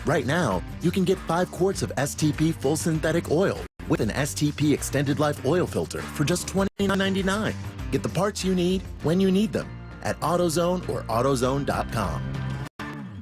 Right now, you can get 5 quarts of STP full synthetic oil with an STP extended life oil filter for just $29.99. Get the parts you need when you need them at AutoZone or AutoZone.com.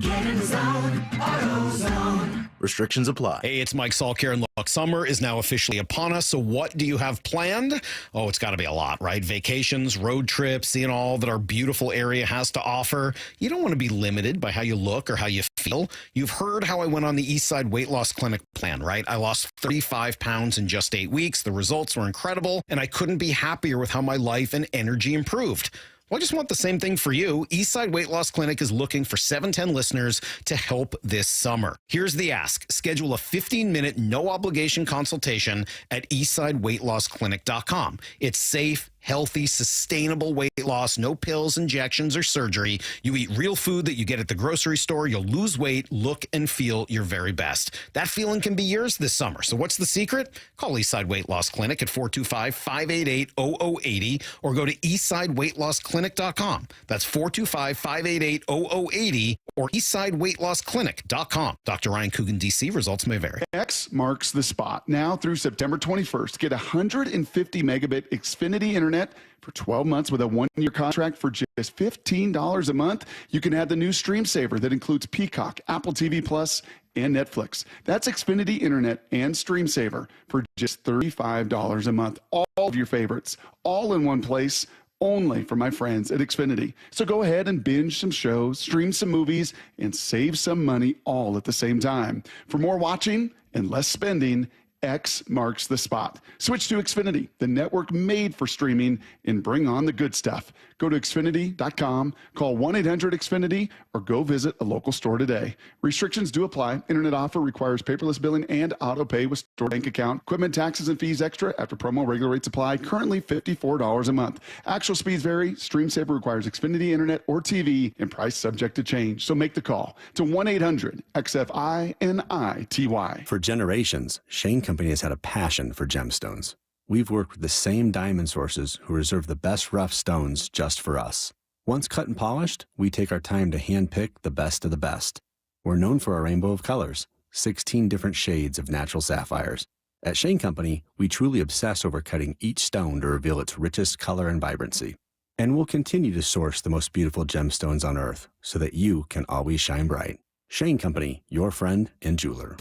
Get in the zone, AutoZone. Restrictions apply. Hey, it's Mike Salk here, and look, summer is now officially upon us, so what do you have planned? Oh, it's got to be a lot, right? Vacations, road trips, seeing all that our beautiful area has to offer. You don't want to be limited by how you look or how you feel. You've heard how I went on the Eastside Weight Loss Clinic plan, right? I lost 35 pounds in just 8 weeks. The results were incredible, and I couldn't be happier with how my life and energy improved. Well, I just want the same thing for you. Eastside Weight Loss Clinic is looking for 710 listeners to help this summer. Here's the ask. Schedule a 15-minute, no-obligation consultation at eastsideweightlossclinic.com. It's safe, healthy, sustainable weight loss, no pills, injections, or surgery. You eat real food that you get at the grocery store. You'll lose weight, look, and feel your very best. That feeling can be yours this summer. So what's the secret? Call Eastside Weight Loss Clinic at 425-588-0080 or go to eastsideweightlossclinic.com. That's 425-588-0080 or eastsideweightlossclinic.com. Dr. Ryan Coogan, D.C. Results may vary. X marks the spot. Now through September 21st, get 150 megabit Xfinity internet for 12 months with a 1-year contract for just $15 a month. You can add the new Stream Saver that includes Peacock, Apple TV Plus, and Netflix. That's Xfinity internet and Stream Saver for just $35 a month. All of your favorites, all in one place, only for my friends at Xfinity. So go ahead and binge some shows, stream some movies, and save some money all at the same time. For more watching and less spending, X marks the spot. Switch to Xfinity, the network made for streaming, and bring on the good stuff. Go to Xfinity.com, call 1-800-XFINITY, or go visit a local store today. Restrictions do apply. Internet offer requires paperless billing and auto pay with store bank account. Equipment taxes and fees extra after promo. Regular rates apply. Currently $54 a month. Actual speeds vary. Stream Saver requires Xfinity internet or TV, and price subject to change. So make the call to 1-800-XFINITY. For generations, Shane Company has had a passion for gemstones. We've worked with the same diamond sources who reserve the best rough stones just for us. Once cut and polished, we take our time to handpick the best of the best. We're known for our rainbow of colors, 16 different shades of natural sapphires. At Shane Company, we truly obsess over cutting each stone to reveal its richest color and vibrancy. And we'll continue to source the most beautiful gemstones on earth so that you can always shine bright. Shane Company, your friend and jeweler.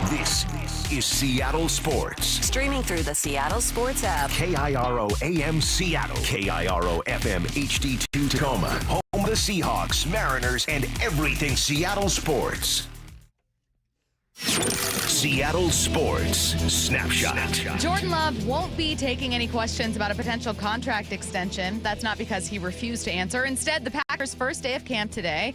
This is Seattle Sports. Streaming through the Seattle Sports app. KIRO AM Seattle. KIRO FM HD2 Tacoma. Home of the Seahawks, Mariners, and everything Seattle sports. Seattle Sports Snapshot. Jordan Love won't be taking any questions about a potential contract extension. That's not because he refused to answer. Instead, the Packers' first day of camp today,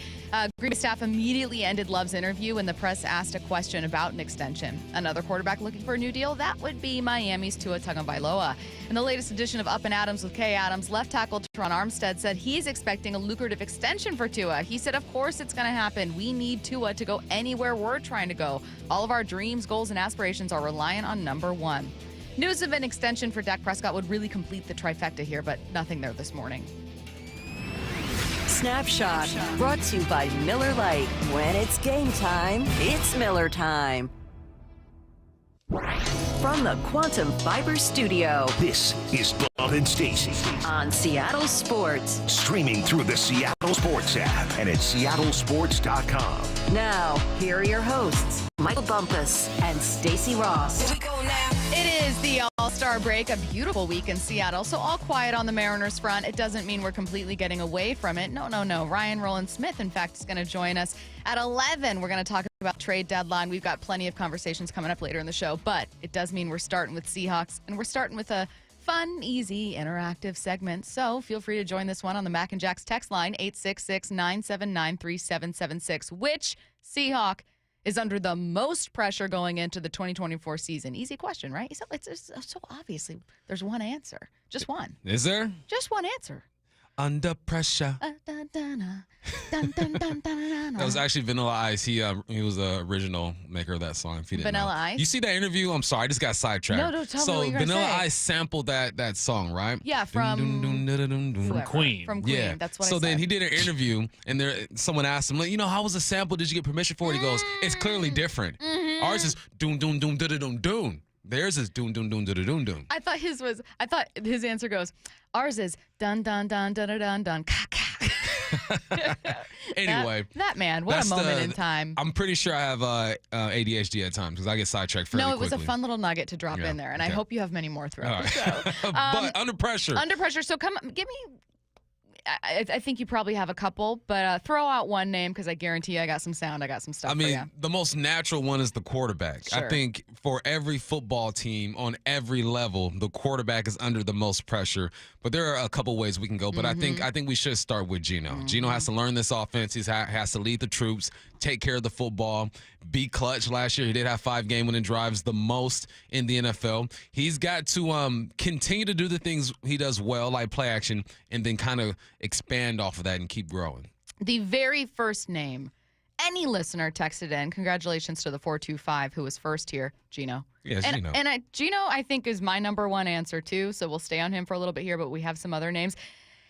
Green Bay staff immediately ended Love's interview when the press asked a question about an extension. Another quarterback looking for a new deal, that would be Miami's Tua Tagovailoa. In the latest edition of Up and Adams with Kay Adams, left tackle Teron Armstead said he's expecting a lucrative extension for Tua. He said, of course it's going to happen. We need Tua to go anywhere we're trying to go. All of our dreams, goals, and aspirations are reliant on number one. News of an extension for Dak Prescott would really complete the trifecta here, but nothing there this morning. Snapshot, brought to you by Miller Lite. When it's game time, it's Miller time. From the Quantum Fiber Studio, This is Bob and Stacy. on Seattle Sports. Streaming through the Seattle Sports app and at seattlesports.com. Now, here are your hosts, Michael Bumpus and Stacy Ross. It is the All-Star break, a beautiful week in Seattle, so all quiet on the Mariners front. It doesn't mean we're completely getting away from it. No. Ryan Rowland-Smith, in fact, is going to join us at 11. We're going to talk about trade deadline. We've got plenty of conversations coming up later in the show, but it does mean we're starting with Seahawks, and we're starting with a fun, easy, interactive segment. So feel free to join this one on the Mac and Jack's text line, 866-979-3776. Which Seahawk is under the most pressure going into the 2024 season? Easy question, right? It's so obviously there's one answer. Just one. Is there? Just one answer. Under Pressure. That was actually Vanilla Ice. He was the original maker of that song. If you didn't Vanilla know. Ice? You see that interview? I'm sorry, I just got sidetracked. No, tell me so what you're gonna Vanilla say. Ice sampled that song, right? Yeah, from From Queen. From Queen. Yeah. That's what so I said. then he did an interview, and someone asked him, like, how was the sample? Did you get permission for it? He goes, it's clearly different. Ours is doom doom doom doom doom doom. Theirs is doom doom doom doom doom doom. I thought his answer goes, ours is dun dun dun dun dun dun dun. Ka, ka. Anyway, that man, what a moment in time. I'm pretty sure I have ADHD at times because I get sidetracked fairly No, it was quickly. a fun little nugget to drop in there, and I hope you have many more throughout the show. But Under Pressure. Under Pressure. So give me. I think you probably have a couple, but throw out one name because I guarantee I got some sound. I got some stuff. I mean, for you. the most natural one is the quarterback. Sure. I think for every football team on every level, the quarterback is under the most pressure. But there are a couple ways we can go. But I think we should start with Geno. Geno has to learn this offense. He has to lead the troops, take care of the football, be clutch. Last year, he did have 5 game-winning drives, the most in the NFL. He's got to continue to do the things he does well, like play action, and then kind of expand off of that and keep growing. The very first name any listener texted in, congratulations to the 425 who was first here, Geno. Yes, Geno. And Geno, I think, is my number one answer, too, so we'll stay on him for a little bit here, but we have some other names.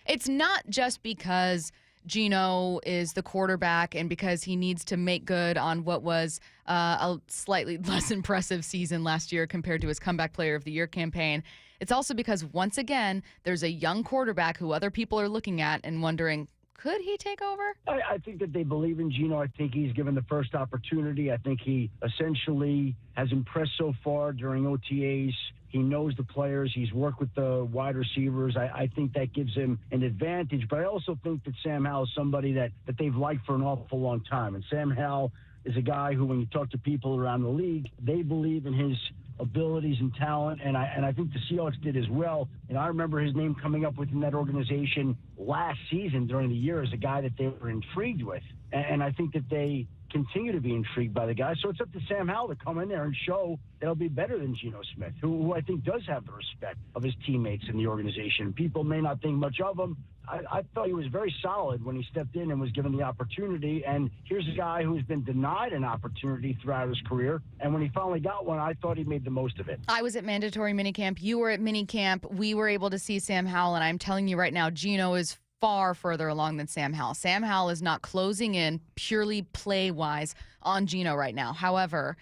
It's not just because Geno is the quarterback and because he needs to make good on what was a slightly less impressive season last year compared to his Comeback Player of the Year campaign. It's also because, once again, there's a young quarterback who other people are looking at and wondering, could he take over? I think that they believe in Geno. I think he's given the first opportunity. I think he essentially has impressed so far during OTAs. He knows the players. He's worked with the wide receivers. I think that gives him an advantage. But I also think that Sam Howell is somebody that they've liked for an awful long time. And Sam Howell is a guy who, when you talk to people around the league, they believe in his abilities and talent, and I think the Seahawks did as well. And I remember his name coming up within that organization last season during the year as a guy that they were intrigued with. And I think that they continue to be intrigued by the guy. So it's up to Sam Howell to come in there and show that he'll be better than Geno Smith, who I think does have the respect of his teammates in the organization. People may not think much of him. I thought he was very solid when he stepped in and was given the opportunity. And here's a guy who's been denied an opportunity throughout his career. And when he finally got one, I thought he made the most of it. I was at mandatory minicamp. You were at minicamp. We were able to see Sam Howell. And I'm telling you right now, Geno is far further along than Sam Howell. Sam Howell is not closing in purely play-wise on Geno right now. However,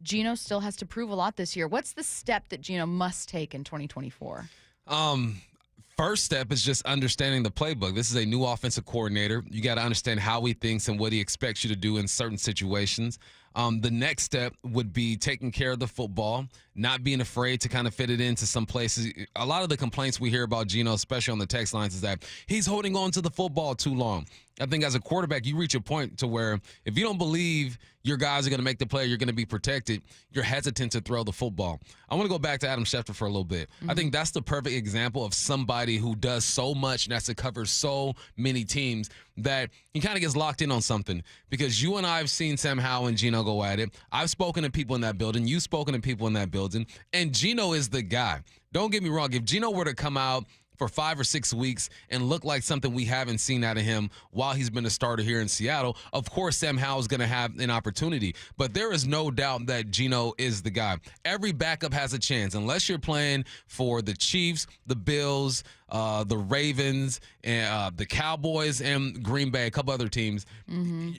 Geno still has to prove a lot this year. What's the step that Geno must take in 2024? First step is just understanding the playbook. This is a new offensive coordinator. You got to understand how he thinks and what he expects you to do in certain situations. The next step would be taking care of the football, not being afraid to kind of fit it into some places. A lot of the complaints we hear about Geno, especially on the text lines, is that he's holding on to the football too long. I think as a quarterback, you reach a point to where if you don't believe your guys are going to make the play, you're going to be protected, you're hesitant to throw the football. I want to go back to Adam Schefter for a little bit. I think that's the perfect example of somebody who does so much and has to cover so many teams that he kind of gets locked in on something. Because you and I have seen Sam Howell and Geno go at it. I've spoken to people in that building. You've spoken to people in that building. And Geno is the guy. Don't get me wrong. If Geno were to come out for 5 or 6 weeks and look like something we haven't seen out of him while he's been a starter here in Seattle, of course Sam Howell is going to have an opportunity. But there is no doubt that Geno is the guy. Every backup has a chance. Unless you're playing for the Chiefs, the Bills, the Ravens, and the Cowboys, and Green Bay, a couple other teams,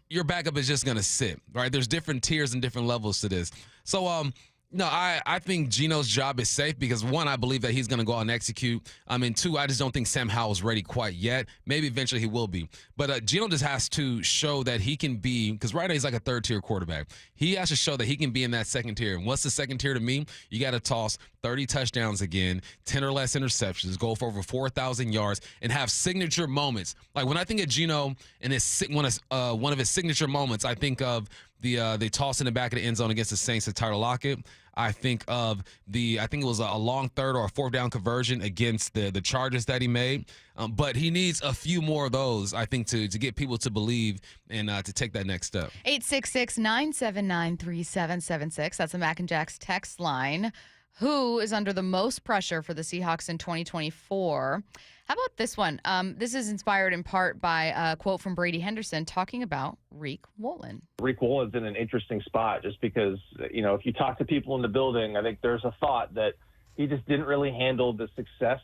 your backup is just going to sit, right? There's different tiers and different levels to this. So, no, I think Geno's job is safe because, one, I believe that he's going to go out and execute. And two, I just don't think Sam Howell's ready quite yet. Maybe eventually he will be. But Geno just has to show that he can be, because right now he's like a third-tier quarterback. He has to show that he can be in that second tier. And what's the second tier to me? You got to toss 30 touchdowns again, 10 or less interceptions, go for over 4,000 yards, and have signature moments. Like when I think of Geno and one of his signature moments, I think of the toss in the back of the end zone against the Saints to Tyler Lockett. I think of I think it was a long third or a fourth down conversion against the Chargers that he made. But he needs a few more of those, I think, to get people to believe and to take that next step. 866-979-3776. That's the Mac and Jack's text line. Who is under the most pressure for the Seahawks in 2024? How about this one? This is inspired in part by a quote from Brady Henderson talking about Riq Woolen. Riq Woolen's in an interesting spot just because, if you talk to people in the building, I think there's a thought that he just didn't really handle the success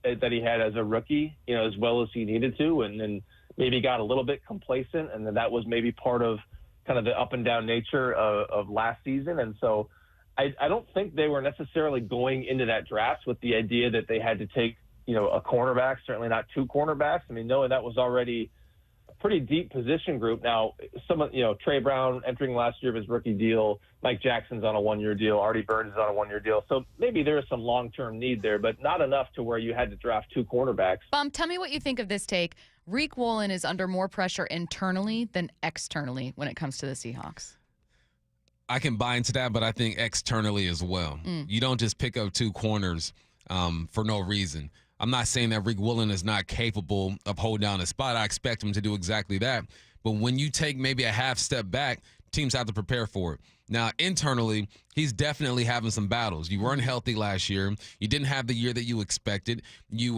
that he had as a rookie, as well as he needed to, and then maybe got a little bit complacent, and then that was maybe part of kind of the up and down nature of last season. And so I don't think they were necessarily going into that draft with the idea that they had to take, a cornerback, certainly not two cornerbacks. I mean, knowing that was already a pretty deep position group. Now, Trey Brown entering last year of his rookie deal, Mike Jackson's on a one-year deal, Artie Burns is on a one-year deal. So maybe there is some long-term need there, but not enough to where you had to draft two cornerbacks. Tell me what you think of this take. Riq Woolen is under more pressure internally than externally when it comes to the Seahawks. I can buy into that, but I think externally as well. You don't just pick up two corners for no reason. I'm not saying that Riq Woolen is not capable of holding down a spot. I expect him to do exactly that. But when you take maybe a half step back, teams have to prepare for it. Now, internally, he's definitely having some battles. You weren't healthy last year. You didn't have the year that you expected. You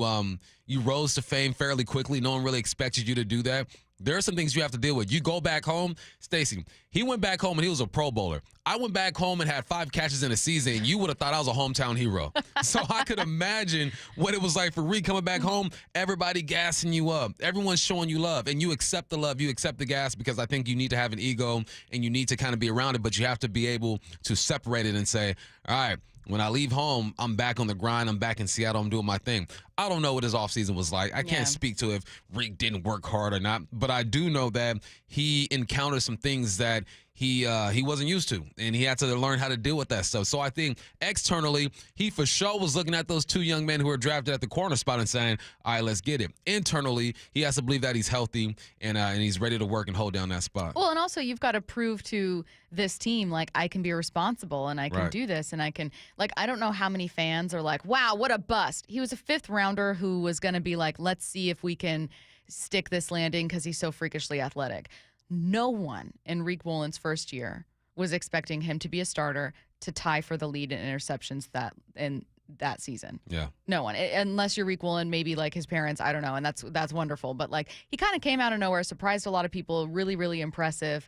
rose to fame fairly quickly. No one really expected you to do that. There are some things you have to deal with. You go back home, Stacey, he went back home and he was a Pro Bowler. I went back home and had 5 catches in a season, and you would have thought I was a hometown hero. So I could imagine what it was like for Riq coming back home, everybody gassing you up. Everyone's showing you love, and you accept the love. You accept the gas because I think you need to have an ego, and you need to kind of be around it, but you have to be able to separate it and say, all right, when I leave home, I'm back on the grind. I'm back in Seattle. I'm doing my thing. I don't know what his offseason was like. I can't speak to if Riq didn't work hard or not, but I do know that he encountered some things that he wasn't used to, and he had to learn how to deal with that stuff. So I think externally, he for sure was looking at those 2 young men who were drafted at the corner spot and saying, all right, let's get it. Internally, he has to believe that he's healthy and he's ready to work and hold down that spot. Well, and also you've got to prove to this team, like, I can be responsible and I can Right. do this and I can, like, I don't know how many fans are like, wow, what a bust. He was a 5th rounder who was going to be like, let's see if we can stick this landing because he's so freakishly athletic. No one in Riq Woolen's first year was expecting him to be a starter to tie for the lead in interceptions in that season. Yeah. No one, unless you're Riq Woolen, maybe like his parents. I don't know, and that's wonderful. But like he kind of came out of nowhere, surprised a lot of people. Really, really impressive.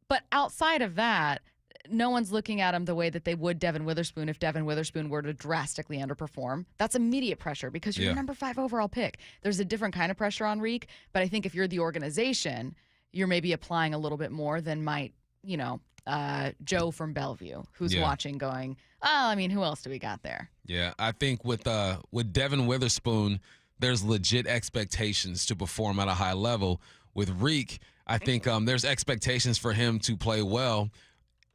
But outside of that, no one's looking at him the way that they would Devin Witherspoon if Devin Witherspoon were to drastically underperform. That's immediate pressure because you're a number 5 overall pick. There's a different kind of pressure on Riq, but I think if you're the organization, you're maybe applying a little bit more than might, Joe from Bellevue, who's watching going, oh, I mean, who else do we got there? Yeah, I think with Devin Witherspoon, there's legit expectations to perform at a high level. With Riq, I think there's expectations for him to play well,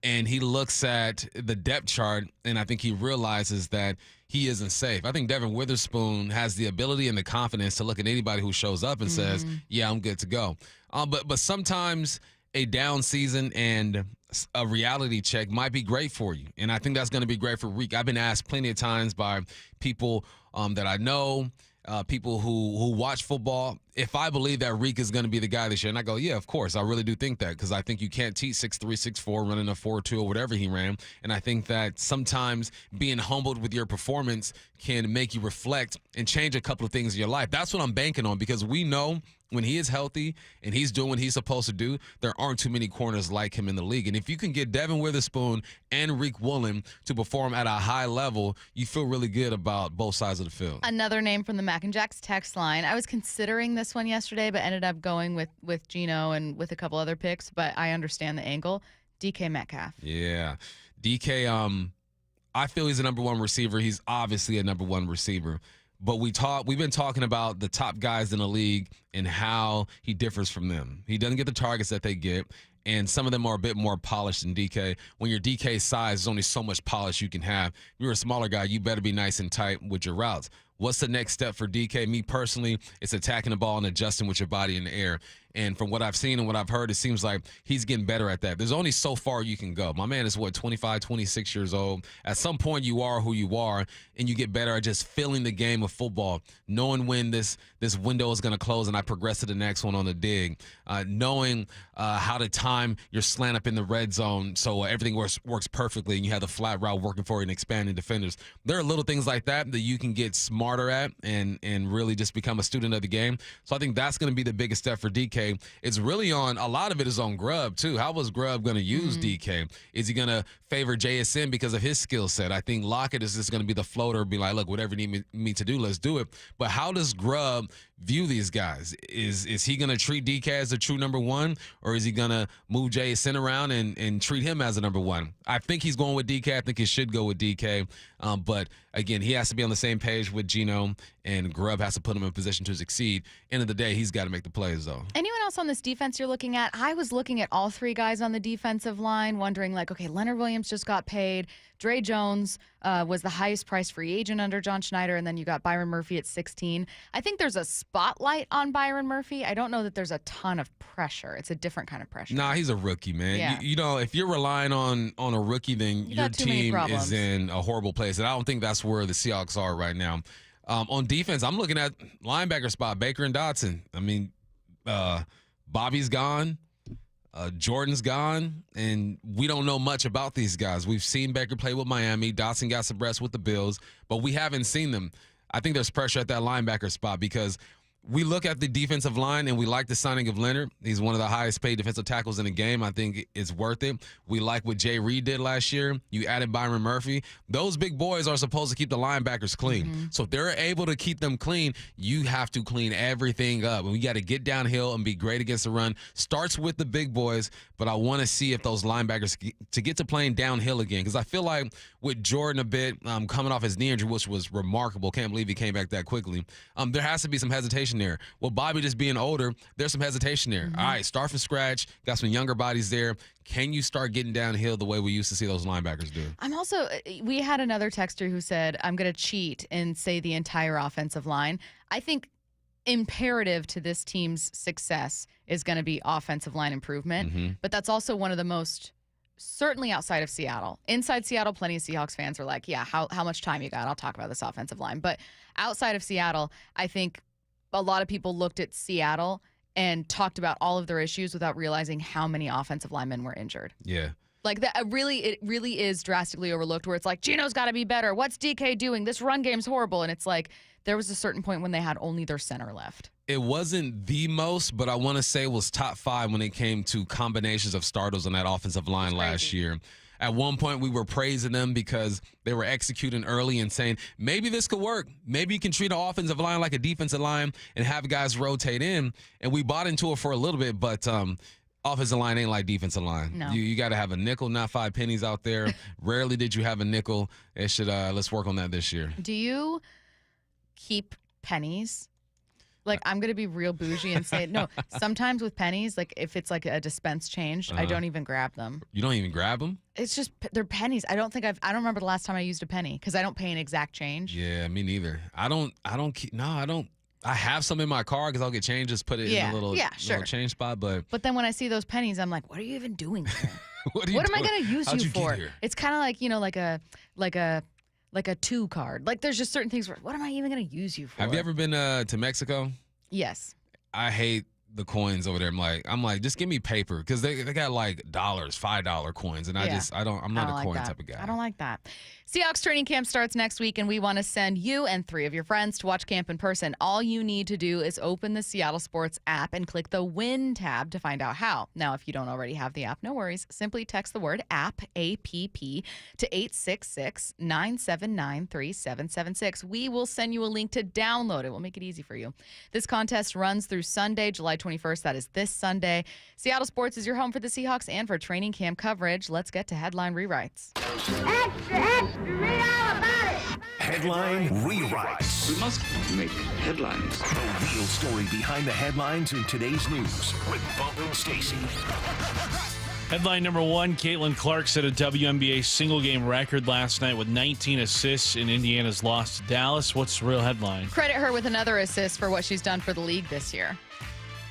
and he looks at the depth chart, and I think he realizes that he isn't safe. I think Devin Witherspoon has the ability and the confidence to look at anybody who shows up and says, yeah, I'm good to go. But sometimes a down season and a reality check might be great for you, and I think that's going to be great for Riq. I've been asked plenty of times by people that I know, people who watch football, if I believe that Riq is going to be the guy this year. And I go, yeah, of course. I really do think that because I think you can't teach 6'3", 6'4", running a 4.2 or whatever he ran. And I think that sometimes being humbled with your performance can make you reflect and change a couple of things in your life. That's what I'm banking on because we know when he is healthy and he's doing what he's supposed to do, there aren't too many corners like him in the league. And if you can get Devin Witherspoon and Riq Woolen to perform at a high level, you feel really good about both sides of the field. Another name from the Mac and Jacks text line. I was considering this one yesterday, but ended up going with Gino and with a couple other picks, but I understand the angle. DK Metcalf. Yeah. DK, I feel he's a number 1 receiver. He's obviously a number 1 receiver. But we've been talking about the top guys in the league and how he differs from them. He doesn't get the targets that they get, and some of them are a bit more polished than DK. When you're DK's size, there's only so much polish you can have. If you're a smaller guy, you better be nice and tight with your routes. What's the next step for DK? Me personally, it's attacking the ball and adjusting with your body in the air. And from what I've seen and what I've heard, it seems like he's getting better at that. There's only so far you can go. My man is, 25, 26 years old. At some point, you are who you are, and you get better at just feeling the game of football, knowing when this window is going to close and I progress to the next one on the dig, knowing how to time your slant up in the red zone so everything works perfectly and you have the flat route working for you and expanding defenders. There are little things like that you can get smarter at and really just become a student of the game. So I think that's going to be the biggest step for DK. It's really on, a lot of it is on Grubb too. How was Grubb going to use DK? Is he going to favor JSN because of his skill set? I think Lockett is just going to be the floater, be like, look, whatever you need me to do, let's do it. But how does Grubb view these guys? Is he going to treat DK as a true number one, or is he going to move JSN around and treat him as a number one? I think he's going with DK. I think he should go with DK. But again, he has to be on the same page with Geno, and Grubb has to put him in position to succeed. End of the day, he's got to make the plays, though. Anyone else on this defense you're looking at? I was looking at all three guys on the defensive line, wondering, like, okay, Leonard Williams just got paid. Dre Jones was the highest priced free agent under John Schneider, and then you got Byron Murphy at 16. I think there's a spotlight on Byron Murphy. I don't know that there's a ton of pressure. It's a different kind of pressure. Nah, he's a rookie, man. Yeah. You know, if you're relying on a rookie, then your team is in a horrible place. And I don't think that's where the Seahawks are right now. On defense, I'm looking at linebacker spot, Baker and Dotson. I mean, Bobby's gone. Jordan's gone, and we don't know much about these guys. We've seen Baker play with Miami. Dotson got some rest with the Bills, but we haven't seen them. I think there's pressure at that linebacker spot because we look at the defensive line and we like the signing of Leonard. He's one of the highest paid defensive tackles in the game. I think it's worth it. We like what Jay Reed did last year. You added Byron Murphy. Those big boys are supposed to keep the linebackers clean. So if they're able to keep them clean, you have to clean everything up. And we got to get downhill and be great against the run. Starts with the big boys, but I want to see if those linebackers to get to playing downhill again. Because I feel like with Jordan a bit coming off his knee injury, which was remarkable. Can't believe he came back that quickly. There has to be some hesitation there. Well, Bobby just being older, there's some hesitation there. All right, start from scratch. Got some younger bodies there. Can you start getting downhill the way we used to see those linebackers do? We had another texter who said, I'm going to cheat and say the entire offensive line. I think imperative to this team's success is going to be offensive line improvement. But that's also one of the most, certainly outside of Seattle. Inside Seattle, plenty of Seahawks fans are like, yeah, how much time you got? I'll talk about this offensive line. But outside of Seattle, I think a lot of people looked at Seattle and talked about all of their issues without realizing how many offensive linemen were injured. Yeah. Like that, it really is drastically overlooked where it's like, Geno's got to be better. What's DK doing? This run game's horrible. And it's like, there was a certain point when they had only their center left. It wasn't the most, but I want to say it was top 5 when it came to combinations of starters on that offensive line last year. At one point, we were praising them because they were executing early and saying, maybe this could work. Maybe you can treat an offensive line like a defensive line and have guys rotate in. And we bought into it for a little bit, but offensive line ain't like defensive line. No. You got to have a nickel, not 5 pennies out there. Rarely did you have a nickel. It should. Let's work on that this year. Do you keep pennies? Like, I'm going to be real bougie and say, no, sometimes with pennies, like if it's like a dispense change, I don't even grab them. You don't even grab them? It's just, they're pennies. I don't remember the last time I used a penny because I don't pay an exact change. Yeah, me neither. I don't. I have some in my car because I'll get change, just put it in a little change spot. But then when I see those pennies, I'm like, what are you even doing here? what am I going to use How'd you get for? here? It's kind of like, like a 2 card. Like there's just certain things where, what am I even going to use you for? Have you ever been to Mexico? Yes. I hate the coins over there. I'm like, just give me paper because they got like $5 coins, and I'm not a coin type of guy. I don't like that. Seahawks training camp starts next week, and we want to send you and 3 of your friends to watch camp in person. All you need to do is open the Seattle Sports app and click the Win tab to find out how. Now, if you don't already have the app, no worries. Simply text the word app, APP, to 866-979-3776. We will send you a link to download it. We'll make it easy for you. This contest runs through Sunday, July 21st. That is this Sunday. Seattle Sports is your home for the Seahawks and for training camp coverage. Let's get to headline rewrites. Extra, read all about it. Headline rewrites. We must make headlines. The real story behind the headlines in today's news with Bubba and Stacy. Headline number 1, Caitlin Clark set a WNBA single-game record last night with 19 assists in Indiana's loss to Dallas. What's the real headline? Credit her with another assist for what she's done for the league this year.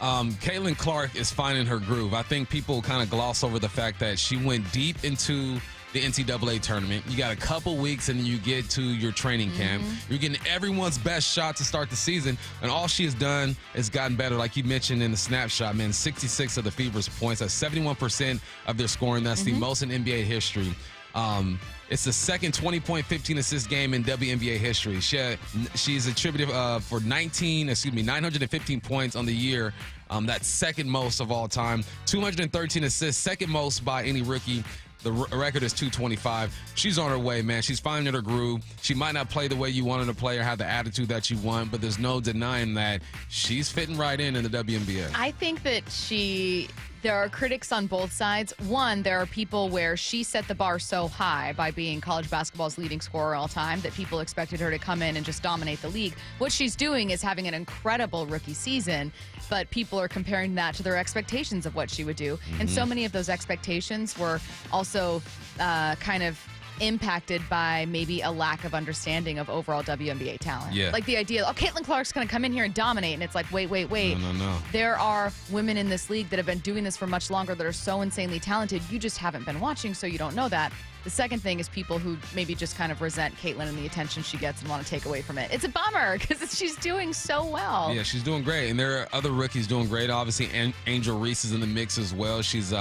Caitlin Clark is finding her groove. I think people kind of gloss over the fact that she went deep into the NCAA tournament. You got a couple weeks and you get to your training camp. You're getting everyone's best shot to start the season, and all she has done is gotten better. Like you mentioned in the snapshot, man, 66 of the Fever's points. That's 71% of their scoring. That's the most in NBA history. It's the second 20-point, 15-assist game in WNBA history. She's attributed for 915 points on the year. That's second most of all time. 213 assists, second most by any rookie. The record is 225. She's on her way, man. She's finding her groove. She might not play the way you want her to play or have the attitude that you want, but there's no denying that she's fitting right in the WNBA. I think that there are critics on both sides. One, there are people where she set the bar so high by being college basketball's leading scorer all time that people expected her to come in and just dominate the league. What she's doing is having an incredible rookie season, but people are comparing that to their expectations of what she would do. And so many of those expectations were also kind of impacted by maybe a lack of understanding of overall WNBA talent. Yeah. Like the idea, Caitlin Clark's going to come in here and dominate. And it's like, wait. No. There are women in this league that have been doing this for much longer that are so insanely talented. You just haven't been watching, so you don't know that. The second thing is people who maybe just kind of resent Caitlin and the attention she gets and want to take away from it. It's a bummer because she's doing so well. Yeah, she's doing great. And there are other rookies doing great. Obviously, Angel Reese is in the mix as well. She's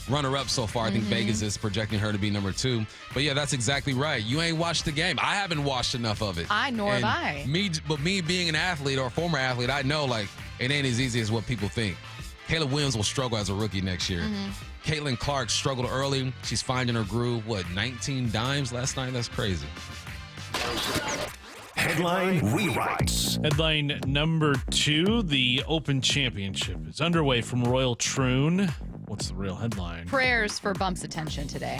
runner-up so far. I think Vegas is projecting her to be number 2. But, yeah, that's exactly right. You ain't watched the game. I haven't watched enough of it. Nor have I. Me being an athlete or a former athlete, I know, like, it ain't as easy as what people think. Caleb Williams will struggle as a rookie next year. Caitlin Clark struggled early. She's finding her groove. 19 dimes last night? That's crazy. Headline rewrites. Headline number 2, the Open Championship is underway from Royal Troon. What's the real headline? Prayers for Bump's attention today.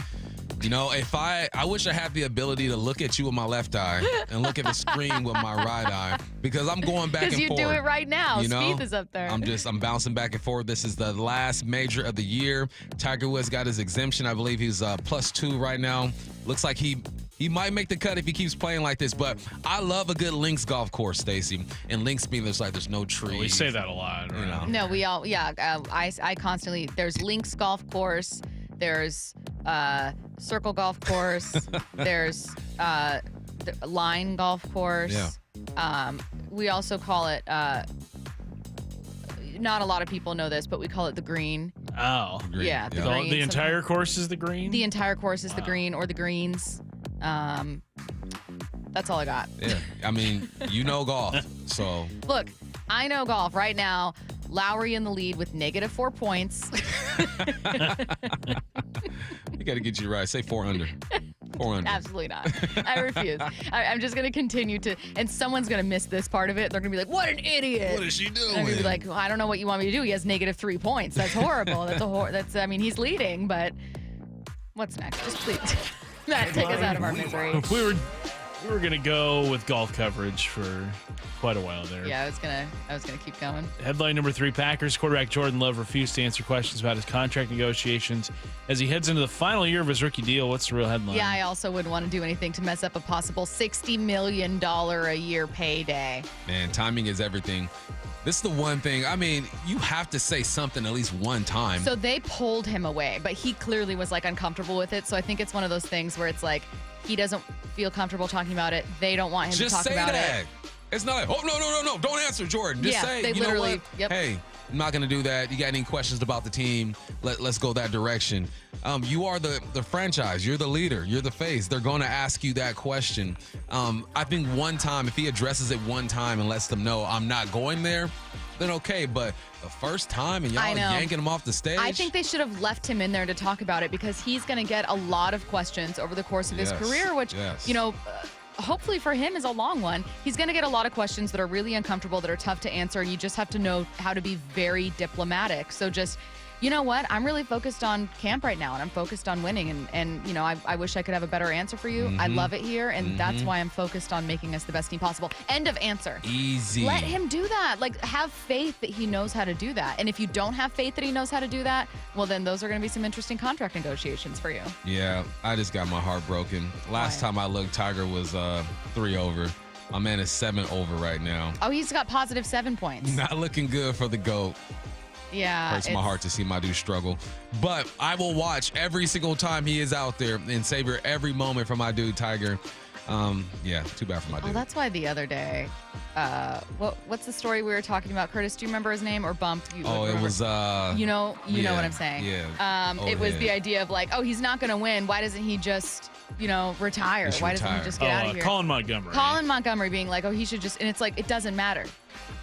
You know, I wish I had the ability to look at you with my left eye and look at the screen with my right eye, because I'm going back and forth. Because you do it right now. You know? Spieth is up there. I'm bouncing back and forth. This is the last major of the year. Tiger Woods got his exemption. I believe he's +2 right now. Looks like he might make the cut if he keeps playing like this, but I love a good links golf course, Stacey. And links mean there's no trees. We say that a lot, right? You know? No, we all, I constantly, there's links golf course, there's circle golf course, there's line golf course. Yeah. We also call it, not a lot of people know this, but we call it the green. Oh. Green. Yeah. The, Yeah. green. The entire course is the green? The entire course is the green or the greens. That's all I got. Yeah. I mean, you know golf, so. Look, I know golf right now. Lowry in the lead with -4 points. You got to get you right. Say 4 under. 4 under. Absolutely not. I refuse. I'm just going to continue to, and someone's going to miss this part of it. They're going to be like, what an idiot. What is she doing? And I'm going to be like, well, I don't know what you want me to do. He has -3 points. That's horrible. I mean, he's leading, but what's next? Just please, Matt, take us out of our misery. We were gonna go with golf coverage for quite a while there. Yeah, I was gonna keep going. Headline number 3, Packers quarterback Jordan Love refused to answer questions about his contract negotiations as he heads into the final year of his rookie deal. What's the real headline? Yeah, I also wouldn't want to do anything to mess up a possible $60 million a year payday. Man, timing is everything. This is the one thing, I mean, you have to say something at least one time. So they pulled him away, but he clearly was like uncomfortable with it. So I think it's one of those things where it's like he doesn't feel comfortable talking about it. They don't want him Just to talk say about that. it. It's not like, oh, no, don't answer, Jordan. Just say, they you know literally, what? yep. Hey, I'm not going to do that. You got any questions about the team? Let's go that direction. You are the franchise. You're the leader. You're the face. They're going to ask you that question. I think one time, if he addresses it one time and lets them know I'm not going there, then okay. But the first time and y'all yanking him off the stage. I think they should have left him in there to talk about it because he's going to get a lot of questions over the course of his career, which, hopefully for him is a long one. He's going to get a lot of questions that are really uncomfortable, that are tough to answer, and you just have to know how to be very diplomatic. So just, you know what? I'm really focused on camp right now, and I'm focused on winning, and I wish I could have a better answer for you. I love it here, and that's why I'm focused on making us the best team possible. End of answer. Easy. Let him do that. Like, have faith that he knows how to do that. And if you don't have faith that he knows how to do that, well, then those are going to be some interesting contract negotiations for you. Yeah, I just got my heart broken. Last time I looked, Tiger was 3 over. My man is 7 over right now. Oh, he's got positive 7 points. Not looking good for the GOAT. Yeah. Hurts my heart to see my dude struggle. But I will watch every single time he is out there and savor every moment for my dude Tiger. Yeah, too bad for my dude. Oh, that's why the other day, what's the story we were talking about? Curtis, do you remember his name or Bump? It was you know what I'm saying. Yeah. It was the idea of like, oh, he's not going to win. Why doesn't he just, retire? Why doesn't he just get out of here? Colin Montgomery. Colin Montgomery being like, oh, he should just, and it's like, it doesn't matter.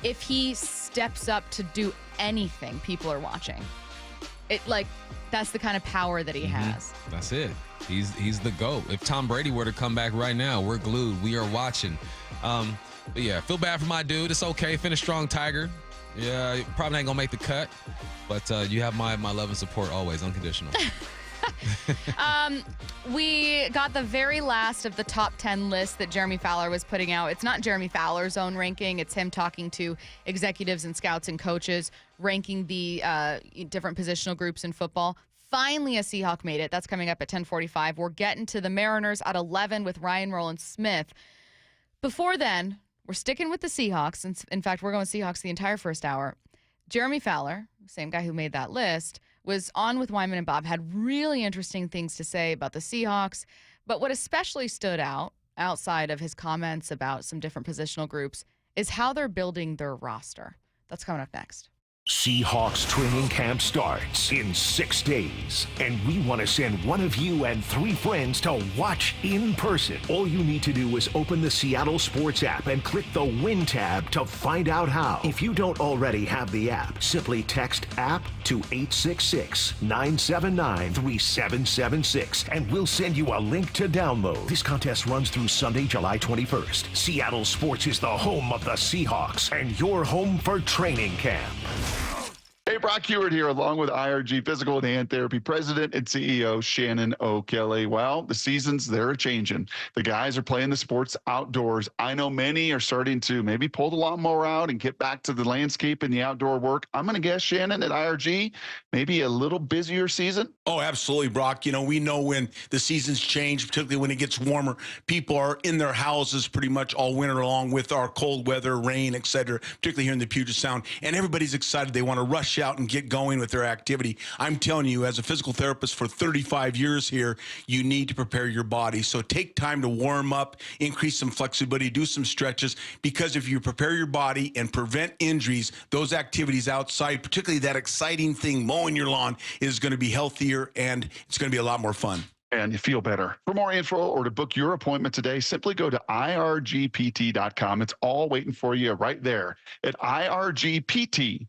If he steps up to do anything, people are watching. That's the kind of power that he has. That's it. He's the GOAT. If Tom Brady were to come back right now, we're glued. We are watching. But yeah, feel bad for my dude. It's okay. Finish strong, Tiger. Yeah, probably ain't gonna make the cut, but you have my love and support always, unconditional. We got the very last of the top 10 list that Jeremy Fowler was putting out. It's not Jeremy Fowler's own ranking. It's him talking to executives and scouts and coaches, ranking the different positional groups in football. Finally, a Seahawk made it. That's coming up at 10:45. We're getting to the Mariners at 11 with Ryan Rowland-Smith. Before then, we're sticking with the Seahawks. In fact, we're going Seahawks the entire first hour. Jeremy Fowler, same guy who made that list, was on with Wyman and Bob, had really interesting things to say about the Seahawks. But what especially stood out, outside of his comments about some different positional groups, is how they're building their roster. That's coming up next. Seahawks training camp starts in 6 days, and we want to send one of you and 3 friends to watch in person. All you need to do is open the Seattle Sports app and click the Win tab to find out how. If you don't already have the app, simply text app to 866-979-3776, and we'll send you a link to download. This contest runs through Sunday, July 21st. Seattle Sports is the home of the Seahawks, and your home for training camp. Hey, Brock Hewitt here, along with IRG Physical and Hand Therapy President and CEO Shannon O'Kelly. Well, the seasons, they're a-changing. The guys are playing the sports outdoors. I know many are starting to maybe pull the lawnmower out and get back to the landscape and the outdoor work. I'm going to guess, Shannon, at IRG, maybe a little busier season? Oh, absolutely, Brock. We know when the seasons change, particularly when it gets warmer, people are in their houses pretty much all winter long with our cold weather, rain, et cetera, particularly here in the Puget Sound. And everybody's excited. They want to rush out and get going with their activity. I'm telling you, as a physical therapist for 35 years here, you need to prepare your body. So take time to warm up, increase some flexibility, do some stretches, because if you prepare your body and prevent injuries, those activities outside, particularly that exciting thing, mowing your lawn, is going to be healthier and it's going to be a lot more fun. And you feel better. For more info or to book your appointment today, simply go to irgpt.com. It's all waiting for you right there at irgpt.com.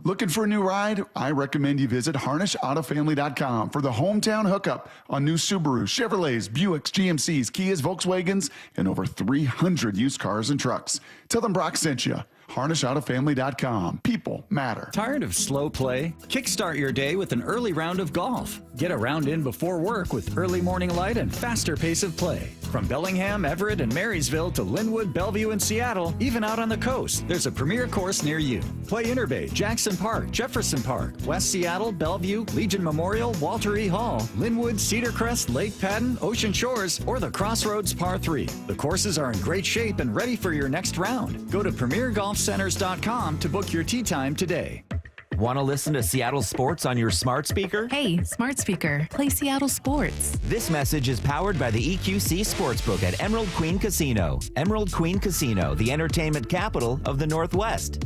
Looking for a new ride? I recommend you visit harnishautofamily.com for the hometown hookup on new Subarus, Chevrolets, Buicks, GMCs, Kias, Volkswagens, and over 300 used cars and trucks. Tell them Brock sent you. harnishautofamily.com. People matter. Tired of slow play? Kickstart your day with an early round of golf. Get a round in before work with early morning light and faster pace of play. From Bellingham, Everett, and Marysville to Linwood, Bellevue, and Seattle, even out on the coast, there's a premier course near you. Play Interbay, Jackson Park, Jefferson Park, West Seattle, Bellevue, Legion Memorial, Walter E. Hall, Linwood, Cedar Crest, Lake Patton, Ocean Shores, or the Crossroads Par 3. The courses are in great shape and ready for your next round. Go to premiergolfcenters.com to book your tee time today. Want to listen to Seattle sports on your smart speaker? Hey, smart speaker, play Seattle sports. This message is powered by the EQC Sportsbook at Emerald Queen Casino. Emerald Queen Casino, the entertainment capital of the Northwest.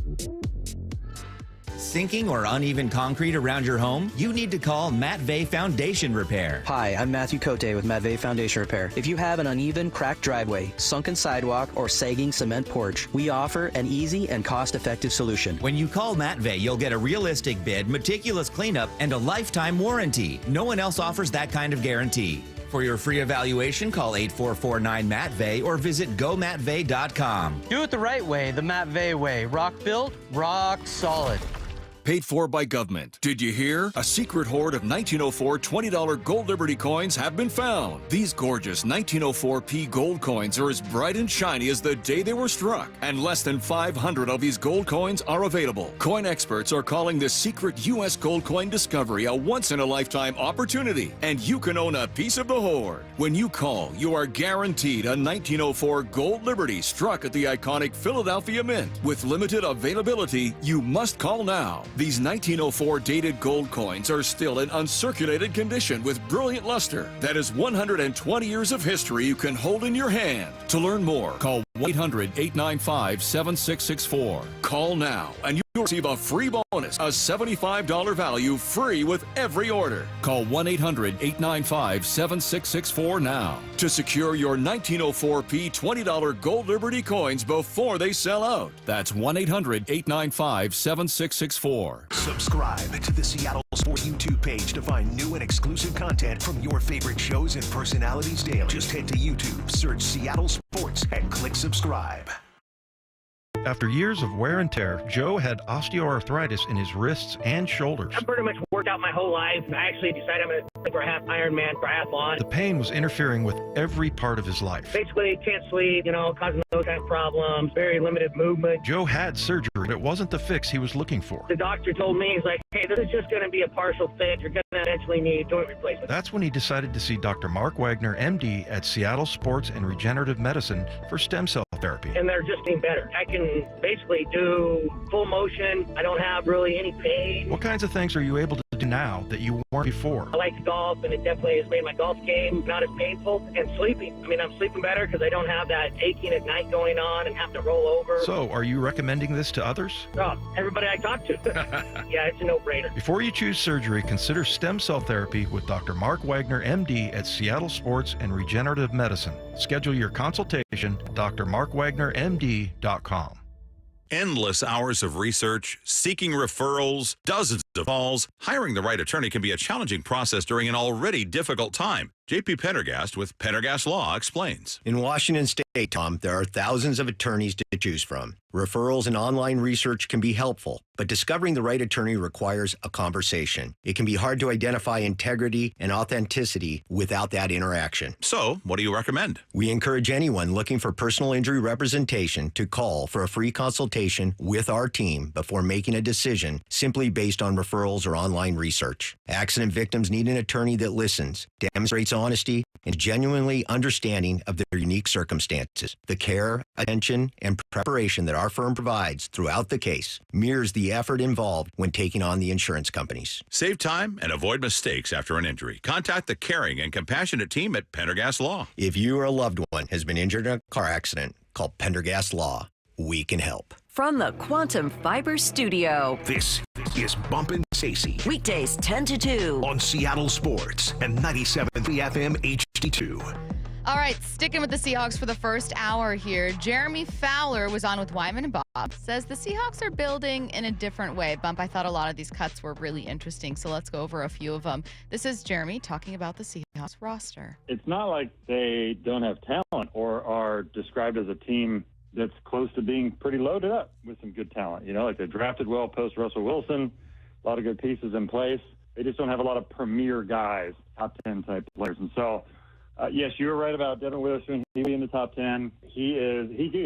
Sinking or uneven concrete around your home? You need to call Matt Vey Foundation Repair. Hi, I'm Matthew Cote with Matt Vey Foundation Repair. If you have an uneven, cracked driveway, sunken sidewalk, or sagging cement porch, we offer an easy and cost-effective solution. When you call Matt Vey, you'll get a realistic bid, meticulous cleanup, and a lifetime warranty. No one else offers that kind of guarantee. For your free evaluation, call 8449-MATT-VEY or visit gomattvey.com. Do it the right way, the Matt Vey way. Rock built, rock solid. paid for by government. Did you hear? A secret hoard of 1904 $20 gold Liberty coins have been found. These gorgeous 1904p gold coins are as bright and shiny as the day they were struck, and less than 500 of these gold coins are available. Coin experts are calling this secret U.S. gold coin discovery a once-in-a-lifetime opportunity, and you can own a piece of the hoard. When you call, you are guaranteed a 1904 gold Liberty struck at the iconic Philadelphia Mint. With limited availability, you must call now. These 1904 dated gold coins are still in uncirculated condition with brilliant luster. That is 120 years of history you can hold in your hand. To learn more, call 1-800-895-7664. Call now and you'll receive a free bonus, a $75 value free with every order. Call 1-800-895-7664 now to secure your 1904p $20 gold Liberty coins before they sell out. That's 1-800-895-7664. Subscribe to the Seattle Sports YouTube page to find new and exclusive content from your favorite shows and personalities daily. Just head to YouTube, search Seattle Sports, and click subscribe. After years of wear and tear, Joe had osteoarthritis in his wrists and shoulders. I've pretty much worked out my whole life. I actually decided I'm going to play for a half Ironman triathlon. The pain was interfering with every part of his life. Basically, can't sleep, causing those kind of problems, very limited movement. Joe had surgery, but it wasn't the fix he was looking for. The doctor told me, he's like, hey, this is just going to be a partial fix. You're going to eventually need joint replacement. That's when he decided to see Dr. Mark Wagner, MD, at Seattle Sports and Regenerative Medicine for stem cell therapy. And they're just getting better. I can basically do full motion. I don't have really any pain. What kinds of things are you able to do now that you weren't before? I like to golf, and it definitely has made my golf game not as painful. And sleeping. I mean, I'm sleeping better because I don't have that aching at night going on and have to roll over. So, are you recommending this to others? Oh, everybody I talk to. Yeah, it's a no-brainer. Before you choose surgery, consider stem cell therapy with Dr. Mark Wagner, MD, at Seattle Sports and Regenerative Medicine. Schedule your consultation at drmarkwagnermd.com. Endless hours of research, seeking referrals, dozens of calls. Hiring the right attorney can be a challenging process during an already difficult time. J.P. Pendergast with Pendergast Law explains. In Washington State, Tom, there are thousands of attorneys to choose from. Referrals and online research can be helpful, but discovering the right attorney requires a conversation. It can be hard to identify integrity and authenticity without that interaction. So, what do you recommend? We encourage anyone looking for personal injury representation to call for a free consultation with our team before making a decision simply based on referrals or online research. Accident victims need an attorney that listens, demonstrates honesty, and genuinely understanding of their unique circumstances. The care, attention, and preparation that our firm provides throughout the case mirrors the effort involved when taking on the insurance companies. Save time and avoid mistakes after an injury. Contact the caring and compassionate team at Pendergast Law. If you or a loved one has been injured in a car accident, call Pendergast Law. We can help. From the Quantum Fiber Studio, this is Bumpin' Stacey. Weekdays 10 to 2 on Seattle Sports and 97.3 FM HD2. All right, sticking with the Seahawks for the first hour here. Jeremy Fowler was on with Wyman and Bob. Says the Seahawks are building in a different way. Bump, I thought a lot of these cuts were really interesting, so let's go over a few of them. This is Jeremy talking about the Seahawks roster. It's not like they don't have talent or are described as a team that's close to being pretty loaded up with some good talent. Like they drafted well post Russell Wilson, a lot of good pieces in place. They just don't have a lot of premier guys, top 10 type players. And so, yes, you were right about Devin Witherspoon. He'll be in the top 10. He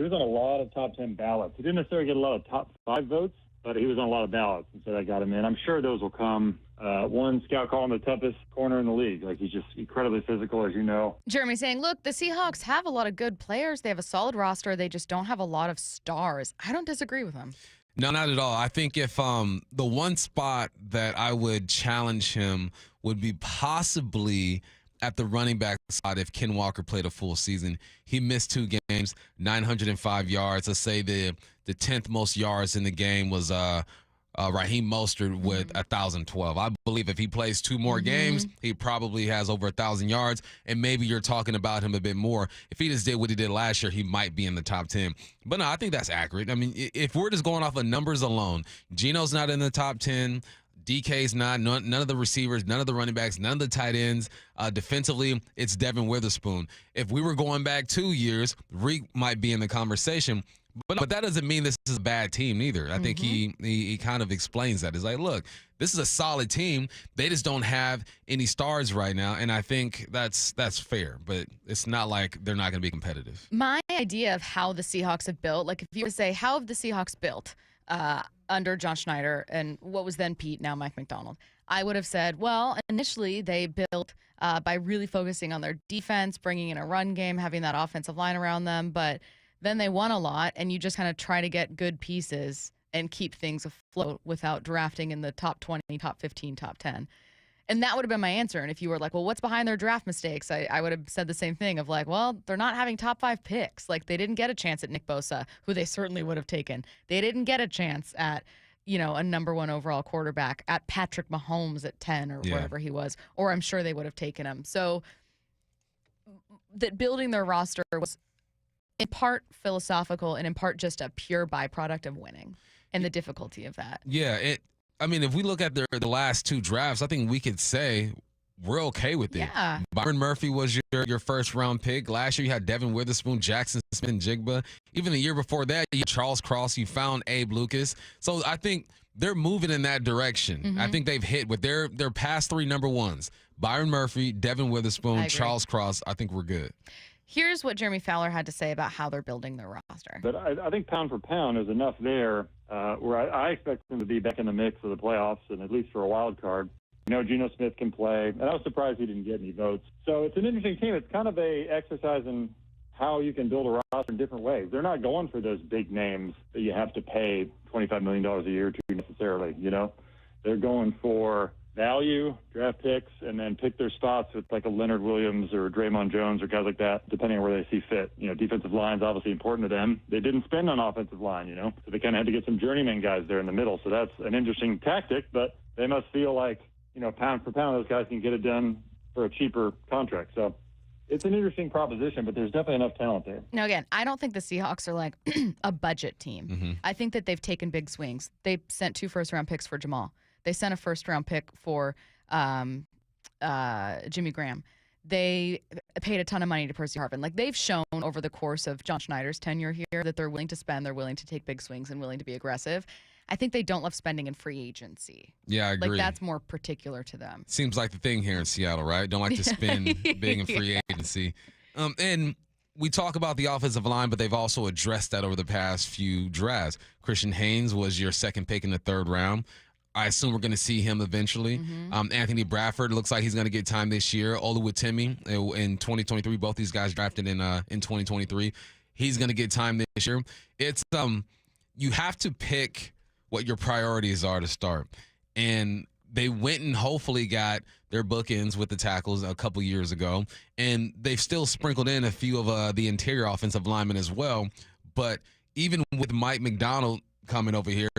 was on a lot of top 10 ballots. He didn't necessarily get a lot of top 5 votes, but he was on a lot of ballots, and so that got him in. I'm sure those will come. One scout called him the toughest corner in the league. Like, he's just incredibly physical, as you know. Jeremy saying, look, the Seahawks have a lot of good players. They have a solid roster. They just don't have a lot of stars. I don't disagree with him. No, not at all. I think if the one spot that I would challenge him would be possibly at the running back spot if Ken Walker played a full season. He missed 2 games, 905 yards. Let's say the 10th most yards in the game was Raheem Mostert with 1,012. I believe if he plays 2 more games, he probably has over 1,000 yards, and maybe you're talking about him a bit more. If he just did what he did last year, he might be in the top 10. But no, I think that's accurate. I mean, if we're just going off of numbers alone, Geno's not in the top 10. DK's not. None of the receivers, none of the running backs, none of the tight ends. Defensively, it's Devin Witherspoon. If we were going back 2 years, Reek might be in the conversation. But that doesn't mean this is a bad team either. I think he kind of explains that. It's like, look, this is a solid team. They just don't have any stars right now, and I think that's fair. But it's not like they're not going to be competitive. My idea of how the Seahawks have built, like if you were to say, how have the Seahawks built under John Schneider and what was then Pete, now Mike McDonald, I would have said, well, initially they built by really focusing on their defense, bringing in a run game, having that offensive line around them, but then they won a lot, and you just kind of try to get good pieces and keep things afloat without drafting in the top 20, top 15, top 10. And that would have been my answer. And if you were like, well, what's behind their draft mistakes? I would have said the same thing of like, well, they're not having top 5 picks. Like, they didn't get a chance at Nick Bosa, who they certainly would have taken. They didn't get a chance at, a number 1 overall quarterback, at Patrick Mahomes at 10 or wherever he was, or I'm sure they would have taken him. So that building their roster was in part philosophical and in part just a pure byproduct of winning and the difficulty of that. Yeah, if we look at the last 2 drafts, I think we could say we're okay with it. Yeah. Byron Murphy was your first round pick. Last year you had Devin Witherspoon, Jackson Smith, and Jigba. Even the year before that, you had Charles Cross, you found Abe Lucas. So I think they're moving in that direction. I think they've hit with their past 3 number 1s. Byron Murphy, Devin Witherspoon, Charles Cross. I think we're good. Here's what Jeremy Fowler had to say about how they're building their roster. But I think pound for pound is enough there where I expect them to be back in the mix of the playoffs and at least for a wild card. Geno Smith can play, and I was surprised he didn't get any votes. So it's an interesting team. It's kind of a exercise in how you can build a roster in different ways. They're not going for those big names that you have to pay $25 million a year to necessarily, They're going for value, draft picks, and then pick their spots with like a Leonard Williams or Draymond Jones or guys like that, depending on where they see fit. Defensive line's obviously important to them. They didn't spend on offensive line, so they kind of had to get some journeyman guys there in the middle. So that's an interesting tactic, but they must feel like, pound for pound, those guys can get it done for a cheaper contract. So it's an interesting proposition, but there's definitely enough talent there. Now, again, I don't think the Seahawks are like a budget team. I think that they've taken big swings. They sent 2 first-round picks for Jamal. They sent a first-round pick for Jimmy Graham. They paid a ton of money to Percy Harvin. Like, they've shown over the course of John Schneider's tenure here that they're willing to spend, they're willing to take big swings, and willing to be aggressive. I think they don't love spending in free agency. Yeah, I agree. Like, that's more particular to them. Seems like the thing here in Seattle, right? Don't like to spend big in free agency. And we talk about the offensive line, but they've also addressed that over the past few drafts. Christian Haynes was your second pick in the 3rd round. I assume we're going to see him eventually. Anthony Bradford looks like he's going to get time this year. Oluwatimi in 2023. Both these guys drafted in 2023. He's going to get time this year. It's you have to pick what your priorities are to start. And they went and hopefully got their bookends with the tackles a couple years ago. And they've still sprinkled in a few of the interior offensive linemen as well. But even with Mike McDonald coming over here,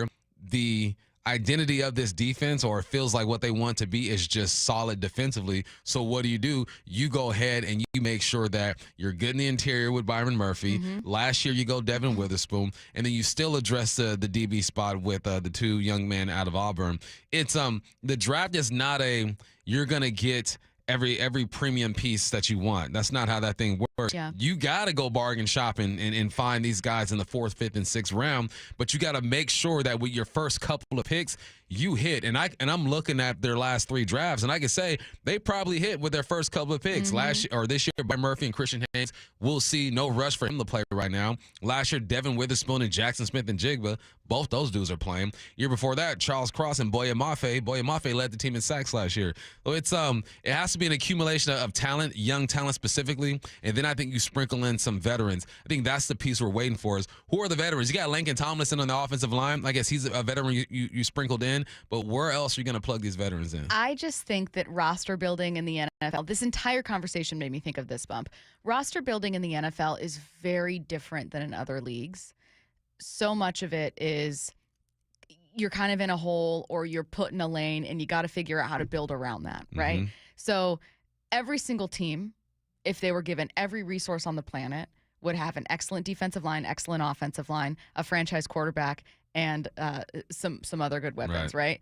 the identity of this defense, or it feels like what they want to be, is just solid defensively. So what do? You go ahead and you make sure that you're good in the interior with Byron Murphy. Last year you go Devin Witherspoon, and then you still address the DB spot with the 2 young men out of Auburn. It's the draft is not a you're gonna get every premium piece that you want. That's not how that thing works. Yeah. You got to go bargain shopping and find these guys in the 4th, 5th, and 6th round, but you got to make sure that with your first couple of picks, you hit. And I'm looking at their last 3 drafts, and I can say they probably hit with their first couple of picks. Last year or this year, by Murphy and Christian Haynes, we'll see no rush for him to play right now. Last year, Devin Witherspoon and Jackson Smith and Jigba, both those dudes are playing. Year before that, Charles Cross and Boye Mafe. Boye Mafe led the team in sacks last year. So it's it has to be an accumulation of talent, young talent specifically, and then I think you sprinkle in some veterans. I think that's the piece we're waiting for is who are the veterans? You got Lincoln Tomlinson on the offensive line. I guess he's a veteran you sprinkled in, but where else are you going to plug these veterans in? I just think that roster building in the NFL, this entire conversation made me think of this bump. Roster building in the NFL is very different than in other leagues. So much of it is you're kind of in a hole or you're put in a lane and you got to figure out how to build around that, right? So every single team, if they were given every resource on the planet, would have an excellent defensive line, excellent offensive line, a franchise quarterback, and some other good weapons, right?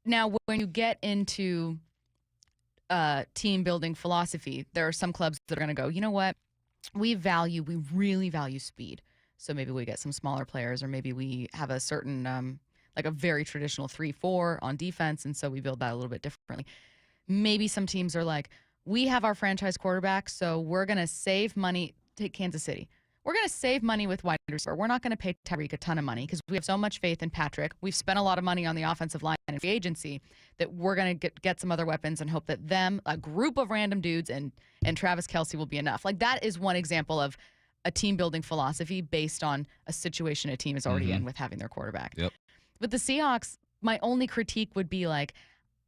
Now, when you get into team building philosophy, there are some clubs that are going to go, you know what? We really value speed. So maybe we get some smaller players, or maybe we have a certain, like a very traditional 3-4 on defense, and so we build that a little bit differently. Maybe some teams are like, we have our franchise quarterback, so we're going to save money. Take Kansas City. We're going to save money with wide receiver. We're not going to pay Tyreek a ton of money because we have so much faith in Patrick. We've spent a lot of money on the offensive line and free agency that we're going to get some other weapons and hope that a group of random dudes, and Travis Kelce will be enough. Like, that is one example of a team-building philosophy based on a situation a team is already in with having their quarterback. Yep. But the Seahawks, my only critique would be like,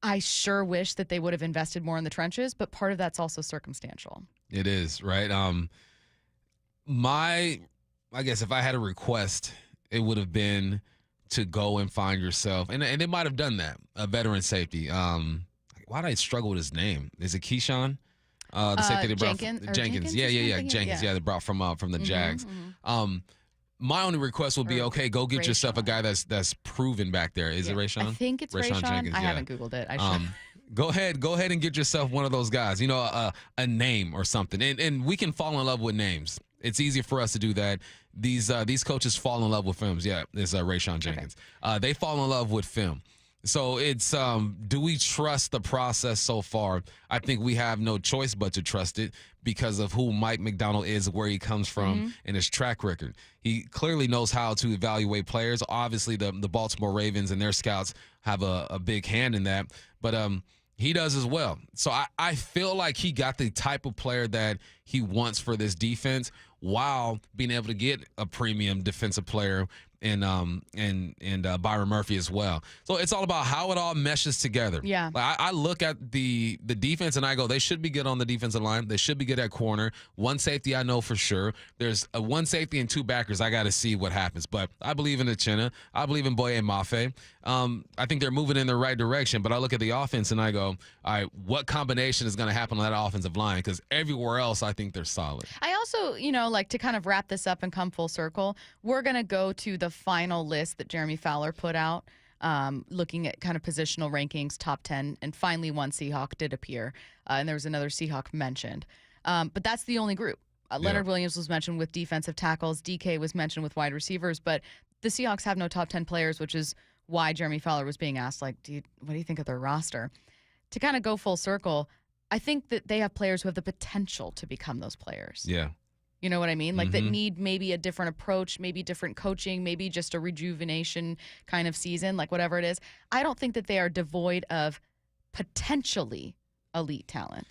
I sure wish that they would have invested more in the trenches, but part of that's also circumstantial. It is, right? I guess if I had a request, it would have been to go and find yourself, and they might have done that, a veteran safety. Why did I struggle with his name? Is it Keyshawn? The safety they brought Jenkins. Yeah, Jenkins. Yeah, they brought from the Jags. My only request would be, okay, go get yourself a guy that's proven back there. Is it Rayshawn? I think it's Rayshawn. Jenkins, I haven't Googled it. I should. Go ahead and get yourself one of those guys, a name or something. And we can fall in love with names. It's easy for us to do that. These coaches fall in love with films. Yeah, it's Rayshawn Jenkins. Okay. They fall in love with film. So it's, do we trust the process so far? I think we have no choice but to trust it because of who Mike McDonald is, where he comes from, and his track record. He clearly knows how to evaluate players. Obviously, the Baltimore Ravens and their scouts have a big hand in that, but he does as well. So I feel like he got the type of player that he wants for this defense while being able to get a premium defensive player and Byron Murphy as well. So it's all about how it all meshes together. Yeah. Like I look at the defense and I go, they should be good on the defensive line. They should be good at corner. One safety I know for sure. There's a one safety and two backers. I got to see what happens. But I believe in Uchenna. I believe in Boye Mafe. I think they're moving in the right direction. But I look at the offense and I go, all right, what combination is going to happen on that offensive line? Because everywhere else, I think they're solid. I also, like to kind of wrap this up and come full circle, we're going to go to the final list that Jeremy Fowler put out, looking at kind of positional rankings, top 10, and finally one Seahawk did appear, and there was another Seahawk mentioned. But that's the only group. Leonard Williams was mentioned with defensive tackles. DK was mentioned with wide receivers, but the Seahawks have no top 10 players, which is why Jeremy Fowler was being asked, like, what do you think of their roster? To kind of go full circle, I think that they have players who have the potential to become those players. Yeah. You know what I mean? Like that need maybe a different approach, maybe different coaching, maybe just a rejuvenation kind of season, like whatever it is. I don't think that they are devoid of potentially elite talent.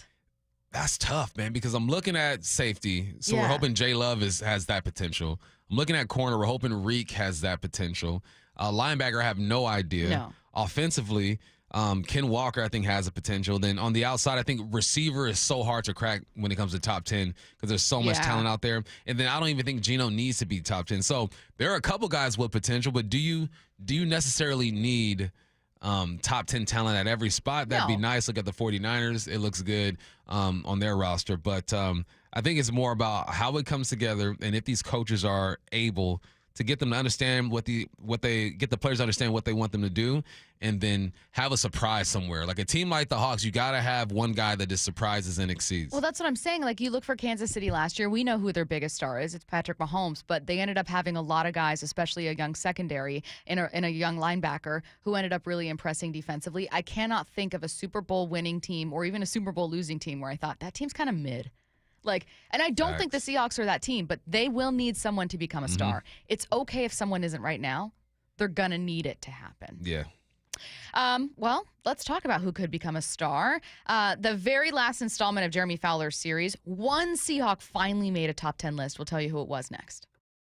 That's tough, man, because I'm looking at safety. So we're hoping Jay Love has that potential. I'm looking at corner. We're hoping Reek has that potential. Linebacker, I have no idea. No. Offensively, Ken Walker, I think, has a potential. Then on the outside, I think receiver is so hard to crack when it comes to top 10 because there's so much talent out there. And then I don't even think Geno needs to be top 10. So there are a couple guys with potential, but do you necessarily need top 10 talent at every spot? That'd be nice. Look at the 49ers. It looks good on their roster. But I think it's more about how it comes together and if these coaches are able to get them to understand get the players to understand what they want them to do, and then have a surprise somewhere. Like a team like the Hawks, you got to have one guy that just surprises and exceeds. Well, that's what I'm saying. Like you look for Kansas City last year, we know who their biggest star is. It's Patrick Mahomes, but they ended up having a lot of guys, especially a young secondary and a young linebacker who ended up really impressing defensively. I cannot think of a Super Bowl winning team or even a Super Bowl losing team where I thought that team's kind of mid. And I don't think the Seahawks are that team, but they will need someone to become a star. It's okay if someone isn't right now. They're going to need it to happen. Yeah. Well, let's talk about who could become a star. The very last installment of Jeremy Fowler's series, one Seahawk finally made a top 10 list. We'll tell you who it was next.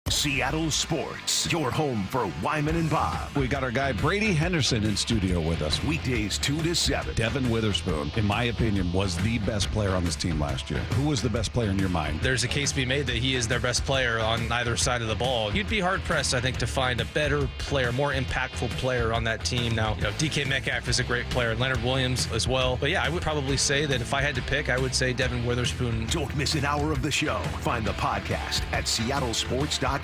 Seattle Sports, your home for Wyman and Bob. We got our guy Brady Henderson in studio with us. Weekdays 2 to 7. Devin Witherspoon, in my opinion, was the best player on this team last year. Who was the best player in your mind? There's a case to be made that he is their best player on either side of the ball. You'd be hard-pressed, I think, to find a better player, more impactful player on that team. Now, DK Metcalf is a great player, Leonard Williams as well. But yeah, I would probably say that if I had to pick, I would say Devin Witherspoon. Don't miss an hour of the show. Find the podcast at seattlesports.com.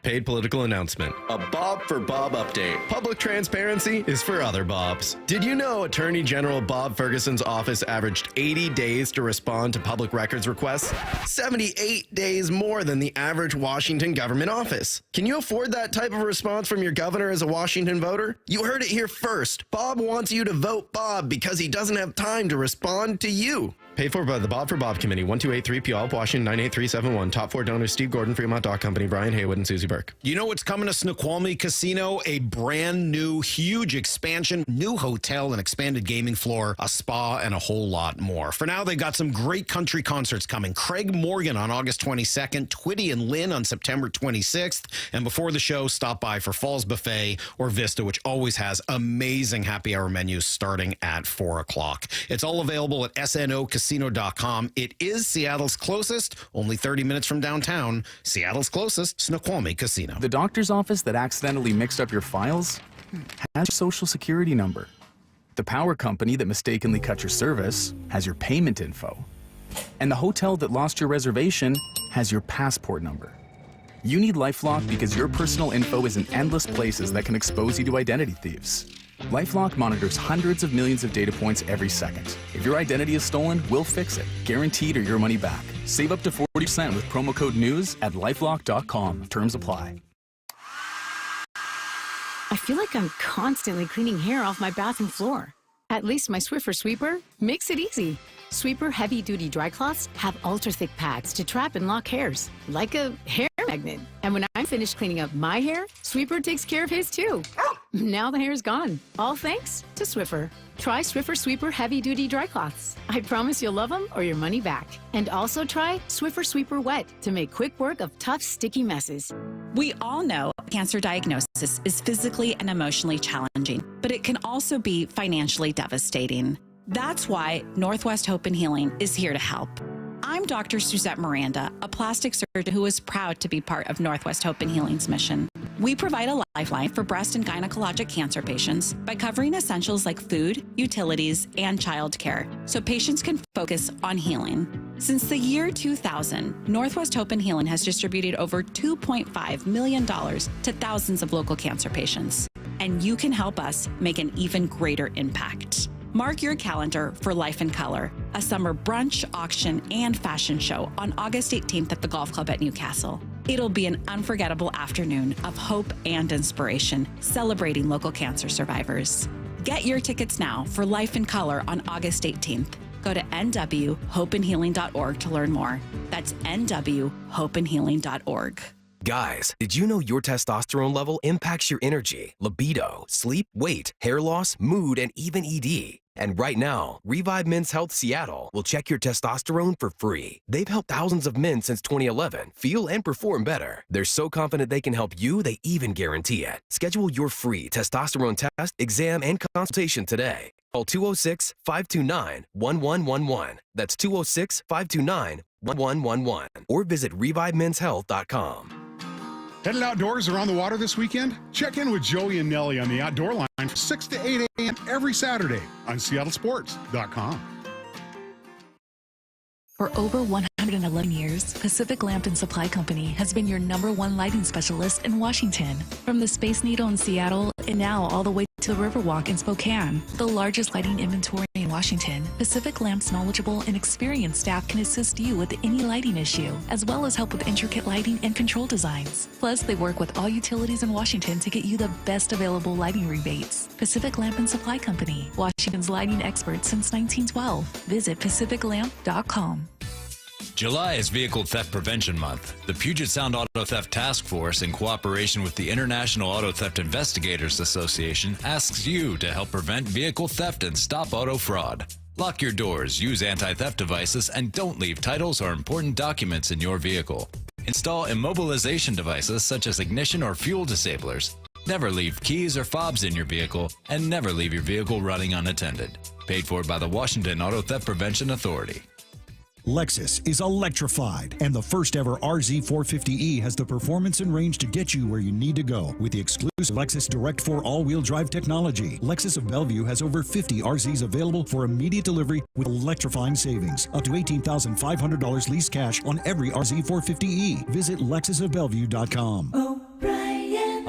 Paid political announcement. A Bob for Bob update. Public transparency is for other Bobs. Did you know Attorney General Bob Ferguson's office averaged 80 days to respond to public records requests? 78 days more than the average Washington government office. Can you afford that type of response from your governor as a Washington voter? You heard it here first. Bob wants you to vote Bob because he doesn't have time to respond to you. Paid for by the Bob for Bob Committee, 1283 Puyallup, Washington, 98371. Top 4 donors, Steve Gordon, Fremont Dock Company, Brian Haywood, and Susie Burke. You know what's coming to Snoqualmie Casino? A brand new, huge expansion, new hotel, an expanded gaming floor, a spa, and a whole lot more. For now, they got some great country concerts coming. Craig Morgan on August 22nd, Twitty and Lynn on September 26th. And before the show, stop by for Falls Buffet or Vista, which always has amazing happy hour menus starting at 4 o'clock. It's all available at snocasino.com. It is Seattle's closest, only 30 minutes from downtown. Seattle's closest, Snoqualmie Casino. The doctor's office that accidentally mixed up your files has your social security number. The power company that mistakenly cut your service has your payment info. And the hotel that lost your reservation has your passport number. You need LifeLock because your personal info is in endless places that can expose you to identity thieves. LifeLock monitors hundreds of millions of data points every second. If your identity is stolen, we'll fix it, guaranteed or your money back. Save up to 40% with promo code NEWS at LifeLock.com. Terms apply. I feel like I'm constantly cleaning hair off my bathroom floor. At least my Swiffer Sweeper makes it easy. Sweeper heavy-duty dry cloths have ultra-thick pads to trap and lock hairs, like a hair magnet. And when I'm finished cleaning up my hair, Sweeper takes care of his too. Now the hair's gone, all thanks to Swiffer. Try Swiffer Sweeper heavy-duty dry cloths. I promise you'll love them or your money back. And also try Swiffer Sweeper Wet to make quick work of tough, sticky messes. We all know cancer diagnosis is physically and emotionally challenging, but it can also be financially devastating. That's why Northwest Hope and Healing is here to help. I'm Dr. Suzette Miranda, a plastic surgeon who is proud to be part of Northwest Hope and Healing's mission. We provide a lifeline for breast and gynecologic cancer patients by covering essentials like food, utilities, and childcare, so patients can focus on healing. Since the year 2000, Northwest Hope and Healing has distributed over $2.5 million to thousands of local cancer patients. And you can help us make an even greater impact. Mark your calendar for Life in Color, a summer brunch, auction, and fashion show on August 18th at the Golf Club at Newcastle. It'll be an unforgettable afternoon of hope and inspiration, celebrating local cancer survivors. Get your tickets now for Life in Color on August 18th. Go to nwhopeandhealing.org to learn more. That's nwhopeandhealing.org. Guys, did you know your testosterone level impacts your energy, libido, sleep, weight, hair loss, mood, and even ED? And right now, Revive Men's Health Seattle will check your testosterone for free. They've helped thousands of men since 2011 feel and perform better. They're so confident they can help you, they even guarantee it. Schedule your free testosterone test, exam, and consultation today. Call 206-529-1111. That's 206-529-1111. Or visit ReviveMen'sHealth.com. Headed outdoors or on the water this weekend? Check in with Joey and Nellie on the Outdoor Line from 6 to 8 a.m. every Saturday on SeattleSports.com. For over 111 years, Pacific Lamp and Supply Company has been your #1 lighting specialist in Washington. From the Space Needle in Seattle and now all the way to the Riverwalk in Spokane, the largest lighting inventory in Washington, Pacific Lamp's knowledgeable and experienced staff can assist you with any lighting issue, as well as help with intricate lighting and control designs. Plus, they work with all utilities in Washington to get you the best available lighting rebates. Pacific Lamp and Supply Company, Washington's lighting expert since 1912. Visit pacificlamp.com. July is Vehicle Theft Prevention Month. The Puget Sound Auto Theft Task Force, in cooperation with the International Auto Theft Investigators Association, asks you to help prevent vehicle theft and stop auto fraud. Lock your doors, use anti-theft devices, and don't leave titles or important documents in your vehicle. Install immobilization devices such as ignition or fuel disablers. Never leave keys or fobs in your vehicle, and never leave your vehicle running unattended. Paid for by the Washington Auto Theft Prevention Authority. Lexus is electrified, and the first ever RZ450E has the performance and range to get you where you need to go. With the exclusive Lexus Direct 4 all-wheel drive technology, Lexus of Bellevue has over 50 RZs available for immediate delivery with electrifying savings. Up to $18,500 lease cash on every RZ450E. Visit LexusofBellevue.com.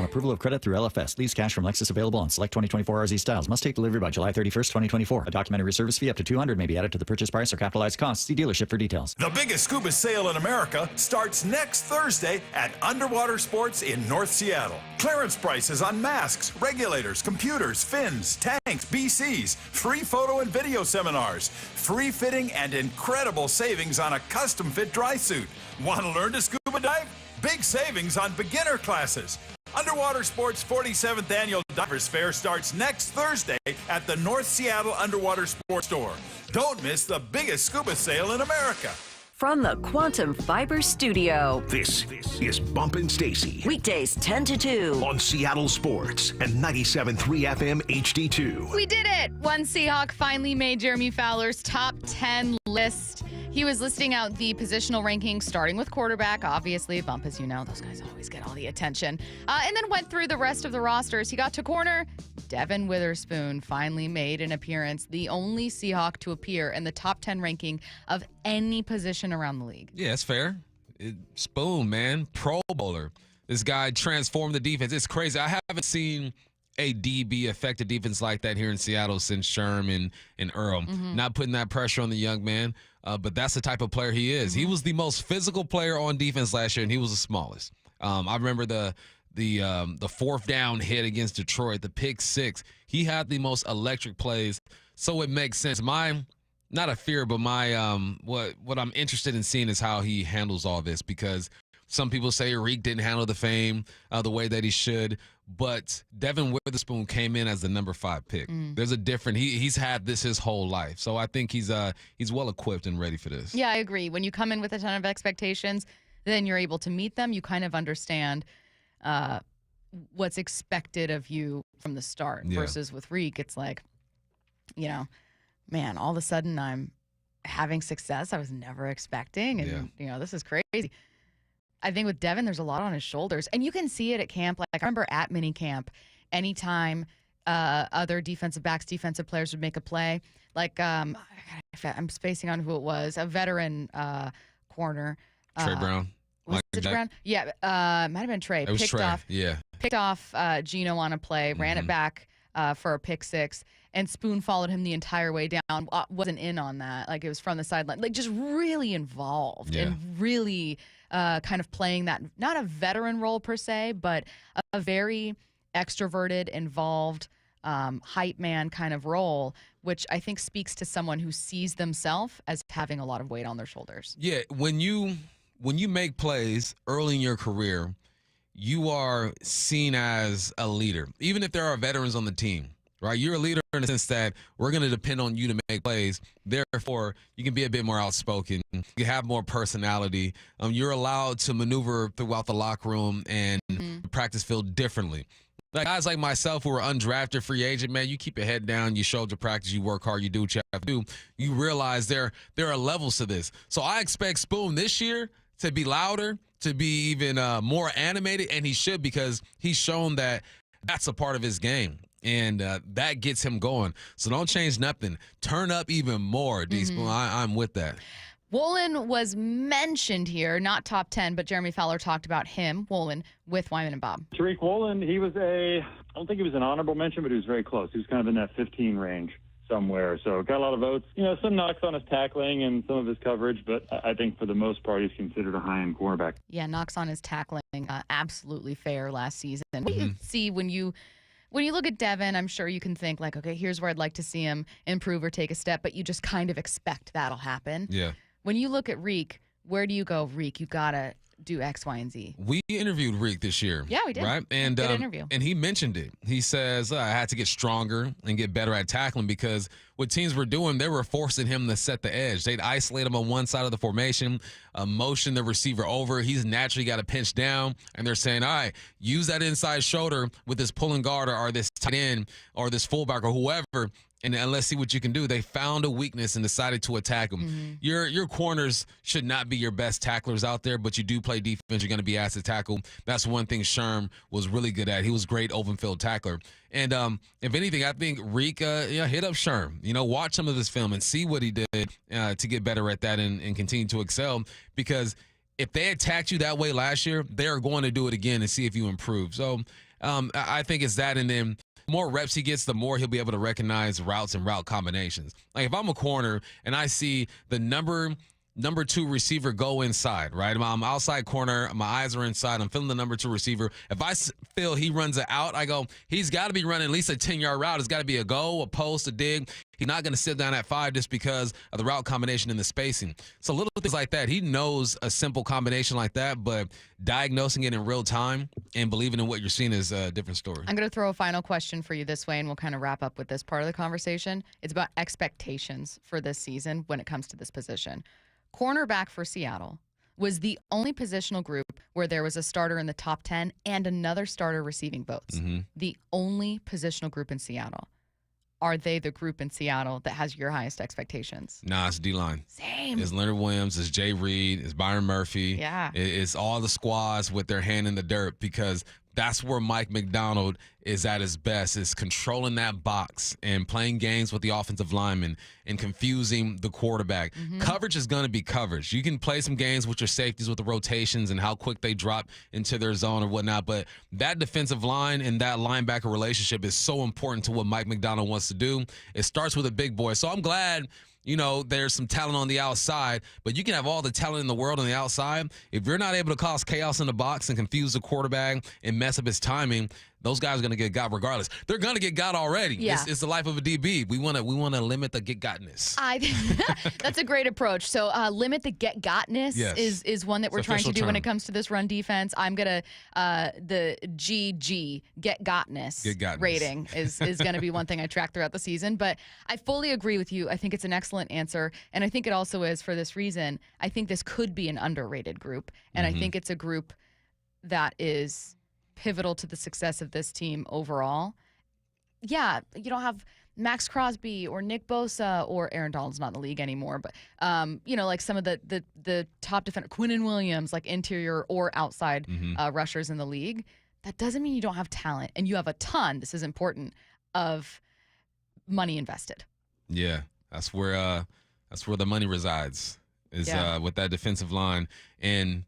On approval of credit through LFS. Lease cash from Lexus available on select 2024 RZ styles. Must take delivery by July 31st, 2024. A documentary service fee up to $200 may be added to the purchase price or capitalized costs. See dealership for details. The biggest scuba sale in America starts next Thursday at Underwater Sports in North Seattle. Clearance prices on masks, regulators, computers, fins, tanks, BCs, free photo and video seminars, free fitting, and incredible savings on a custom-fit dry suit. Want to learn to scuba dive? Big savings on beginner classes. Underwater Sports' 47th Annual Divers Fair starts next Thursday at the North Seattle Underwater Sports Store. Don't miss the biggest scuba sale in America. From the Quantum Fiber Studio. This is Bumpin' Stacy. Weekdays 10 to 2. On Seattle Sports and 97.3 FM HD2. We did it! One Seahawk finally made Jeremy Fowler's top 10 list. He was listing out the positional rankings, starting with quarterback. Obviously, Bump, as you know, those guys always get all the attention. And then went through the rest of the rosters. He got to corner. Devin Witherspoon finally made an appearance, the only Seahawk to appear in the top 10 ranking of any position around the league. Yeah, it's fair. Spoon, man, Pro Bowler. This guy transformed the defense. It's crazy. I haven't seen a DB affect a defense like that here in Seattle since Sherman and Earl. Not putting that pressure on the young man, but that's the type of player he is. He was the most physical player on defense last year, and he was the smallest. I remember the fourth down hit against Detroit, the pick six. He had the most electric plays, so it makes sense. Not a fear, but my what I'm interested in seeing is how he handles all this, because some people say Reek didn't handle the fame the way that he should, but Devin Witherspoon came in as the number 5 pick. There's a different. He's had this his whole life, so I think he's well equipped and ready for this. Yeah, I agree. When you come in with a ton of expectations, then you're able to meet them. You kind of understand what's expected of you from the start. Yeah. Versus with Reek, it's like, man, all of a sudden I'm having success I was never expecting, and this is crazy. I think with Devin, there's a lot on his shoulders, and you can see it at camp. Like, I remember at mini camp, anytime other defensive backs, defensive players would make a play, like I'm spacing on who it was, a veteran corner. Trey Brown. Was it Brown? Yeah, might have been Trey. It was Trey. Picked off Gino on a play, ran it back for a pick six, and Spoon followed him the entire way down. Wasn't in on that. Like, it was from the sideline. Like, just really involved and really kind of playing that, not a veteran role per se, but a very extroverted, involved, hype man kind of role, which I think speaks to someone who sees themselves as having a lot of weight on their shoulders. Yeah, when you make plays early in your career, you are seen as a leader, even if there are veterans on the team, right? You're a leader in the sense that we're going to depend on you to make plays. Therefore, you can be a bit more outspoken. You have more personality. You're allowed to maneuver throughout the locker room and the practice field differently. Like, guys like myself who are undrafted free agent, man, you keep your head down, you show up to practice, you work hard, you do what you have to do. You realize there are levels to this. So I expect Spoon this year to be louder, to be even more animated, and he should, because he's shown that that's a part of his game, and that gets him going. So don't change nothing. Turn up even more, D-Spoon. I'm with that. Woolen was mentioned here, not top 10, but Jeremy Fowler talked about him, Woolen, with Wyman and Bob. Tariq Woolen, I don't think he was an honorable mention, but he was very close. He was kind of in that 15 range somewhere. So got a lot of votes. Some knocks on his tackling and some of his coverage, but I think for the most part, he's considered a high-end cornerback. Yeah, knocks on his tackling, absolutely fair last season. What you see when you look at Devin, I'm sure you can think like, okay, here's where I'd like to see him improve or take a step, but you just kind of expect that'll happen. Yeah. When you look at Reek, where do you go, Reek? You got to do X, Y, and Z. We interviewed Reek this year. Yeah, we did. Right? And, good interview. And he mentioned it. He says, I had to get stronger and get better at tackling, because what teams were doing, they were forcing him to set the edge. They'd isolate him on one side of the formation, motion the receiver over. He's naturally got to pinch down, and they're saying, all right, use that inside shoulder with this pulling guard or this tight end or this fullback or whoever, and let's see what you can do. They found a weakness and decided to attack him. Your corners should not be your best tacklers out there, but you do play defense. You're going to be asked to tackle. That's one thing Sherm was really good at. He was a great open field tackler. And if anything, I think Reek hit up Sherm. Watch some of this film and see what he did to get better at that and continue to excel. Because if they attacked you that way last year, they are going to do it again and see if you improve. So I think it's that, and then more reps he gets, the more he'll be able to recognize routes and route combinations. Like if I'm a corner and I see the number 2 receiver go inside, right? I'm outside corner, my eyes are inside, I'm feeling the number 2 receiver. If I feel he runs it out, I go, he's got to be running at least a 10-yard route. It's got to be a go, a post, a dig. He's not going to sit down at 5 just because of the route combination and the spacing. So little things like that. He knows a simple combination like that, but diagnosing it in real time and believing in what you're seeing is a different story. I'm going to throw a final question for you this way, and we'll kind of wrap up with this part of the conversation. It's about expectations for this season when it comes to this position. Cornerback for Seattle was the only positional group where there was a starter in the top 10 and another starter receiving votes. Mm-hmm. The only positional group in Seattle. Are they the group in Seattle that has your highest expectations? Nah, it's D-line. Same. It's Leonard Williams, it's Jay Reed, it's Byron Murphy. Yeah. It's all the squads with their hand in the dirt, because that's where Mike McDonald is at his best, is controlling that box and playing games with the offensive lineman and confusing the quarterback. Mm-hmm. Coverage is going to be coverage. You can play some games with your safeties with the rotations and how quick they drop into their zone or whatnot, but that defensive line and that linebacker relationship is so important to what Mike McDonald wants to do. It starts with a big boy. So I'm glad, you know, there's some talent on the outside, but you can have all the talent in the world on the outside. If you're not able to cause chaos in the box and confuse the quarterback and mess up his timing, those guys are going to get got regardless. They're going to get got already. Yeah. It's the life of a DB. We want to limit the get gotness. That's a great approach. So limit the get gotness is one that we're trying to do when it comes to this run defense. I'm going to, the GG, get gotness rating is going to be one thing I track throughout the season. But I fully agree with you. I think it's an excellent answer. And I think it also is for this reason. I think this could be an underrated group. And I think it's a group that is pivotal to the success of this team overall. Yeah, you don't have Max Crosby or Nick Bosa or Aaron Donald's not in the league anymore, but you know, like some of the top defender, Quinnen Williams, like interior or outside rushers in the league. That doesn't mean you don't have talent, and you have a ton. This is important, of money invested. Yeah, that's where the money resides, is with that defensive line, and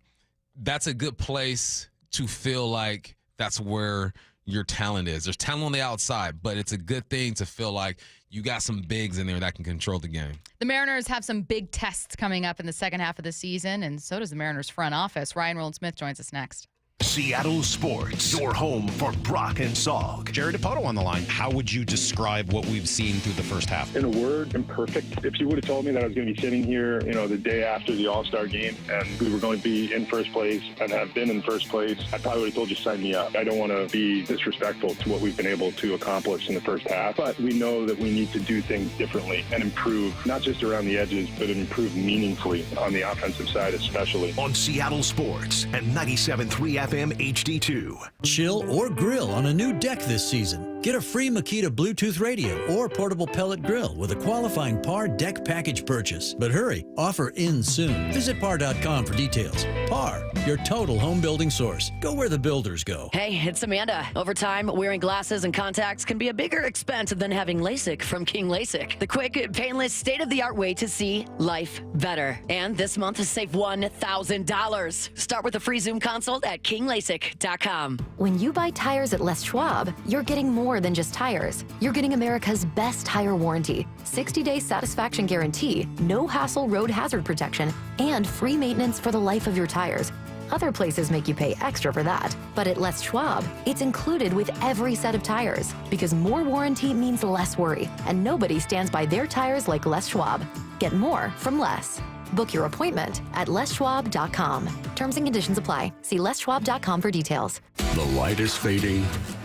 that's a good place to feel like that's where your talent is. There's talent on the outside, but it's a good thing to feel like you got some bigs in there that can control the game. The Mariners have some big tests coming up in the second half of the season, and so does the Mariners front office. Ryan Roland-Smith joins us next. Seattle Sports, your home for Brock and Salk. Jared Dipoto on the line. How would you describe what we've seen through the first half? In a word, imperfect. If you would have told me that I was going to be sitting here, the day after the All-Star game and we were going to be in first place and have been in first place, I probably would have told you, sign me up. I don't want to be disrespectful to what we've been able to accomplish in the first half, but we know that we need to do things differently and improve, not just around the edges, but improve meaningfully on the offensive side especially. On Seattle Sports and 97.3 FM HD2. Chill or grill on a new deck this season. Get a free Makita Bluetooth radio or portable pellet grill with a qualifying PAR deck package purchase. But hurry, offer ends soon. Visit par.com for details. PAR, your total home building source. Go where the builders go. Hey, it's Amanda. Over time, wearing glasses and contacts can be a bigger expense than having LASIK from King LASIK. The quick, painless, state-of-the-art way to see life better. And this month, save $1,000. Start with a free Zoom consult at KingLASIK.com. When you buy tires at Les Schwab, you're getting more than just tires. You're getting America's best tire warranty, 60-day satisfaction guarantee, no hassle road hazard protection, and free maintenance for the life of your tires. Other places make you pay extra for that. But at Les Schwab, it's included with every set of tires, because more warranty means less worry, and nobody stands by their tires like Les Schwab. Get more from less. Book your appointment at leschwab.com. Terms and conditions apply. See leschwab.com for details. The light is fading,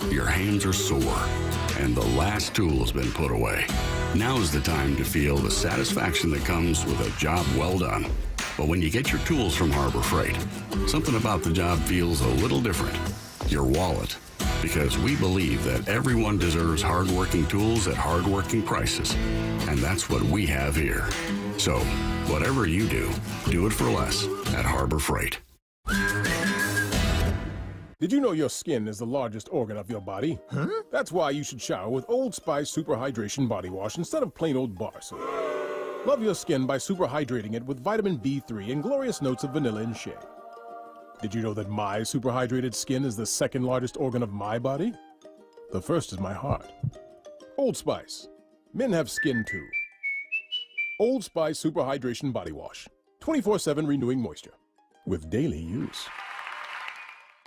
your hands are sore, and the last tool has been put away. Now is the time to feel the satisfaction that comes with a job well done. But when you get your tools from Harbor Freight, something about the job feels a little different. Your wallet. Because we believe that everyone deserves hardworking tools at hardworking prices. And that's what we have here. So, whatever you do, do it for less at Harbor Freight. Did you know your skin is the largest organ of your body? Huh? That's why you should shower with Old Spice Super Hydration Body Wash instead of plain old bar soap. Love your skin by super hydrating it with vitamin B3 and glorious notes of vanilla and shea. Did you know that my superhydrated skin is the second largest organ of my body? The first is my heart. Old Spice. Men have skin too. Old Spice Superhydration Body Wash. 24/7 renewing moisture. With daily use.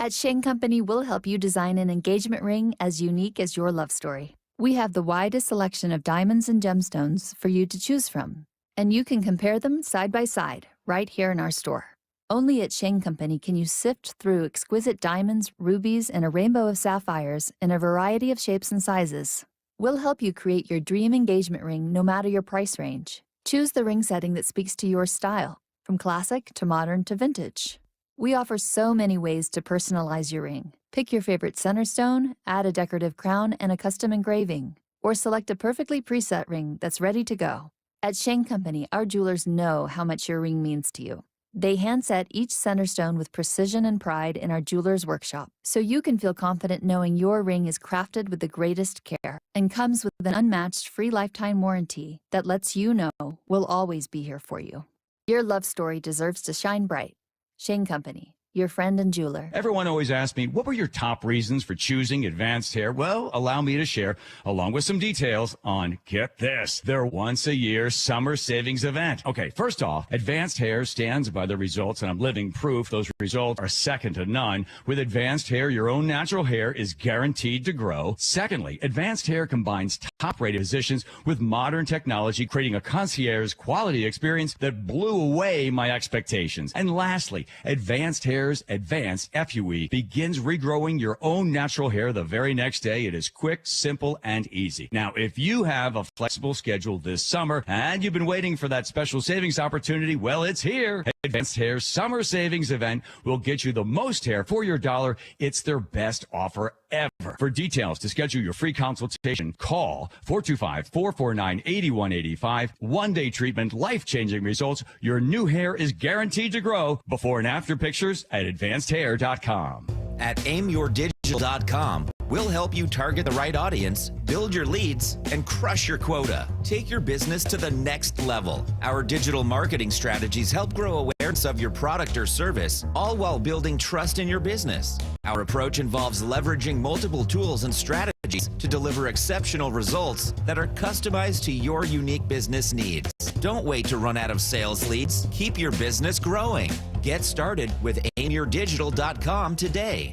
At Shane Company, we'll help you design an engagement ring as unique as your love story. We have the widest selection of diamonds and gemstones for you to choose from, and you can compare them side by side right here in our store. Only at Shane Company can you sift through exquisite diamonds, rubies, and a rainbow of sapphires in a variety of shapes and sizes. We'll help you create your dream engagement ring no matter your price range. Choose the ring setting that speaks to your style, from classic to modern to vintage. We offer so many ways to personalize your ring. Pick your favorite center stone, add a decorative crown and a custom engraving, or select a perfectly preset ring that's ready to go. At Shane Company, our jewelers know how much your ring means to you. They hand-set each center stone with precision and pride in our jeweler's workshop, so you can feel confident knowing your ring is crafted with the greatest care and comes with an unmatched free lifetime warranty that lets you know we'll always be here for you. Your love story deserves to shine bright. Shane Company, your friend and jeweler. Everyone always asks me, what were your top reasons for choosing Advanced Hair? Well, allow me to share, along with some details on, get this, their once-a-year summer savings event. Okay, first off, Advanced Hair stands by the results, and I'm living proof those results are second to none. With Advanced Hair, your own natural hair is guaranteed to grow. Secondly, Advanced Hair combines top-rated physicians with modern technology, creating a concierge quality experience that blew away my expectations. And lastly, Advanced Hair's Advanced FUE begins regrowing your own natural hair the very next day. It is quick, simple, and easy. Now, if you have a flexible schedule this summer and you've been waiting for that special savings opportunity, well, it's here. Advanced Hair's Summer Savings Event will get you the most hair for your dollar. It's their best offer ever. For details to schedule your free consultation, call 425-449-8185. One-day treatment, life-changing results. Your new hair is guaranteed to grow. Before and after pictures at advancedhair.com. At aimyourdigital.com, we'll help you target the right audience, build your leads, and crush your quota. Take your business to the next level. Our digital marketing strategies help grow awareness of your product or service, all while building trust in your business. Our approach involves leveraging multiple tools and strategies to deliver exceptional results that are customized to your unique business needs. Don't wait to run out of sales leads. Keep your business growing. Get started with aimyourdigital.com today.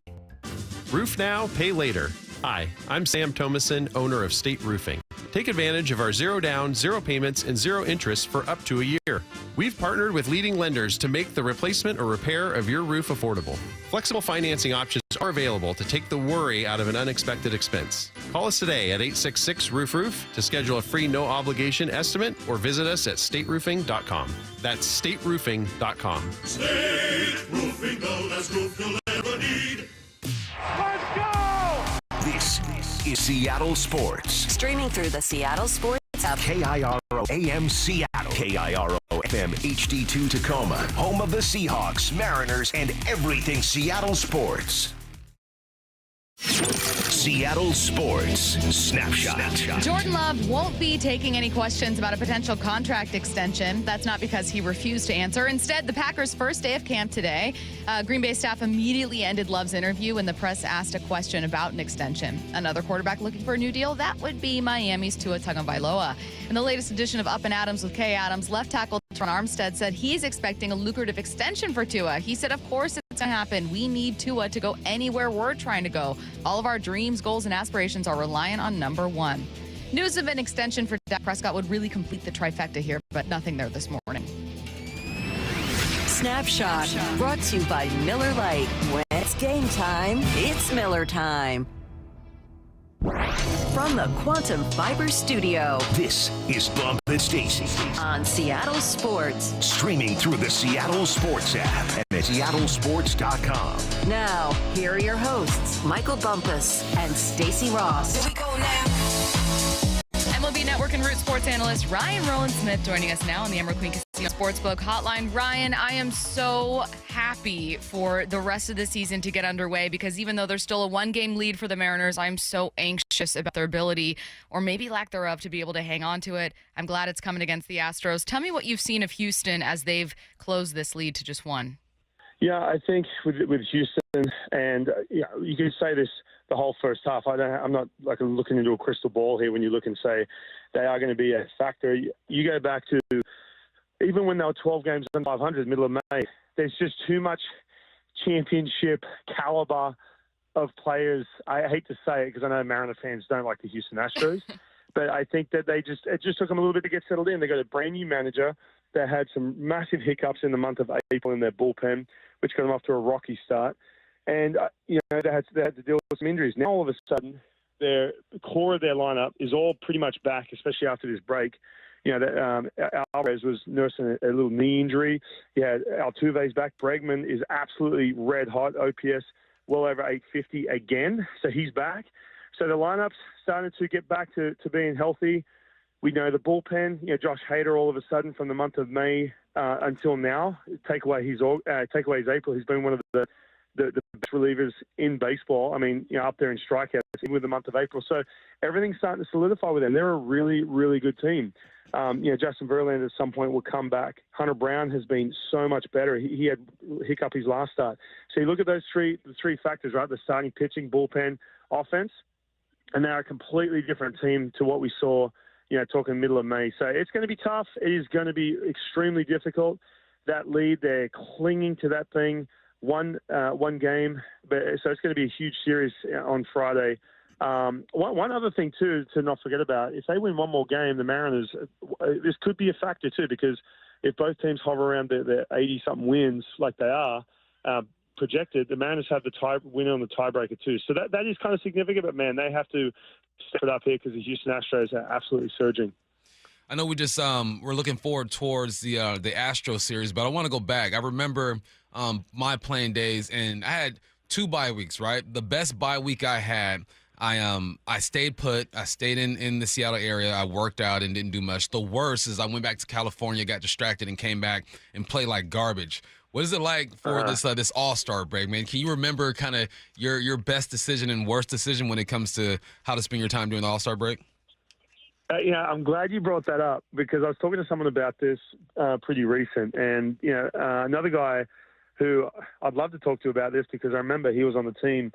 Roof now, pay later. Hi, I'm Sam Thomason, owner of State Roofing. Take advantage of our zero down, zero payments, and zero interest for up to a year. We've partnered with leading lenders to make the replacement or repair of your roof affordable. Flexible financing options are available to take the worry out of an unexpected expense. Call us today at 866-ROOF-ROOF to schedule a free no-obligation estimate or visit us at stateroofing.com. That's stateroofing.com. State Roofing, the best roof you'll ever need. Let's go! This is Seattle Sports. Streaming through the Seattle Sports app. KIRO AM Seattle. KIRO FM HD2 Tacoma. Home of the Seahawks, Mariners, and everything Seattle sports. Seattle Sports Snapshot. Jordan Love won't be taking any questions about a potential contract extension. That's not because he refused to answer. Instead, the Packers' first day of camp today, Green Bay staff immediately ended Love's interview when the press asked a question about an extension. Another quarterback looking for a new deal, that would be Miami's Tua Tagovailoa. In the latest edition of Up and Adams with Kay Adams, left tackle Teron Armstead said he's expecting a lucrative extension for Tua. He said, of course it's going to happen. We need Tua to go anywhere we're trying to go. All of our dreams, goals, and aspirations are reliant on number one. News of an extension for Dak Prescott would really complete the trifecta here, but nothing there this morning. Snapshot, brought to you by Miller Lite. When it's game time, it's Miller time. From the Quantum Fiber Studio. This is Bump and Stacy on Seattle Sports. Streaming through the Seattle Sports app and at seattlesports.com. Now, here are your hosts, Michael Bumpus and Stacy Ross. Here we go now. MLB Network and Root Sports analyst Ryan Rowland-Smith joining us now on the Emerald Queen Casino Sportsbook Hotline. Ryan, I am so happy for the rest of the season to get underway because even though there's still a one-game lead for the Mariners, I'm so anxious about their ability, or maybe lack thereof, to be able to hang on to it. I'm glad it's coming against the Astros. Tell me what you've seen of Houston as they've closed this lead to just one. Yeah, I think with Houston, and you can say this the whole first half. I'm not like looking into a crystal ball here when you look and say they are going to be a factor. You go back to even when they were 12 games on 500, middle of May. There's just too much championship caliber of players. I hate to say it because I know Mariner fans don't like the Houston Astros, but I think that it just took them a little bit to get settled in. They got a brand new manager that had some massive hiccups in the month of April in their bullpen, which got them off to a rocky start. And, they had to deal with some injuries. Now, all of a sudden, the core of their lineup is all pretty much back, especially after this break. Alvarez was nursing a little knee injury. Altuve's back. Bregman is absolutely red hot. OPS well over 850 again. So he's back. So the lineup's starting to get back to being healthy. We know the bullpen, Josh Hader all of a sudden from the month of May until now, take away his April, he's been one of the best relievers in baseball. I mean, up there in strikeouts, even with the month of April. So everything's starting to solidify with them. They're a really, really good team. Justin Verlander at some point will come back. Hunter Brown has been so much better. He had hiccup his last start. So you look at the three factors, right? The starting pitching, bullpen, offense, and they're a completely different team to what we saw, talking middle of May. So it's going to be tough. It is going to be extremely difficult. That lead, they're clinging to that thing. One game, so it's going to be a huge series on Friday. One other thing, too, to not forget about, if they win one more game, the Mariners, this could be a factor, too, because if both teams hover around their 80-something wins like they are projected, the Mariners have the winner on the tiebreaker, too. So that is kind of significant, but, man, they have to step it up here because the Houston Astros are absolutely surging. I know we just we're looking forward towards the Astro series, but I want to go back. I remember my playing days, and I had 2 bye weeks, right? The best bye week I had, I stayed put. I stayed in the Seattle area. I worked out and didn't do much. The worst is I went back to California, got distracted, and came back and played like garbage. What is it like for this All-Star break, man? Can you remember kind of your best decision and worst decision when it comes to how to spend your time during the All-Star break? I'm glad you brought that up because I was talking to someone about this pretty recent. And, another guy who I'd love to talk to about this because I remember he was on the team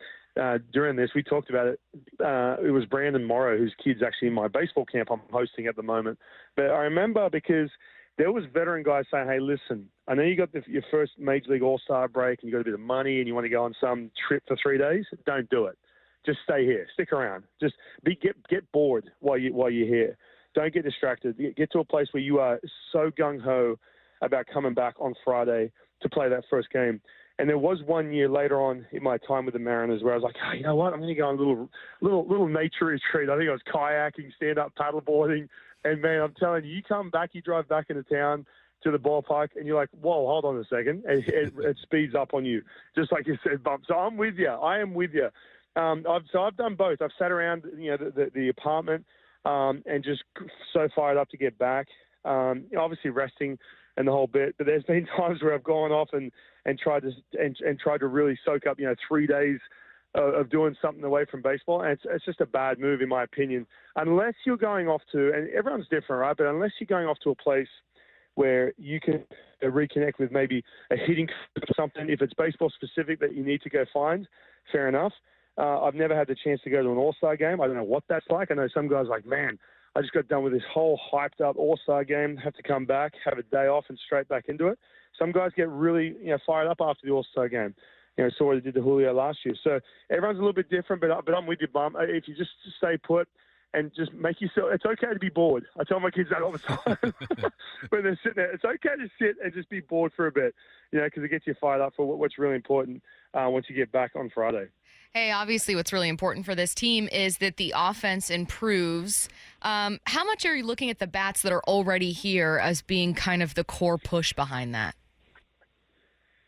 during this. We talked about it. It was Brandon Morrow, whose kid's actually in my baseball camp I'm hosting at the moment. But I remember because there was veteran guys saying, hey, listen, I know you got your first Major League All-Star break and you got a bit of money and you want to go on some trip for 3 days. Don't do it. Just stay here. Stick around. Just get bored while you're here. Don't get distracted. Get to a place where you are so gung-ho about coming back on Friday to play that first game. And there was 1 year later on in my time with the Mariners where I was like, oh, you know what? I'm going to go on a little nature retreat. I think I was kayaking, stand-up paddleboarding. And, man, I'm telling you, you come back, you drive back into town to the ballpark, and you're like, whoa, hold on a second. And it speeds up on you, just like you said, Bump. So I'm with you. I am with you. I've done both. I've sat around, the apartment and just so fired up to get back. Obviously resting and the whole bit. But there's been times where I've gone off and tried to really soak up 3 days of doing something away from baseball. And it's just a bad move in my opinion. Unless you're going off to, and everyone's different, right? But unless you're going off to a place where you can reconnect with maybe a hitting or something, if it's baseball specific that you need to go find, fair enough. I've never had the chance to go to an All-Star game. I don't know what that's like. I know some guys are like, man, I just got done with this whole hyped-up All-Star game, have to come back, have a day off, and straight back into it. Some guys get really fired up after the All-Star game. Saw what they did to Julio last year. So everyone's a little bit different, but I'm with you, Bum. If you just stay put and just make yourself – it's okay to be bored. I tell my kids that all the time when they're sitting there. It's okay to sit and just be bored for a bit, because it gets you fired up for what's really important once you get back on Friday. Hey, obviously what's really important for this team is that the offense improves. How much are you looking at the bats that are already here as being kind of the core push behind that?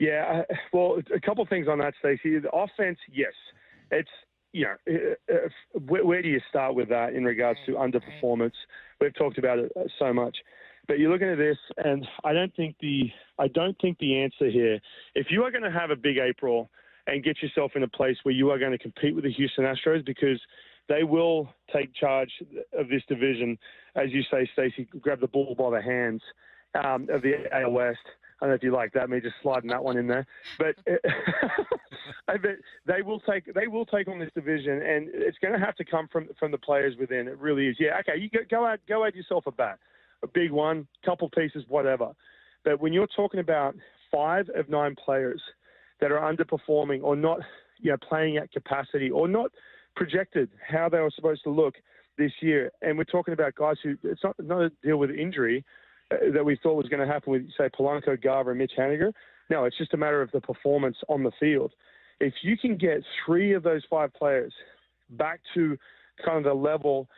Yeah, well, a couple things on that, Stacey. The offense, yes. It's, where do you start with that in regards to underperformance? We've talked about it so much. But you're looking at this, and I don't think the answer here, if you are going to have a big April and get yourself in a place where you are going to compete with the Houston Astros, because they will take charge of this division, as you say, Stacey, grab the ball by the hands. of the AL West. I don't know if you like that, me just sliding that one in there. But I bet they will take on this division, and it's going to have to come from the players within. It really is. Yeah, okay, you go add yourself a bat, a big one, couple pieces, whatever. But when you're talking about 5 of 9 players that are underperforming or not, playing at capacity or not projected how they were supposed to look this year, and we're talking about guys who it's not a deal with injury that we thought was going to happen with, say, Polanco, Garver, and Mitch Haniger. No, it's just a matter of the performance on the field. If you can get 3 of those 5 players back to kind of the level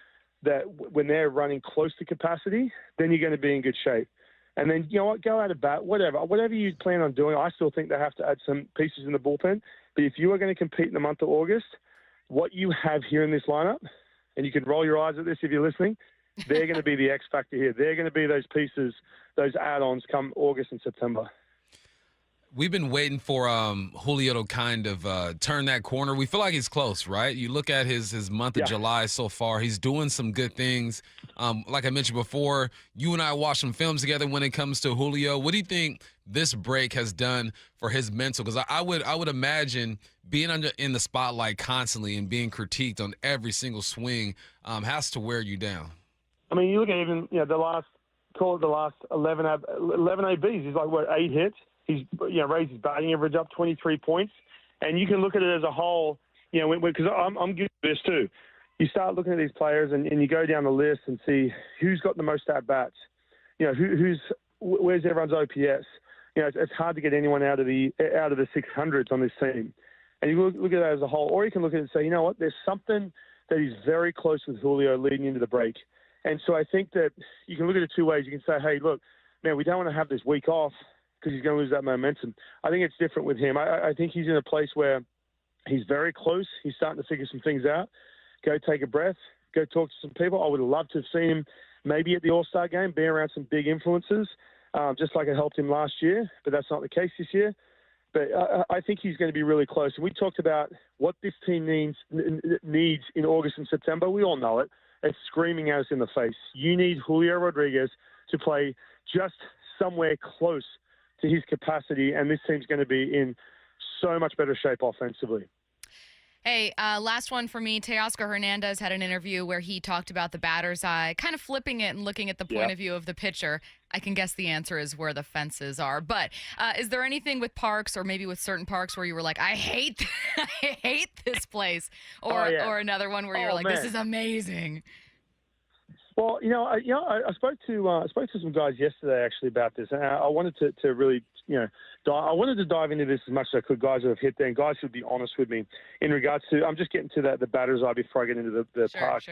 that when they're running close to capacity, then you're going to be in good shape. And then, you know what, go out of bat, whatever you plan on doing. I still think they have to add some pieces in the bullpen. But if you are going to compete in the month of August, what you have here in this lineup, and you can roll your eyes at this if you're listening, they're going to be the X factor here. They're going to be those pieces, those add-ons come August and September. We've been waiting for Julio to kind of turn that corner. We feel like he's close, right? You look at his month of July so far. He's doing some good things. Like I mentioned before, you and I watched some films together when it comes to Julio. What do you think this break has done for his mental? Because I would imagine being in the spotlight constantly and being critiqued on every single swing has to wear you down. I mean, you look at even the last 11 ABs. He's like, 8 hits. He's raised his batting average up 23 points, and you can look at it as a whole. Because I'm guilty of this too. You start looking at these players and you go down the list and see who's got the most at bats. Where's everyone's OPS. It's hard to get anyone out of the 600s on this team. And you look at that as a whole, or you can look at it and say, you know what, there's something that is very close with Julio leading into the break. And so I think that you can look at it 2 ways. You can say, hey, look, man, we don't want to have this week off because he's going to lose that momentum. I think it's different with him. I think he's in a place where he's very close. He's starting to figure some things out. Go take a breath. Go talk to some people. I would have loved to have seen him maybe at the All-Star game, be around some big influences, just like it helped him last year. But that's not the case this year. But I think he's going to be really close. And we talked about what this team needs in August and September. We all know it. It's screaming at us in the face. You need Julio Rodriguez to play just somewhere close to his capacity, and this team's going to be in so much better shape offensively. Hey, last one for me. Teoscar Hernandez had an interview where he talked about the batter's eye, kind of flipping it and looking at the point of view of the pitcher. I can guess the answer is where the fences are. But is there anything with parks or maybe with certain parks where you were like, I hate this place? Or another one where you're like, this is amazing? Well, I spoke to some guys yesterday actually about this, and I wanted to really, I wanted to dive into this as much as I could. Guys who have hit there, and guys who would be honest with me in regards to. I'm just getting to the batter's eye before I get into the park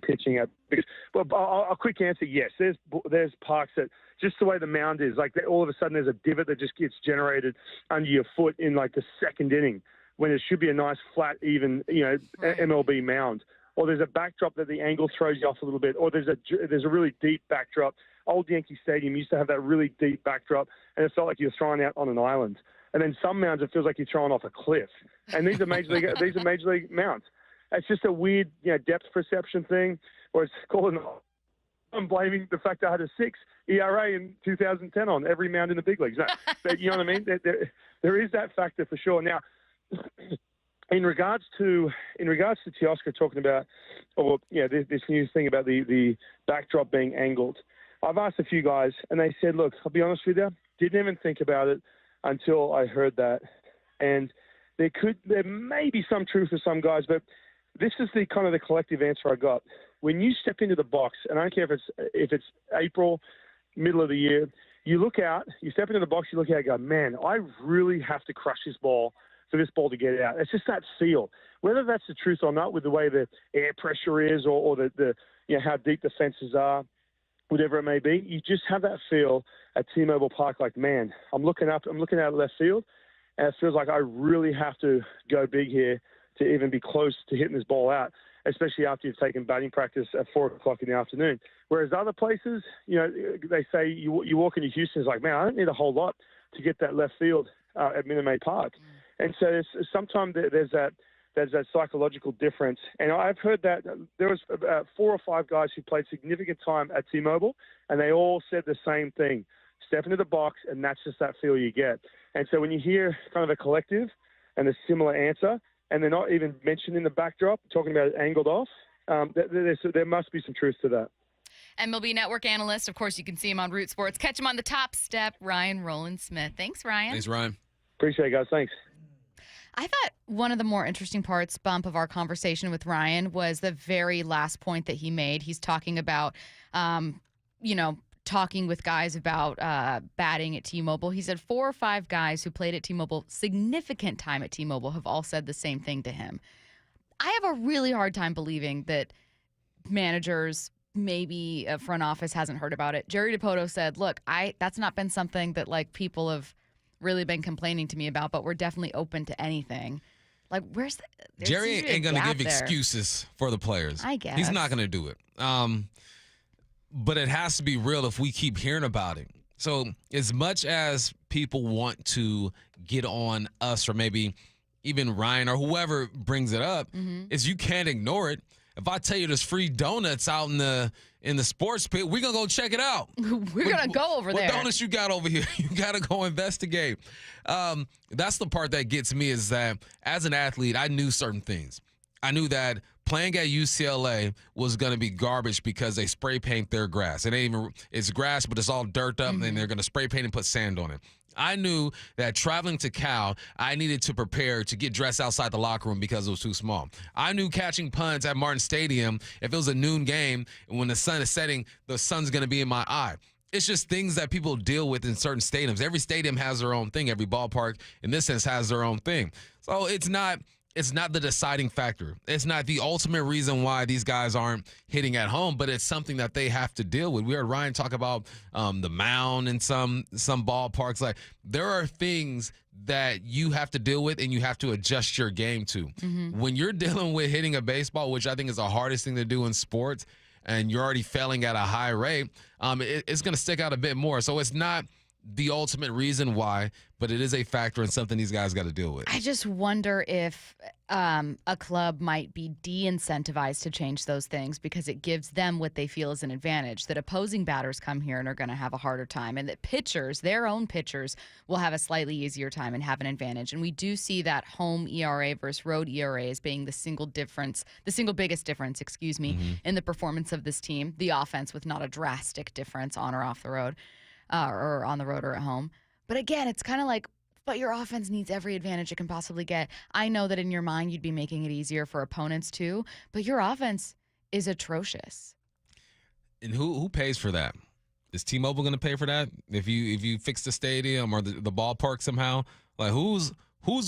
pitching at. Because, a quick answer: yes. There's parks that just the way the mound is, like all of a sudden there's a divot that just gets generated under your foot in like the second inning when it should be a nice flat, even MLB mound. Or there's a backdrop that the angle throws you off a little bit, or there's a really deep backdrop. Old Yankee Stadium used to have that really deep backdrop, and it felt like you were throwing out on an island. And then some mounds, it feels like you're throwing off a cliff. And these are major league mounds. It's just a weird, depth perception thing, or it's called. I'm blaming the fact I had a 6 ERA in 2010 on every mound in the big leagues. No, but you know what I mean? There is that factor for sure. Now. In regards to Teoscar talking about, this new thing about the backdrop being angled, I've asked a few guys and they said, look, I'll be honest with you, didn't even think about it until I heard that, and there may be some truth to some guys, but this is the kind of the collective answer I got. When you step into the box, and I don't care if it's April, middle of the year, you look out, you step into the box, you look out, and go, man, I really have to crush this ball for this ball to get out. It's just that feel. Whether that's the truth or not with the way the air pressure is or the how deep the fences are, whatever it may be, you just have that feel at T-Mobile Park like, man, I'm looking out left field, and it feels like I really have to go big here to even be close to hitting this ball out, especially after you've taken batting practice at 4 o'clock in the afternoon. Whereas other places, they say you walk into Houston, it's like, man, I don't need a whole lot to get that left field at Minute Maid Park. And so sometimes there's that there's that psychological difference. And I've heard that there was about 4 or 5 guys who played significant time at T-Mobile, and they all said the same thing. Step into the box, and that's just that feel you get. And so when you hear kind of a collective and a similar answer, and they're not even mentioned in the backdrop, talking about it angled off, there must be some truth to that. MLB Network analyst. Of course, you can see him on Root Sports. Catch him on the top step, Ryan Rowland-Smith. Thanks, Ryan. Thanks, Ryan. Appreciate it, guys. Thanks. I thought one of the more interesting parts, Bump, of our conversation with Ryan was the very last point that he made. He's talking about, talking with guys about batting at T-Mobile. He said 4 or 5 guys who played at T-Mobile, significant time at T-Mobile, have all said the same thing to him. I have a really hard time believing that managers, maybe a front office, hasn't heard about it. Jerry DiPoto said, look, that's not been something that like people have really been complaining to me about, but we're definitely open to anything. Like, Jerry ain't going to give excuses for the players. I guess. He's not going to do it. But it has to be real if we keep hearing about it. So as much as people want to get on us, or maybe even Ryan or whoever brings it up, is you can't ignore it. If I tell you there's free donuts out in the sports pit, we're going to go check it out. We're going to go over there. What donuts you got over here? You got to go investigate. That's the part that gets me, is that as an athlete, I knew certain things. I knew that playing at UCLA was going to be garbage because they spray paint their grass. It's grass, but it's all dirt up, and they're going to spray paint and put sand on it. I knew that traveling to Cal, I needed to prepare to get dressed outside the locker room because it was too small. I knew catching punts at Martin Stadium, if it was a noon game, and when the sun is setting, the sun's going to be in my eye. It's just things that people deal with in certain stadiums. Every stadium has their own thing. Every ballpark, in this sense, has their own thing. So it's not the deciding factor. It's not the ultimate reason why these guys aren't hitting at home, but it's something that they have to deal with. We heard Ryan talk about the mound in some ballparks. Like, there are things that you have to deal with and you have to adjust your game to. When you're dealing with hitting a baseball, which I think is the hardest thing to do in sports, and you're already failing at a high rate, it's going to stick out a bit more. So it's not the ultimate reason why, but it is a factor and something these guys got to deal with. I just wonder if a club might be de-incentivized to change those things because it gives them what they feel is an advantage, that opposing batters come here and are going to have a harder time, and that pitchers, their own pitchers, will have a slightly easier time and have an advantage. And we do see that home ERA versus road ERA as being the single biggest difference, in the performance of this team. The offense with not a drastic difference on or off the road. Or on the road or at home. But again, it's kind of like, but your offense needs every advantage it can possibly get. I know that in your mind you'd be making it easier for opponents too, but your offense is atrocious. And who pays for that? Is T-Mobile going to pay for that? If you fix the stadium or the ballpark somehow? Like, who's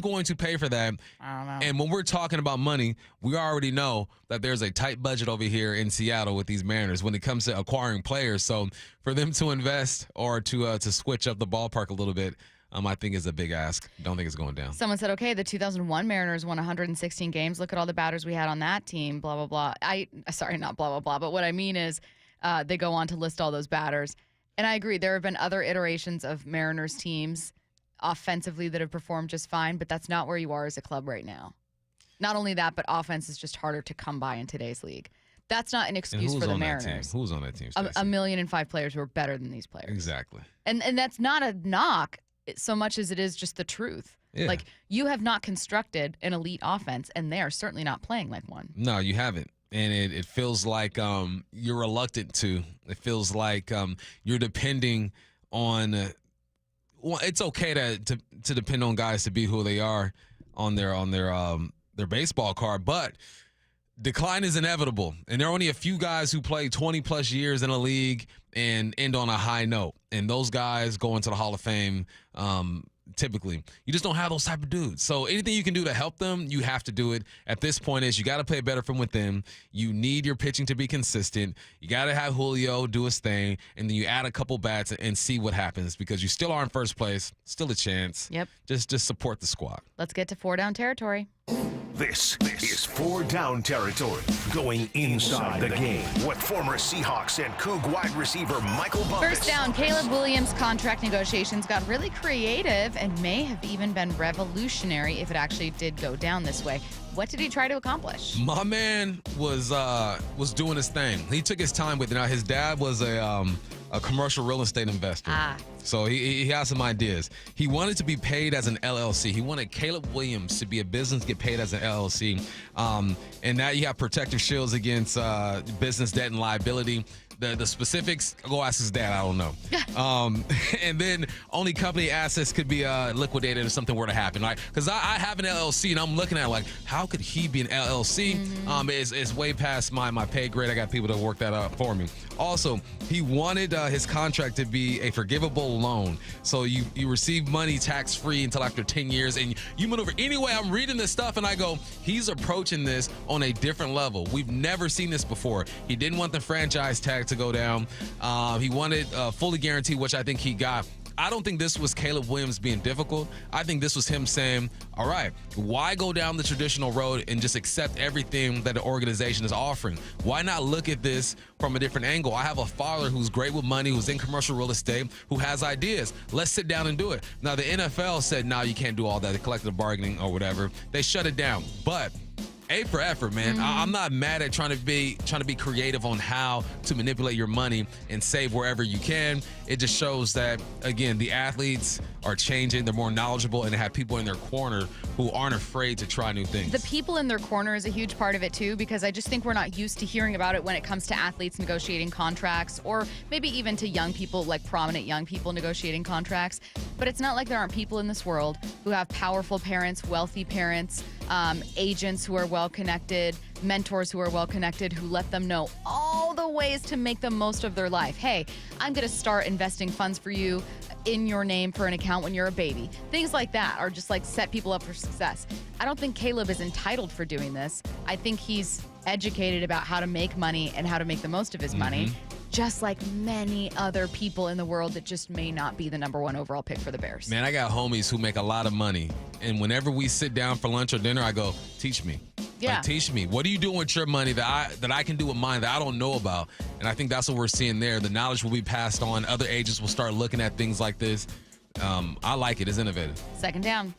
going to pay for that? I don't know. And when we're talking about money, we already know that there's a tight budget over here in Seattle with these Mariners when it comes to acquiring players. So for them to invest or to switch up the ballpark a little bit, I think is a big ask. Don't think it's going down. Someone said, okay, the 2001 Mariners won 116 games. Look at all the batters we had on that team, blah, blah, blah. Sorry, not blah, blah, blah. But what I mean is they go on to list all those batters. And I agree, there have been other iterations of Mariners teams offensively that have performed just fine, but that's not where you are as a club right now. Not only that, but offense is just harder to come by in today's league. That's not an excuse for the Mariners. Who's on that team? 1,000,005 players who are better than these players. Exactly. And that's not a knock so much as it is just the truth. Yeah. Like, you have not constructed an elite offense, and they are certainly not playing like one. No, you haven't. And it feels like you're reluctant to. It feels like you're depending on well, it's okay to depend on guys to be who they are on their baseball card, but decline is inevitable. And there are only a few guys who play 20-plus years in a league and end on a high note. And those guys go into the Hall of Fame typically. You just don't have those type of dudes. So anything you can do to help them, you have to do it. At this point you got to play better from within. You need your pitching to be consistent. You got to have Julio do his thing, and then you add a couple bats and see what happens, because you still are in first place, still a chance. Yep. Just support the squad. Let's get to 4 down territory. This is 4 down territory, going inside the game. What former Seahawks and Coug wide receiver Michael Bumpus. First down, Caleb Williams' contract negotiations got really creative and may have even been revolutionary if it actually did go down this way. What did he try to accomplish? My man was doing his thing. He took his time with it. Now, his dad was a commercial real estate investor. So he has some ideas. He wanted to be paid as an LLC. He wanted Caleb Williams to be a business, get paid as an LLC. And now you have protective shields against business debt and liability. The specifics, go ask his dad. I don't know. And then only company assets could be liquidated if something were to happen. Like, because I have an LLC and I'm looking at it like, how could he be an LLC? It's way past my pay grade. I got people to work that out for me. Also, he wanted his contract to be a forgivable loan. So you receive money tax-free until after 10 years and you maneuver. Anyway, I'm reading this stuff and I go, he's approaching this on a different level. We've never seen this before. He didn't want the franchise tag to go down. He wanted fully guaranteed, which I think he got. I don't think this was Caleb Williams being difficult. I think this was him saying, all right, why go down the traditional road and just accept everything that the organization is offering? Why not look at this from a different angle? I have a father who's great with money, who's in commercial real estate, who has ideas. Let's sit down and do it. Now, the NFL said, no, you can't do all that, the collective bargaining or whatever. They shut it down. But A for effort, man. I'm not mad at trying to be creative on how to manipulate your money and save wherever you can. It just shows that, again, the athletes are changing. They're more knowledgeable, and they have people in their corner who aren't afraid to try new things. The people in their corner is a huge part of it, too, because I just think we're not used to hearing about it when it comes to athletes negotiating contracts or maybe even to young people, like prominent young people negotiating contracts. But it's not like there aren't people in this world who have powerful parents, wealthy parents, agents who are well-connected, mentors who are well-connected, who let them know all the ways to make the most of their life. Hey, I'm going to start investing funds for you in your name for an account when you're a baby. Things like that are just like set people up for success. I don't think Caleb is entitled for doing this. I think he's educated about how to make money and how to make the most of his money, just like many other people in the world that just may not be the #1 overall pick for the Bears. Man, I got homies who make a lot of money. And whenever we sit down for lunch or dinner, I go, teach me. Yeah. Like, teach me. What are you doing with your money that I can do with mine that I don't know about? And I think that's what we're seeing there. The knowledge will be passed on. Other agents will start looking at things like this. I like it. It's innovative. Second down.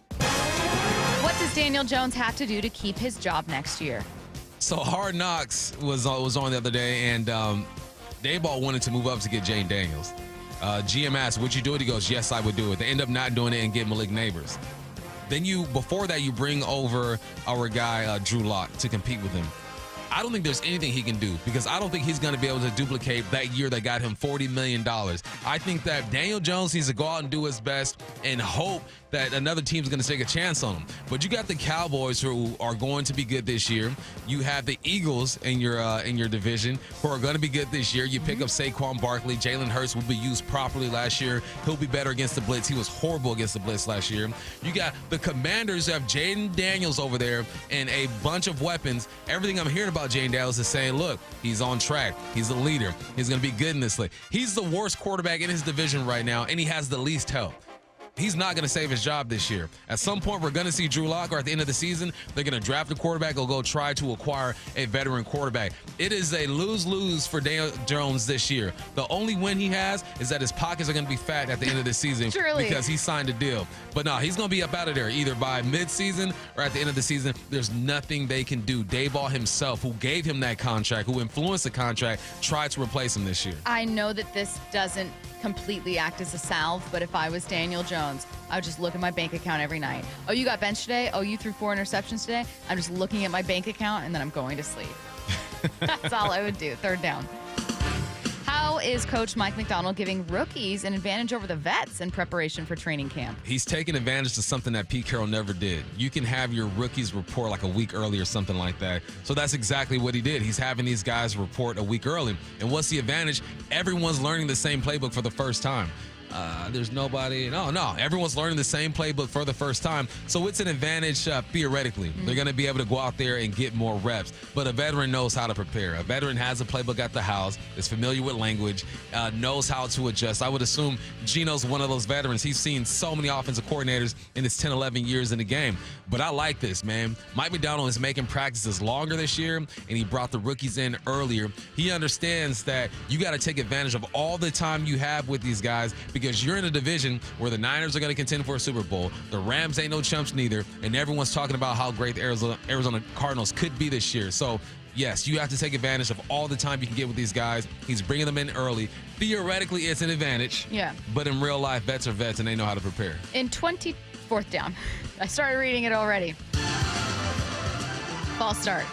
What does Daniel Jones have to do to keep his job next year? So Hard Knocks was on the other day, and Dayball wanted to move up to get Jane Daniels. GM asked, would you do it? He goes, yes, I would do it. They end up not doing it and get Malik Neighbors. Then before that, you bring over our guy, Drew Lock, to compete with him. I don't think there's anything he can do because I don't think he's going to be able to duplicate that year that got him $40 million. I think that Daniel Jones needs to go out and do his best and hope that another team's going to take a chance on him. But you got the Cowboys who are going to be good this year. You have the Eagles in your division who are going to be good this year. You pick up Saquon Barkley. Jalen Hurts will be used properly last year. He'll be better against the blitz. He was horrible against the blitz last year. You got the Commanders who have Jaden Daniels over there and a bunch of weapons. Everything I'm hearing about Jaden Daniels is saying, look, he's on track. He's a leader. He's going to be good in this league. He's the worst quarterback in his division right now, and he has the least help. He's not going to save his job this year. At some point, we're going to see Drew Lock, or at the end of the season, they're going to draft a quarterback or go try to acquire a veteran quarterback. It is a lose-lose for Daniel Jones this year. The only win he has is that his pockets are going to be fat at the end of the season because he signed a deal. But no, he's going to be up out of there either by mid-season or at the end of the season. There's nothing they can do. Dayball himself, who gave him that contract, who influenced the contract, tried to replace him this year. I know that this doesn't completely act as a salve, but if I was Daniel Jones, I would just look at my bank account every night. Oh, you got benched today? Oh, you threw 4 interceptions today? I'm just looking at my bank account and then I'm going to sleep. That's all I would do. Third down. How is Coach Mike McDonald giving rookies an advantage over the vets in preparation for training camp? He's taking advantage of something that Pete Carroll never did. You can have your rookies report like a week early or something like that. So that's exactly what he did. He's having these guys report a week early. And what's the advantage? Everyone's learning the same playbook for the first time. There's nobody. No. Everyone's learning the same playbook for the first time. So it's an advantage theoretically. They're going to be able to go out there and get more reps. But a veteran knows how to prepare. A veteran has a playbook at the house, is familiar with language, knows how to adjust. I would assume Gino's one of those veterans. He's seen so many offensive coordinators in his 10, 11 years in the game. But I like this, man. Mike McDonald is making practices longer this year, and he brought the rookies in earlier. He understands that you got to take advantage of all the time you have with these guys because because you're in a division where the Niners are going to contend for a Super Bowl. The Rams ain't no chumps neither, and everyone's talking about how great the Arizona Cardinals could be this year. So, yes, you have to take advantage of all the time you can get with these guys. He's bringing them in early. Theoretically, it's an advantage. Yeah. But in real life, vets are vets, and they know how to prepare. In 24th down. I started reading it already. False start.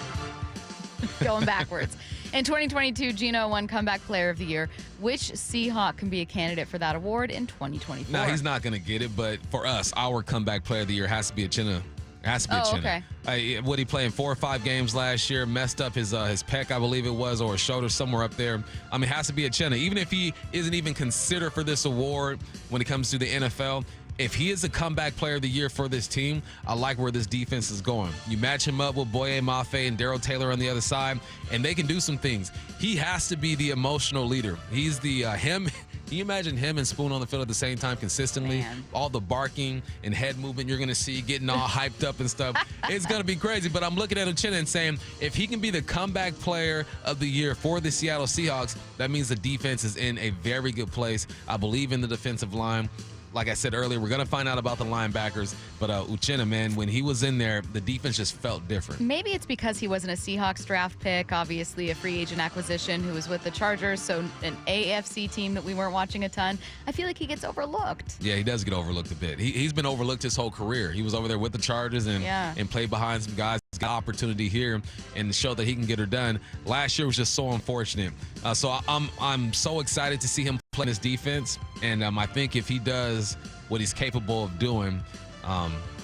Going backwards. In 2022, Geno won Comeback Player of the Year. Which Seahawk can be a candidate for that award in 2024? No, he's not going to get it, but for us, our Comeback Player of the Year has to be a Chinna. It has to be a Chinna. Okay. What he played in 4 or 5 games last year, messed up his pec, I believe it was, or his shoulder somewhere up there. I mean, it has to be a Chinna. Even if he isn't even considered for this award when it comes to the NFL, if he is a Comeback Player of the Year for this team, I like where this defense is going. You match him up with Boye Mafe and Darrell Taylor on the other side, and they can do some things. He has to be the emotional leader. He's the him. Can you imagine him and Spoon on the field at the same time consistently? Man. All the barking and head movement you're going to see, getting all hyped up and stuff. It's going to be crazy, but I'm looking at Uchenna and saying, if he can be the Comeback Player of the Year for the Seattle Seahawks, that means the defense is in a very good place. I believe in the defensive line. Like I said earlier, we're going to find out about the linebackers. But Uchenna, man, when he was in there, the defense just felt different. Maybe it's because he wasn't a Seahawks draft pick, obviously a free agent acquisition who was with the Chargers, so an AFC team that we weren't watching a ton. I feel like he gets overlooked. Yeah, he does get overlooked a bit. He's been overlooked his whole career. He was over there with the Chargers and played behind some guys. Got opportunity here and show that he can get her done. Last year was just so unfortunate. So I'm so excited to see him play this defense, and I think if he does what he's capable of doing,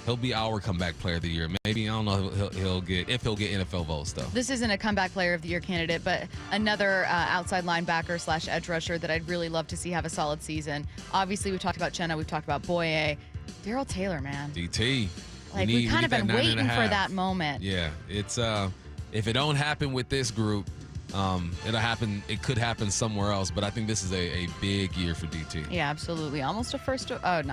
he'll be our Comeback Player of the Year. Maybe, I don't know if he'll get NFL votes though. This isn't a Comeback Player of the Year candidate, but another outside linebacker / edge rusher that I'd really love to see have a solid season. Obviously, we've talked about Chenna, we've talked about Boye. Darrell Taylor, man. DT. Like, we've kind of been waiting for that moment. Yeah, it's if it don't happen with this group, it'll happen. It could happen somewhere else, but I think this is a big year for DT. Yeah, absolutely. Almost a first round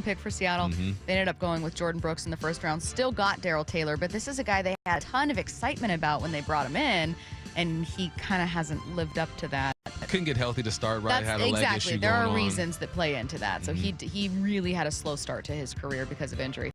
pick for Seattle. They ended up going with Jordan Brooks in the first round. Still got Darrell Taylor, but this is a guy they had a ton of excitement about when they brought him in, and he kind of hasn't lived up to that. Couldn't get healthy to start, right? Had a leg issue there going are on. reasons that play into that. So he really had a slow start to his career because of injury.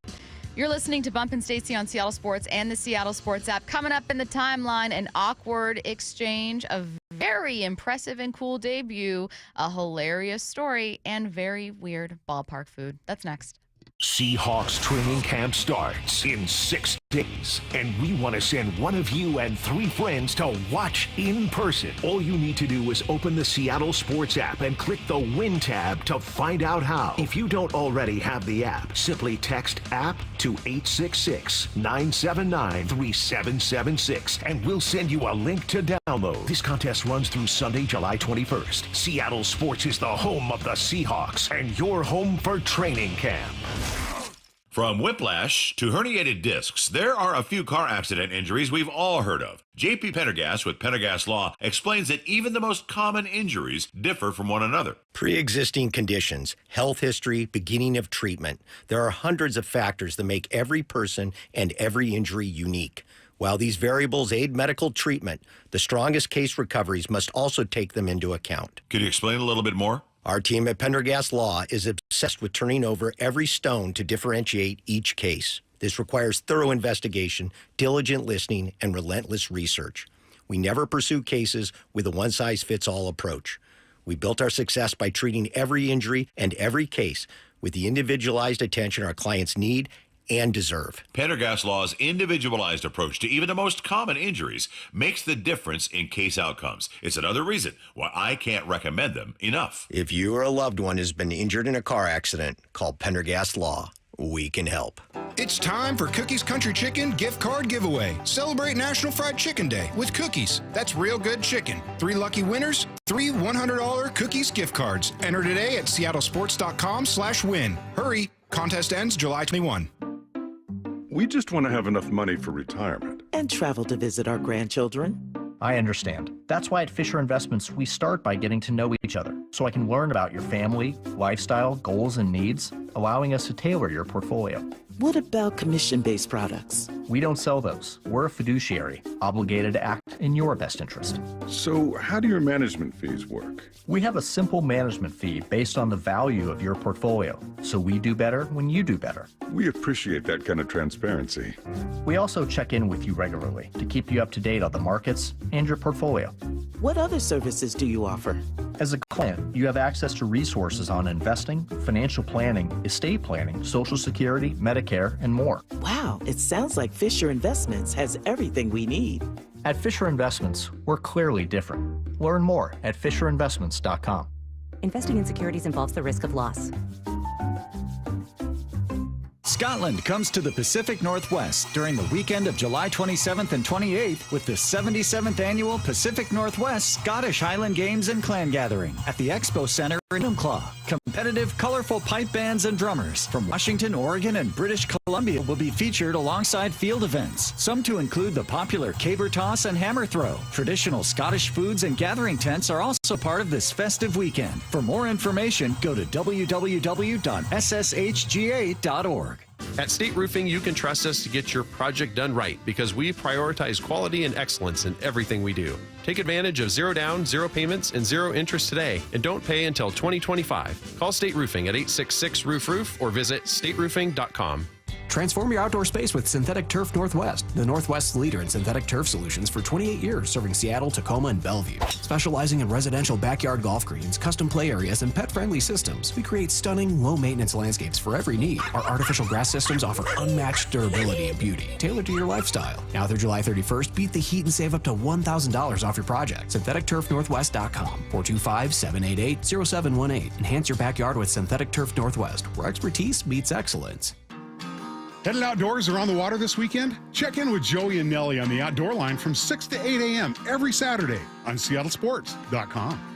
You're listening to Bump and Stacey on Seattle Sports and the Seattle Sports app. Coming up in the timeline, an awkward exchange, a very impressive and cool debut, a hilarious story, and very weird ballpark food. That's next. Seahawks training camp starts in 6 days, and we want to send one of you and 3 friends to watch in person. All you need to do is open the Seattle Sports app and click the Win tab to find out how. If you don't already have the app, simply text app to 866-979-3776, and we'll send you a link to download. This contest runs through Sunday, July 21st. Seattle Sports is the home of the Seahawks and your home for training camp. From whiplash to herniated discs, there are a few car accident injuries we've all heard of. JP Pendergast with Pendergast Law explains that even the most common injuries differ from one another. Pre-existing conditions, health history, beginning of treatment. There are hundreds of factors that make every person and every injury unique. While these variables aid medical treatment, the strongest case recoveries must also take them into account. Could you explain a little bit more? Our team at Pendergast Law is obsessed with turning over every stone to differentiate each case. This requires thorough investigation, diligent listening, and relentless research. We never pursue cases with a one-size-fits-all approach. We built our success by treating every injury and every case with the individualized attention our clients need and deserve. Pendergast Law's individualized approach to even the most common injuries makes the difference in case outcomes. It's another reason why I can't recommend them enough. If you or a loved one has been injured in a car accident, call Pendergast Law. We can help. It's time for Cookies Country Chicken gift card giveaway. Celebrate National Fried Chicken Day with cookies. That's real good chicken. 3 lucky winners, 3 $100 cookies gift cards. Enter today at seattlesports.com/win. Hurry. Contest ends July 21. We just want to have enough money for retirement. And travel to visit our grandchildren. I understand. That's why at Fisher Investments, we start by getting to know each other, so I can learn about your family, lifestyle, goals, and needs, allowing us to tailor your portfolio. What about commission-based products? We don't sell those. We're a fiduciary, obligated to act in your best interest. So how do your management fees work? We have a simple management fee based on the value of your portfolio, so we do better when you do better. We appreciate that kind of transparency. We also check in with you regularly to keep you up to date on the markets and your portfolio. What other services do you offer? As a client, you have access to resources on investing, financial planning, estate planning, Social Security, Medicare, and more. Wow, it sounds like Fisher Investments has everything we need. At Fisher Investments, we're clearly different. Learn more at FisherInvestments.com. Investing in securities involves the risk of loss. Scotland comes to the Pacific Northwest during the weekend of July 27th and 28th with the 77th Annual Pacific Northwest Scottish Highland Games and Clan Gathering at the Expo Center in Enumclaw. Competitive, colorful pipe bands and drummers from Washington, Oregon, and British Columbia will be featured alongside field events, some to include the popular caber toss and hammer throw. Traditional Scottish foods and gathering tents are also part of this festive weekend. For more information, go to www.sshga.org. At State Roofing, you can trust us to get your project done right because we prioritize quality and excellence in everything we do. Take advantage of 0 down, 0 payments, and 0 interest today, and don't pay until 2025. Call State Roofing at 866-ROOF-ROOF or visit stateroofing.com. Transform your outdoor space with Synthetic Turf Northwest, the Northwest's leader in synthetic turf solutions for 28 years, serving Seattle, Tacoma, and Bellevue. Specializing in residential backyard golf greens, custom play areas, and pet-friendly systems, we create stunning, low-maintenance landscapes for every need. Our artificial grass systems offer unmatched durability and beauty, tailored to your lifestyle. Now through July 31st, beat the heat and save up to $1,000 off your project. SyntheticTurfNorthwest.com, 425-788-0718. Enhance your backyard with Synthetic Turf Northwest, where expertise meets excellence. Headed outdoors or on the water this weekend? Check in with Joey and Nellie on the Outdoor Line from 6 to 8 a.m. every Saturday on SeattleSports.com.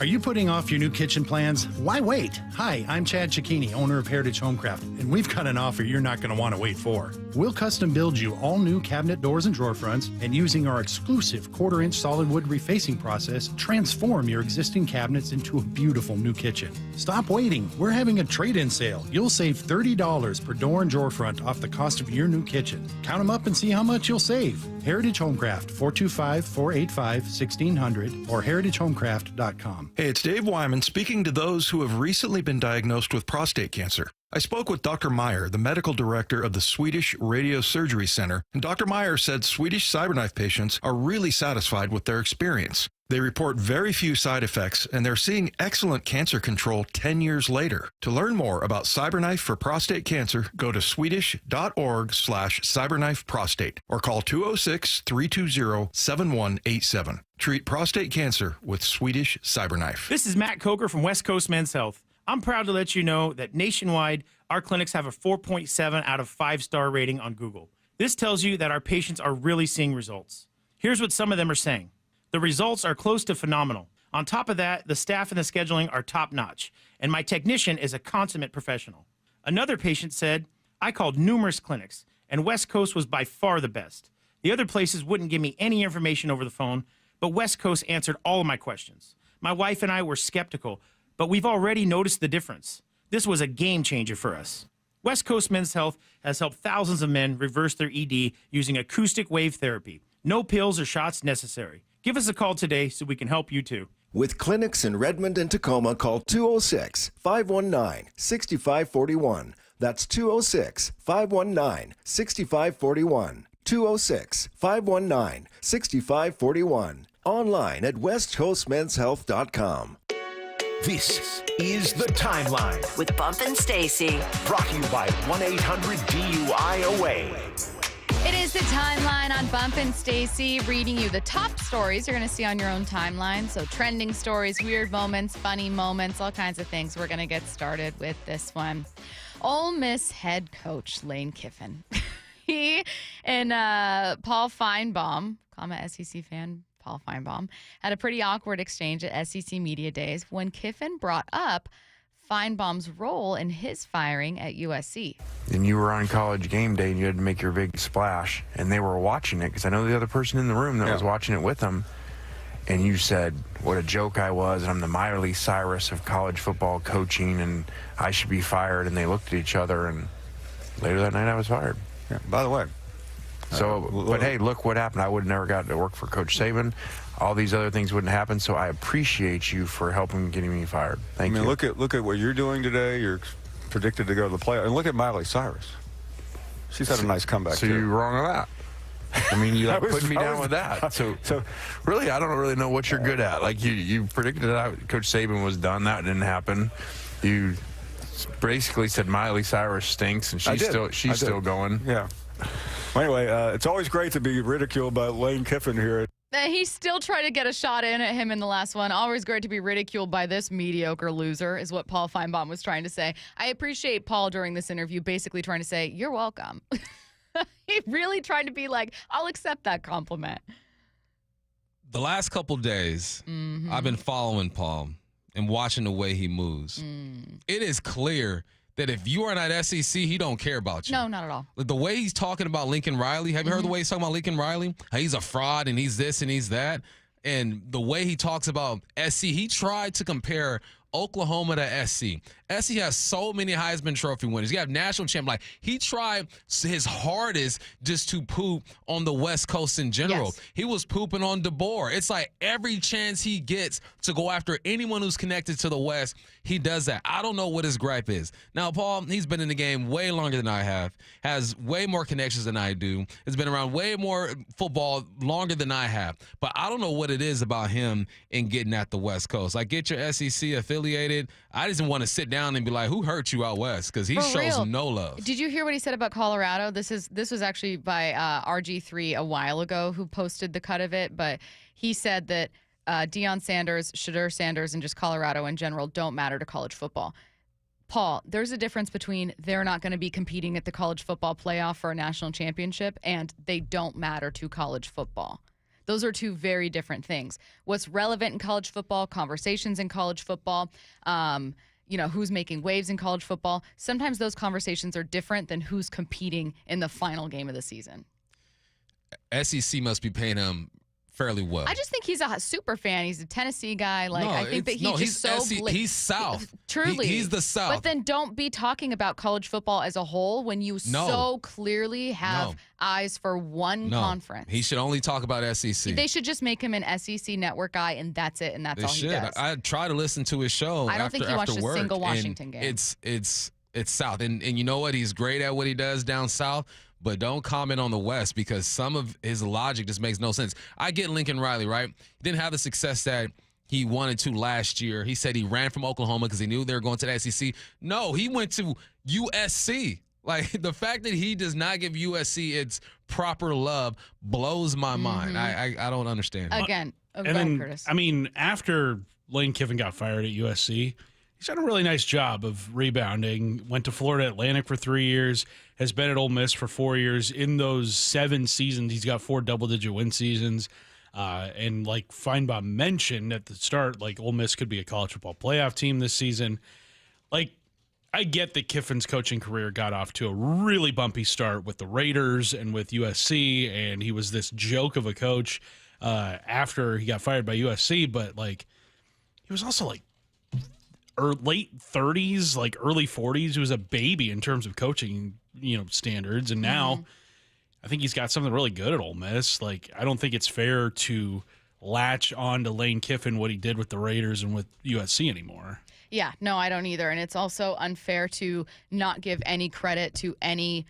Are you putting off your new kitchen plans? Why wait? Hi, I'm Chad Cicchini, owner of Heritage Homecraft, and we've got an offer you're not going to want to wait for. We'll custom build you all new cabinet doors and drawer fronts, and using our exclusive 1/4-inch solid wood refacing process, transform your existing cabinets into a beautiful new kitchen. Stop waiting. We're having a trade-in sale. You'll save $30 per door and drawer front off the cost of your new kitchen. Count them up and see how much you'll save. Heritage Homecraft, 425-485-1600 or heritagehomecraft.com. Hey, it's Dave Wyman speaking to those who have recently been diagnosed with prostate cancer. I spoke with Dr. Meyer, the medical director of the Swedish Radiosurgery Center, and Dr. Meyer said Swedish CyberKnife patients are really satisfied with their experience. They report very few side effects, and they're seeing excellent cancer control 10 years later. To learn more about CyberKnife for prostate cancer, go to swedish.org/cyberknifeprostate or call 206-320-7187. Treat prostate cancer with Swedish CyberKnife. This is Matt Coker from West Coast Men's Health. I'm proud to let you know that nationwide, our clinics have a 4.7 out of 5-star rating on Google. This tells you that our patients are really seeing results. Here's what some of them are saying. The results are close to phenomenal. On top of that, the staff and the scheduling are top-notch, and my technician is a consummate professional. Another patient said, I called numerous clinics, and West Coast was by far the best. The other places wouldn't give me any information over the phone, but West Coast answered all of my questions. My wife and I were skeptical, but we've already noticed the difference. This was a game changer for us. West Coast Men's Health has helped thousands of men reverse their ED using acoustic wave therapy. No pills or shots necessary. Give us a call today so we can help you too. With clinics in Redmond and Tacoma, call 206-519-6541. That's 206-519-6541. 206-519-6541. Online at westcoastmenshealth.com. This is The Timeline with Bump and Stacy. Brought to you by 1-800-DUI-AWAY. It is The Timeline on Bump and Stacy, reading you the top stories you're going to see on your own timeline. So trending stories, weird moments, funny moments, all kinds of things. We're going to get started with this one. Ole Miss head coach Lane Kiffin. He and Paul Feinbaum, SEC fan Paul Feinbaum, had a pretty awkward exchange at SEC Media Days when Kiffin brought up Feinbaum's role in his firing at USC. And you were on College Game Day and you had to make your big splash, and they were watching it because I know the other person in the room that was watching it with them. and you said what a joke I was, and I'm the Miley Cyrus of college football coaching, and I should be fired. And they looked at each other, and later that night I was fired. Yeah, by the way. But hey, look what happened. I would have never gotten to work for Coach Saban. All these other things wouldn't happen, so I appreciate you for helping getting me fired. Thank you. Look at what you're doing today. You're predicted to go to the playoffs. And look at Miley Cyrus. She's had a nice comeback, So too. you're wrong on that. I mean, you put me down with that. So really, I don't really know what you're good at. Like, you predicted that Coach Saban was done. That didn't happen. You basically said Miley Cyrus stinks, and she's still going. Yeah. Well, anyway, it's always great to be ridiculed by Lane Kiffin here. He still tried to get a shot in at him in the last one. Always great to be ridiculed by this mediocre loser, is what Paul Feinbaum was trying to say. I appreciate Paul during this interview basically trying to say, you're welcome. He really tried to be like, I'll accept that compliment. The last couple days, I've been following Paul and watching the way he moves. It is clear that if you are not SEC, he don't care about you. No, not at all. The way he's talking about Lincoln Riley, have you heard the way he's talking about Lincoln Riley? How he's a fraud and he's this and he's that. And the way he talks about SC, he tried to compare Oklahoma to SC. SC has so many Heisman Trophy winners. You have national champ. Like, he tried his hardest just to poop on the West Coast in general. Yes. He was pooping on DeBoer. It's like every chance he gets to go after anyone who's connected to the West, he does that. I don't know what his gripe is. Now, Paul, he's been in the game way longer than I have, has way more connections than I do, has been around way more football longer than I have. But I don't know what it is about him in getting at the West Coast. Like, get your SEC affiliated. I just want to sit down and be like, who hurt you out West? Because he shows no love. Did you hear what he said about Colorado? This was actually by RG3 a while ago, who posted the cut of it, but he said that Deion Sanders, Shedeur Sanders, and just Colorado in general don't matter to college football. Paul, there's a difference between they're not going to be competing at the college football playoff for a national championship and they don't matter to college football. Those are two very different things. What's relevant in college football, conversations in college football, who's making waves in college football. Sometimes those conversations are different than who's competing in the final game of the season. SEC must be paying him fairly well. I just think he's a super fan. He's a Tennessee guy. I think that he's South. Truly. He's the South. But then don't be talking about college football as a whole when you so clearly have eyes for one conference. He should only talk about SEC. They should just make him an SEC network guy, and that's it, and that's all he does. I try to listen to his show. I don't think he watched a single Washington game. It's South, and you know what? He's great at what he does down South. But don't comment on the West because some of his logic just makes no sense. I get Lincoln Riley, right? He didn't have the success that he wanted to last year. He said he ran from Oklahoma because he knew they were going to the SEC. No, he went to USC. Like, the fact that he does not give USC its proper love blows my mind. I don't understand. Again, Curtis. I mean, after Lane Kiffin got fired at USC, he's done a really nice job of rebounding. Went to Florida Atlantic for 3 years, has been at Ole Miss for 4 years. In those 7 seasons, he's got 4 double-digit win seasons. And like Feinbaum mentioned at the start, like, Ole Miss could be a college football playoff team this season. Like, I get that Kiffin's coaching career got off to a really bumpy start with the Raiders and with USC, and he was this joke of a coach after he got fired by USC. But, like, he was also, like, late 30s, like early 40s. He was a baby in terms of coaching, standards. And now I think he's got something really good at Ole Miss. Like, I don't think it's fair to latch on to Lane Kiffin, what he did with the Raiders and with USC anymore. Yeah, no, I don't either. And it's also unfair to not give any credit to any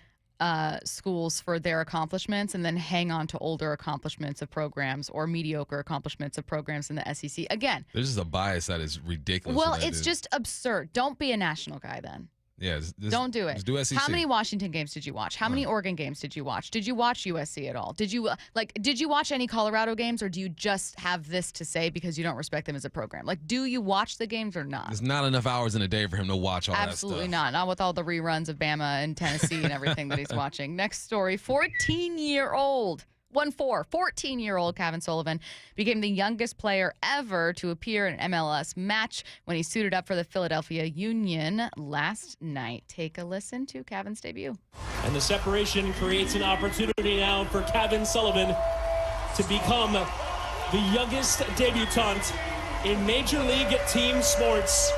schools for their accomplishments and then hang on to older accomplishments of programs or mediocre accomplishments of programs in the SEC. Again, there's just a bias that is ridiculous. Well, it's just absurd. Don't be a national guy then. Yeah, don't do it. Just do SEC. How many Washington games did you watch? How many Oregon games did you watch? Did you watch USC at all? Did you watch any Colorado games, or do you just have this to say because you don't respect them as a program? Like, do you watch the games or not? There's not enough hours in a day for him to watch all that stuff. Absolutely not. Not with all the reruns of Bama and Tennessee and everything that he's watching. Next story, 14-year-old 14-year-old Kevin Sullivan became the youngest player ever to appear in an MLS match when he suited up for the Philadelphia Union last night. Take a listen to Kevin's debut. And the separation creates an opportunity now for Kevin Sullivan to become the youngest debutante in Major League team sports.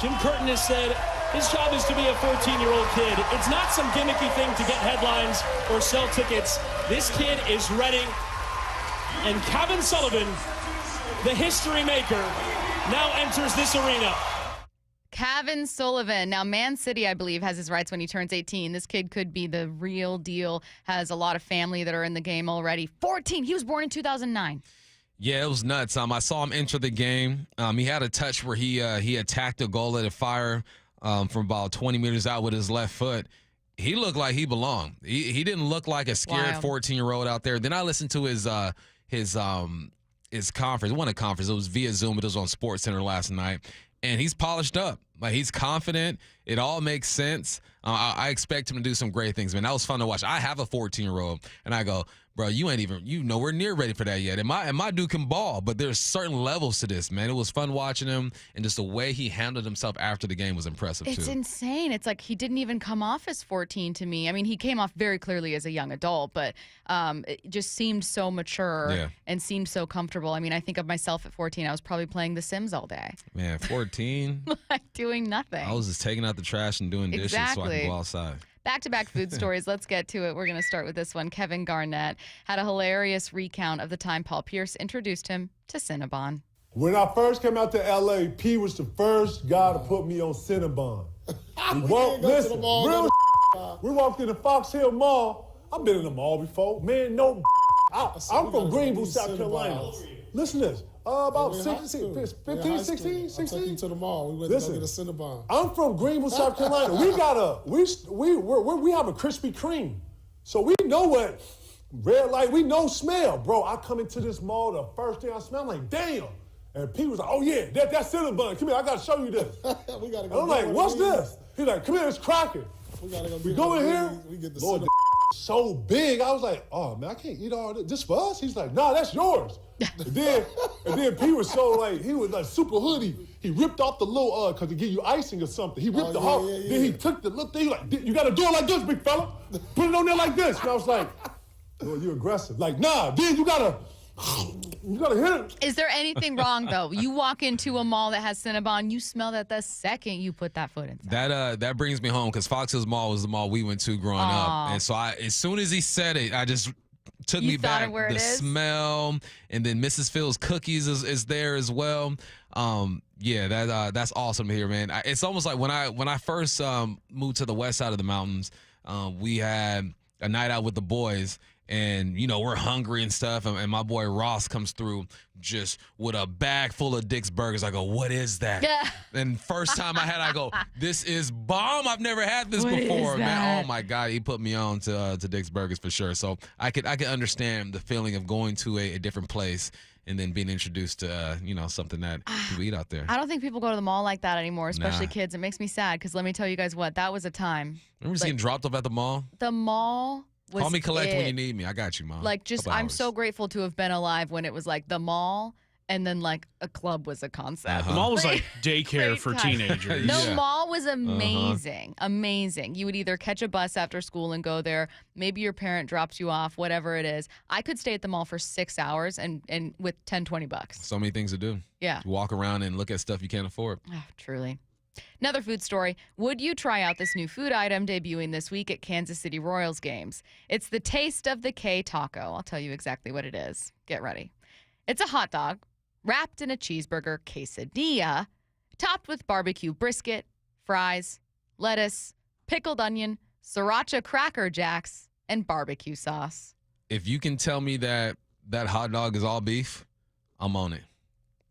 Jim Curtin has said his job is to be a 14-year-old kid. It's not some gimmicky thing to get headlines or sell tickets. This kid is ready. And Kevin Sullivan, the history maker, now enters this arena. Kevin Sullivan. Now, Man City, I believe, has his rights when he turns 18. This kid could be the real deal. Has a lot of family that are in the game already. 14. He was born in 2009. Yeah, it was nuts. I saw him enter the game. He had a touch where he attacked a goal at a fire from about 20 meters out with his left foot. He looked like he belonged. He didn't look like a scared 14-year-old out there. Then I listened to his conference. It wasn't a conference. It was via Zoom. It was on SportsCenter last night. And he's polished up. Like, he's confident. It all makes sense. I expect him to do some great things, man. That was fun to watch. I have a 14-year-old, and I go, bro, you ain't even, nowhere near ready for that yet. And my dude can ball, but there's certain levels to this, man. It was fun watching him, and just the way he handled himself after the game was impressive, too. It's insane. It's like he didn't even come off as 14 to me. I mean, he came off very clearly as a young adult, but it just seemed so mature and seemed so comfortable. I mean, I think of myself at 14. I was probably playing The Sims all day. Man, 14? Like doing nothing. I was just taking out the trash and doing dishes so I can go outside. Back-to-back food stories. Let's get to it. We're going to start with this one. Kevin Garnett had a hilarious recount of the time Paul Pierce introduced him to Cinnabon. When I first came out to L.A., P was the first guy to put me on Cinnabon. We walked in the Fox Hill Mall. I've been in the mall before. Man, no. I'm from Greenville, South Carolina. Listen to this. About 15, 16? I'll take you to the mall. We went to go get a Cinnabon. I'm from Greenville, South Carolina. We have a Krispy Kreme. So we know what red light, we know smell. Bro, I come into this mall, the first thing I smell, I'm like, damn. And P was like, oh yeah, that's Cinnabon. Come here, I gotta show you this. We gotta And go. I'm like, what's this? He's like, come here, it's cracking. We gotta go. We go in here. We get the Lord, Cinnabon. So big. I was like, oh man, I can't eat all this. This for us? He's like, nah, that's yours. and then P was so like, he was like super hoodie. He ripped off the little, cause to give you icing or something. He ripped the whole, then he took the little thing, like, you gotta do it like this, big fella. Put it on there like this. And I was like, oh, you aggressive. Like, nah, dude, you gotta hit it. Is there anything wrong, though? You walk into a mall that has Cinnabon, you smell that the second you put that foot inside. That brings me home, because Fox Hills Mall was the mall we went to growing up. And so as soon as he said it, I just took me back. The smell, and then Mrs. Phil's cookies is there as well. That's awesome to hear, man. It's almost like when I first moved to the west side of the mountains, we had a night out with the boys. And, we're hungry and stuff. And my boy Ross comes through just with a bag full of Dick's Burgers. I go, what is that? Yeah. And first time I go, this is bomb. I've never had this before, man. Oh, my God. He put me on to Dick's Burgers for sure. So I could understand the feeling of going to a different place and then being introduced to, something that people eat out there. I don't think people go to the mall like that anymore, especially kids. It makes me sad because let me tell you guys what, that was a time. Remember just getting dropped off at the mall? The mall was Call me collect when you need me. I got you, Mom. I'm so grateful to have been alive when it was like the mall and then like a club was a concept. The mall was like daycare for teenagers. No, mall was amazing. Amazing. You would either catch a bus after school and go there. Maybe your parent drops you off, whatever it is. I could stay at the mall for 6 hours and with $10-20. So many things to do. Yeah. You walk around and look at stuff you can't afford. Oh, truly. Another food story. Would you try out this new food item debuting this week at Kansas City Royals games? It's the taste of the K taco. I'll tell you exactly what it is. Get ready. It's a hot dog wrapped in a cheeseburger quesadilla, topped with barbecue brisket, fries, lettuce, pickled onion, sriracha cracker jacks, and barbecue sauce. If you can tell me that hot dog is all beef, I'm on it.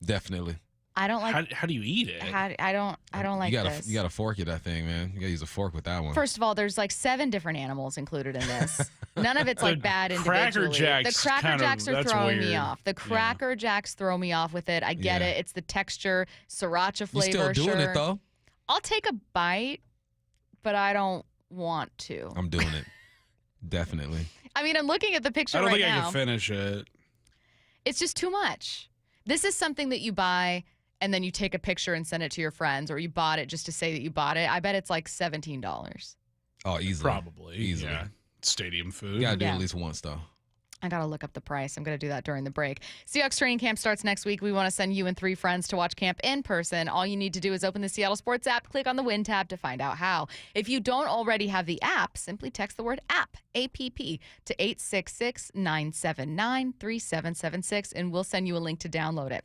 Definitely. I don't like. How do you eat it? I don't like this. You gotta fork it, that thing, man. You gotta use a fork with that one. First of all, there's like 7 different animals included in this. None of it's like bad individually. The Cracker Jacks are throwing me off. The Cracker Jacks throw me off with it. I get it. It's the texture, sriracha flavor. You still doing it though? I'll take a bite, but I don't want to. I'm doing it. Definitely. I mean, I'm looking at the picture right now. I don't think I can finish it. It's just too much. This is something that you buy and then you take a picture and send it to your friends, or you bought it just to say that you bought it. I bet it's like $17. Oh, easily. Probably. Easily. Yeah. Stadium food. You gotta do it at least once, though. I got to look up the price. I'm going to do that during the break. Seahawks training camp starts next week. We want to send you and 3 friends to watch camp in person. All you need to do is open the Seattle Sports app, click on the Win tab to find out how. If you don't already have the app, simply text the word app, APP, to 866-979-3776, and we'll send you a link to download it.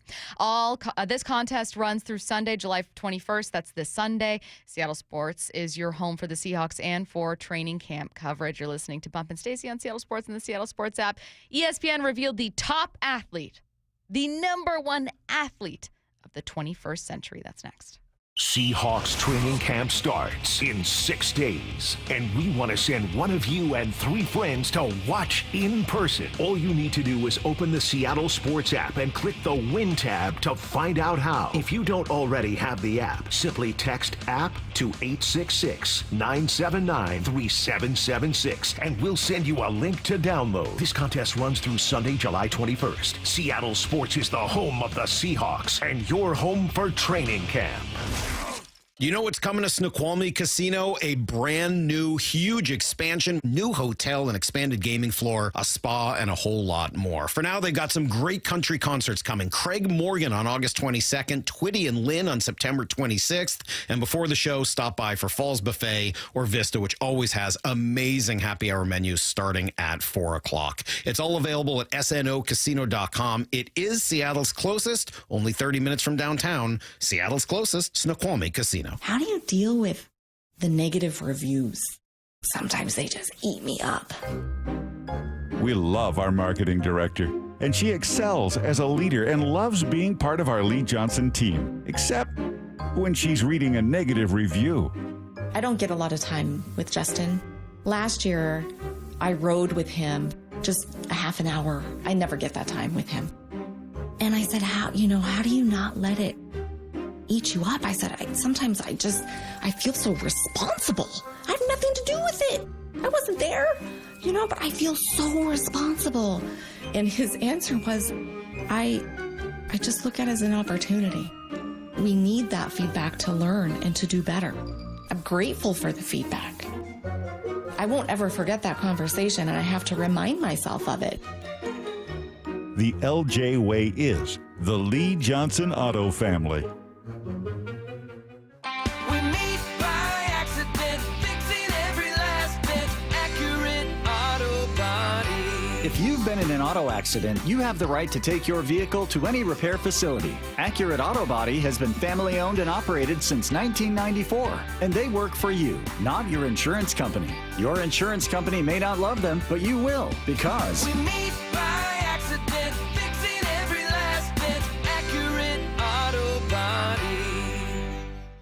This contest runs through Sunday, July 21st. That's this Sunday. Seattle Sports is your home for the Seahawks and for training camp coverage. You're listening to Bump and Stacey on Seattle Sports and the Seattle Sports app. ESPN revealed the top athlete, the number 1 athlete of the 21st century. That's next. Seahawks training camp starts in 6 days, and we want to send one of you and 3 friends to watch in person. All you need to do is open the Seattle Sports app and click the Win tab to find out how. If you don't already have the app, simply text app to 866-979-3776, and we'll send you a link to download. This contest runs through Sunday, July 21st. Seattle Sports is the home of the Seahawks, and your home for training camp. You know what's coming to Snoqualmie Casino? A brand new, huge expansion, new hotel, an expanded gaming floor, a spa, and a whole lot more. For now, they've got some great country concerts coming. Craig Morgan on August 22nd, Twitty and Lynn on September 26th. And before the show, stop by for Falls Buffet or Vista, which always has amazing happy hour menus starting at 4 o'clock. It's all available at snocasino.com. It is Seattle's closest, only 30 minutes from downtown. Seattle's closest, Snoqualmie Casino. How do you deal with the negative reviews? Sometimes they just eat me up. We love our marketing director, and she excels as a leader and loves being part of our Lee Johnson team, except when she's reading a negative review. I don't get a lot of time with Justin. Last year, I rode with him just a half an hour. I never get that time with him. And I said, how do you not let it eat you up? I said, sometimes I feel so responsible. I have nothing to do with it. I wasn't there, but I feel so responsible. And his answer was, I just look at it as an opportunity. We need that feedback to learn and to do better. I'm grateful for the feedback. I won't ever forget that conversation, and I have to remind myself of it. The LJ Way is the Lee Johnson Auto family. If you've been in an auto accident, you have the right to take your vehicle to any repair facility. Accurate Auto Body has been family owned and operated since 1994, and they work for you, not your insurance company. Your insurance company may not love them, but you will, because we meet by accident, fixing every last bit. Accurate Auto Body.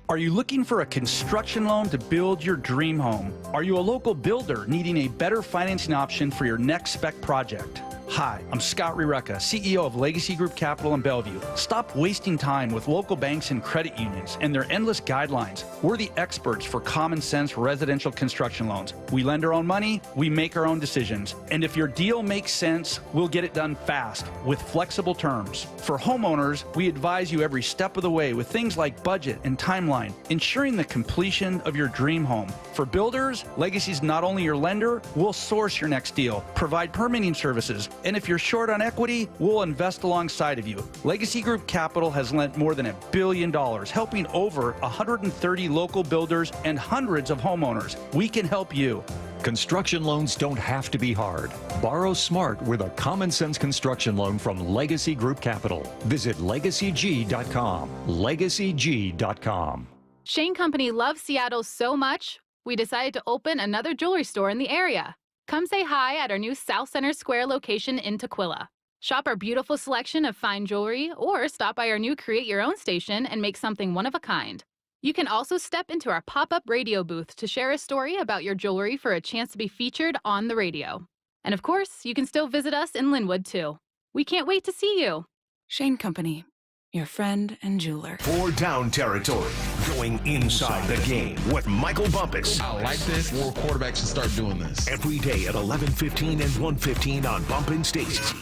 Are you looking for a construction loan to build your dream home? Are you a local builder needing a better financing option for your next spec project? Hi, I'm Scott Rireka, CEO of Legacy Group Capital in Bellevue. Stop wasting time with local banks and credit unions and their endless guidelines. We're the experts for common sense residential construction loans. We lend our own money, we make our own decisions. And if your deal makes sense, we'll get it done fast with flexible terms. For homeowners, we advise you every step of the way with things like budget and timeline, ensuring the completion of your dream home. For builders, Legacy's not only your lender, we'll source your next deal, provide permitting services, and if you're short on equity, we'll invest alongside of you. Legacy Group Capital has lent more than $1 billion, helping over 130 local builders and hundreds of homeowners. We can help you. Construction loans don't have to be hard. Borrow smart with a common sense construction loan from Legacy Group Capital. Visit LegacyG.com. LegacyG.com. Shane Company loves Seattle so much, we decided to open another jewelry store in the area. Come say hi at our new South Center Square location in Tukwila. Shop our beautiful selection of fine jewelry or stop by our new Create Your Own station and make something one of a kind. You can also step into our pop-up radio booth to share a story about your jewelry for a chance to be featured on the radio. And of course, you can still visit us in Linwood too. We can't wait to see you. Shane Company, your friend and jeweler. 4 down territory, going inside the game with Michael Bumpus. I like this. More quarterbacks should start doing this. Every day at 11:15 and 1:15 on Bump and Stacey.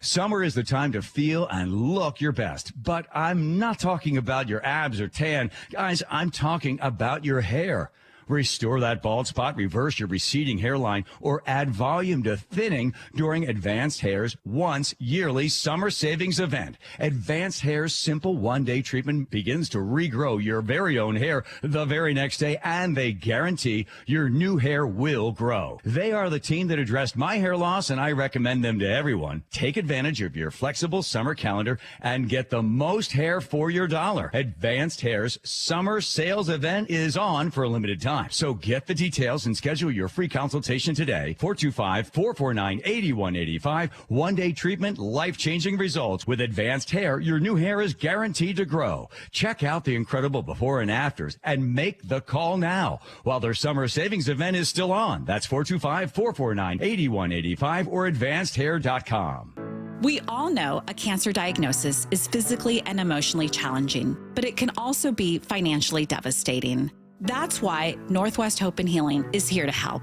Summer is the time to feel and look your best, but I'm not talking about your abs or tan. Guys, I'm talking about your hair. Restore that bald spot, reverse your receding hairline, or add volume to thinning during Advanced Hair's once yearly summer savings event. Advanced Hair's simple one-day treatment begins to regrow your very own hair the very next day, and they guarantee your new hair will grow. They are the team that addressed my hair loss, and I recommend them to everyone. Take advantage of your flexible summer calendar and get the most hair for your dollar. Advanced Hair's summer sales event is on for a limited time. So get the details and schedule your free consultation today. 425-449-8185. One-day treatment, life-changing results. With Advanced Hair, your new hair is guaranteed to grow. Check out the incredible before and afters and make the call now while their summer savings event is still on. That's 425-449-8185 or advancedhair.com. We all know a cancer diagnosis is physically and emotionally challenging, but it can also be financially devastating. That's why Northwest Hope and Healing is here to help.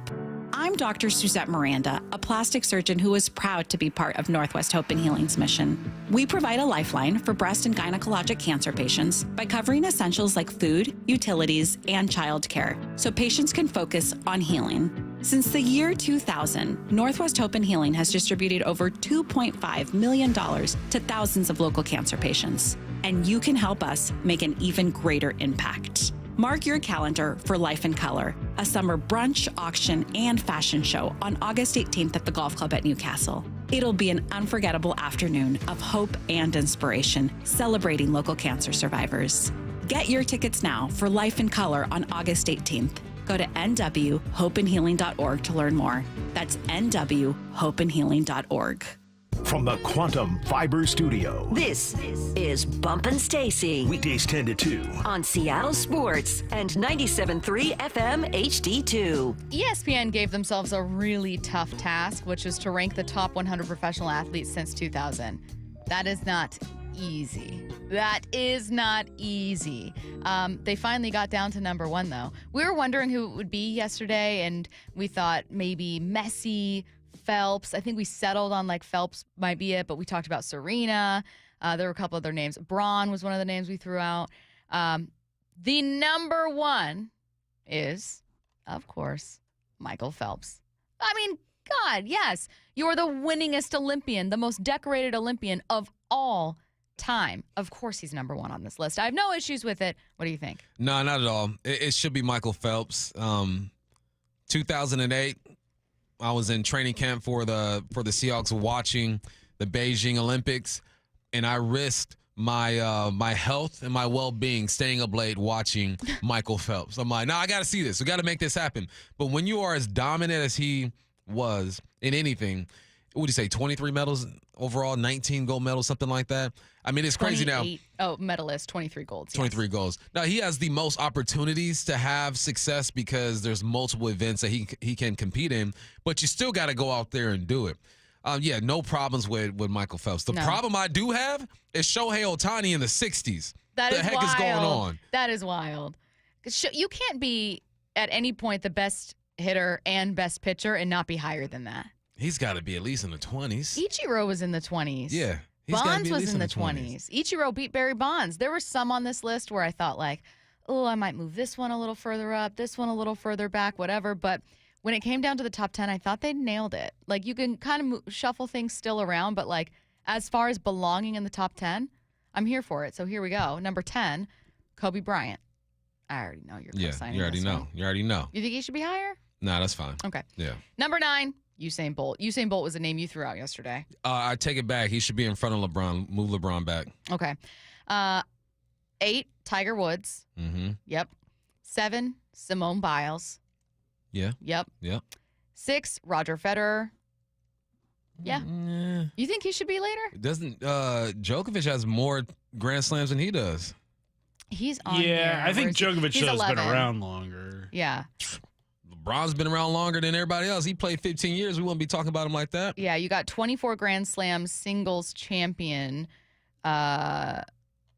I'm Dr. Suzette Miranda, a plastic surgeon who is proud to be part of Northwest Hope and Healing's mission. We provide a lifeline for breast and gynecologic cancer patients by covering essentials like food, utilities, and child care, so patients can focus on healing. Since the year 2000, Northwest Hope and Healing has distributed over $2.5 million to thousands of local cancer patients, and you can help us make an even greater impact. Mark your calendar for Life in Color, a summer brunch, auction, and fashion show on August 18th at the Golf Club at Newcastle. It'll be an unforgettable afternoon of hope and inspiration, celebrating local cancer survivors. Get your tickets now for Life in Color on August 18th. Go to nwhopeandhealing.org to learn more. That's nwhopeandhealing.org. From the Quantum Fiber Studio. This is Bumpin' Stacy. Weekdays 10 to 2. On Seattle Sports and 97.3 FM HD2. ESPN gave themselves a really tough task, which was to rank the top 100 professional athletes since 2000. That is not easy. That is not easy. They finally got down to number 1, though. We were wondering who it would be yesterday, and we thought maybe Messi, Phelps. I think we settled on like Phelps might be it, but we talked about Serena. There were a couple other names. Braun was one of the names we threw out. The number 1 is, of course, Michael Phelps. I mean, God, yes. You're the winningest Olympian, the most decorated Olympian of all time. Of course he's number 1 on this list. I have no issues with it. What do you think? No, not at all. It should be Michael Phelps. 2008, I was in training camp for the Seahawks watching the Beijing Olympics, and I risked my my health and my well-being staying up late watching Michael Phelps. I'm like, no, I got to see this. We got to make this happen. But when you are as dominant as he was in anything, what would you say, 23 medals overall, 19 gold medals, something like that? I mean, it's crazy now. Medalist, 23 golds. 23 golds. Now, he has the most opportunities to have success because there's multiple events that he can compete in, but you still got to go out there and do it. Yeah, no problems with Michael Phelps. The problem I do have is Shohei Ohtani in the 60s. What the heck is going on? That is wild. You can't be at any point the best hitter and best pitcher and not be higher than that. He's got to be at least in the 20s. Ichiro was in the 20s. Yeah. Bonds was in the 20s. Ichiro beat Barry Bonds. There were some on this list where I thought like, oh, I might move this one a little further up, this one a little further back, whatever. But when it came down to the top 10, I thought they nailed it. Like you can kind of shuffle things still around, but like as far as belonging in the top 10, I'm here for it. So here we go. Number 10, Kobe Bryant. I already know you're co-signing you already this know. one. You already know. You think he should be higher? Nah, that's fine. Okay. Yeah. Number 9, Usain Bolt. Usain Bolt was a name you threw out yesterday. I take it back. He should be in front of LeBron. Move LeBron back. Okay. 8, Tiger Woods. Mm-hmm. Yep. 7, Simone Biles. Yeah. Yep. Yep. 6, Roger Federer. Yeah. You think he should be later? Doesn't Djokovic has more Grand Slams than he does? He's on Yeah, here. I think Where's he? Djokovic He's has been 11. around longer. Yeah. LeBron's been around longer than everybody else. He played 15 years. We wouldn't be talking about him like that. Yeah, you got 24 Grand Slam singles champion.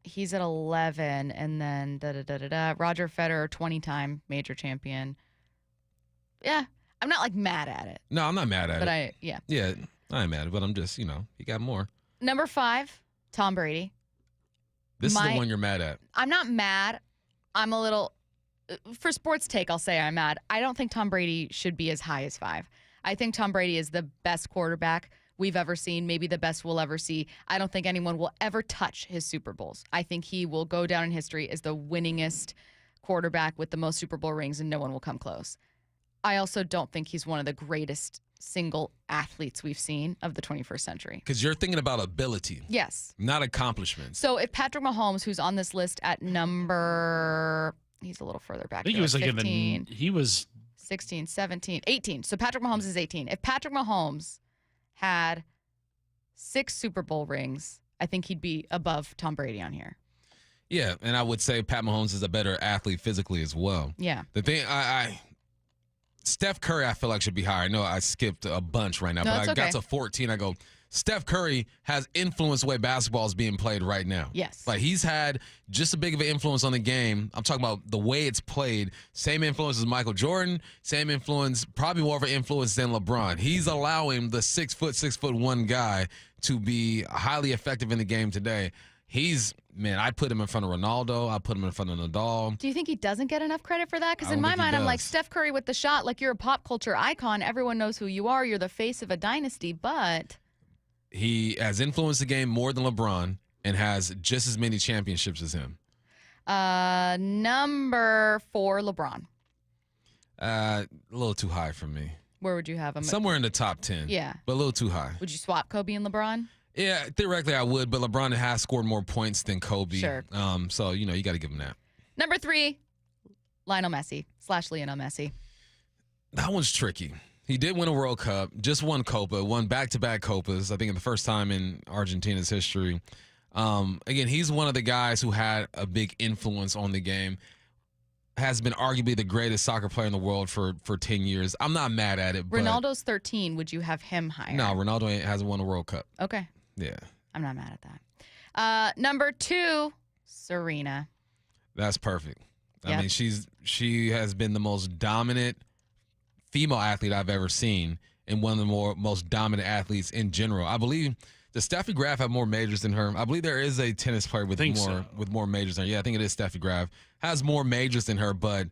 He's at 11, and then Roger Federer, 20-time major champion. Yeah, I'm not like mad at it. No, I'm not mad at it. Yeah, I ain't mad at it, but I'm just, he got more. Number 5, Tom Brady. This is the one you're mad at. I'm not mad. I'm a little for sports take, I'll say I'm mad. I don't think Tom Brady should be as high as 5. I think Tom Brady is the best quarterback we've ever seen, maybe the best we'll ever see. I don't think anyone will ever touch his Super Bowls. I think he will go down in history as the winningest quarterback with the most Super Bowl rings, and no one will come close. I also don't think he's one of the greatest single athletes we've seen of the 21st century. Because you're thinking about ability. Yes. Not accomplishments. So if Patrick Mahomes, who's on this list at number, he's a little further back. I think he was like 15, he was 16, 17, 18. So Patrick Mahomes is 18. If Patrick Mahomes had 6 Super Bowl rings, I think he'd be above Tom Brady on here. Yeah, and I would say Pat Mahomes is a better athlete physically as well. Yeah. The thing, Steph Curry, I feel like should be higher. I know I skipped a bunch right now, No, but that's I okay. got to 14. I go, Steph Curry has influenced the way basketball is being played right now. Yes. Like he's had just a big of an influence on the game. I'm talking about the way it's played. Same influence as Michael Jordan. Same influence, probably more of an influence than LeBron. He's allowing the 6'1" guy to be highly effective in the game today. I'd put him in front of Ronaldo. I'd put him in front of Nadal. Do you think he doesn't get enough credit for that? Because I in don't my think he mind, I'm like, does. Steph Curry with the shot, like you're a pop culture icon. Everyone knows who you are. You're the face of a dynasty, but He has influenced the game more than LeBron and has just as many championships as him. number 4, LeBron. A little too high for me. Where would you have him? Somewhere in the top 10. Yeah. But a little too high. Would you swap Kobe and LeBron? Yeah, theoretically I would, but LeBron has scored more points than Kobe. Sure. So, you got to give him that. Number 3, Lionel Messi / Lionel Messi. That one's tricky. He did win a World Cup, just won Copa, won back-to-back Copas, I think in the first time in Argentina's history. Again, he's one of the guys who had a big influence on the game, has been arguably the greatest soccer player in the world for 10 years. I'm not mad at it. But Ronaldo's 13. Would you have him higher? No, Ronaldo hasn't won a World Cup. Okay. Yeah, I'm not mad at that. Number 2, Serena. that's perfect. I Yep. mean, she has been the most dominant female athlete I've ever seen and one of the most dominant athletes in general. I believe, does Steffi Graf have more majors than her? I believe there is a tennis player with more majors than her. Yeah, I think it is Steffi Graf. Has more majors than her, but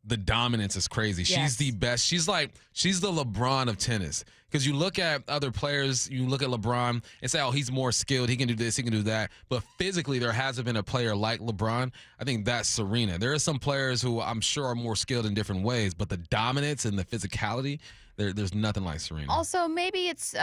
the dominance is crazy. Yes. She's the best. She's the LeBron of tennis. Because you look at other players, you look at LeBron and say, oh, he's more skilled. He can do this, he can do that. But physically, there hasn't been a player like LeBron. I think that's Serena. There are some players who I'm sure are more skilled in different ways, but the dominance and the physicality, there's nothing like Serena. Also, maybe it's,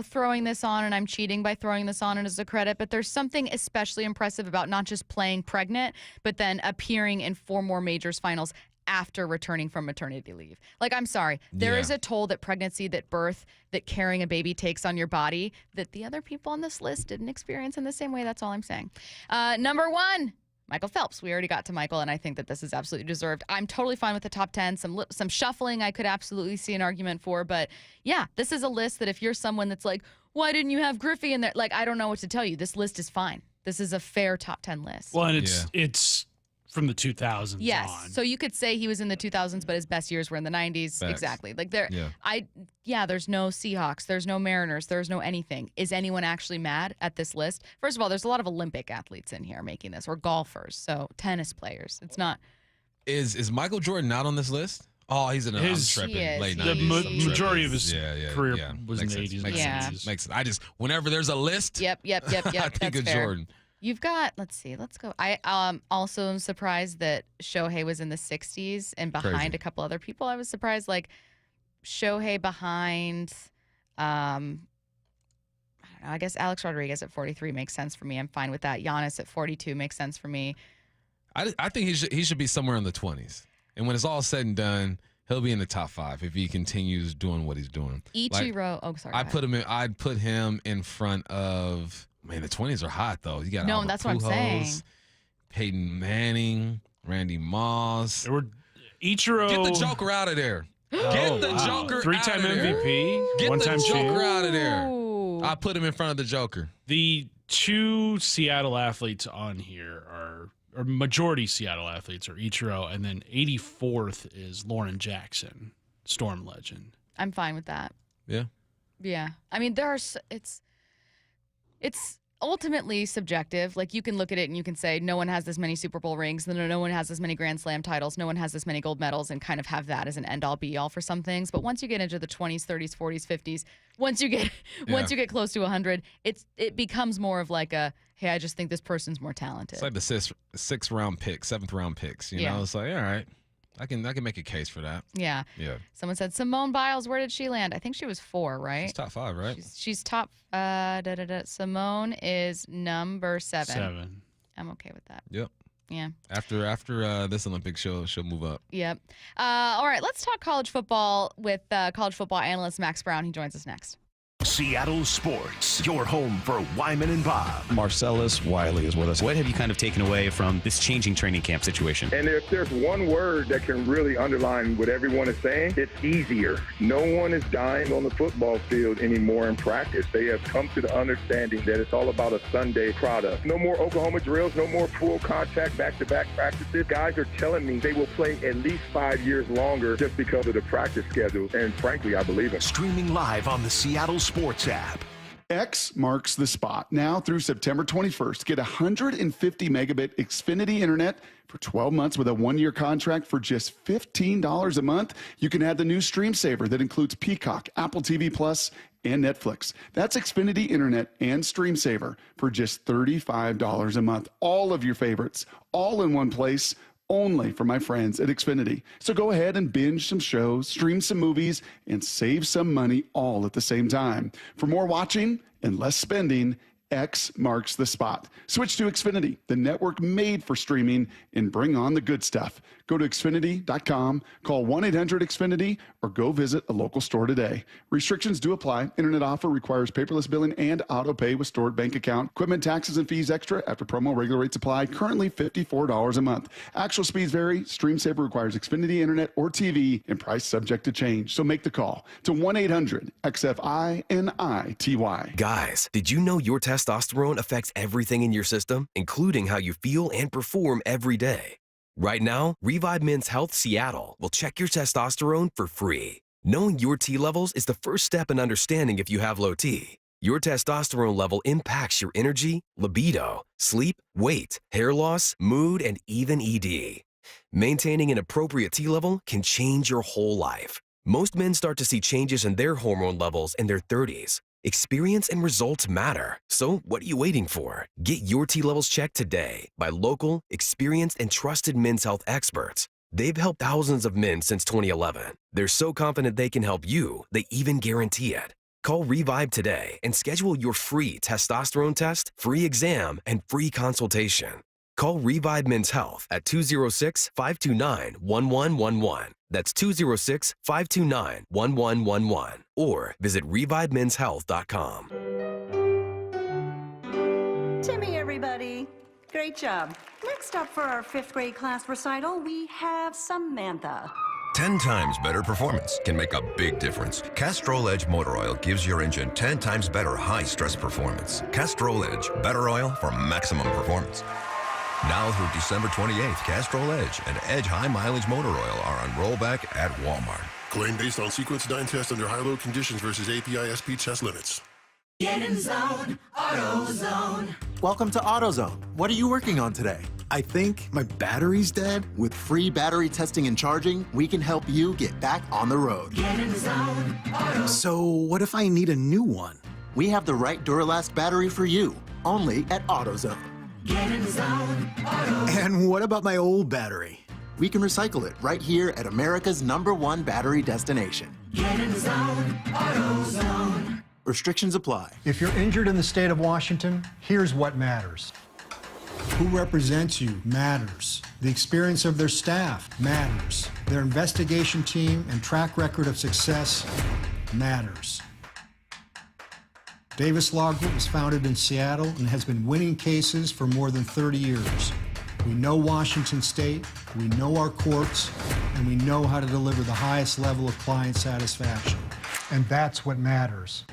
throwing this on, and I'm cheating by throwing this on as a credit, but there's something especially impressive about not just playing pregnant, but then appearing in 4 more majors finals after returning from maternity leave. Like, I'm sorry. There is a toll that pregnancy, that birth, that carrying a baby takes on your body that the other people on this list didn't experience in the same way. That's all I'm saying. Number 1, Michael Phelps. We already got to Michael, and I think that this is absolutely deserved. I'm totally fine with the top 10. Some shuffling I could absolutely see an argument for, but yeah, this is a list that if you're someone that's like, why didn't you have Griffey in there? Like, I don't know what to tell you. This list is fine. This is a fair top 10 list. Well, and it's from the 2000s yes. on. So you could say he was in the 2000s, but his best years were in the 90s. Facts. Exactly. Like there's no Seahawks, there's no Mariners, there's no anything. Is anyone actually mad at this list? First of all, there's a lot of Olympic athletes in here making this, or golfers, so tennis players. It's not. Is Michael Jordan not on this list? Oh, he's in a His- I'm tripping. He is. Late The 90s. I'm majority tripping. of his career was in the 80s and Makes 90s. sense. Makes sense. I just, whenever there's a list, Yep. I think That's of fair. Jordan. You've got, let's go. I also am surprised that Shohei was in the 60s and behind Crazy. a couple other people. I was surprised, like Shohei behind, I don't know, I guess Alex Rodriguez at 43 makes sense for me. I'm fine with that. Giannis at 42 makes sense for me. I think he should be somewhere in the 20s. And when it's all said and done, he'll be in the top 5 if he continues doing what he's doing. Ichiro, I'd put him in front of, man, the 20s are hot though. You got No, Albert that's what I'm Pujols, saying. Peyton Manning, Randy Moss. Ichiro. Get the Joker out of there. Get the Joker 3-time out of there. MVP. Get one-time the Joker champ. out of there. I put him in front of the Joker. The 2 Seattle athletes on here or majority Seattle athletes are Ichiro, and then 84th is Lauren Jackson, Storm legend. I'm fine with that. Yeah. Yeah. I mean, it's ultimately subjective. Like, you can look at it and you can say, no one has this many Super Bowl rings, no one has this many Grand Slam titles, no one has this many gold medals, and kind of have that as an end-all be-all for some things. But once you get into the 20s, 30s, 40s, 50s, once you get close to 100, it becomes more of like a, hey, I just think this person's more talented. It's like the sixth round pick, 7th round picks. You know, it's like, all right, I can make a case for that. Yeah. Yeah. Someone said Simone Biles. Where did she land? I think she was 4, right? She's top 5, right? She's top. Simone is number 7. 7. I'm okay with that. Yep. Yeah. After this Olympic she'll move up. Yep. All right. Let's talk college football with college football analyst Max Brown. He joins us next. Seattle Sports, your home for Wyman and Bob. Marcellus Wiley is with us. What have you kind of taken away from this changing training camp situation? And if there's one word that can really underline what everyone is saying, it's easier. No one is dying on the football field anymore in practice. They have come to the understanding that it's all about a Sunday product. No more Oklahoma drills, no more full contact back-to-back practices. Guys are telling me they will play at least 5 years longer just because of the practice schedule. And frankly, I believe it. Streaming live on the Seattle Sports app. X marks the spot. Now through September 21st, get 150 megabit Xfinity internet for 12 months with a 1-year contract for just $15 a month. You can add the new Stream Saver that includes Peacock, Apple TV Plus, and Netflix. That's Xfinity internet and Stream Saver for just $35 a month. All of your favorites, all in one place, only for my friends at Xfinity. So go ahead and binge some shows, stream some movies, and save some money all at the same time. For more watching and less spending, X marks the spot. Switch to Xfinity, the network made for streaming, and bring on the good stuff. Go to Xfinity.com, call 1-800-XFINITY, or go visit a local store today. Restrictions do apply. Internet offer requires paperless billing and auto pay with stored bank account. Equipment taxes and fees extra after promo. Regular rates apply. Currently $54 a month. Actual speeds vary. Stream Saver requires Xfinity Internet or TV, and price subject to change. So make the call to 1-800-XFINITY. Guys, did you know your testosterone affects everything in your system, including how you feel and perform every day? Right now, Revive Men's Health Seattle will check your testosterone for free. Knowing your T levels is the first step in understanding if you have low T. Your testosterone level impacts your energy, libido, sleep, weight, hair loss, mood, and even ED. Maintaining an appropriate T level can change your whole life. Most men start to see changes in their hormone levels in their 30s. Experience and results matter. So what are you waiting for? Get your T levels checked today by local, experienced, and trusted men's health experts. They've helped thousands of men since 2011. They're so confident they can help you, they even guarantee it. Call Revive today and schedule your free testosterone test, free exam, and free consultation. Call Revive Men's Health at 206-529-1111. That's 206-529-1111. Or visit ReviveMen'sHealth.com. Timmy, everybody. Great job. Next up for our 5th grade class recital, we have Samantha. 10 times better performance can make a big difference. Castrol Edge Motor Oil gives your engine 10 times better high-stress performance. Castrol Edge, better oil for maximum performance. Now through December 28th, Castrol Edge and Edge High Mileage Motor Oil are on rollback at Walmart. Claim based on sequence 9 test under high-load conditions versus API SP test limits. Get in zone, AutoZone. Welcome to AutoZone. What are you working on today? I think my battery's dead. With free battery testing and charging, we can help you get back on the road. Get in zone, AutoZone. So what if I need a new one? We have the right Duralast battery for you, only at AutoZone. Get in zone, AutoZone. And what about my old battery? We can recycle it right here at America's #1 battery destination. Get in zone, AutoZone. Restrictions apply. If you're injured in the state of Washington, here's what matters. Who represents you matters. The experience of their staff matters. Their investigation team and track record of success matters. Davis Law Group was founded in Seattle and has been winning cases for more than 30 years. We know Washington State, we know our courts, and we know how to deliver the highest level of client satisfaction. And that's what matters.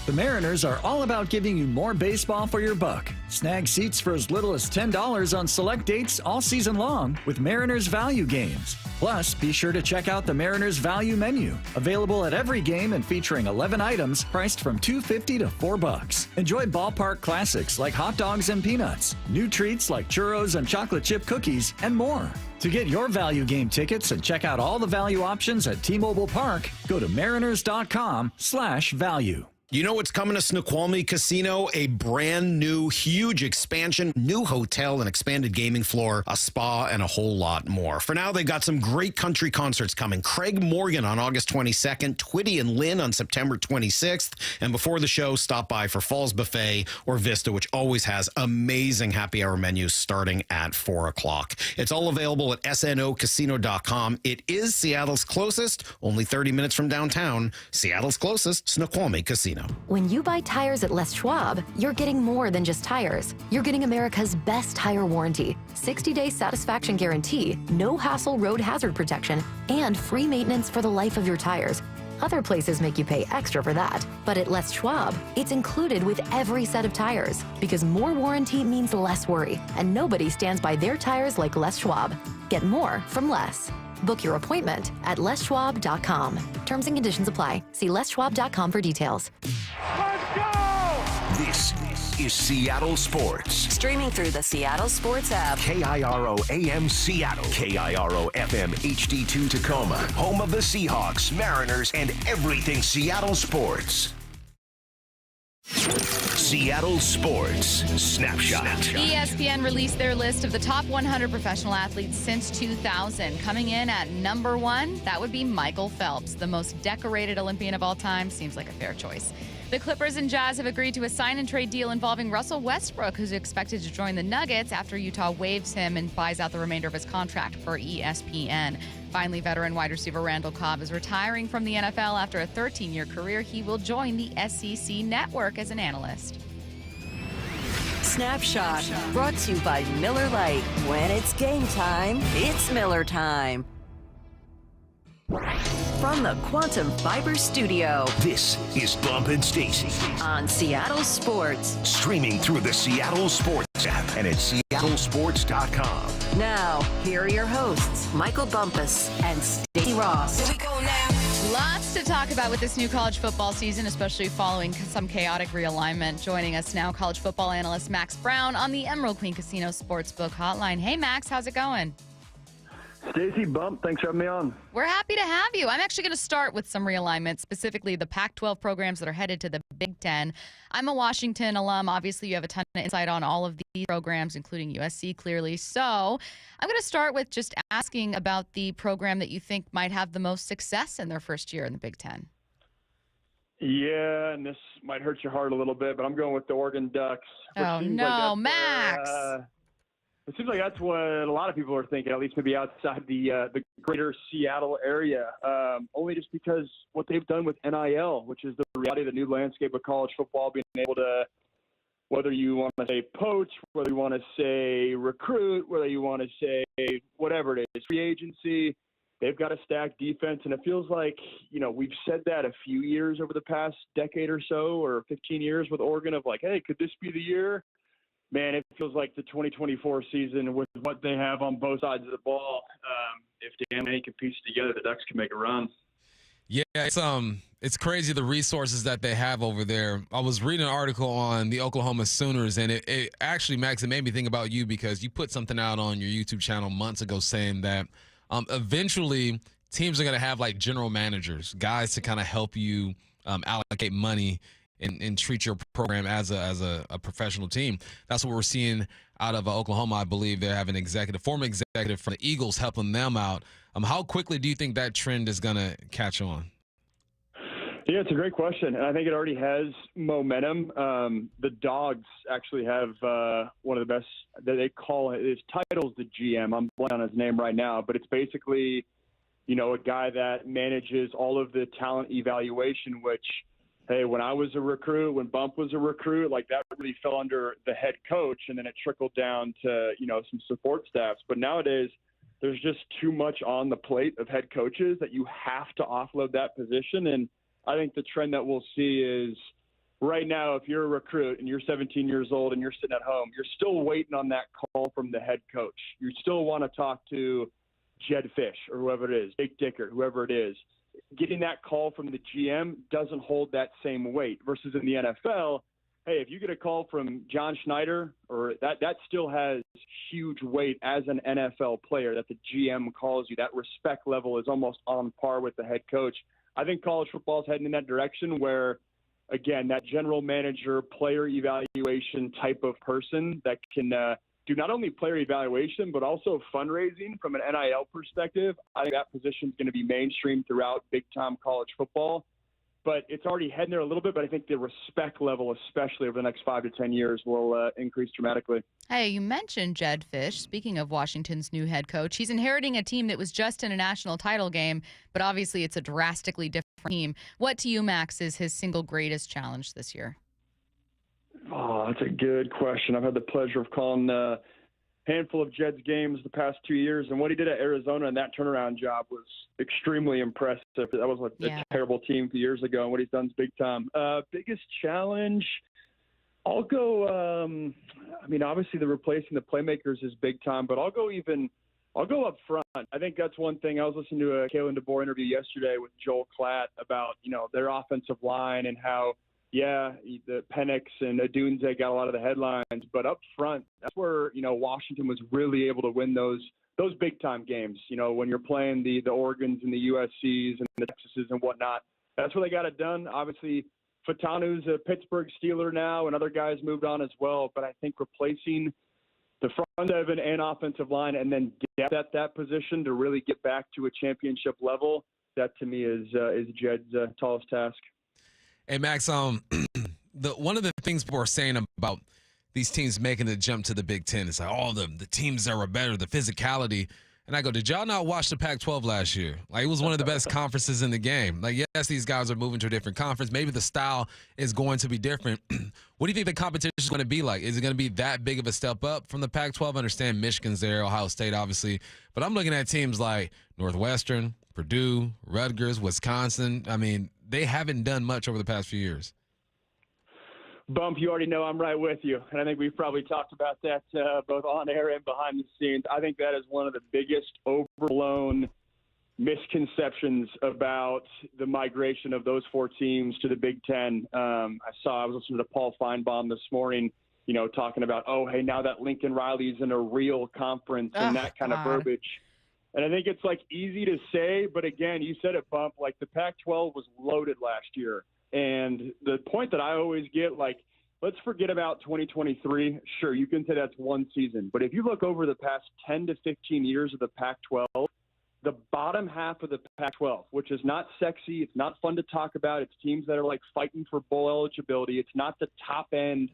The Mariners are all about giving you more baseball for your buck. Snag seats for as little as $10 on select dates all season long with Mariners Value Games. Plus, be sure to check out the Mariners Value Menu, available at every game and featuring 11 items priced from $2.50 to $4. Enjoy ballpark classics like hot dogs and peanuts, new treats like churros and chocolate chip cookies, and more. To get your value game tickets and check out all the value options at T-Mobile Park, go to mariners.com/value. You know what's coming to Snoqualmie Casino? A brand new, huge expansion, new hotel, an expanded gaming floor, a spa, and a whole lot more. For now, they've got some great country concerts coming. Craig Morgan on August 22nd, Twitty and Lynn on September 26th. And before the show, stop by for Falls Buffet or Vista, which always has amazing happy hour menus starting at 4 o'clock. It's all available at snocasino.com. It is Seattle's closest, only 30 minutes from downtown. Seattle's closest, Snoqualmie Casino. When you buy tires at Les Schwab, you're getting more than just tires. You're getting America's best tire warranty, 60-day satisfaction guarantee, no hassle road hazard protection, and free maintenance for the life of your tires. Other places make you pay extra for that. But at Les Schwab, it's included with every set of tires because more warranty means less worry, and nobody stands by their tires like Les Schwab. Get more from Les. Book your appointment at leschwab.com. Terms and conditions apply. See leschwab.com for details. This is Seattle Sports. Streaming through the Seattle Sports app. KIRO AM Seattle. KIRO FM HD2 Tacoma. Home of the Seahawks, Mariners, and everything Seattle sports. Seattle Sports Snapshot. ESPN released their list of the top 100 professional athletes since 2000. Coming in at number 1, that would be Michael Phelps, the most decorated Olympian of all time. Seems like a fair choice. The Clippers and Jazz have agreed to a sign-and-trade deal involving Russell Westbrook, who's expected to join the Nuggets after Utah waives him and buys out the remainder of his contract per ESPN. Finally, veteran wide receiver Randall Cobb is retiring from the NFL after a 13-year career. He will join the SEC network as an analyst. Snapshot, brought to you by Miller Lite. When it's game time, it's Miller time. From the Quantum Fiber Studio, this is Bump and Stacy on Seattle Sports. Streaming through the Seattle Sports app and at seattlesports.com. Now, here are your hosts, Michael Bumpus and Stacy Ross. Here we go now. Lots to talk about with this new college football season, especially following some chaotic realignment. Joining us now, college football analyst Max Brown on the Emerald Queen Casino Sportsbook Hotline. Hey, Max, how's it going? Stacey, Bump, thanks for having me on. We're happy to have you. I'm actually going to start with some realignment, specifically the Pac-12 programs that are headed to the Big Ten. I'm a Washington alum. Obviously, you have a ton of insight on all of these programs, including USC, clearly. So I'm going to start with just asking about the program that you think might have the most success in their first year in the Big Ten. Yeah, and this might hurt your heart a little bit, but I'm going with the Oregon Ducks. Oh, no, Max. It seems like that's what a lot of people are thinking, at least maybe outside the greater Seattle area, only just because what they've done with NIL, which is the reality of the new landscape of college football, being able to, whether you want to say poach, whether you want to say recruit, whether you want to say whatever it is, free agency, they've got a stacked defense. And it feels like, we've said that a few years over the past decade or so, or 15 years with Oregon of like, hey, could this be the year? Man, it feels like the 2024 season with what they have on both sides of the ball. If Dan May can piece it together, the Ducks can make a run. Yeah, it's crazy the resources that they have over there. I was reading an article on the Oklahoma Sooners, and it actually, Max, it made me think about you because you put something out on your YouTube channel months ago saying that eventually teams are going to have like general managers, guys to kind of help you allocate money and treat your program as a professional team. That's what we're seeing out of Oklahoma. I believe they have an former executive from the Eagles helping them out. How quickly do you think that trend is going to catch on? Yeah, it's a great question, and I think it already has momentum. The Dogs actually have one of the best, they call it, his title's the GM. I'm blanking on his name right now, but it's basically, a guy that manages all of the talent evaluation, which, hey, when I was a recruit, when Bump was a recruit, like that really fell under the head coach, and then it trickled down to, some support staffs. But nowadays, there's just too much on the plate of head coaches that you have to offload that position. And I think the trend that we'll see is right now, if you're a recruit and you're 17 years old and you're sitting at home, you're still waiting on that call from the head coach. You still want to talk to Jed Fish or whoever it is, Jake Dicker, whoever it is. Getting that call from the GM doesn't hold that same weight versus in the NFL. Hey, if you get a call from John Schneider, or that still has huge weight as an NFL player that the GM calls you. That respect level is almost on par with the head coach. I think college football is heading in that direction where, again, that general manager, player evaluation type of person that can do not only player evaluation, but also fundraising from an NIL perspective. I think that position is going to be mainstream throughout big-time college football. But it's already heading there a little bit, but I think the respect level, especially over the next 5 to 10 years, will increase dramatically. Hey, you mentioned Jed Fish. Speaking of Washington's new head coach, he's inheriting a team that was just in a national title game, but obviously it's a drastically different team. What to you, Max, is his single greatest challenge this year? Oh, that's a good question. I've had the pleasure of calling a handful of Jed's games the past 2 years, and what he did at Arizona in that turnaround job was extremely impressive. That was a terrible team a few years ago, and what he's done is big time. Biggest challenge, I'll go, obviously the replacing the playmakers is big time, but I'll go up front. I think that's one thing. I was listening to a Kalen DeBoer interview yesterday with Joel Klatt about, their offensive line and how, the Penix and Adunze got a lot of the headlines, but up front, that's where, Washington was really able to win those big-time games. When you're playing the Oregons and the USCs and the Texases and whatnot, that's where they got it done. Obviously, Fatanu's a Pittsburgh Steeler now, and other guys moved on as well, but I think replacing the front seven and offensive line and then depth at that position to really get back to a championship level, that to me is Jed's tallest task. Hey, Max, one of the things people are saying about these teams making the jump to the Big Ten is like, the teams that were better, the physicality. And I go, did y'all not watch the Pac-12 last year? Like, it was one of the best conferences in the game. Like, yes, these guys are moving to a different conference. Maybe the style is going to be different. What do you think the competition is going to be like? Is it going to be that big of a step up from the Pac-12? I understand Michigan's there, Ohio State, obviously. But I'm looking at teams like Northwestern, Purdue, Rutgers, Wisconsin. I mean, they haven't done much over the past few years. Bump, you already know I'm right with you. And I think we've probably talked about that both on air and behind the scenes. I think that is one of the biggest overblown misconceptions about the migration of those four teams to the Big Ten. I was listening to Paul Feinbaum this morning, talking about, hey, now that Lincoln Riley's in a real conference and that kind of verbiage. And I think it's easy to say, but again, you said it, Bump, the Pac-12 was loaded last year. And the point that I always get, let's forget about 2023. Sure, you can say that's one season. But if you look over the past 10 to 15 years of the Pac-12, the bottom half of the Pac-12, which is not sexy, it's not fun to talk about. It's teams that are fighting for bowl eligibility. It's not the top end,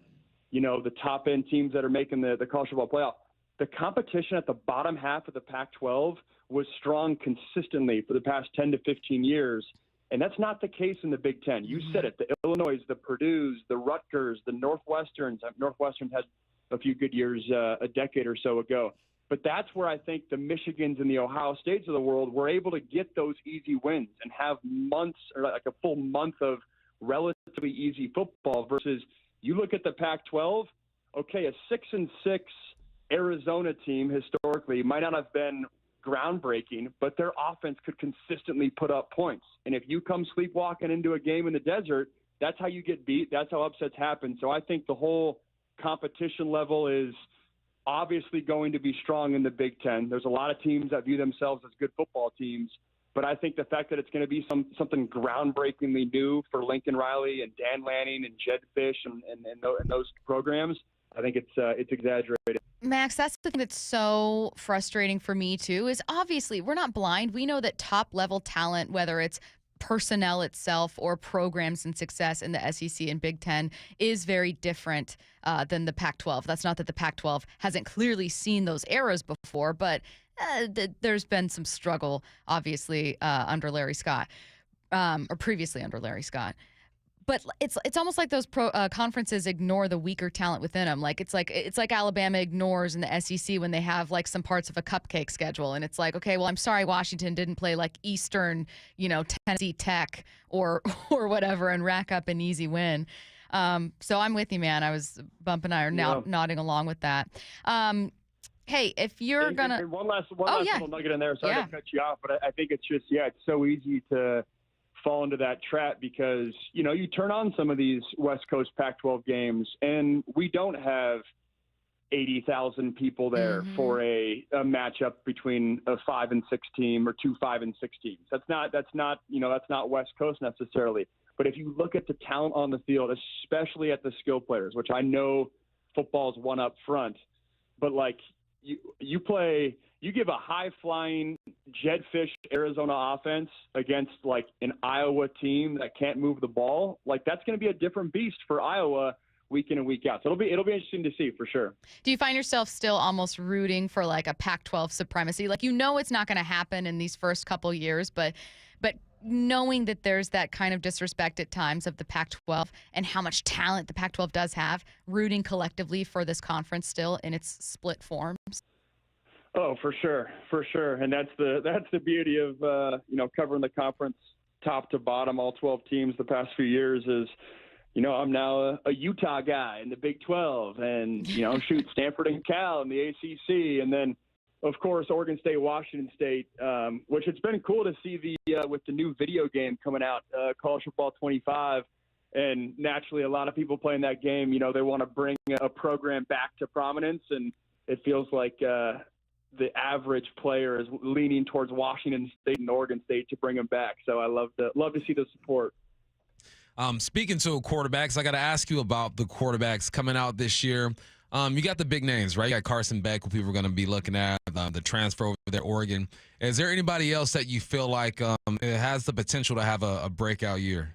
the top end teams that are making the college football playoff. The competition at the bottom half of the Pac-12 was strong consistently for the past 10 to 15 years. And that's not the case in the Big Ten. You said it, the Illinois, the Purdue's, the Rutgers, the Northwesterns. Northwestern had a few good years a decade or so ago. But that's where I think the Michigans and the Ohio States of the world were able to get those easy wins and have months or a full month of relatively easy football versus you look at the Pac-12, okay, a 6-6 Arizona team historically might not have been groundbreaking, but their offense could consistently put up points. And if you come sleepwalking into a game in the desert, that's how you get beat. That's how upsets happen. So I think the whole competition level is obviously going to be strong in the Big Ten. There's a lot of teams that view themselves as good football teams, but I think the fact that it's going to be something groundbreakingly new for Lincoln Riley and Dan Lanning and Jed Fish and those programs, I think it's exaggerated. Max, that's the thing that's so frustrating for me too, is obviously we're not blind. We know that top level talent, whether it's personnel itself or programs and success in the SEC and Big Ten, is very different than the Pac-12. That's not that the Pac-12 hasn't clearly seen those eras before, but there's been some struggle, obviously, under Larry Scott, or previously under Larry Scott. But it's almost like those conferences ignore the weaker talent within them. It's like Alabama ignores in the SEC when they have some parts of a cupcake schedule, and it's like, okay, well, I'm sorry Washington didn't play Eastern, Tennessee Tech or whatever and rack up an easy win. So I'm with you, man. I was Bump and I are now nodding along with that. Hey, if you're gonna one last little nugget in there. Sorry to cut you off, but I think it's just it's so easy to fall into that trap because you turn on some of these West Coast Pac-12 games and we don't have 80,000 people there for a matchup between a 5-6 team or 2 5-6 teams. That's not West Coast necessarily. But if you look at the talent on the field, especially at the skill players, which I know football's one up front, but like you give a high-flying Jetfish Arizona offense against like an Iowa team that can't move the ball, like that's going to be a different beast for Iowa week in and week out. So it'll be interesting to see for sure. Do you find yourself still almost rooting for like a Pac-12 supremacy? Like it's not going to happen in these first couple years, but knowing that there's that kind of disrespect at times of the Pac-12 and how much talent the Pac-12 does have, rooting collectively for this conference still in its split forms. Oh, for sure, and that's the beauty of covering the conference top to bottom, all 12 teams the past few years is. I'm now a Utah guy in the Big 12 and, Stanford and Cal in the ACC. And then, of course, Oregon State, Washington State, which it's been cool to see with the new video game coming out, College Football 25. And naturally, a lot of people playing that game, they want to bring a program back to prominence. And it feels like the average player is leaning towards Washington State and Oregon State to bring them back. So I love to see the support. Speaking to quarterbacks, I got to ask you about the quarterbacks coming out this year. You got the big names, right? You got Carson Beck, who people are going to be looking at, the transfer over there, Oregon. Is there anybody else that you feel like it has the potential to have a breakout year?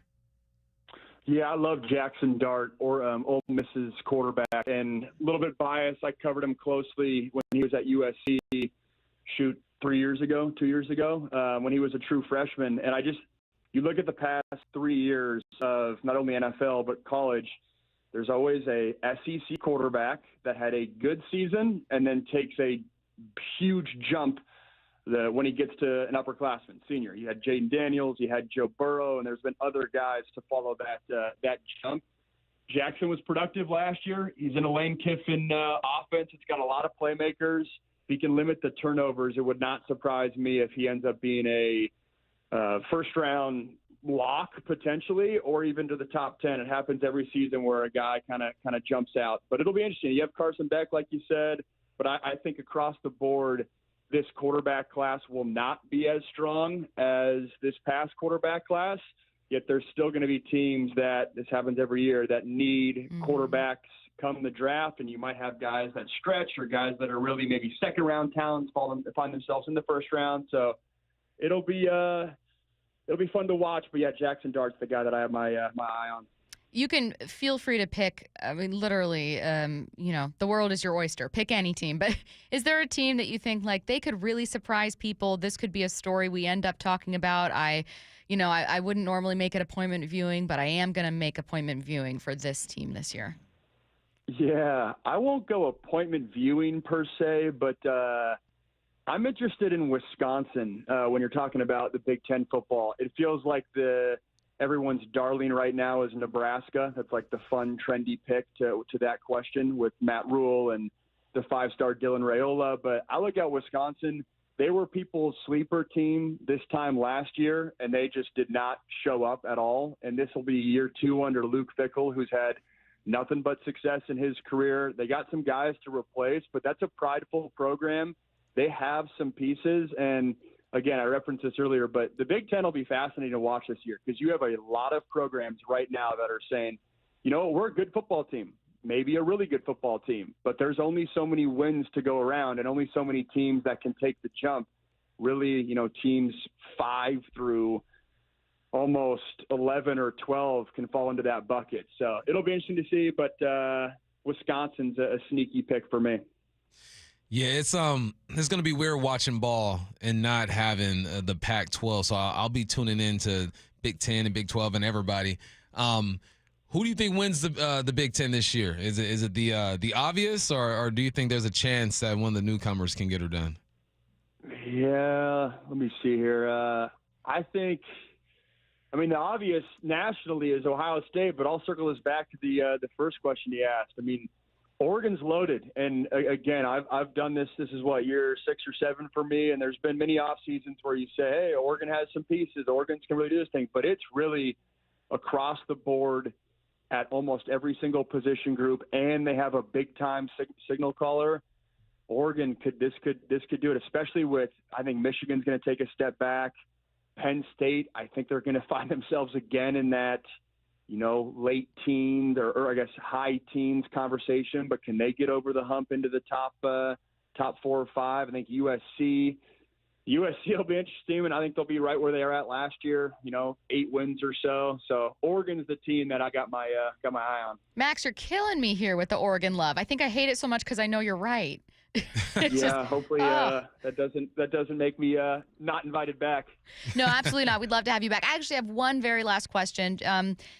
Yeah, I love Jackson Dart, or Ole Miss's quarterback, and a little bit biased. I covered him closely when he was at USC, 2 years ago, when he was a true freshman, and you look at the past 3 years of not only NFL but college, there's always a SEC quarterback that had a good season and then takes a huge jump when he gets to an upperclassman, senior. You had Jaden Daniels, you had Joe Burrow, and there's been other guys to follow that jump. Jackson was productive last year. He's in a Lane Kiffin offense. It's got a lot of playmakers. If he can limit the turnovers, it would not surprise me if he ends up being a first-round lock potentially, or even to the top 10. It happens every season where a guy kind of jumps out. But it'll be interesting. You have Carson Beck, like you said, but I think across the board, this quarterback class will not be as strong as this past quarterback class. Yet there's still going to be teams this happens every year, that need quarterbacks come the draft, and you might have guys that stretch or guys that are really maybe second-round talents find themselves in the first round. So it'll be fun to watch, but Jackson Dart's the guy that I have my eye on. You can feel free to pick. I mean, literally, the world is your oyster. Pick any team. But is there a team that you think like they could really surprise people? This could be a story we end up talking about. I wouldn't normally make it appointment viewing, but I am going to make appointment viewing for this team this year. Yeah, I won't go appointment viewing per se, but I'm interested in Wisconsin when you're talking about the Big Ten football. It feels like everyone's darling right now is Nebraska. That's like the fun, trendy pick to that question with Matt Rule and the 5-star Dylan Raiola. But I look at Wisconsin. They were people's sleeper team this time last year, and they just did not show up at all. And this will be year 2 under Luke Fickell, who's had nothing but success in his career. They got some guys to replace, but that's a prideful program. They have some pieces, and again, I referenced this earlier, but the Big Ten will be fascinating to watch this year because you have a lot of programs right now that are saying, we're a good football team, maybe a really good football team, but there's only so many wins to go around and only so many teams that can take the jump. Really, teams 5 through almost 11 or 12 can fall into that bucket. So it'll be interesting to see, but Wisconsin's a sneaky pick for me. Yeah, it's going to be weird watching ball and not having the Pac-12. So I'll be tuning in to Big Ten and Big 12 and everybody. Who do you think wins the Big Ten this year? Is it the obvious, or do you think there's a chance that one of the newcomers can get her done? Yeah, let me see here. I think I mean, the obvious nationally is Ohio State, but I'll circle this back to the first question you asked. I mean, Oregon's loaded, and again, I've done this. This is what, year 6 or 7 for me, and there's been many off seasons where you say, hey, Oregon has some pieces. Oregon can really do this thing, but it's really across the board at almost every single position group, and they have a big time signal caller. Oregon could do it, especially with, I think Michigan's going to take a step back. Penn State, I think they're going to find themselves again in that, late teens or I guess high teens conversation, but can they get over the hump into the top 4 or 5? I think USC will be interesting, and I think they'll be right where they are at last year, 8 wins or so. So Oregon's the team that I got my eye on. Max, you're killing me here with the Oregon love. I think I hate it so much because I know you're right. Hopefully that doesn't make me not invited back. No, absolutely not. We'd love to have you back. I actually have one very last question.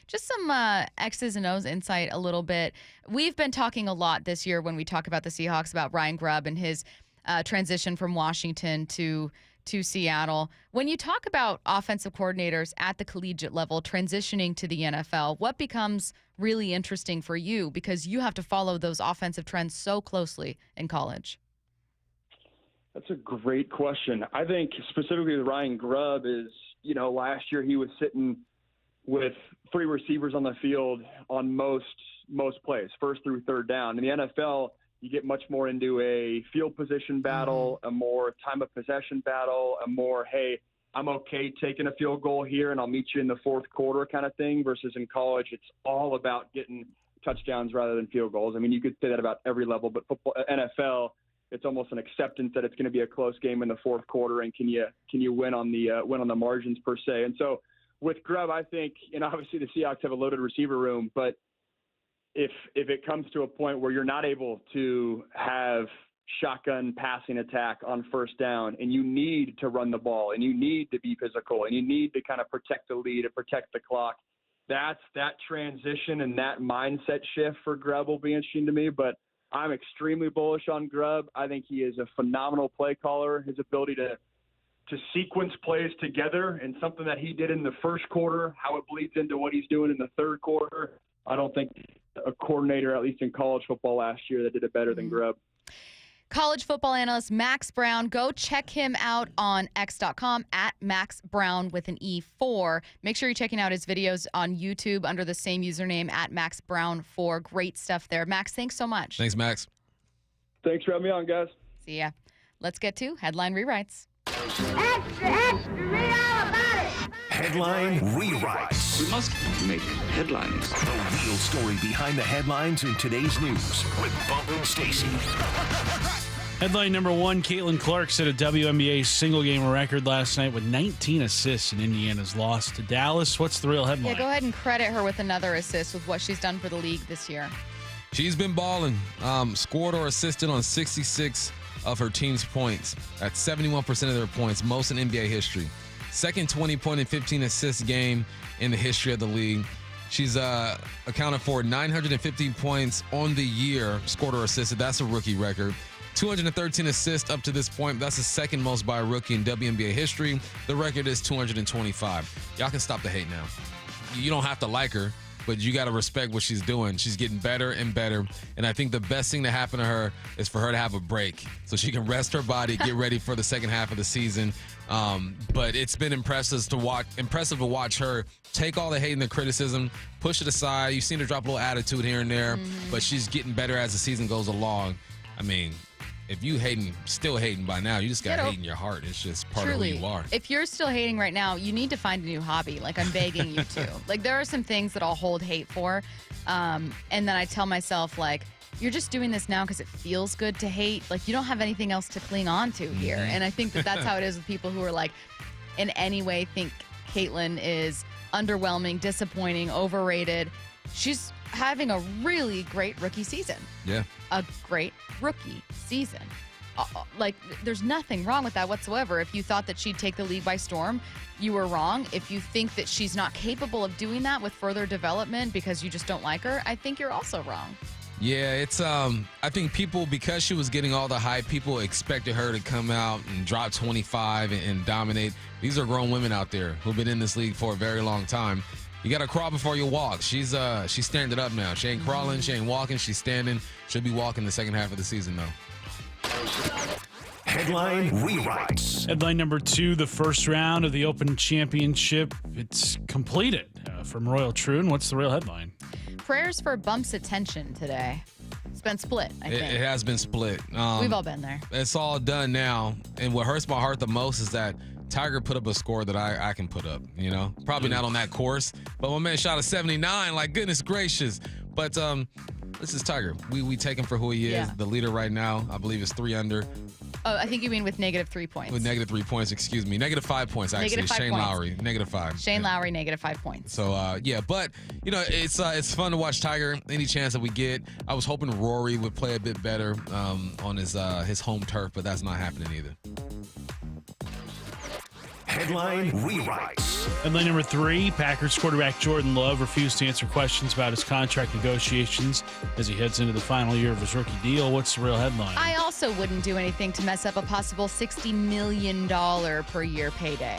Just some X's and O's insight a little bit. We've been talking a lot this year when we talk about the Seahawks about Ryan Grubb and his transition from Washington to Seattle. When you talk about offensive coordinators at the collegiate level transitioning to the NFL, what becomes really interesting for you, because you have to follow those offensive trends so closely in college? That's a great question. I think specifically with Ryan Grubb is, last year he was sitting with 3 receivers on the field on most plays, first through third down. In the NFL, you get much more into a field position battle, a more time of possession battle, a more, hey, I'm okay taking a field goal here and I'll meet you in the fourth quarter kind of thing, versus in college, it's all about getting touchdowns rather than field goals. I mean, you could say that about every level, but football, NFL, it's almost an acceptance that it's going to be a close game in the fourth quarter, and can you win on the margins per se. And so with Grubb, I think, obviously the Seahawks have a loaded receiver room, but if it comes to a point where you're not able to have shotgun passing attack on first down, and you need to run the ball, and you need to be physical, and you need to kind of protect the lead and protect the clock, that transition and that mindset shift for Grubb will be interesting to me. But I'm extremely bullish on Grubb. I think he is a phenomenal play caller. His ability to sequence plays together, and something that he did in the first quarter, how it bleeds into what he's doing in the third quarter. I don't think a coordinator, at least in college football last year, that did it better than Grubb. College football analyst Max Brown. Go check him out on x.com at Max Brown with an E4. Make sure you're checking out his videos on YouTube under the same username at Max Brown 4. Great stuff there. Max, thanks so much. Thanks, Max. Thanks for having me on, guys. See ya. Let's get to Headline Rewrites. Extra, extra, read all about it. Headline Rewrites. We must make headlines. The real story behind the headlines in today's news with Bump and Stacy. Headline number 1, Caitlin Clark set a WNBA single-game record last night with 19 assists in Indiana's loss to Dallas. What's the real headline? Yeah, go ahead and credit her with another assist with what she's done for the league this year. She's been balling. Scored or assisted on 66 of her team's points. That's 71% of their points, most in NBA history. Second 20-point and 15-assist game in the history of the league. She's accounted for 950 points on the year, scored or assisted. That's a rookie record. 213 assists up to this point. That's the second most by a rookie in WNBA history. The record is 225. Y'all can stop the hate now. You don't have to like her, but you got to respect what she's doing. She's getting better and better. And I think the best thing to happen to her is for her to have a break so she can rest her body, get ready for the second half of the season. But it's been impressive to watch her take all the hate and the criticism, push it aside. You've seen her drop a little attitude here and there, but she's getting better as the season goes along. I mean, if you still hating by now, you just got hate in your heart. It's just part of who you are. If you're still hating right now, you need to find a new hobby. Like, I'm begging you to. Like, there are some things that I'll hold hate for. And then I tell myself, like, you're just doing this now because it feels good to hate. Like, you don't have anything else to cling on to here. And I think that's how it is with people who are, like, in any way think Caitlin is underwhelming, disappointing, overrated. She's having a really great rookie season. Yeah. A great rookie season. Like, there's nothing wrong with that whatsoever. If you thought that she'd take the league by storm, you were wrong. If you think that she's not capable of doing that with further development because you just don't like her, I think you're also wrong. Yeah, it's I think people, because she was getting all the hype, people expected her to come out and drop 25 and dominate. These are grown women out there who've been in this league for a very long time. You got to crawl before you walk. She's standing up now. She ain't crawling, she ain't walking, she's standing. She'll be walking the second half of the season though. Headline rewrites. Headline number 2, the first round of the Open Championship. It's completed. From Royal Troon, what's the real headline? Prayers for Bump's attention today. It's been split, I think. It has been split. We've all been there. It's all done now. And what hurts my heart the most is that Tiger put up a score that I can put up, you know? Probably not on that course, but my man shot a 79, like, goodness gracious. But this is Tiger. We take him for who he is. Yeah. The leader right now, I believe, is 3 under. Oh, I think you mean with -3 points. With -3 points, excuse me. -5 points, actually. -5 Shane points. Lowry, -5. Shane Lowry, -5 points. So, yeah, but, you know, it's fun to watch Tiger any chance that we get. I was hoping Rory would play a bit better on his home turf, but that's not happening either. Headline rewrites. Headline number 3, Packers quarterback Jordan Love refused to answer questions about his contract negotiations as he heads into the final year of his rookie deal. What's the real headline? I also wouldn't do anything to mess up a possible $60 million per year payday.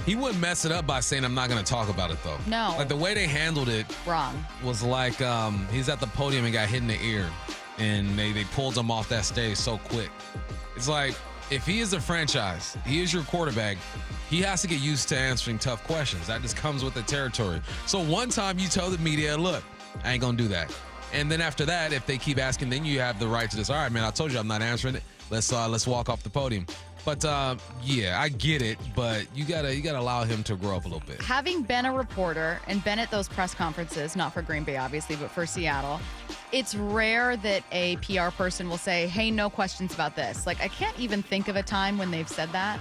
He wouldn't mess it up by saying, I'm not going to talk about it, though. No. Like, the way they handled it Wrong. was like he's at the podium and got hit in the ear, and they pulled him off that stage so quick. It's like, if he is a franchise, he is your quarterback, he has to get used to answering tough questions. That just comes with the territory. So one time you tell the media, look, I ain't going to do that. And then after that, if they keep asking, then you have the right to just, all right, man, I told you I'm not answering it. Let's walk off the podium. But yeah, I get it, but you gotta allow him to grow up a little bit. Having been a reporter and been at those press conferences, not for Green Bay obviously, but for Seattle, it's rare that a PR person will say, hey, no questions about this. Like, I can't even think of a time when they've said that.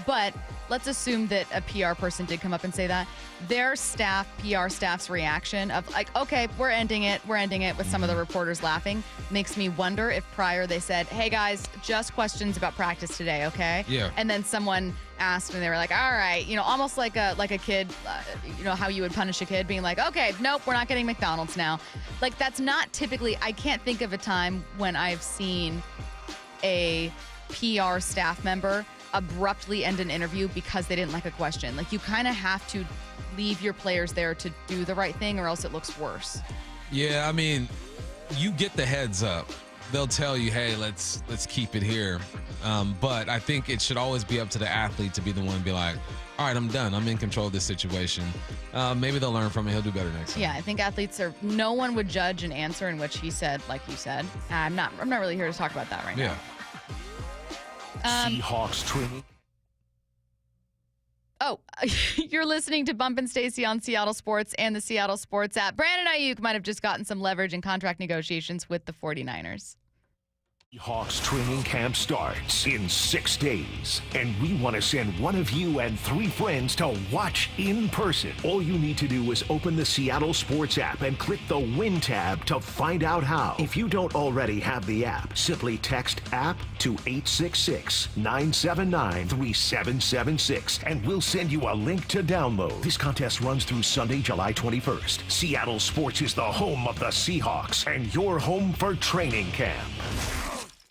But let's assume that a PR person did come up and say that. Their staff, PR staff's reaction of like, okay, we're ending it with some of the reporters laughing, makes me wonder if prior they said, hey guys, just questions about practice today, okay? Yeah. And then someone asked and they were like, all right, you know, almost like a kid, you know, how you would punish a kid being like, okay, nope, we're not getting McDonald's now. Like, that's not typically, I can't think of a time when I've seen a PR staff member abruptly end an interview because they didn't like a question. Like, you kind of have to leave your players there to do the right thing or else it looks worse. Yeah, I mean, you get the heads up. They'll tell you, hey, let's keep it here. But I think it should always be up to the athlete to be the one to be like, all right, I'm done. I'm in control of this situation. Maybe they'll learn from it. He'll do better next time. Yeah, I think athletes are, no one would judge an answer in which he said, like you said. I'm not really here to talk about that right now. Seahawks training. Oh, you're listening to Bump and Stacy on Seattle Sports and the Seattle Sports app. Brandon Ayuk might have just gotten some leverage in contract negotiations with the 49ers. Seahawks training camp starts in 6 days, and we want to send one of you and 3 friends to watch in person. All you need to do is open the Seattle Sports app and click the Win tab to find out how. If you don't already have the app, simply text app to 866-979-3776, and we'll send you a link to download. This contest runs through Sunday, July 21st. Seattle Sports is the home of the Seahawks and your home for training camp.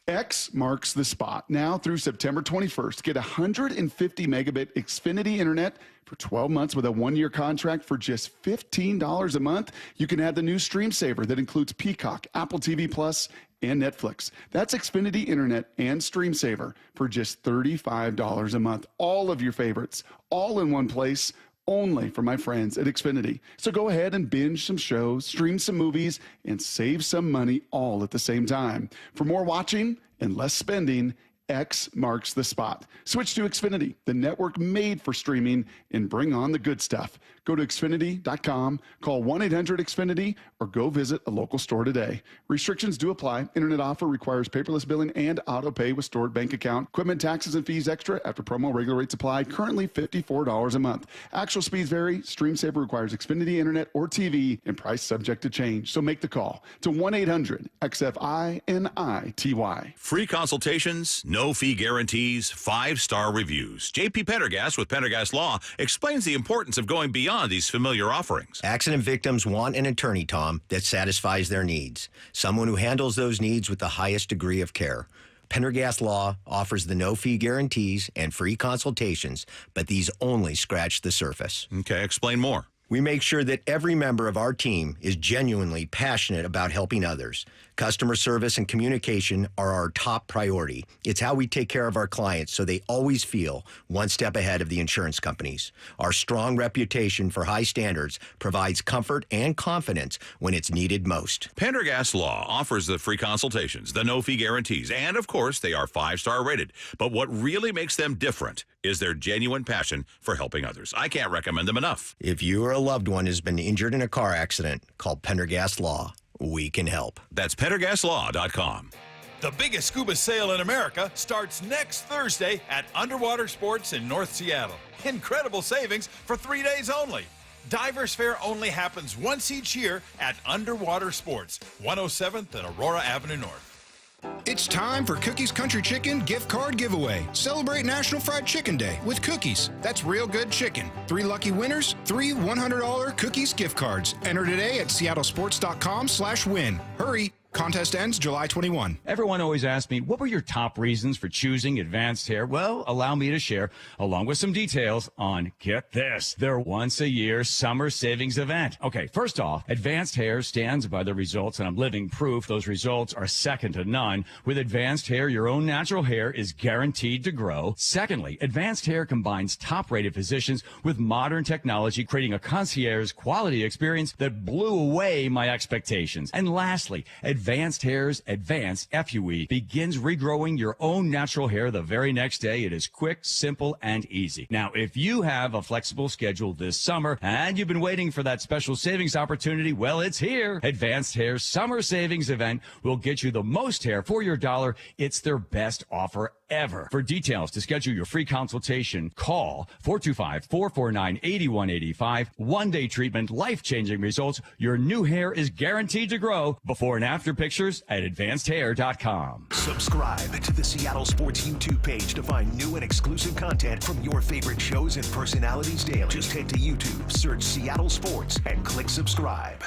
X marks the spot. Now through September 21st, get 150 megabit Xfinity internet for 12 months with a 1-year contract for just $15 a month. You can add the new Stream Saver that includes Peacock, Apple TV Plus, and Netflix. That's Xfinity internet and Stream Saver for just $35 a month. All of your favorites, all in one place, only for my friends at Xfinity. So go ahead and binge some shows, stream some movies, and save some money all at the same time. For more watching and less spending, X marks the spot. Switch to Xfinity, the network made for streaming, and bring on the good stuff. Go to Xfinity.com, call 1-800-XFINITY, or go visit a local store today. Restrictions do apply. Internet offer requires paperless billing and auto pay with stored bank account. Equipment taxes and fees extra after promo. Regular rates apply. Currently $54 a month. Actual speeds vary. Stream Saver requires Xfinity internet or TV, and price subject to change. So make the call to 1-800-XFINITY. Free consultations, no no-fee guarantees, 5-star reviews. J.P. Pendergast with Pendergast Law explains the importance of going beyond these familiar offerings. Accident victims want an attorney, Tom, that satisfies their needs. Someone who handles those needs with the highest degree of care. Pendergast Law offers the no-fee guarantees and free consultations, but these only scratch the surface. Okay, explain more. We make sure that every member of our team is genuinely passionate about helping others. Customer service and communication are our top priority. It's how we take care of our clients so they always feel one step ahead of the insurance companies. Our strong reputation for high standards provides comfort and confidence when it's needed most. Pendergast Law offers the free consultations, the no-fee guarantees, and of course, they are 5-star rated. But what really makes them different is their genuine passion for helping others. I can't recommend them enough. If you or a loved one has been injured in a car accident, call Pendergast Law. We can help. That's PendergastLaw.com. The biggest scuba sale in America starts next Thursday at Underwater Sports in North Seattle. Incredible savings for 3 days only. Divers Fair only happens once each year at Underwater Sports, 107th and Aurora Avenue North. It's time for Cookies Country Chicken gift card giveaway. Celebrate National Fried Chicken Day with Cookies. That's real good chicken. 3 lucky winners, 3 $100 Cookies gift cards. Enter today at seattlesports.com/win. Hurry. Contest ends July 21. Everyone always asks me, what were your top reasons for choosing Advanced Hair? Well, allow me to share, along with some details, on, get this, their once-a-year summer savings event. Okay, first off, Advanced Hair stands by the results, and I'm living proof those results are second to none. With Advanced Hair, your own natural hair is guaranteed to grow. Secondly, Advanced Hair combines top-rated physicians with modern technology, creating a concierge quality experience that blew away my expectations. And lastly, Advanced Hair's Advanced FUE begins regrowing your own natural hair the very next day. It is quick, simple, and easy. Now, if you have a flexible schedule this summer and you've been waiting for that special savings opportunity, well, it's here. Advanced Hair's Summer Savings Event will get you the most hair for your dollar. It's their best offer ever. For details to schedule your free consultation, call 425-449-8185. One-day treatment, life-changing results. Your new hair is guaranteed to grow. Before and after pictures at advancedhair.com. Subscribe to the Seattle Sports YouTube page to find new and exclusive content from your favorite shows and personalities daily. Just head to YouTube, search Seattle Sports, and click subscribe.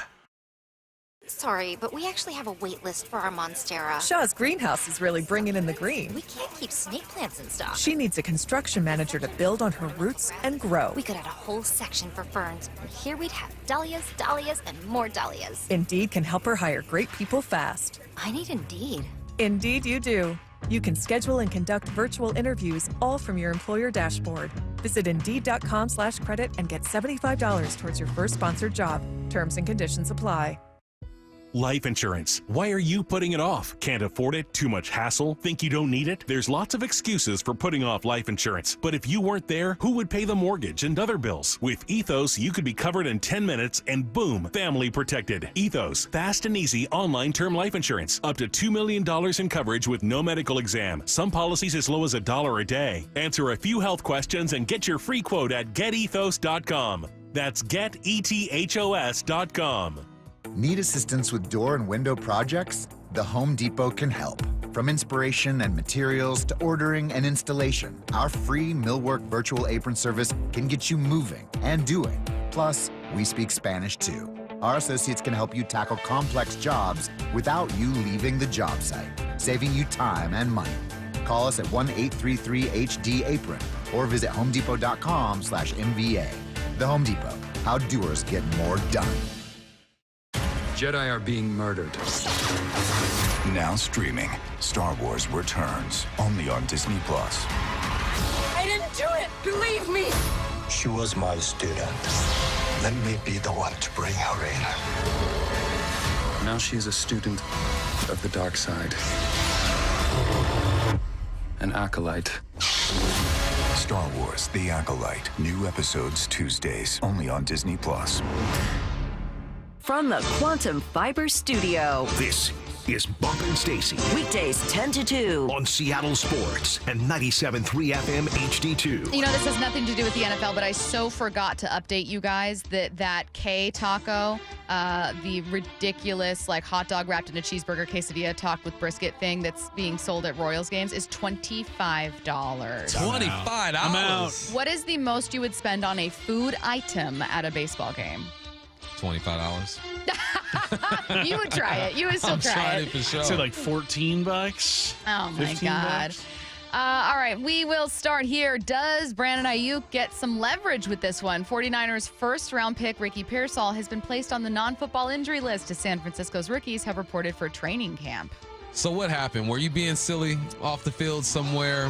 Sorry, but we actually have a wait list for our Monstera. Shaw's greenhouse is really bringing in the green. We can't keep snake plants in stock. She needs a construction manager to build on her roots and grow. We could add a whole section for ferns, and here we'd have dahlias, dahlias, and more dahlias. Indeed can help her hire great people fast. I need Indeed. Indeed you do. You can schedule and conduct virtual interviews all from your employer dashboard. Visit Indeed.com/credit and get $75 towards your first sponsored job. Terms and conditions apply. Life insurance. Why are you putting it off? Can't afford it? Too much hassle? Think you don't need it? There's lots of excuses for putting off life insurance. But if you weren't there, who would pay the mortgage and other bills? With Ethos, you could be covered in 10 minutes and boom, family protected. Ethos, fast and easy online term life insurance. Up to $2 million in coverage with no medical exam. Some policies as low as $1 a day. Answer a few health questions and get your free quote at getethos.com. That's getethos.com. Need assistance with door and window projects? The Home Depot can help. From inspiration and materials to ordering and installation, our free Millwork virtual apron service can get you moving and doing. Plus, we speak Spanish too. Our associates can help you tackle complex jobs without you leaving the job site, saving you time and money. Call us at 1-833-HD-APRON or visit homedepot.com/MVA. The Home Depot, how doers get more done. Jedi are being murdered. Now streaming, Star Wars Returns, only on Disney+. I didn't do it! Believe me! She was my student. Let me be the one to bring her in. Now she's a student of the dark side. An acolyte. Star Wars The Acolyte. New episodes Tuesdays, only on Disney+. From the Quantum Fiber Studio. This is Bumpin' Stacy. Weekdays 10 to 2. On Seattle Sports and 97.3 FM HD2. You know, this has nothing to do with the NFL, but I so forgot to update you guys that K taco, the ridiculous like hot dog wrapped in a cheeseburger quesadilla topped with brisket thing that's being sold at Royals games is $25. $25. I'm out. What is the most you would spend on a food item at a baseball game? $25. You would try it. You would still I'm try trying it. it for sure. I'd say like $14. Oh my $15. God. All right, we will start here. Does Brandon Ayuk get some leverage with this one? 49ers first-round pick Ricky Pearsall has been placed on the non-football injury list as San Francisco's rookies have reported for training camp. So what happened? Were you being silly off the field somewhere?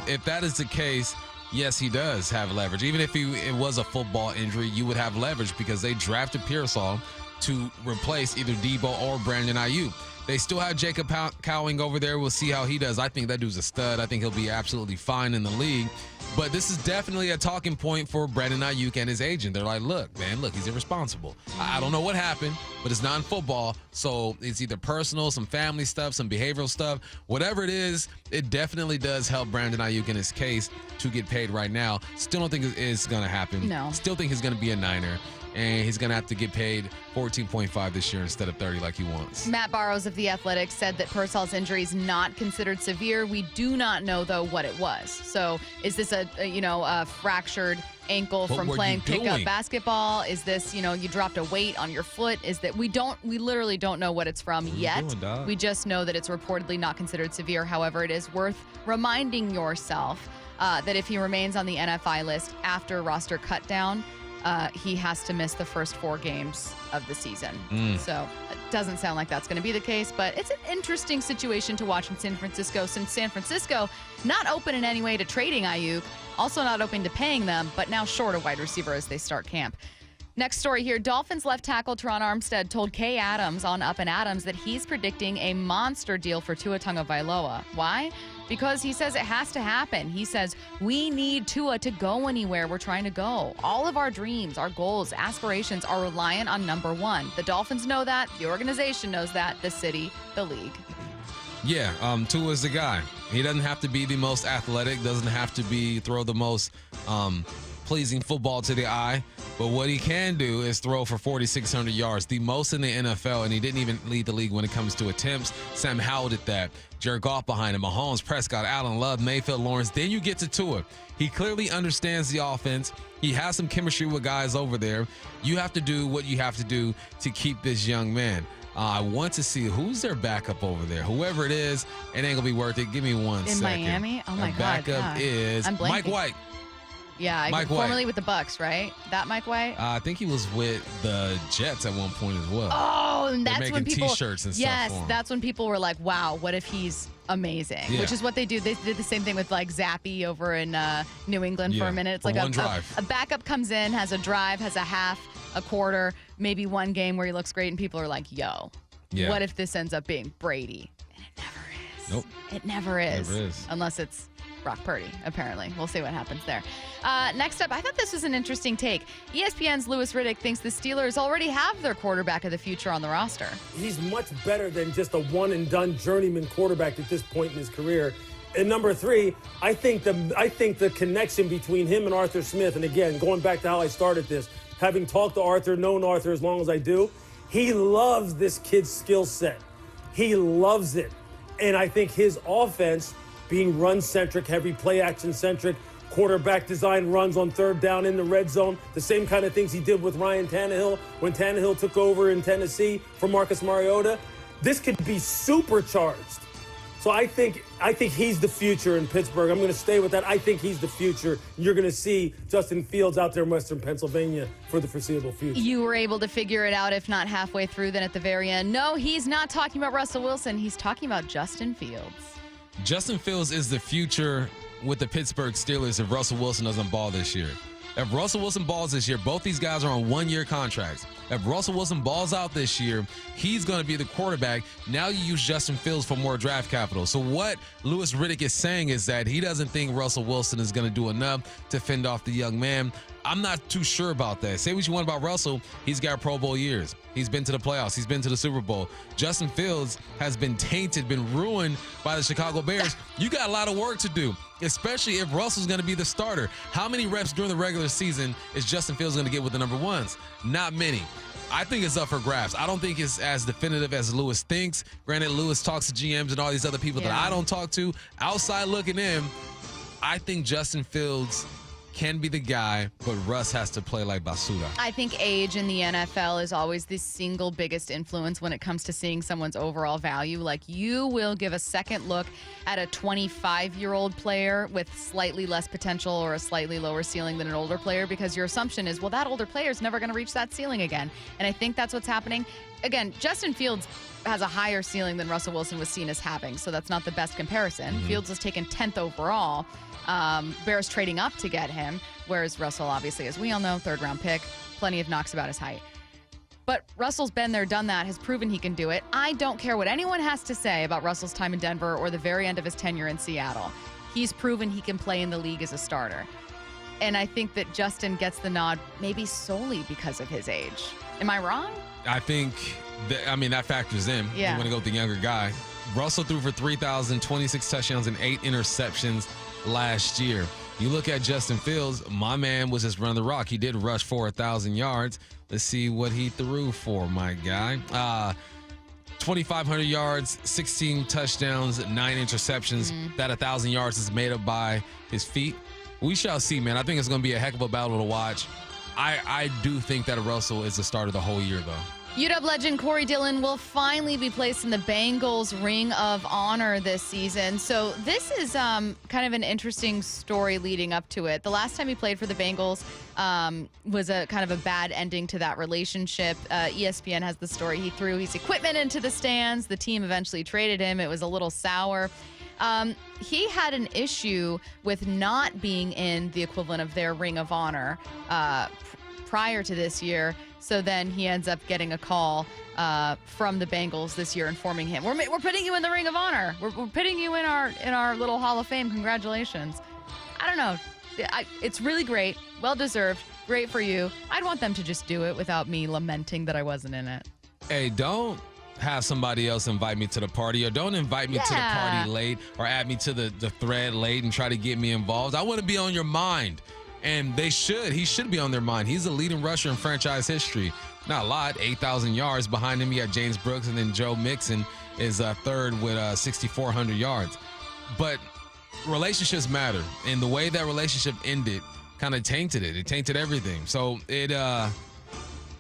If that is the case, yes, he does have leverage. Even if it was a football injury, you would have leverage because they drafted Pearsall to replace either Debo or Brandon Ayuk. They still have Jacob Cowing over there. We'll see how he does. I think that dude's a stud. I think he'll be absolutely fine in the league. But this is definitely a talking point for Brandon Ayuk and his agent. They're like, look, he's irresponsible. I don't know what happened, but it's non-football. So it's either personal, some family stuff, some behavioral stuff. Whatever it is, it definitely does help Brandon Ayuk in his case to get paid right now. Still don't think it's going to happen. No. Still think he's going to be a Niner. And he's going to have to get paid $14.5 this year instead of $30 like he wants. Matt Barrows of The Athletic said that Pearsall's injury is not considered severe. We do not know, though, what it was. So is this a fractured ankle What from were playing you pickup doing? basketball? Is this, you dropped a weight on your foot? Is that we literally don't know what it's from yet. doing, dog? We just know that it's reportedly not considered severe. However, it is worth reminding yourself that if he remains on the NFI list after roster cut down, he has to miss the first 4 games of the season. So it doesn't sound like that's going to be the case, but it's an interesting situation to watch in San Francisco since San Francisco not open in any way to trading Ayuk, also not open to paying them, but now short a wide receiver as they start camp. Next story here. Dolphins left tackle Teron Armstead told Kay Adams on Up and Adams that he's predicting a monster deal for Tua Tagovailoa. Why? Because he says it has to happen. He says, we need Tua to go anywhere we're trying to go. All of our dreams, our goals, aspirations are reliant on number one. The Dolphins know that. The organization knows that. The city, the league. Yeah, Tua's the guy. He doesn't have to be the most athletic, doesn't have to throw the most pleasing football to the eye. But what he can do is throw for 4,600 yards, the most in the NFL, and he didn't even lead the league when it comes to attempts. Sam Howell did that. Jared Goff behind him, Mahomes, Prescott, Allen, Love, Mayfield, Lawrence. Then you get to Tua. He clearly understands the offense. He has some chemistry with guys over there. You have to do what you have to do to keep this young man. I want to see who's their backup over there. Whoever it is, it ain't going to be worth it. Give me one second. In Miami? Oh, my Their God. backup yeah. is I'm Mike blanking. White. Yeah, Mike White. formerly with the Bucks, right? That Mike White? I think he was with the Jets at one point as well. Oh, and They're that's when making people. T-shirts and yes, stuff for him. that's when people were like, "Wow, what if he's amazing?" Yeah. Which is what they do. They did the same thing with like Zappy over in New England for Yeah, a minute. It's for like one drive. a backup comes in, has a drive, has a half, a quarter, maybe one game where he looks great, and people are like, "Yo, Yeah. what if this ends up being Brady?" And it never is. Nope. It never is. Never is. Unless it's Brock Purdy, apparently. We'll see what happens there. Next up, I thought this was an interesting take. ESPN's Louis Riddick thinks the Steelers already have their quarterback of the future on the roster. He's much better than just a one-and-done journeyman quarterback at this point in his career. And number 3, I think the connection between him and Arthur Smith, and again, going back to how I started this, having talked to Arthur, known Arthur as long as I do, he loves this kid's skill set. He loves it. And I think his offense, being run-centric, heavy play-action-centric, quarterback design runs on third down in the red zone, the same kind of things he did with Ryan Tannehill when Tannehill took over in Tennessee for Marcus Mariota. This could be supercharged. So I think he's the future in Pittsburgh. I'm going to stay with that. I think he's the future. You're going to see Justin Fields out there in Western Pennsylvania for the foreseeable future. You were able to figure it out, if not halfway through, then at the very end. No, he's not talking about Russell Wilson. He's talking about Justin Fields. Justin Fields is the future with the Pittsburgh Steelers if Russell Wilson doesn't ball this year. If Russell Wilson balls this year, both these guys are on one-year contracts. If Russell Wilson balls out this year, he's going to be the quarterback. Now you use Justin Fields for more draft capital. So what Louis Riddick is saying is that he doesn't think Russell Wilson is going to do enough to fend off the young man. I'm not too sure about that. Say what you want about Russell. He's got Pro Bowl years. He's been to the playoffs. He's been to the Super Bowl. Justin Fields has been tainted, been ruined by the Chicago Bears. You got a lot of work to do, especially if Russell's going to be the starter. How many reps during the regular season is Justin Fields going to get with the number ones? Not many. I think it's up for grabs. I don't think it's as definitive as Lewis thinks. Granted, Lewis talks to GMs and all these other people that I don't talk to. Outside looking in, I think Justin Fields can be the guy, but Russ has to play like basura. I think age in the NFL is always the single biggest influence when it comes to seeing someone's overall value. Like, you will give a second look at a 25-year-old player with slightly less potential or a slightly lower ceiling than an older player because your assumption is, well, that older player is never going to reach that ceiling again. And I think that's what's happening. Again, Justin Fields has a higher ceiling than Russell Wilson was seen as having, so that's not the best comparison. Fields was taken 10th overall. Bears trading up to get him, whereas Russell, obviously, as we all know, third-round pick, plenty of knocks about his height. But Russell's been there, done that, has proven he can do it. I don't care what anyone has to say about Russell's time in Denver or the very end of his tenure in Seattle. He's proven he can play in the league as a starter. And I think that Justin gets the nod maybe solely because of his age. Am I wrong? I think, that factors in. Yeah. You want to go with the younger guy. Russell threw for 3,026 touchdowns and 8 interceptions last year. You look at Justin Fields, my man was just running the rock. He did rush for 1,000 yards. Let's see what he threw for, my guy. 2,500 yards, 16 touchdowns, 9 interceptions. That 1,000 yards is made up by his feet. We shall see, man. I think it's going to be a heck of a battle to watch. I do think that Russell is the starter the whole year, though. UW legend Corey Dillon will finally be placed in the Bengals Ring of Honor this season. So this is kind of an interesting story leading up to it. The last time he played for the Bengals was a kind of a bad ending to that relationship. ESPN has the story. He threw his equipment into the stands. The team eventually traded him. It was a little sour. He had an issue with not being in the equivalent of their Ring of Honor prior to this year. So then he ends up getting a call from the Bengals this year informing him, we're putting you in the Ring of Honor. We're putting you in our little Hall of Fame. Congratulations. I don't know. It's really great. Well-deserved. Great for you. I'd want them to just do it without me lamenting that I wasn't in it. Hey, don't have somebody else invite me to the party, or don't invite me to the party late, or add me to the thread late and try to get me involved. I want to be on your mind. And he should be on their mind. He's the leading rusher in franchise history. Not a lot, 8,000 yards. Behind him, you got James Brooks, and then Joe Mixon is third with 6,400 yards. But relationships matter. And the way that relationship ended kind of tainted it. It tainted everything. So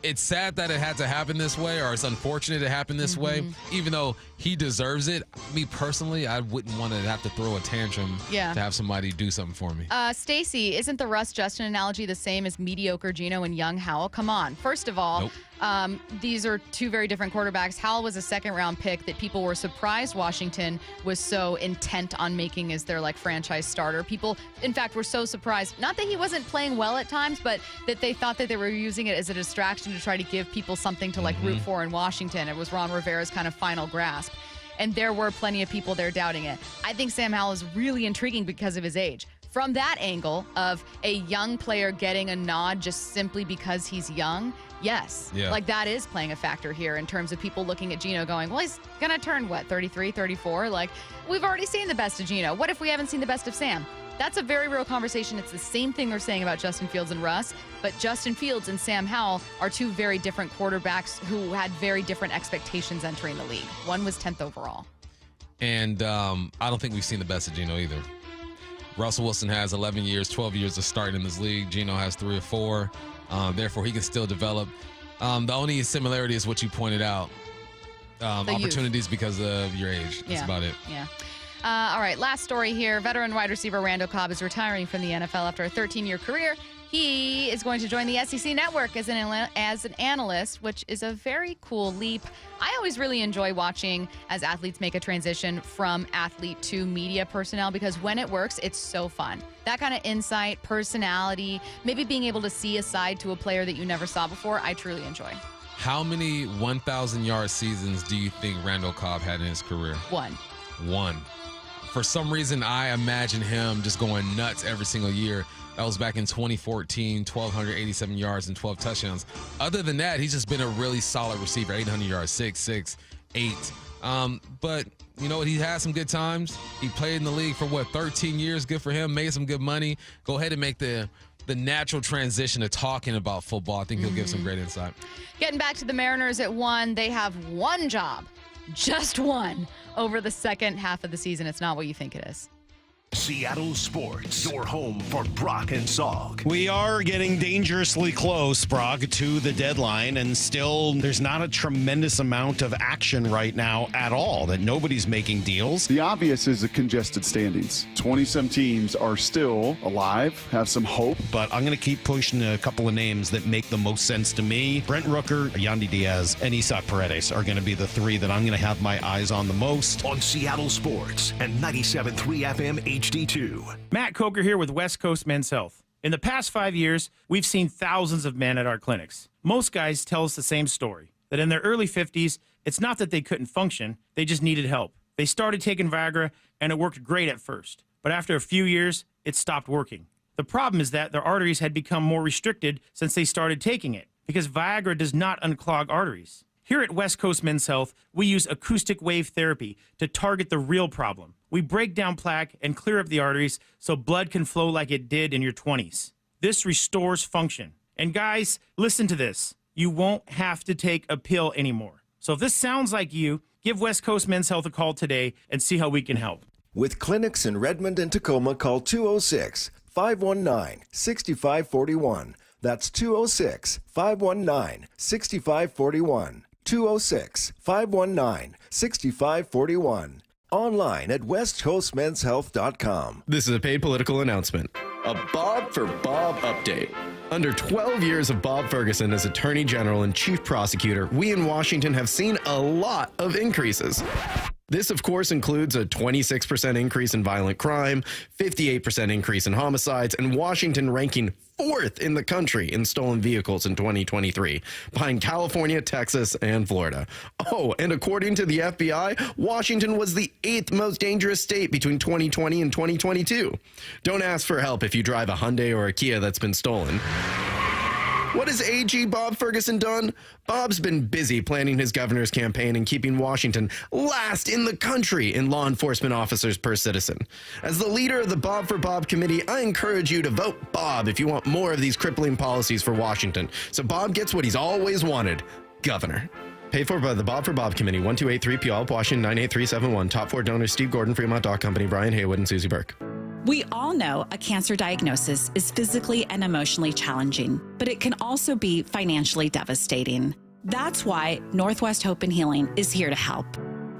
it's sad that it had to happen this way, or it's unfortunate it happened this way, even though he deserves it. Me personally, I wouldn't want to have to throw a tantrum to have somebody do something for me. Stacy, isn't the Russ Justin analogy the same as mediocre Geno and young Howell? Come on. First of all, these are two very different quarterbacks. Howell was a second-round pick that people were surprised Washington was so intent on making as their franchise starter. People, in fact, were so surprised, not that he wasn't playing well at times, but that they thought that they were using it as a distraction to try to give people something to root for in Washington. It was Ron Rivera's kind of final grasp. And there were plenty of people there doubting it. I think Sam Howell is really intriguing because of his age. From that angle of a young player getting a nod just simply because he's young, yes. Yeah. That is playing a factor here in terms of people looking at Geno going, well, he's going to turn, 33, 34? We've already seen the best of Geno. What if we haven't seen the best of Sam? That's a very real conversation. It's the same thing they're saying about Justin Fields and Russ, but Justin Fields and Sam Howell are two very different quarterbacks who had very different expectations entering the league. One was 10th overall. And I don't think we've seen the best of Geno either. Russell Wilson has 11 years, 12 years of starting in this league. Geno has 3 or 4. Therefore, he can still develop. The only similarity is what you pointed out. Opportunities because of your age. That's about it. Yeah. All right, last story here. Veteran wide receiver Randall Cobb is retiring from the NFL after a 13-year career. He is going to join the SEC Network as an analyst, which is a very cool leap. I always really enjoy watching as athletes make a transition from athlete to media personnel, because when it works, it's so fun. That kind of insight, personality, maybe being able to see a side to a player that you never saw before, I truly enjoy. How many 1,000-yard seasons do you think Randall Cobb had in his career? One. For some reason, I imagine him just going nuts every single year. That was back in 2014, 1,287 yards and 12 touchdowns. Other than that, he's just been a really solid receiver, 800 yards, 6'6", 8. But you know what? He had some good times. He played in the league for, 13 years? Good for him. Made some good money. Go ahead and make the natural transition to talking about football. I think he'll give some great insight. Getting back to the Mariners at 1, they have one job, just one, over the second half of the season. It's not what you think it is. Seattle Sports, your home for Brock and Salk. We are getting dangerously close, Brock, to the deadline, and still there's not a tremendous amount of action right now at all, that nobody's making deals. The obvious is the congested standings. 20-some teams are still alive, have some hope. But I'm going to keep pushing a couple of names that make the most sense to me. Brent Rooker, Yandy Diaz, and Isaac Paredes are going to be the three that I'm going to have my eyes on the most. On Seattle Sports and 97.3 FM HD2. Matt Coker here with West Coast Men's Health. In the past 5 years, we've seen thousands of men at our clinics. Most guys tell us the same story, that in their early 50s, it's not that they couldn't function, they just needed help. They started taking Viagra, and it worked great at first. But after a few years, it stopped working. The problem is that their arteries had become more restricted since they started taking it, because Viagra does not unclog arteries. Here at West Coast Men's Health, we use acoustic wave therapy to target the real problem. We break down plaque and clear up the arteries so blood can flow like it did in your 20s. This restores function. And guys, listen to this. You won't have to take a pill anymore. So if this sounds like you, give West Coast Men's Health a call today and see how we can help. With clinics in Redmond and Tacoma, call 206-519-6541. That's 206-519-6541. 206-519-6541. Online at westcoastmenshealth.com. This is a paid political announcement. A Bob for Bob update. Under 12 years of Bob Ferguson as Attorney General and Chief Prosecutor, we in Washington have seen a lot of increases. This, of course, includes a 26% increase in violent crime, 58% increase in homicides, and Washington ranking 4th in the country in stolen vehicles in 2023, behind California, Texas, and Florida. Oh, and according to the FBI, Washington was the 8th most dangerous state between 2020 and 2022. Don't ask for help if you drive a Hyundai or a Kia that's been stolen. What has AG Bob Ferguson done? Bob's been busy planning his governor's campaign and keeping Washington last in the country in law enforcement officers per citizen. As the leader of the Bob for Bob committee, I encourage you to vote Bob if you want more of these crippling policies for Washington, so Bob gets what he's always wanted, governor. Paid for by the Bob for Bob Committee, 1283 Puyallup, Washington, 98371. Top 4 donors, Steve Gordon, Fremont Dock Company, Brian Haywood, and Susie Burke. We all know a cancer diagnosis is physically and emotionally challenging, but it can also be financially devastating. That's why Northwest Hope and Healing is here to help.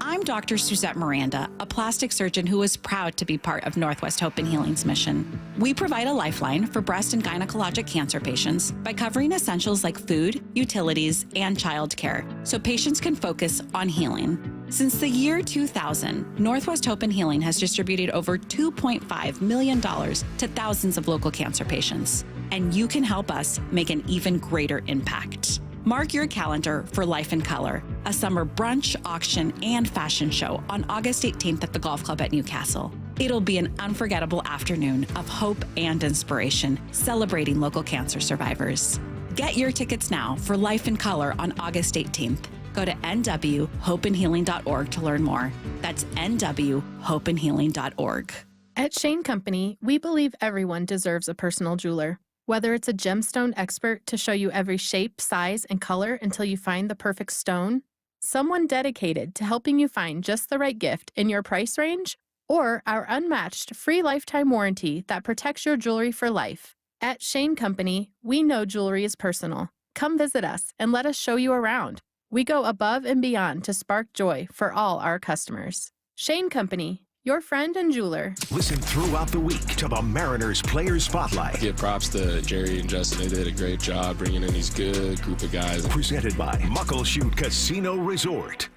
I'm Dr. Suzette Miranda, a plastic surgeon who is proud to be part of Northwest Hope and Healing's mission. We provide a lifeline for breast and gynecologic cancer patients by covering essentials like food, utilities, and childcare, so patients can focus on healing. Since the year 2000, Northwest Hope and Healing has distributed over $2.5 million to thousands of local cancer patients, and you can help us make an even greater impact. Mark your calendar for Life in Color, a summer brunch, auction, and fashion show on August 18th at the Golf Club at Newcastle. It'll be an unforgettable afternoon of hope and inspiration, celebrating local cancer survivors. Get your tickets now for Life in Color on August 18th. Go to nwhopeandhealing.org to learn more. That's nwhopeandhealing.org. At Shane Company, we believe everyone deserves a personal jeweler. Whether it's a gemstone expert to show you every shape, size, and color until you find the perfect stone, someone dedicated to helping you find just the right gift in your price range, or our unmatched free lifetime warranty that protects your jewelry for life. At Shane Company, we know jewelry is personal. Come visit us and let us show you around. We go above and beyond to spark joy for all our customers. Shane Company, your friend and jeweler. Listen throughout the week to the Mariners Player Spotlight. Give props to Jerry and Justin. They did a great job bringing in these good group of guys. Presented by Muckleshoot Casino Resort.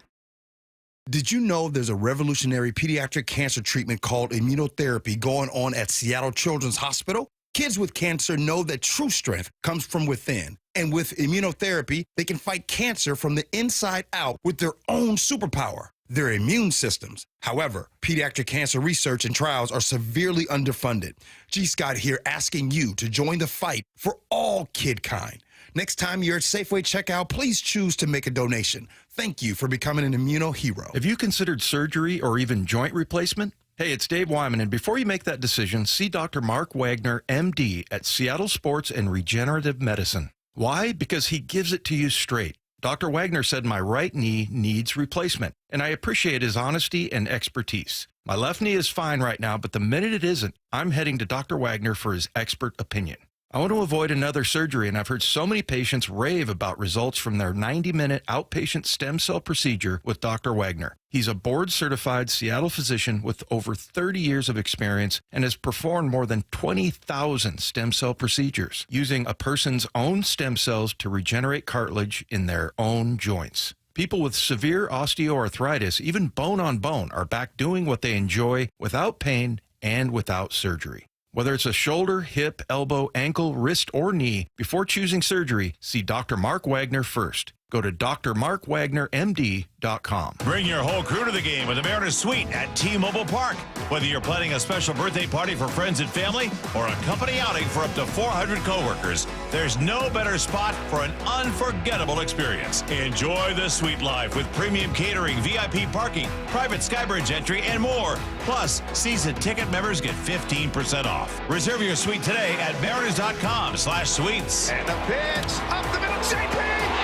Did you know there's a revolutionary pediatric cancer treatment called immunotherapy going on at Seattle Children's Hospital? Kids with cancer know that true strength comes from within. And with immunotherapy, they can fight cancer from the inside out with their own superpower. their immune systems. However, pediatric cancer research and trials are severely underfunded. G. Scott here asking you to join the fight for all kidkind. Next time you're at Safeway checkout, please choose to make a donation. Thank you for becoming an immuno hero. Have you considered surgery or even joint replacement? Hey, it's Dave Wyman, and before you make that decision, see Dr. Mark Wagner, MD, at Seattle Sports and Regenerative Medicine. Why? Because he gives it to you straight. Dr. Wagner said my right knee needs replacement, and I appreciate his honesty and expertise. My left knee is fine right now, but the minute it isn't, I'm heading to Dr. Wagner for his expert opinion. I want to avoid another surgery, and I've heard so many patients rave about results from their 90-minute outpatient stem cell procedure with Dr. Wagner. He's a board-certified Seattle physician with over 30 years of experience and has performed more than 20,000 stem cell procedures using a person's own stem cells to regenerate cartilage in their own joints. People with severe osteoarthritis, even bone on bone, are back doing what they enjoy without pain and without surgery. Whether it's a shoulder, hip, elbow, ankle, wrist, or knee, before choosing surgery, see Dr. Mark Wagner first. Go to drmarkwagnermd.com. Bring your whole crew to the game with the Mariners Suite at T-Mobile Park. Whether you're planning a special birthday party for friends and family or a company outing for up to 400 coworkers, there's no better spot for an unforgettable experience. Enjoy the suite life with premium catering, VIP parking, private Skybridge entry, and more. Plus, season ticket members get 15% off. Reserve your suite today at mariners.com/suites. And a pitch up the middle, JP!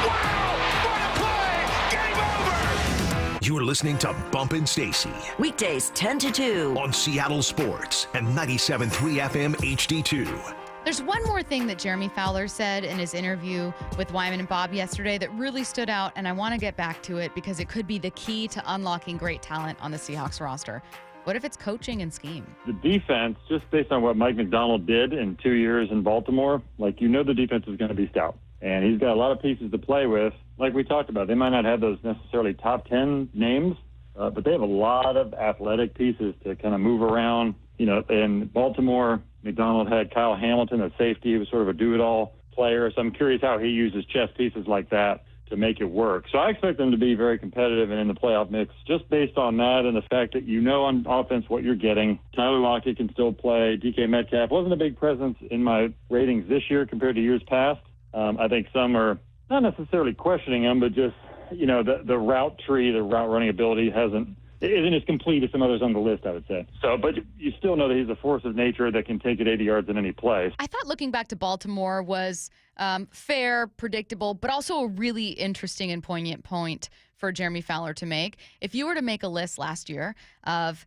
Wow! You are listening to Bumpin' Stacy. Weekdays 10 to 2. On Seattle Sports and 97.3 FM HD2. There's one more thing that Jeremy Fowler said in his interview with Wyman and Bob yesterday that really stood out, and I want to get back to it because it could be the key to unlocking great talent on the Seahawks roster. What if it's coaching and scheme? The defense, just based on what Mike McDonald did in 2 years in Baltimore, the defense is going to be stout. And he's got a lot of pieces to play with. Like we talked about, they might not have those necessarily top 10 names, but they have a lot of athletic pieces to kind of move around. In Baltimore, McDonald had Kyle Hamilton at safety. He was sort of a do-it-all player. So I'm curious how he uses chess pieces like that to make it work. So I expect them to be very competitive and in the playoff mix just based on that and the fact that on offense what you're getting. Tyler Lockett can still play. DK Metcalf wasn't a big presence in my ratings this year compared to years past. I think some are not necessarily questioning him, but just, the route tree, the route running ability isn't as complete as some others on the list, I would say. So, but you still know that he's a force of nature that can take it 80 yards in any play. I thought looking back to Baltimore was fair, predictable, but also a really interesting and poignant point for Jeremy Fowler to make. If you were to make a list last year of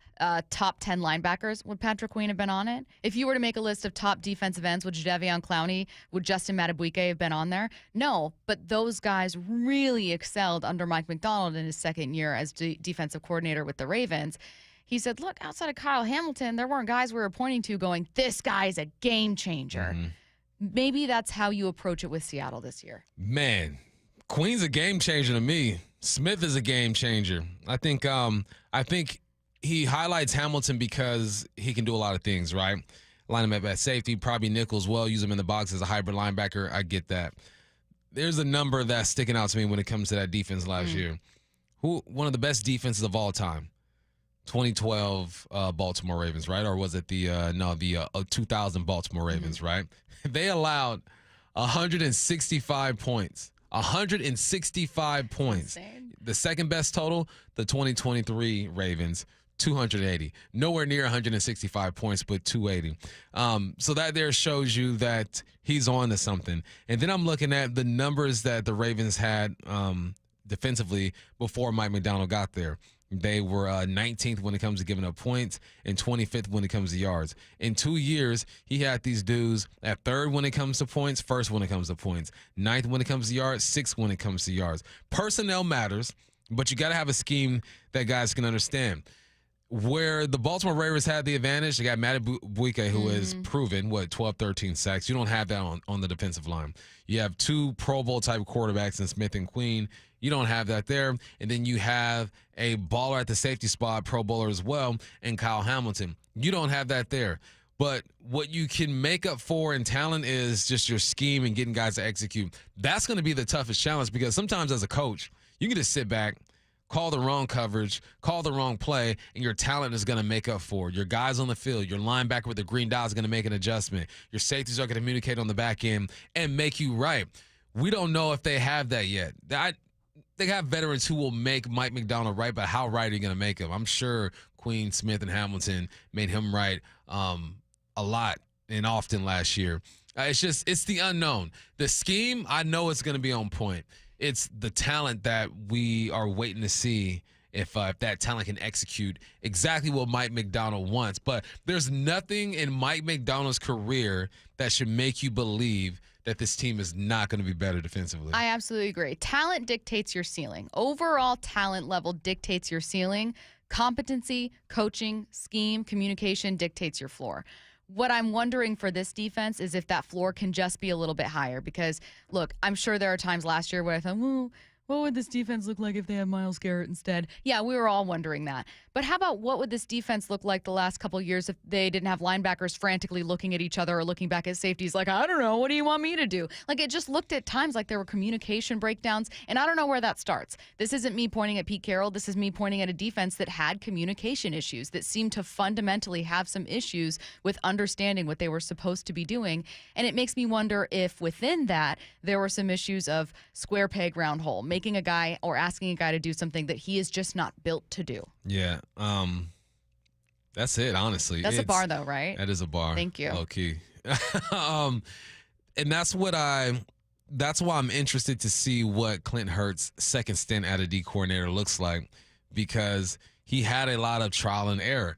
top 10 linebackers, would Patrick Queen have been on it? If you were to make a list of top defensive ends, would Jadeveon Clowney, would Justin Madubuike have been on there? No, but those guys really excelled under Mike McDonald in his second year as defensive coordinator with the Ravens. He said, look, outside of Kyle Hamilton, there weren't guys we were pointing to going, this guy's a game changer. Mm-hmm. Maybe that's how you approach it with Seattle this year. Man, Queen's a game changer to me. Smith is a game changer. I think he highlights Hamilton because he can do a lot of things, right? Line him up at safety, probably nickel as well, use him in the box as a hybrid linebacker. I get that. There's a number that's sticking out to me when it comes to that defense last year. One of the best defenses of all time, 2012 Baltimore Ravens, right? Or was it the 2000 Baltimore Ravens, right? They allowed 165 points. 165 points. The second best total, the 2023 Ravens, 280. Nowhere near 165 points, but 280. So that there shows you that he's on to something. And then I'm looking at the numbers that the Ravens had defensively before Mike McDonald got there. They were 19th when it comes to giving up points and 25th when it comes to yards. In 2 years, he had these dudes at third when it comes to points, first when it comes to points, ninth when it comes to yards, sixth when it comes to yards. Personnel matters, but you got to have a scheme that guys can understand. Where the Baltimore Ravens had the advantage, they got Madubuike, who has proven, 12, 13 sacks. You don't have that on the defensive line. You have two Pro Bowl type quarterbacks in Smith and Queen. You don't have that there. And then you have a baller at the safety spot, Pro Bowler as well, and Kyle Hamilton. You don't have that there. But what you can make up for in talent is just your scheme and getting guys to execute. That's going to be the toughest challenge because sometimes as a coach, you can just sit back, call the wrong coverage, call the wrong play, and your talent is going to make up for it. Your guys on the field, your linebacker with the green dot is going to make an adjustment. Your safeties are going to communicate on the back end and make you right. We don't know if they have that yet. They have veterans who will make Mike Macdonald right, but how right are you going to make him? I'm sure Queen, Smith, and Hamilton made him right a lot and often last year. It's the unknown. The scheme, I know it's going to be on point. It's the talent that we are waiting to see if that talent can execute exactly what Mike Macdonald wants. But there's nothing in Mike Macdonald's career that should make you believe that this team is not going to be better defensively. I absolutely agree. Talent dictates your ceiling. Overall talent level dictates your ceiling. Competency, coaching, scheme, communication dictates your floor. What I'm wondering for this defense is if that floor can just be a little bit higher because, look, I'm sure there are times last year where I thought, well, what would this defense look like if they had Myles Garrett instead? Yeah, we were all wondering that. But how about what would this defense look like the last couple of years if they didn't have linebackers frantically looking at each other or looking back at safeties like, I don't know, what do you want me to do? Like, it just looked at times like there were communication breakdowns, and I don't know where that starts. This isn't me pointing at Pete Carroll. This is me pointing at a defense that had communication issues, that seemed to fundamentally have some issues with understanding what they were supposed to be doing. And it makes me wonder if within that there were some issues of square peg, round hole, making a guy or asking a guy to do something that he is just not built to do. Yeah. That's it, honestly. That's a bar, though, right? That is a bar. Thank you. Low key. And that's why I'm interested to see what Clint Hurtt's second stint at a D coordinator looks like, because he had a lot of trial and error.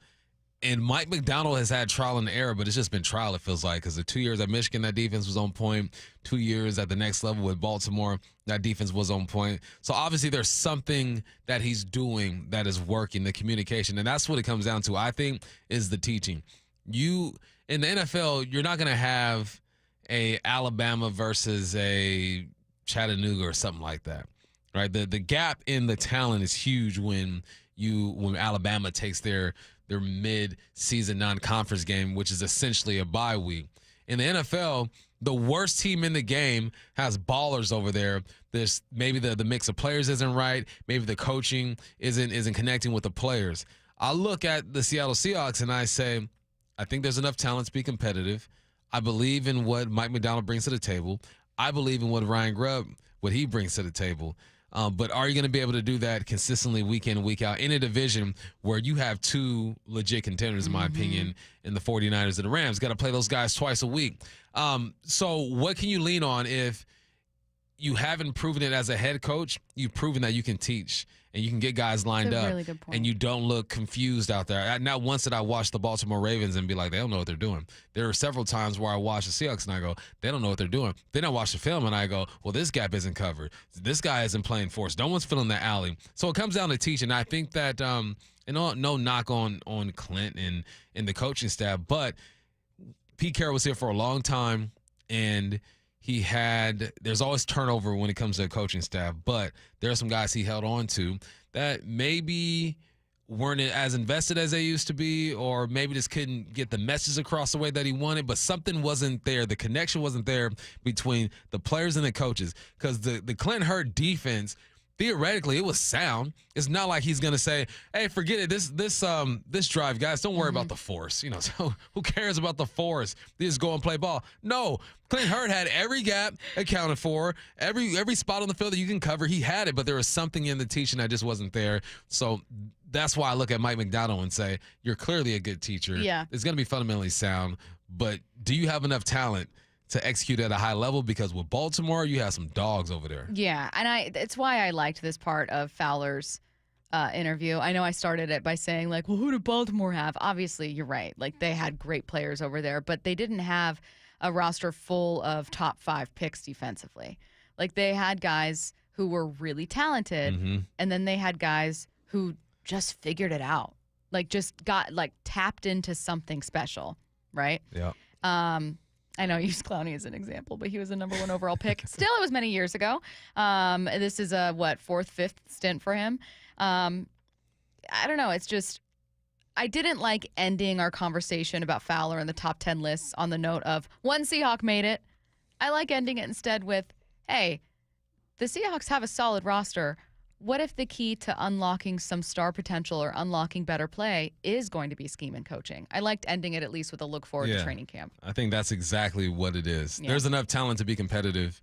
And Mike Macdonald has had trial and error, but it's just been trial, it feels like, because the 2 years at Michigan, that defense was on point. 2 years at the next level with Baltimore, that defense was on point. So obviously there's something that he's doing that is working, the communication. And that's what it comes down to, I think, is the teaching. In the NFL, you're not going to have a Alabama versus a Chattanooga or something like that, right? The gap in the talent is huge when Alabama takes their mid-season non-conference game, which is essentially a bye week. In the NFL, the worst team in the game has ballers over there. There's maybe the mix of players isn't right. Maybe the coaching isn't connecting with the players. I look at the Seattle Seahawks and I say, I think there's enough talent to be competitive. I believe in what Mike Macdonald brings to the table. I believe in what Ryan Grubb, what he brings to the table. But are you going to be able to do that consistently week in and week out in a division where you have two legit contenders, in my opinion, in the 49ers and the Rams? Got to play those guys twice a week. So what can you lean on if you haven't proven it as a head coach? You've proven that you can teach and you can get guys lined up, really good point. And you don't look confused out there. Not once did I watch the Baltimore Ravens and be like, they don't know what they're doing. There are several times where I watch the Seahawks and I go, they don't know what they're doing. Then I watch the film and I go, well, this gap isn't covered. This guy isn't playing for us. No one's filling the alley. So it comes down to teaching. I think that, and no knock on Clint and the coaching staff, but Pete Carroll was here for a long time, and there's always turnover when it comes to the coaching staff, but there are some guys he held on to that maybe weren't as invested as they used to be, or maybe just couldn't get the message across the way that he wanted, but something wasn't there. The connection wasn't there between the players and the coaches, because the Clint Hurtt defense, theoretically, it was sound. It's not like he's going to say, hey, forget it. This drive, guys, don't worry about the force. So who cares about the force? They just go and play ball. No, Clint Hurtt had every gap accounted for, every spot on the field that you can cover. He had it, but there was something in the teaching that just wasn't there. So that's why I look at Mike Macdonald and say, you're clearly a good teacher. Yeah. It's going to be fundamentally sound, but do you have enough talent to execute at a high level? Because with Baltimore, you have some dogs over there. Yeah, and it's why I liked this part of Fowler's interview. I know I started it by saying, like, well, who did Baltimore have? Obviously, you're right. Like, they had great players over there, but they didn't have a roster full of top 5 picks defensively. Like, they had guys who were really talented, and then they had guys who just figured it out. Like, just got, tapped into something special, right? Yeah. I know I use Clowney as an example, but he was a number 1 overall pick. Still, it was many years ago. This is a, 4th, 5th stint for him. I don't know. It's just, I didn't like ending our conversation about Fowler in the top 10 lists on the note of one Seahawk made it. I like ending it instead with, hey, the Seahawks have a solid roster. what if the key to unlocking some star potential or unlocking better play is going to be scheme and coaching? I liked ending it at least with a look forward to training camp. I think that's exactly what it is. Yeah. There's enough talent to be competitive.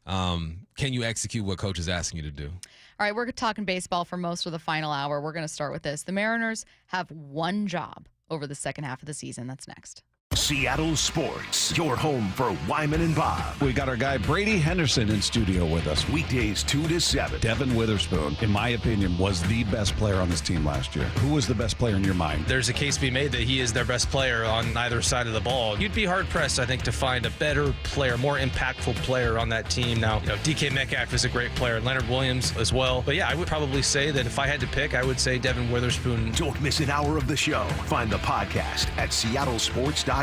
Can you execute what coach is asking you to do? All right, we're talking baseball for most of the final hour. We're going to start with this. The Mariners have one job over the second half of the season. That's next. Seattle Sports, your home for Wyman and Bob. We got our guy Brady Henderson in studio with us. Weekdays 2 to 7. Devin Witherspoon, in my opinion, was the best player on this team last year. Who was the best player in your mind? There's a case to be made that he is their best player on either side of the ball. You'd be hard-pressed, I think, to find a better player, more impactful player on that team. Now, DK Metcalf is a great player, Leonard Williams as well. But yeah, I would probably say that if I had to pick, I would say Devin Witherspoon. Don't miss an hour of the show. Find the podcast at seattlesports.com.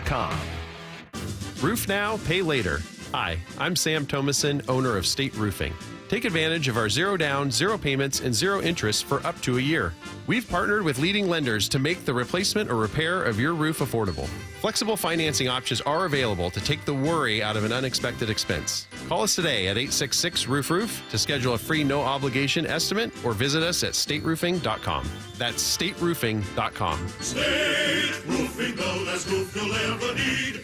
Roof now, pay later. Hi, I'm Sam Thomason, owner of State Roofing. Take advantage of our 0 down, 0 payments, and 0 interest for up to a year. We've partnered with leading lenders to make the replacement or repair of your roof affordable. Flexible financing options are available to take the worry out of an unexpected expense. Call us today at 866-ROOF-ROOF to schedule a free no-obligation estimate or visit us at stateroofing.com. That's stateroofing.com. State Roofing, the last roof you'll ever need.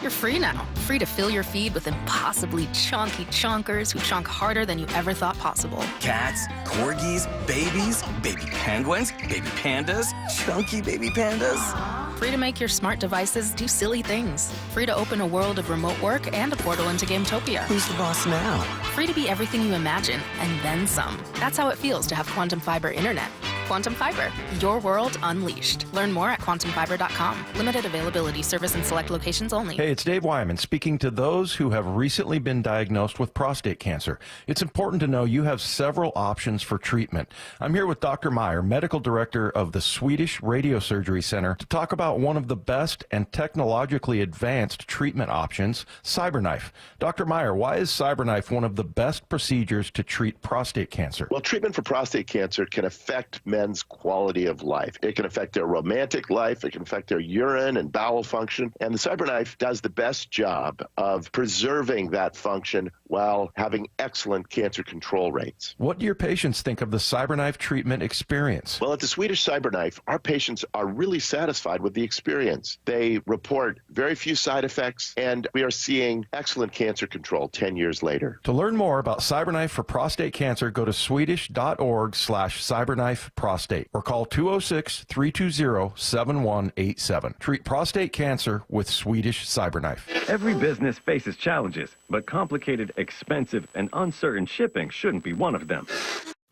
You're free now. Free to fill your feed with impossibly chonky chonkers who chonk harder than you ever thought possible. Cats, corgis, babies, baby penguins, baby pandas, chunky baby pandas. Free to make your smart devices do silly things. Free to open a world of remote work and a portal into Gametopia. Who's the boss now? Free to be everything you imagine, and then some. That's how it feels to have Quantum Fiber Internet. Quantum Fiber, your world unleashed. Learn more at quantumfiber.com. Limited availability, service in select locations only. Hey, it's Dave Wyman speaking to those who have recently been diagnosed with prostate cancer. It's important to know you have several options for treatment. I'm here with Dr. Meyer, medical director of the Swedish Radiosurgery Center, to talk about one of the best and technologically advanced treatment options, CyberKnife. Dr. Meyer, why is CyberKnife one of the best procedures to treat prostate cancer? Well, treatment for prostate cancer can affect men's quality of life. It can affect their romantic life. It can affect their urine and bowel function. And the CyberKnife does the best job of preserving that function while having excellent cancer control rates. What do your patients think of the CyberKnife treatment experience? Well, at the Swedish CyberKnife, our patients are really satisfied with the experience. They report very few side effects, and we are seeing excellent cancer control 10 years later. To learn more about CyberKnife for prostate cancer, go to swedish.org/CyberKnife Prostate or call 206-320-7187. Treat prostate cancer with Swedish CyberKnife. Every business faces challenges, but complicated, expensive, and uncertain shipping shouldn't be one of them.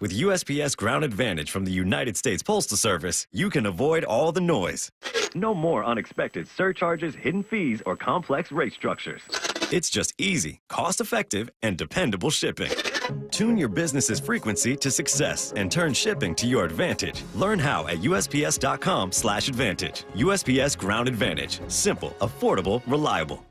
With USPS Ground Advantage from the United States Postal Service, you can avoid all the noise. No more unexpected surcharges, hidden fees, or complex rate structures. It's just easy, cost-effective, and dependable shipping. Tune your business's frequency to success and turn shipping to your advantage. Learn how at USPS.com/advantage. USPS Ground Advantage. Simple, affordable, reliable.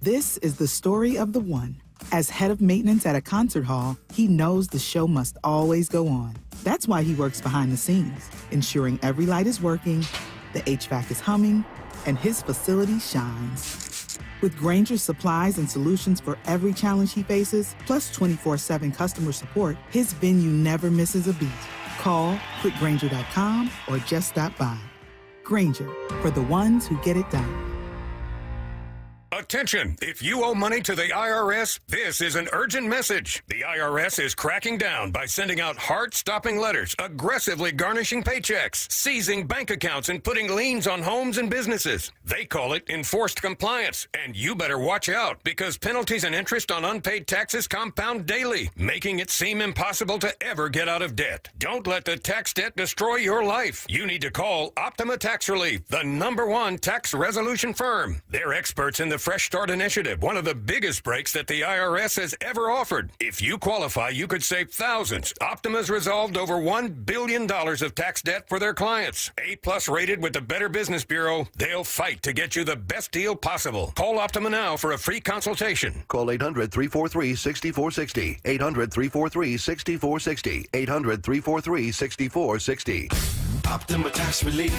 This is the story of the one. As head of maintenance at a concert hall, he knows the show must always go on. That's why he works behind the scenes, ensuring every light is working, the HVAC is humming, and his facility shines. With Grainger's supplies and solutions for every challenge he faces, plus 24/7 customer support, his venue never misses a beat. Call quickgrainger.com or just stop by. Grainger, for the ones who get it done. Attention! If you owe money to the IRS, this is an urgent message. The IRS is cracking down by sending out heart-stopping letters, aggressively garnishing paychecks, seizing bank accounts, and putting liens on homes and businesses. They call it enforced compliance, and you better watch out because penalties and interest on unpaid taxes compound daily, making it seem impossible to ever get out of debt. Don't let the tax debt destroy your life. You need to call Optima Tax Relief, the #1 tax resolution firm. They're experts in the Fresh Start Initiative, one of the biggest breaks that the IRS has ever offered. If you qualify, you could save thousands. Optima's resolved over $1 billion of tax debt for their clients. A+ rated with the Better Business Bureau, they'll fight to get you the best deal possible. Call Optima now for a free consultation. Call 800-343-6460. 800-343-6460. 800-343-6460. Optima Tax Relief.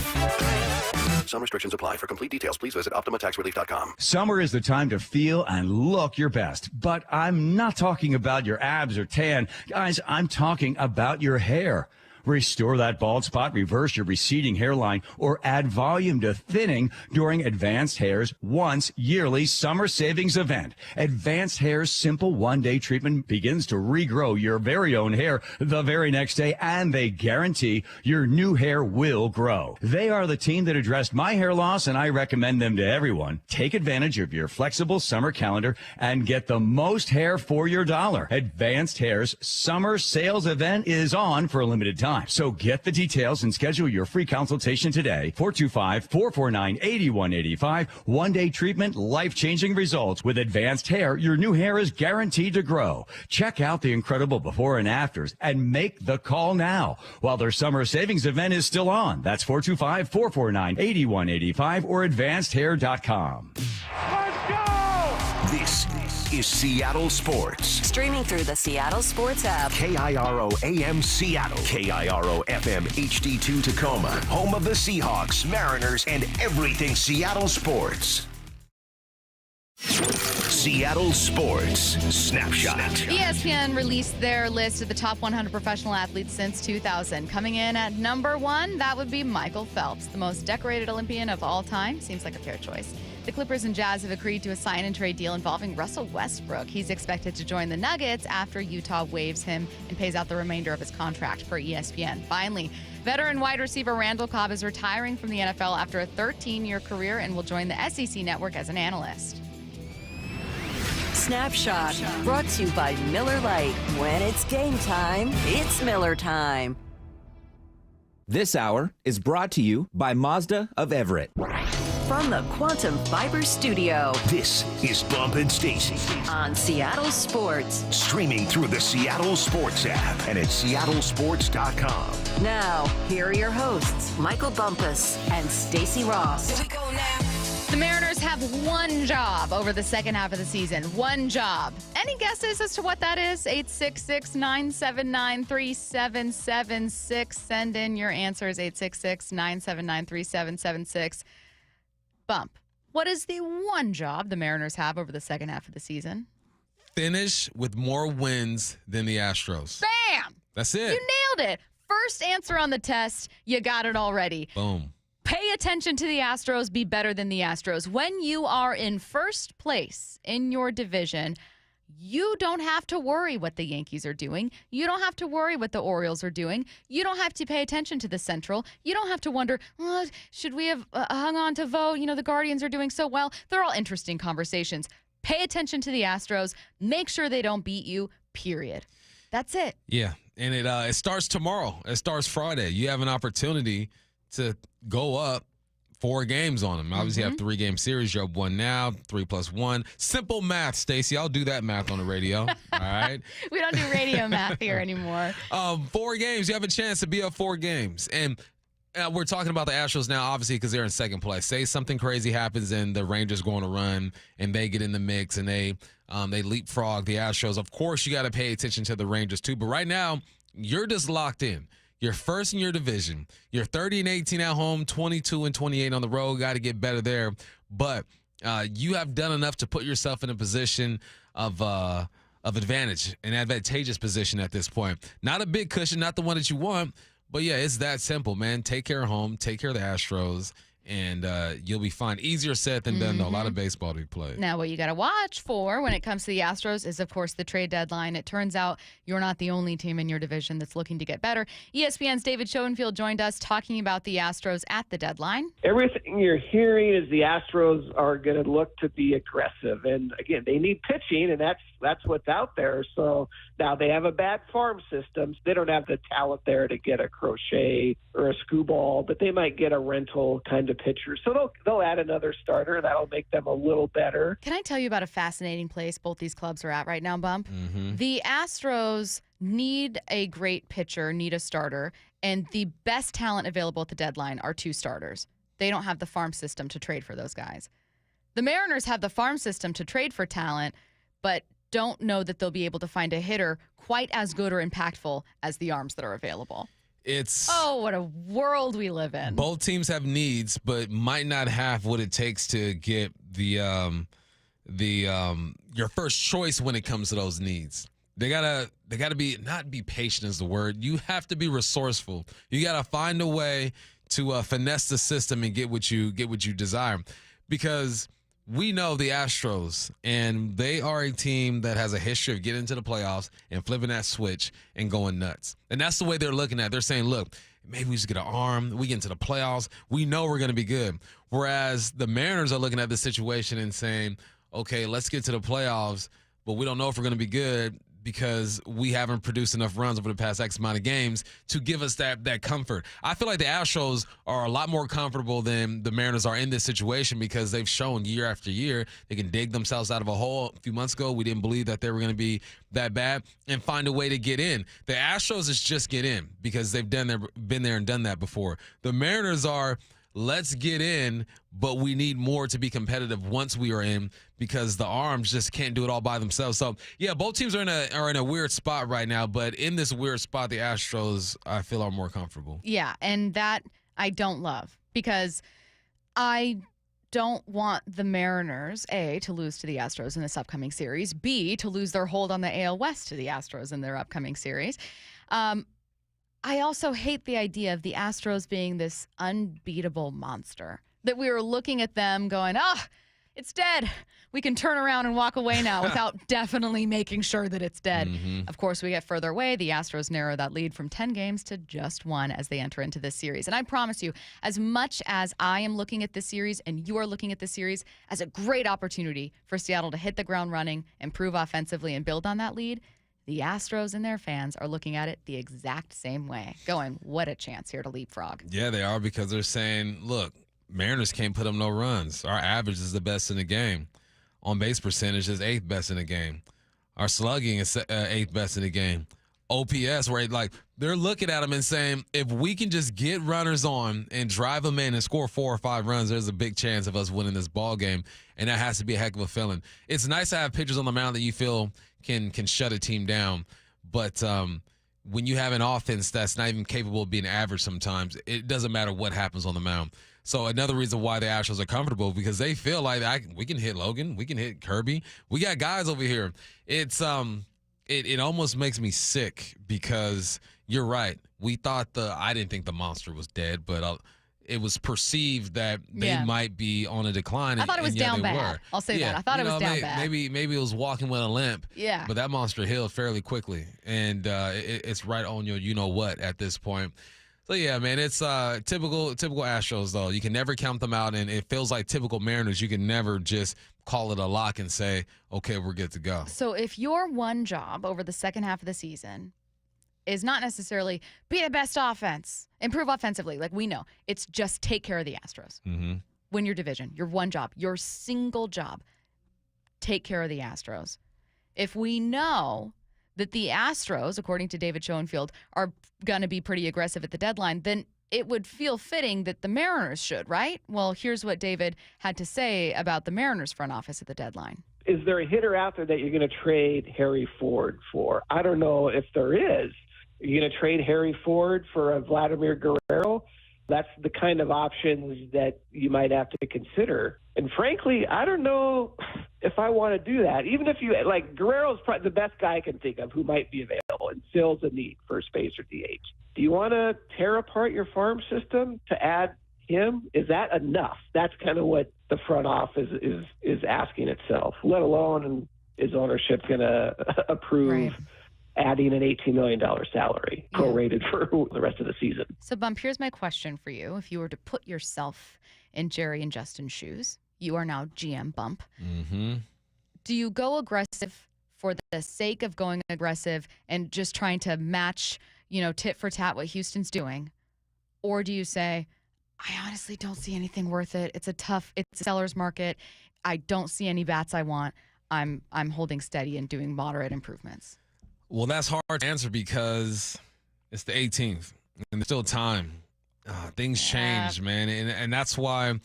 Some restrictions apply. For complete details, please visit OptimaTaxRelief.com. Summer is the time to feel and look your best. But I'm not talking about your abs or tan. Guys, I'm talking about your hair. Restore that bald spot, reverse your receding hairline, or add volume to thinning during Advanced Hair's once yearly summer savings event. Advanced Hair's simple one-day treatment begins to regrow your very own hair the very next day, and they guarantee your new hair will grow. They are the team that addressed my hair loss, and I recommend them to everyone. Take advantage of your flexible summer calendar and get the most hair for your dollar. Advanced Hair's summer sales event is on for a limited time. So get the details and schedule your free consultation today. 425-449-8185. One-day treatment, life-changing results. With Advanced Hair, your new hair is guaranteed to grow. Check out the incredible before and afters and make the call now while their summer savings event is still on. That's 425-449-8185 or advancedhair.com. Let's go! This is Seattle Sports. Streaming through the Seattle Sports app. KIRO AM Seattle. KIRO FM HD2 Tacoma. Home of the Seahawks, Mariners, and everything Seattle sports. Seattle Sports Snapshot. ESPN released their list of the top 100 professional athletes since 2000. Coming in at number 1, that would be Michael Phelps, the most decorated Olympian of all time. Seems like a fair choice. The Clippers and Jazz have agreed to a sign and trade deal involving Russell Westbrook. He's expected to join the Nuggets after Utah waives him and pays out the remainder of his contract for ESPN. Finally, veteran wide receiver Randall Cobb is retiring from the NFL after a 13-year career and will join the SEC network as an analyst. Snapshot, brought to you by Miller Lite. When it's game time, it's Miller time. This hour is brought to you by Mazda of Everett. From the Quantum Fiber Studio. This is Bump and Stacy on Seattle Sports. Streaming through the Seattle Sports app and at seattlesports.com. Now, here are your hosts, Michael Bumpus and Stacy Ross. Here we go now. The Mariners have one job over the second half of the season. One job. Any guesses as to what that is? 866-979-3776. Send in your answers. 866-979-3776. Bump. What is the one job the Mariners have over the second half of the season? Finish with more wins than the Astros. Bam! That's it. You nailed it. First answer on the test. You got it already. Boom. Pay attention to the Astros. Be better than the Astros. When you are in first place in your division, you don't have to worry what the Yankees are doing. You don't have to worry what the Orioles are doing. You don't have to pay attention to the Central. You don't have to wonder, should we have hung on to vote? You know, the Guardians are doing so well. They're all interesting conversations. Pay attention to the Astros. Make sure they don't beat you, period. That's it. Yeah, and it starts tomorrow. It starts Friday. You have an opportunity to go up 4 games on them. Obviously, you have 3-game series. You're up 1 now, 3 + 1. Simple math, Stacey. I'll do that math on the radio. All right. We don't do radio math here anymore. 4 games. You have a chance to be up 4 games. And we're talking about the Astros now, obviously, because they're in second place. Say something crazy happens and the Rangers go on a run and they get in the mix and they leapfrog the Astros. Of course, you got to pay attention to the Rangers too. But right now, you're just locked in. You're first in your division. You're 30-18 at home, 22-28 on the road. Got to get better there. But you have done enough to put yourself in a position of advantage, an advantageous position at this point. Not a big cushion, not the one that you want. But, yeah, it's that simple, man. Take care of home. Take care of the Astros. And you'll be fine. Easier said than done, though. A lot of baseball to be played. Now, what you got to watch for when it comes to the Astros is, of course, the trade deadline. It turns out you're not the only team in your division that's looking to get better. ESPN's David Schoenfield joined us talking about the Astros at the deadline. Everything you're hearing is the Astros are going to look to be aggressive. And, again, they need pitching, and that's what's out there. So now they have a bad farm system. They don't have the talent there to get a Crochet or a Skubal, but they might get a rental kind of pitcher. So they'll add another starter. That'll make them a little better. Can I tell you about a fascinating place both these clubs are at right now, Bump? The Astros need a great pitcher, need a starter, and the best talent available at the deadline are 2 starters. They don't have the farm system to trade for those guys. The Mariners have the farm system to trade for talent, but don't know that they'll be able to find a hitter quite as good or impactful as the arms that are available. It's what a world we live in. Both teams have needs, but might not have what it takes to get your first choice when it comes to those needs. They gotta be, not be patient is the word. You have to be resourceful. You gotta find a way to finesse the system and get what you desire, because we know the Astros, and they are a team that has a history of getting into the playoffs and flipping that switch and going nuts. And that's the way they're looking at it. They're saying, look, maybe we just get an arm. We get into the playoffs. We know we're going to be good. Whereas the Mariners are looking at the situation and saying, okay, let's get to the playoffs, but we don't know if we're going to be good because we haven't produced enough runs over the past X amount of games to give us that comfort. I feel like the Astros are a lot more comfortable than the Mariners are in this situation, because they've shown year after year they can dig themselves out of a hole. A few months ago, we didn't believe that they were going to be that bad and find a way to get in. The Astros is just get in because they've been there and done that before. The Mariners are, let's get in, but we need more to be competitive once we are in, because the arms just can't do it all by themselves. So, yeah, both teams are in a weird spot right now, but in this weird spot, the Astros, I feel, are more comfortable. Yeah, and that I don't love, because I don't want the Mariners, A, to lose to the Astros in this upcoming series, B, to lose their hold on the AL West to the Astros in their upcoming series. I also hate the idea of the Astros being this unbeatable monster, that we were looking at them going, it's dead. We can turn around and walk away now without definitely making sure that it's dead. Mm-hmm. Of course, we get further away. The Astros narrow that lead from 10 games to just 1 as they enter into this series. And I promise you, as much as I am looking at this series and you are looking at this series as a great opportunity for Seattle to hit the ground running, improve offensively, and build on that lead, the Astros and their fans are looking at it the exact same way, going, what a chance here to leapfrog. Yeah, they are, because they're saying, look, Mariners can't put up no runs. Our average is the best in the game. On base percentage is 8th best in the game. Our slugging is 8th best in the game. OPS, where they're looking at them and saying, if we can just get runners on and drive them in and score 4 or 5 runs, there's a big chance of us winning this ball game, and that has to be a heck of a feeling. It's nice to have pitchers on the mound that you feel can shut a team down, but when you have an offense that's not even capable of being average sometimes, it doesn't matter what happens on the mound. So another reason why the Astros are comfortable, because they feel like we can hit Logan, we can hit Kirby, we got guys over here. It's it almost makes me sick, because you're right. We thought I didn't think the monster was dead, but it was perceived that they might be on a decline. I thought it was down bad. I'll say that. I thought it was down bad. Maybe it was walking with a limp. Yeah. But that monster healed fairly quickly, and it's right on your you-know-what at this point. So, yeah, man, it's typical Astros, though. You can never count them out, and it feels like typical Mariners. You can never just call it a lock and say, okay, we're good to go. So if your one job over the second half of the season is not necessarily be the best offense, improve offensively, like we know, it's just take care of the Astros. Mm-hmm. Win your division, your one job, your single job, take care of the Astros. If we know that the Astros, according to David Schoenfield, are going to be pretty aggressive at the deadline, then it would feel fitting that the Mariners should, right? Well, here's what David had to say about the Mariners front office at the deadline. Is there a hitter out there that you're going to trade Harry Ford for? I don't know if there is. Are you going to trade Harry Ford for a Vladimir Guerrero? That's the kind of options that you might have to consider. And frankly, I don't know if I want to do that. Even if you, Guerrero's probably the best guy I can think of who might be available and fills a need, first base or DH. Do you want to tear apart your farm system to add him? Is that enough? That's kind of what the front office is asking itself, let alone is ownership going to approve adding an $18 million salary prorated for the rest of the season. So, Bump, here's my question for you. If you were to put yourself in Jerry and Justin's shoes, you are now GM Bump. Mm-hmm. Do you go aggressive for the sake of going aggressive and just trying to match, tit for tat what Houston's doing? Or do you say, I honestly don't see anything worth it. It's a seller's market. I don't see any bats I want. I'm holding steady and doing moderate improvements. Well, that's hard to answer because it's the 18th and there's still time. Things change, man, and that's why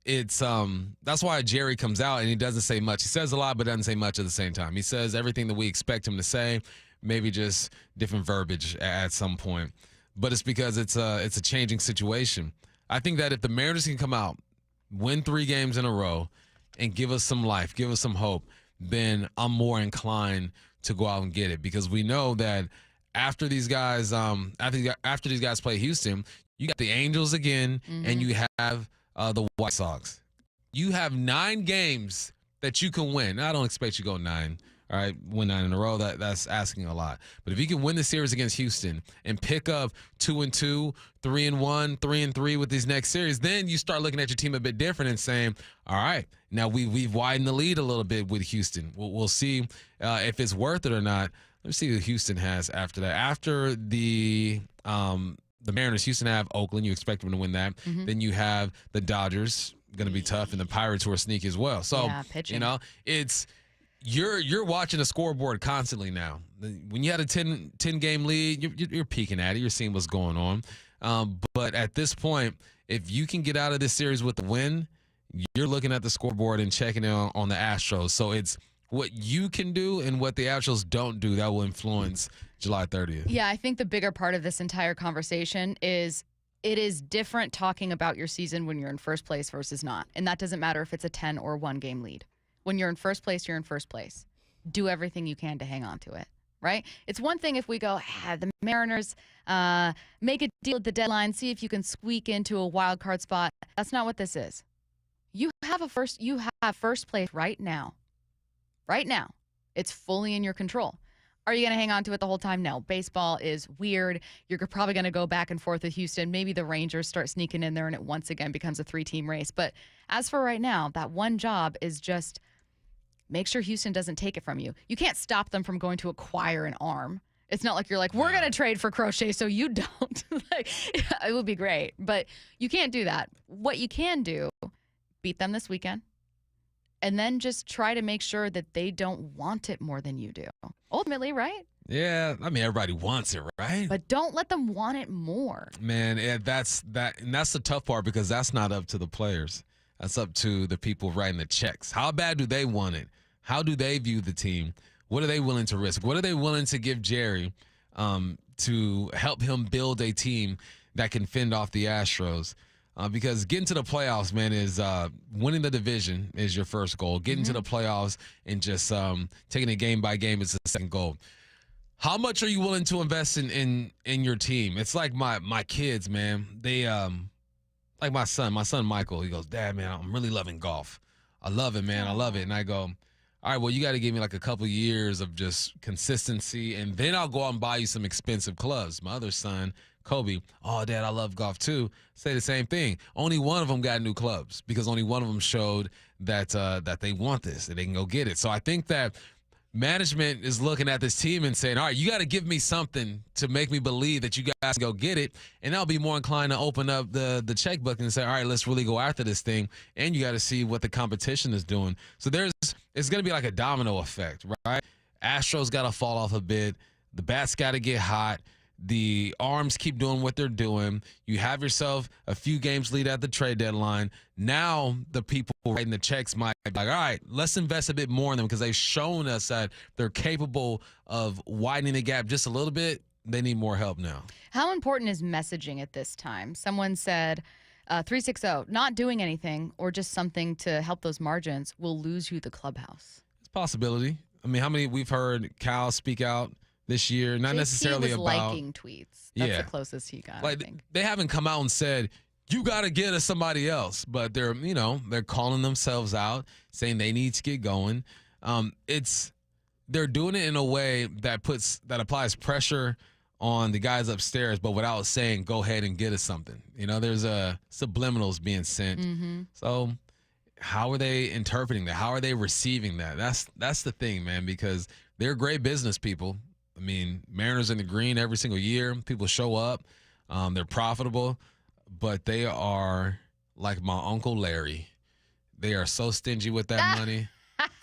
that's why Jerry comes out and he doesn't say much. He says a lot, but doesn't say much at the same time. He says everything that we expect him to say, maybe just different verbiage at some point. but it's because it's a changing situation. I think that if the Mariners can come out, win 3 games in a row, and give us some life, give us some hope, then I'm more inclined to go out and get it, because we know that after these guys play Houston, you got the Angels again, and you have the White Sox. You have 9 games that you can win. I don't expect you to go 9. All right, win 9 in a row. That's asking a lot. But if you can win the series against Houston and pick up 2-2, 3-1, 3-3 with these next series, then you start looking at your team a bit different and saying, all right, now we've widened the lead a little bit with Houston. We'll see if it's worth it or not. Let's see who Houston has after that. After the Mariners, Houston have Oakland. You expect them to win that. Then you have the Dodgers, going to be tough, and the Pirates who are sneaky as well. So, it's you're watching the scoreboard constantly now. When you had a 10-game lead, you're peeking at it. You're seeing what's going on. But at this point, if you can get out of this series with a win, you're looking at the scoreboard and checking in on the Astros. So it's what you can do and what the Astros don't do that will influence July 30th. Yeah, I think the bigger part of this entire conversation is it is different talking about your season when you're in first place versus not. And that doesn't matter if it's a 10 or 1-game lead. When you're in first place, you're in first place. Do everything you can to hang on to it, right? It's one thing if we go, the Mariners make a deal at the deadline, see if you can squeak into a wild card spot. That's not what this is. You have first place right now. Right now. It's fully in your control. Are you going to hang on to it the whole time? No. Baseball is weird. You're probably going to go back and forth with Houston. Maybe the Rangers start sneaking in there and it once again becomes a 3-team race. But as for right now, that one job is just make sure Houston doesn't take it from you. You can't stop them from going to acquire an arm. It's not like you're like, we're going to trade for Crochet so you don't. It would be great. But you can't do that. What you can do, beat them this weekend. And then just try to make sure that they don't want it more than you do. Ultimately, right? Yeah, I mean, everybody wants it, right? But don't let them want it more. Man, that's the tough part, because that's not up to the players. That's up to the people writing the checks. How bad do they want it? How do they view the team? What are they willing to risk? What are they willing to give Jerry to help him build a team that can fend off the Astros? Because getting to the playoffs, man, is winning the division is your first goal. Getting to the playoffs and just taking it game by game is the second goal. How much are you willing to invest in your team? It's like my kids, man. They like my son Michael. He goes, Dad, man, I'm really loving golf. I love it, man. I love it. And I go, all right, well, you got to give me like a couple years of just consistency, and then I'll go out and buy you some expensive clubs. My other son, Kobe, oh, Dad, I love golf too. Say the same thing. Only one of them got new clubs because only one of them showed that they want this and they can go get it. So I think that management is looking at this team and saying, all right, you got to give me something to make me believe that you guys can go get it. And I'll be more inclined to open up the checkbook and say, all right, let's really go after this thing. And you got to see what the competition is doing. So it's going to be like a domino effect, right? Astros got to fall off a bit. The bats got to get hot. The arms keep doing what they're doing. You have yourself a few games lead at the trade deadline. Now the people writing the checks might be like, all right, let's invest a bit more in them because they've shown us that they're capable of widening the gap just a little bit. They need more help now. How important is messaging at this time? Someone said 360, not doing anything or just something to help those margins will lose you the clubhouse. It's a possibility. I mean, how many we've heard Cal speak out this year, not necessarily about liking tweets. That's the closest he got. Like I think. They haven't come out and said you got to get us somebody else, but they're calling themselves out, saying they need to get going. They're doing it in a way that applies pressure on the guys upstairs, but without saying go ahead and get us something. There's subliminals being sent. So how are they interpreting that? How are they receiving that? That's the thing, man, because they're great business people. I mean, Mariners in the green every single year. People show up. They're profitable, but they are like my Uncle Larry. They are so stingy with that money.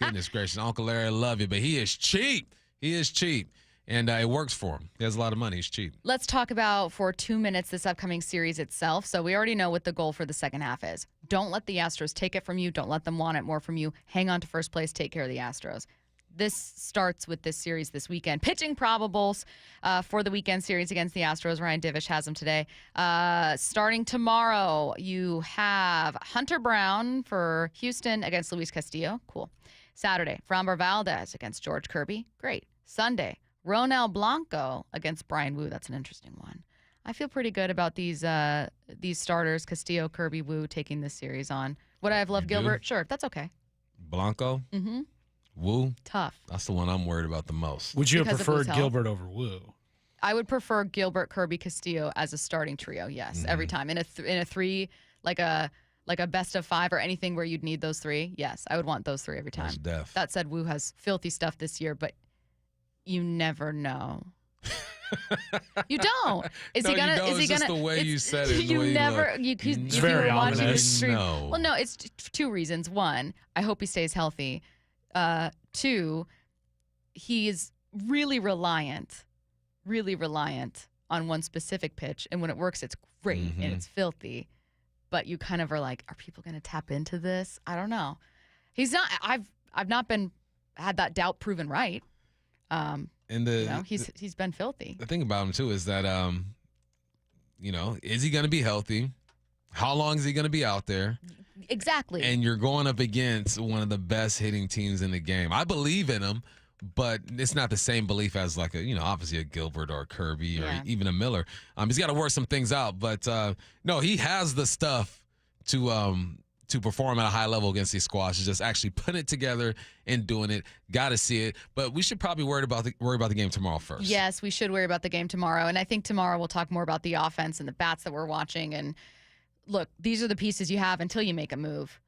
Goodness gracious. Uncle Larry, I love you, but he is cheap. He is cheap, and it works for him. He has a lot of money. He's cheap. Let's talk about, for 2 minutes, this upcoming series itself. So we already know what the goal for the second half is. Don't let the Astros take it from you. Don't let them want it more from you. Hang on to first place. Take care of the Astros. this starts with this series this weekend. Pitching probables for the weekend series against the Astros. Ryan Divish has them today. Starting tomorrow, you have Hunter Brown for Houston against Luis Castillo. Cool. Saturday, Framber Valdez against George Kirby. Great. Sunday, Ronel Blanco against Brian Wu. That's an interesting one. I feel pretty good about these starters, Castillo, Kirby, Wu, taking this series on. Would I have loved Gilbert? Sure, that's okay. Blanco? Mm-hmm. Wu? Tough. That's the one I'm worried about the most. Would you have preferred Gilbert over Wu? I would prefer Gilbert, Kirby, Castillo as a starting trio, yes, every time. In a three, like a best of 5 or anything where you'd need those 3, yes, I would want those 3 every time. That said, Wu has filthy stuff this year, but you never know. You don't. Is he gonna? Is he gonna? The way you said it. You never. If you were watching the stream. No. Well, no. It's 2 reasons. 1, I hope he stays healthy. 2, he is really reliant on one specific pitch, and when it works, it's great and it's filthy. But you kind of are like, are people going to tap into this? I don't know. He's not. I've not had that doubt proven right. And he's been filthy. The thing about him too is that is he going to be healthy? How long is he going to be out there? Exactly. And you're going up against one of the best hitting teams in the game. I believe in him, but it's not the same belief as like obviously a Gilbert or a Kirby or even a Miller. He's got to work some things out, but no, he has the stuff to perform at a high level against these squads. Just actually putting it together and doing it. Got to see it. But we should probably worry about the game tomorrow first. Yes, we should worry about the game tomorrow. And I think tomorrow we'll talk more about the offense and the bats that we're watching. And look, these are the pieces you have until you make a move.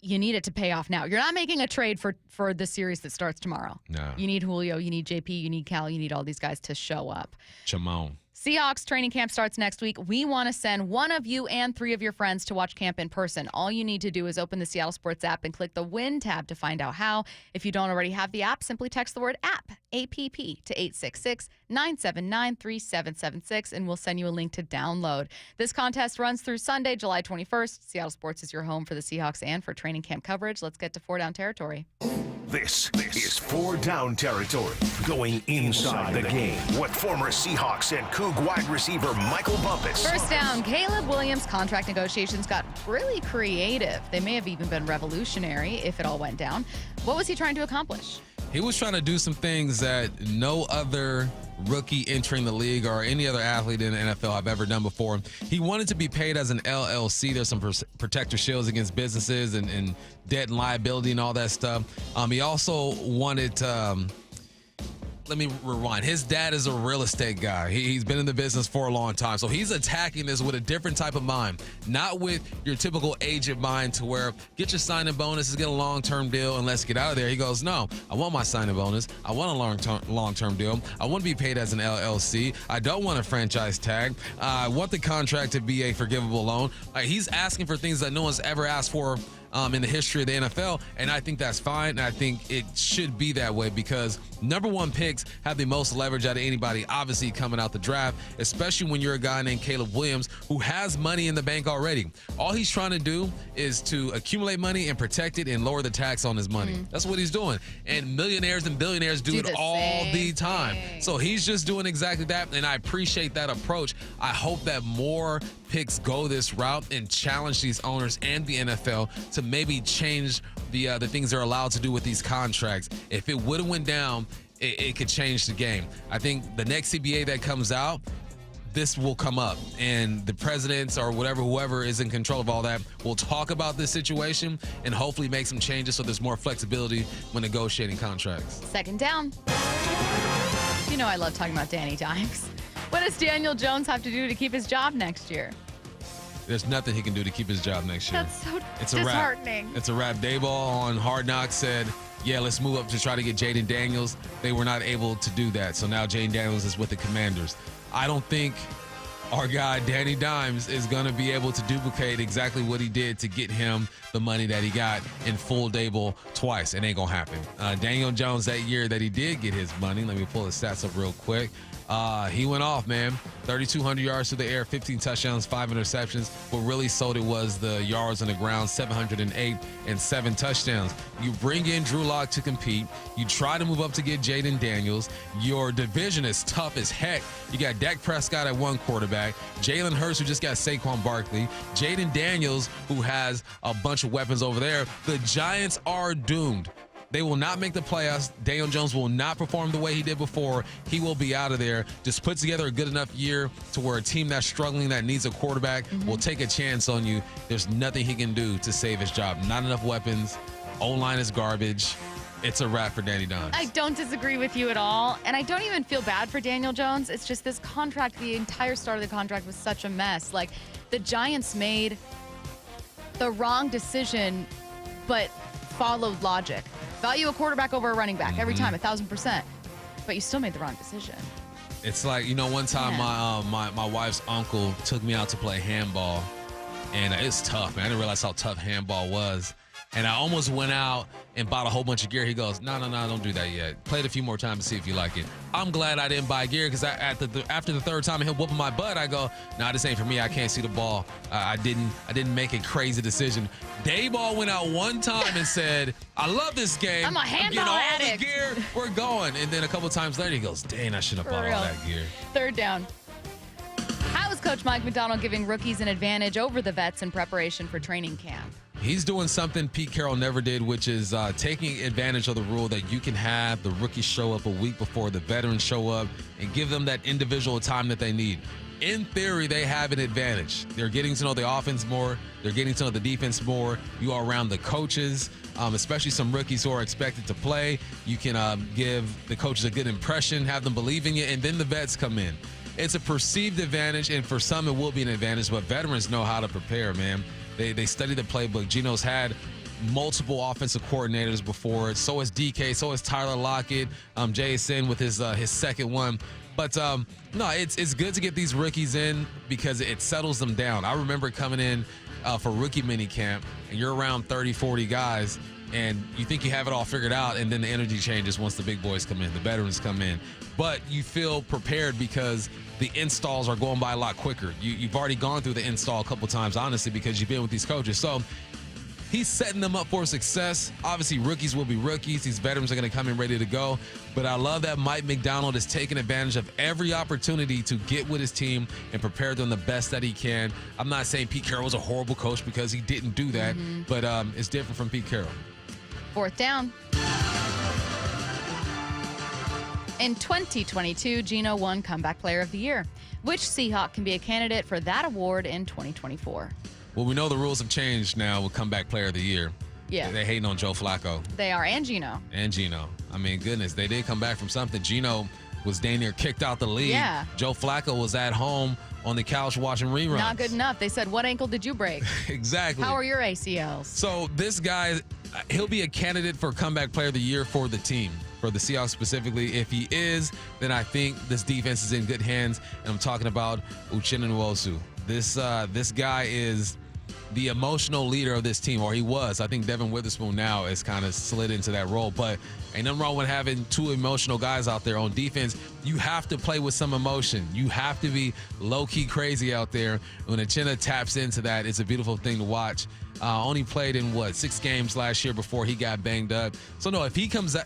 You need it to pay off now. You're not making a trade for the series that starts tomorrow. No. You need Julio, you need JP, you need Cal, you need all these guys to show up. Chamon. Seahawks training camp starts next week. We want to send one of you and 3 of your friends to watch camp in person. All you need to do is open the Seattle Sports app and click the Win tab to find out how. If you don't already have the app, simply text the word app, APP, to 866-979-3776, and we'll send you a link to download. This contest runs through Sunday, July 21st. Seattle Sports is your home for the Seahawks and for training camp coverage. Let's get to 4 Down territory. This is 4 Down territory, going inside the game with former Seahawks and Coug wide receiver Michael Bumpus. First down, Caleb Williams' contract negotiations got really creative. They may have even been revolutionary if it all went down. What was he trying to accomplish? He was trying to do some things that no other rookie entering the league or any other athlete in the NFL have ever done before. He wanted to be paid as an LLC. There's some protector shields against businesses and debt and liability and all that stuff. He also wanted to... Let me rewind. His dad is a real estate guy. He's been in the business for a long time. So he's attacking this with a different type of mind, not with your typical agent mind to where get your signing bonuses, get a long-term deal, and let's get out of there. He goes, no, I want my signing bonus. I want a long-term deal. I want to be paid as an LLC. I don't want a franchise tag. I want the contract to be a forgivable loan. He's asking for things that no one's ever asked for in the history of the NFL, and I think that's fine, and I think it should be that way because number 1 picks have the most leverage out of anybody, obviously coming out the draft, especially when you're a guy named Caleb Williams who has money in the bank already. All he's trying to do is to accumulate money and protect it and lower the tax on his money. That's what he's doing, and millionaires and billionaires do it all the time. So he's just doing exactly that, and I appreciate that approach. I hope that more picks go this route and challenge these owners and the NFL to maybe change the things they're allowed to do with these contracts. If it would have went down, it could change the game. I think the next CBA that comes out, this will come up, and the presidents or whoever is in control of all that will talk about this situation and hopefully make some changes so there's more flexibility when negotiating contracts. Second down. You know I love talking about Danny Dimes. What does Daniel Jones have to do to keep his job next year? There's nothing he can do to keep his job next year. That's so it's disheartening. It's a wrap. Daboll on Hard Knocks said, yeah, let's move up to try to get Jaden Daniels. They were not able to do that. So now Jaden Daniels is with the Commanders. I don't think our guy Danny Dimes is going to be able to duplicate exactly what he did to get him the money that he got in full Dable twice. It ain't going to happen. Daniel Jones, that year that he did get his money, let me pull the stats up real quick. He went off, man. 3,200 yards through the air, 15 touchdowns, 5 interceptions. What really sold it was the yards on the ground, 708 and 7 touchdowns. You bring in Drew Lock to compete. You try to move up to get Jaden Daniels. Your division is tough as heck. You got Dak Prescott at one quarterback, Jalen Hurts, who just got Saquon Barkley, Jaden Daniels, who has a bunch of weapons over there. The Giants are doomed. They will not make the playoffs. Daniel Jones will not perform the way he did before. He will be out of there. Just put together a good enough year to where a team that's struggling, that needs a quarterback, will take a chance on you. There's nothing he can do to save his job. Not enough weapons. O-line is garbage. It's a wrap for Danny Dimes. I don't disagree with you at all. And I don't even feel bad for Daniel Jones. It's just this contract, the entire start of the contract was such a mess. Like, the Giants made the wrong decision, but followed logic. Value a quarterback over a running back every time, 1,000%. But you still made the wrong decision. It's like, one time my wife's uncle took me out to play handball, and it's tough, man. I didn't realize how tough handball was. And I almost went out and bought a whole bunch of gear. He goes, no, don't do that yet. Play it a few more times to see if you like it. I'm glad I didn't buy gear because after the third time him whooping my butt, I go, nah, this ain't for me. I can't see the ball. I didn't make a crazy decision. Dayball went out one time and said, I love this game. I'm a handball I'm getting all addict. the gear. We're going. And then a couple times later, he goes, dang, I should have bought all that gear. Third down. How is Coach Mike McDonald giving rookies an advantage over the vets in preparation for training camp? He's doing something Pete Carroll never did, which is taking advantage of the rule that you can have the rookies show up a week before the veterans show up and give them that individual time that they need. In theory, they have an advantage. They're getting to know the offense more. They're getting to know the defense more. You are around the coaches, especially some rookies who are expected to play. You can give the coaches a good impression, have them believe in you, and then the vets come in. It's a perceived advantage, and for some it will be an advantage, but veterans know how to prepare, man. They study the playbook. Gino's had multiple offensive coordinators before. So has DK. So has Tyler Lockett. Jason with his second one. But no, it's good to get these rookies in because it settles them down. I remember coming in for rookie mini camp, and you're around 30, 40 guys, and you think you have it all figured out, and then the energy changes once the big boys come in, the veterans come in. But you feel prepared because the installs are going by a lot quicker. You've already gone through the install a couple times, honestly, because you've been with these coaches. So he's setting them up for success. Obviously, rookies will be rookies. These veterans are going to come in ready to go. But I love that Mike McDonald is taking advantage of every opportunity to get with his team and prepare them the best that he can. I'm not saying Pete Carroll was a horrible coach because he didn't do that, but it's different from Pete Carroll. Fourth down. In 2022, Gino won Comeback Player of the Year. Which Seahawk can be a candidate for that award in 2024? Well, we know the rules have changed now with Comeback Player of the Year. Yeah. They're hating on Joe Flacco. They are, and Gino. I mean, goodness, they did come back from something. Gino was dang near kicked out the league. Yeah. Joe Flacco was at home on the couch watching reruns. Not good enough. They said, what ankle did you break? Exactly. How are your ACLs? So this guy, he'll be a candidate for Comeback Player of the Year for the team, for the Seahawks specifically. If he is, then I think this defense is in good hands, and I'm talking about Uchenna Nwosu. This guy is the emotional leader of this team, or he was. I think Devin Witherspoon now has kind of slid into that role, but ain't nothing wrong with having two emotional guys out there on defense. You have to play with some emotion. You have to be low-key crazy out there. When Uchenna taps into that, it's a beautiful thing to watch. Only played in 6 games last year before he got banged up. So no, if he comes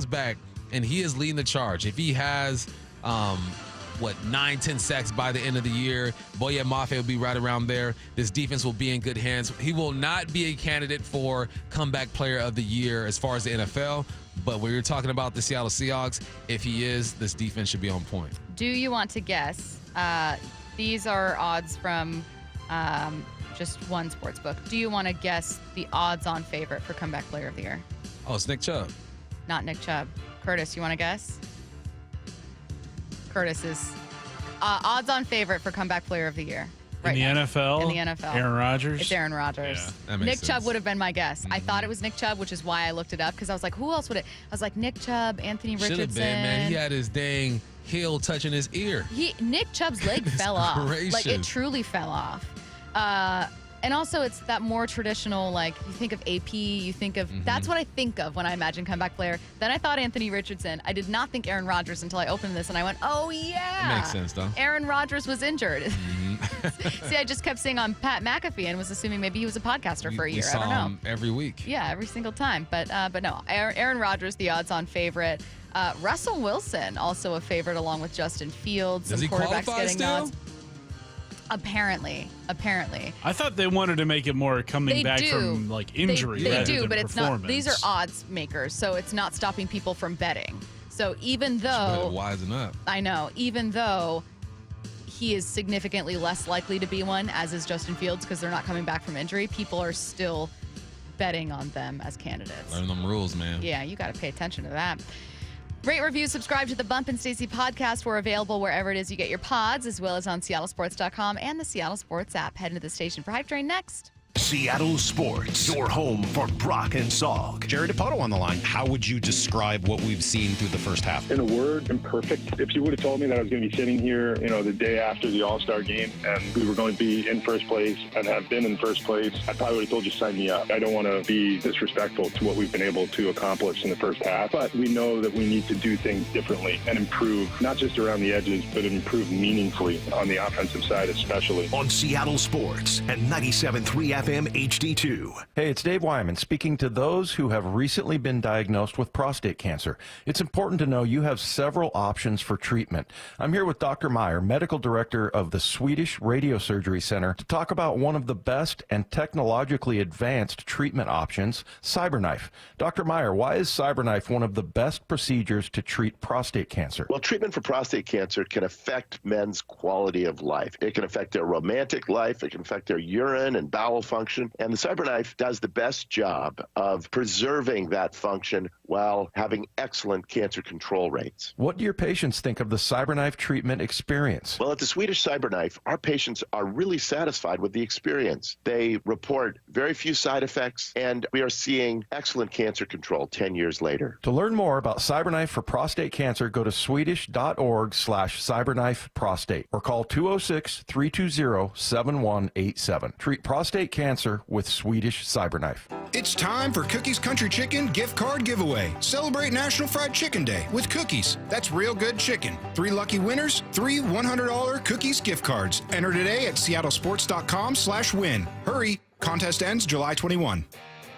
back and he is leading the charge, if he has 9-10 sacks by the end of the year, Boye Mafe will be right around there. This defense will be in good hands. He will not be a candidate for Comeback Player of the Year as far as the NFL, but when you're talking about the Seattle Seahawks, if he is, this defense should be on point. Do you want to guess? These are odds from just one sports book. Do you want to guess the odds-on favorite for Comeback Player of the Year? Oh, it's Nick Chubb. Not Nick Chubb. Curtis, you want to guess? Curtis is odds-on favorite for Comeback Player of the Year. Right in the now. NFL? In the NFL. Aaron Rodgers? It's Aaron Rodgers. Yeah, that makes Nick sense. Chubb would have been my guess. I thought it was Nick Chubb, which is why I looked it up, because I was like, who else would it? I was like, Nick Chubb, Anthony Richardson. Should have been, man. He had his dang heel touching his ear. Nick Chubb's leg fell off. Gracious. Like, it truly fell off. And also, it's that more traditional, like, you think of AP, you think of, that's what I think of when I imagine comeback player. Then I thought Anthony Richardson. I did not think Aaron Rodgers until I opened this, and I went, oh, yeah. Makes sense, though. Aaron Rodgers was injured. See, I just kept saying on Pat McAfee and was assuming maybe he was a podcaster for a year. We saw I don't know. him every week. Yeah, every single time. But no, Aaron Rodgers, the odds-on favorite. Russell Wilson, also a favorite, along with Justin Fields. Does he qualify still? Odds. Apparently. I thought they wanted to make it more coming back from like injury. They rather do, than but it's not. These are performance. odds makers, so it's not stopping people from betting. So even though wisen up, I know, even though he is significantly less likely to be one, as is Justin Fields, because they're not coming back from injury, people are still betting on them as candidates. Learn them rules, man. Yeah, you got to pay attention to that. Rate, review, subscribe to the Bump and Stacey podcast. We're available wherever it is you get your pods, as well as on SeattleSports.com and the Seattle Sports app. Head into the station for Hype Train next. Seattle Sports, your home for Brock and Salk. Jerry DiPoto on the line. How would you describe what we've seen through the first half? In a word, imperfect. If you would have told me that I was going to be sitting here, the day after the All-Star game and we were going to be in first place and have been in first place, I probably would have told you, sign me up. I don't want to be disrespectful to what we've been able to accomplish in the first half, but we know that we need to do things differently and improve, not just around the edges, but improve meaningfully on the offensive side especially. On Seattle Sports and 97.3 FM HD2. Hey, it's Dave Wyman speaking to those who have recently been diagnosed with prostate cancer. It's important to know you have several options for treatment. I'm here with Dr. Meyer, medical director of the Swedish Radiosurgery Center, to talk about one of the best and technologically advanced treatment options, CyberKnife. Dr. Meyer, why is CyberKnife one of the best procedures to treat prostate cancer? Well, treatment for prostate cancer can affect men's quality of life. It can affect their romantic life. It can affect their urine and bowel function. And the CyberKnife does the best job of preserving that function while having excellent cancer control rates. What do your patients think of the CyberKnife treatment experience? Well, at the Swedish CyberKnife, our patients are really satisfied with the experience. They report very few side effects, and we are seeing excellent cancer control 10 years later. To learn more about CyberKnife for prostate cancer, go to swedish.org/CyberKnifeProstate or call 206-320-7187. Treat prostate cancer with Swedish CyberKnife. It's time for Cookies Country Chicken gift card giveaway. Celebrate National Fried Chicken Day with cookies. That's real good chicken. 3 lucky winners, 3 $100 cookies gift cards. Enter today at seattlesports.com/win. Hurry. Contest ends July 21.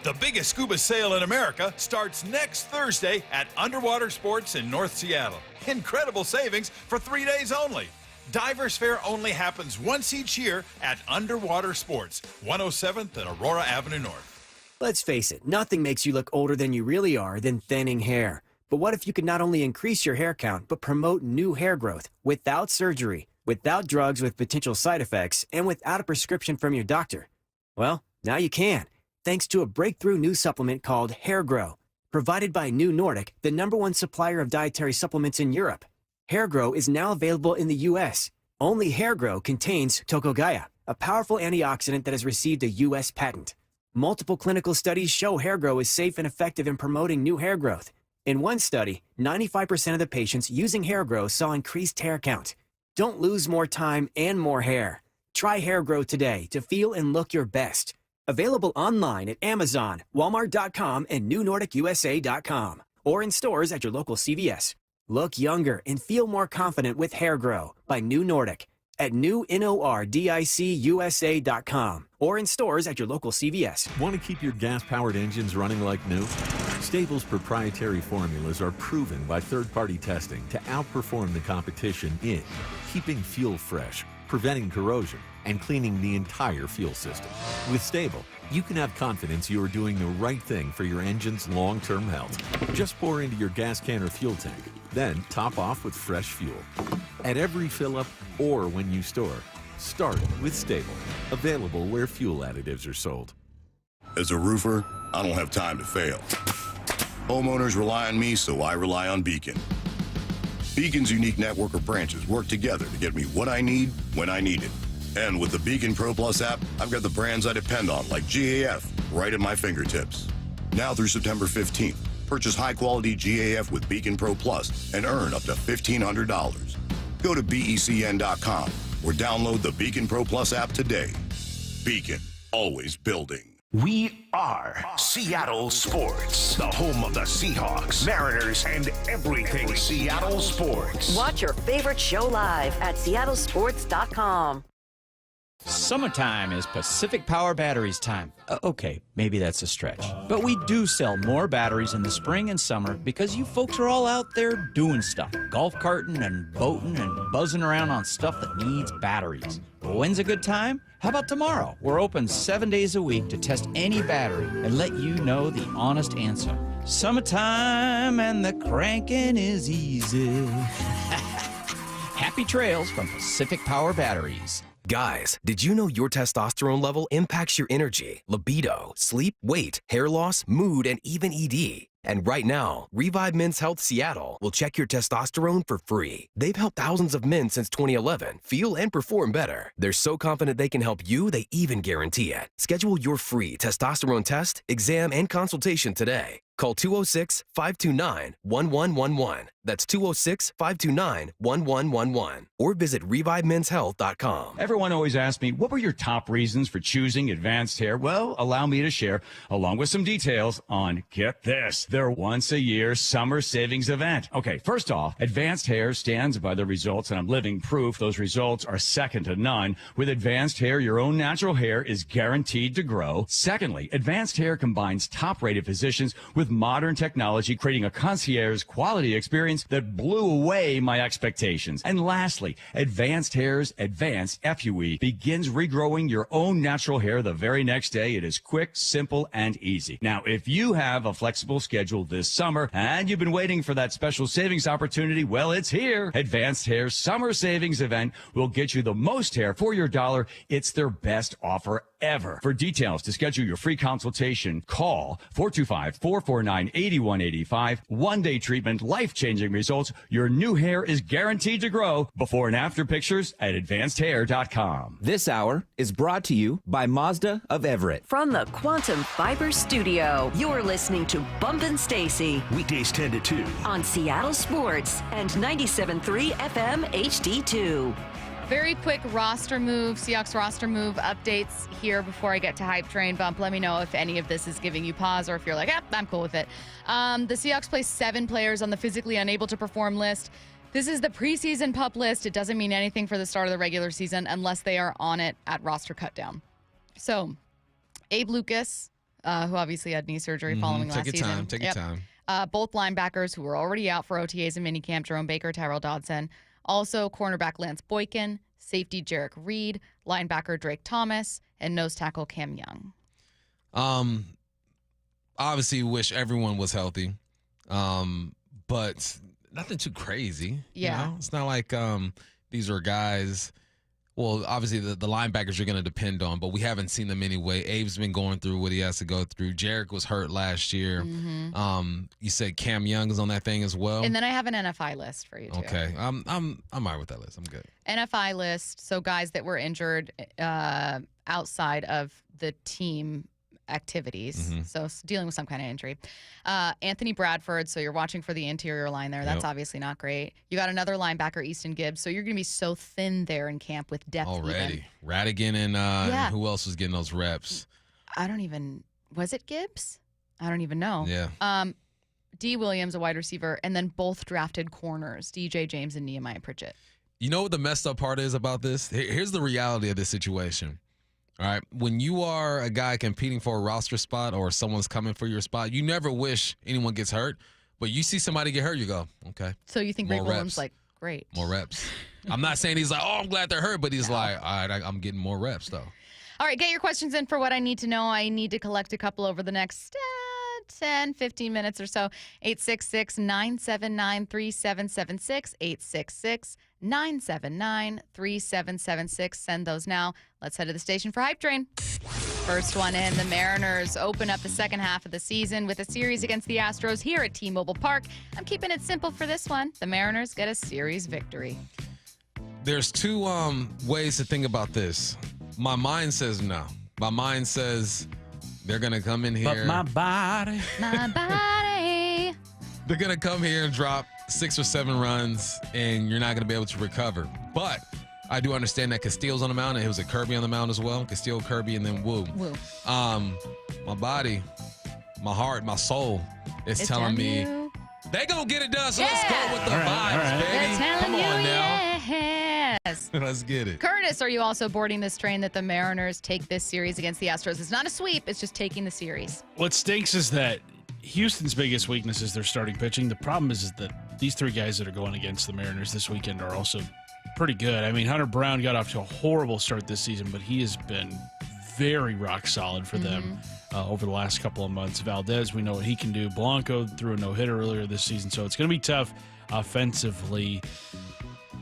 The biggest scuba sale in America starts next Thursday at Underwater Sports in North Seattle. Incredible savings for 3 days only. Divers Fair only happens once each year at Underwater Sports, 107th and Aurora Avenue North. Let's face it, nothing makes you look older than you really are than thinning hair. But what if you could not only increase your hair count, but promote new hair growth without surgery, without drugs with potential side effects, and without a prescription from your doctor? Well, now you can, thanks to a breakthrough new supplement called Hair Grow, provided by New Nordic, the #1 supplier of dietary supplements in Europe. Hair Grow is now available in the U.S. Only Hair Grow contains Tocogaya, a powerful antioxidant that has received a U.S. patent. Multiple clinical studies show Hair Grow is safe and effective in promoting new hair growth. In one study, 95% of the patients using Hair Grow saw increased hair count. Don't lose more time and more hair. Try Hair Grow today to feel and look your best. Available online at Amazon, Walmart.com, and NewNordicUSA.com, or in stores at your local CVS. Look younger and feel more confident with Hair Grow by New Nordic at NewNordicUSA.com or in stores at your local CVS. Want to keep your gas-powered engines running like new? Stable's proprietary formulas are proven by third-party testing to outperform the competition in keeping fuel fresh, preventing corrosion, and cleaning the entire fuel system. With Stable, you can have confidence you are doing the right thing for your engine's long-term health. Just pour into your gas can or fuel tank, then top off with fresh fuel. At every fill-up or when you store, start with Stable. Available where fuel additives are sold. As a roofer, I don't have time to fail. Homeowners rely on me, so I rely on Beacon. Beacon's unique network of branches work together to get me what I need when I need it. And with the Beacon Pro Plus app, I've got the brands I depend on, like GAF, right at my fingertips. Now through September 15th, Purchase high-quality GAF with Beacon Pro Plus and earn up to $1,500. Go to BECN.com or download the Beacon Pro Plus app today. Beacon, always building. We are Seattle Sports, the home of the Seahawks, Mariners, and everything Seattle sports. Watch your favorite show live at seattlesports.com. Summertime is Pacific Power Batteries time. Okay, maybe that's a stretch. But we do sell more batteries in the spring and summer because you folks are all out there doing stuff. Golf carting and boating and buzzing around on stuff that needs batteries. When's a good time? How about tomorrow? We're open 7 days a week to test any battery and let you know the honest answer. Summertime and the cranking is easy. Happy trails from Pacific Power Batteries. Guys, did you know your testosterone level impacts your energy, libido, sleep, weight, hair loss, mood, and even ED? And right now, Revive Men's Health Seattle will check your testosterone for free. They've helped thousands of men since 2011 feel and perform better. They're so confident they can help you, they even guarantee it. Schedule your free testosterone test, exam, and consultation today. Call 206-529-1111. That's 206-529-1111. Or visit ReviveMen'sHealth.com. Everyone always asks me, what were your top reasons for choosing Advanced Hair? Well, allow me to share, along with some details on, get this, their once-a-year summer savings event. Okay, first off, Advanced Hair stands by the results, and I'm living proof those results are second to none. With Advanced Hair, your own natural hair is guaranteed to grow. Secondly, Advanced Hair combines top-rated physicians with modern technology, creating a concierge quality experience that blew away my expectations. And lastly, Advanced Hair's Advanced FUE begins regrowing your own natural hair the very next day. It is quick, simple, and easy. Now, if you have a flexible schedule this summer and you've been waiting for that special savings opportunity, well, it's here. Advanced Hair's Summer Savings Event will get you the most hair for your dollar. It's their best offer ever. For details to schedule your free consultation, call 425-449-8185. One-day treatment, life-changing results. Your new hair is guaranteed to grow. Before and after pictures at advancedhair.com. This hour is brought to you by Mazda of Everett. From the Quantum Fiber Studio, you're listening to Bumpin' Stacy. Weekdays 10 to 2. On Seattle Sports and 97.3 FM HD2. Very quick roster move, Seahawks roster move updates here before I get to Hype Train Bump. Let me know if any of this is giving you pause or if you're like, I'm cool with it. The Seahawks placed 7 players on the physically unable to perform list. This is the preseason PUP list. It doesn't mean anything for the start of the regular season unless they are on it at roster cutdown. So, Abe Lucas, who obviously had knee surgery following last season. Take your time. Both linebackers who were already out for OTAs and minicamp, Jerome Baker, Tyrell Dodson. Also, cornerback Lance Boykin, safety Jarek Reed, linebacker Drake Thomas, and nose tackle Cam Young. Obviously, wish everyone was healthy, but nothing too crazy. Yeah. You know? It's not like these are guys. Well, obviously, the linebackers you're going to depend on, but we haven't seen them anyway. Abe's been going through what he has to go through. Jarek was hurt last year. Mm-hmm. You said Cam Young is on that thing as well. And then I have an NFI list for you, too. Okay. I'm all right with that list. I'm good. NFI list, so guys that were injured outside of the team activities, so dealing with some kind of injury. Anthony Bradford, so you're watching for the interior line there. That's obviously not great. You got another linebacker, Easton Gibbs, so you're going to be so thin there in camp with depth. Already. Radigan and who else was getting those reps? Was it Gibbs? I don't even know. Yeah. D. Williams, a wide receiver, and then both drafted corners, DJ James and Nehemiah Pritchett. You know what the messed up part is about this? Here's the reality of this situation. All right, when you are a guy competing for a roster spot or someone's coming for your spot, you never wish anyone gets hurt, but you see somebody get hurt, you go, okay. So you think Ray Williams like, great. More reps. I'm not saying he's like, oh, I'm glad they're hurt, but he's like, all right, I'm getting more reps, though. All right, get your questions in for what I need to know. I need to collect a couple over the next 10, 15 minutes or so. 866-979-3776, 866-979-3776. Send those now. Let's head to the station for Hype Train. First one in, the Mariners open up the second half of the season with a series against the Astros here at T-Mobile Park. I'm keeping it simple for this one. The Mariners get a series victory. There's two ways to think about this. My mind says no. My mind says they're going to come in here. But my body. They're going to come here and drop 6 or 7 runs, and you're not going to be able to recover. But I do understand that Castillo's on the mound, and it was a Kirby on the mound as well. Castillo, Kirby, and then Woo. My body, my heart, my soul is telling me they going to get it done. So let's go with the vibes, baby. Come on now. Yes. Let's get it. Curtis, are you also boarding this train that the Mariners take this series against the Astros? It's not a sweep. It's just taking the series. What stinks is that Houston's biggest weakness is their starting pitching. The problem is that these 3 guys that are going against the Mariners this weekend are also pretty good. I mean, Hunter Brown got off to a horrible start this season, but he has been very rock solid for them over the last couple of months. Valdez, we know what he can do. Blanco threw a no-hitter earlier this season, so it's going to be tough offensively.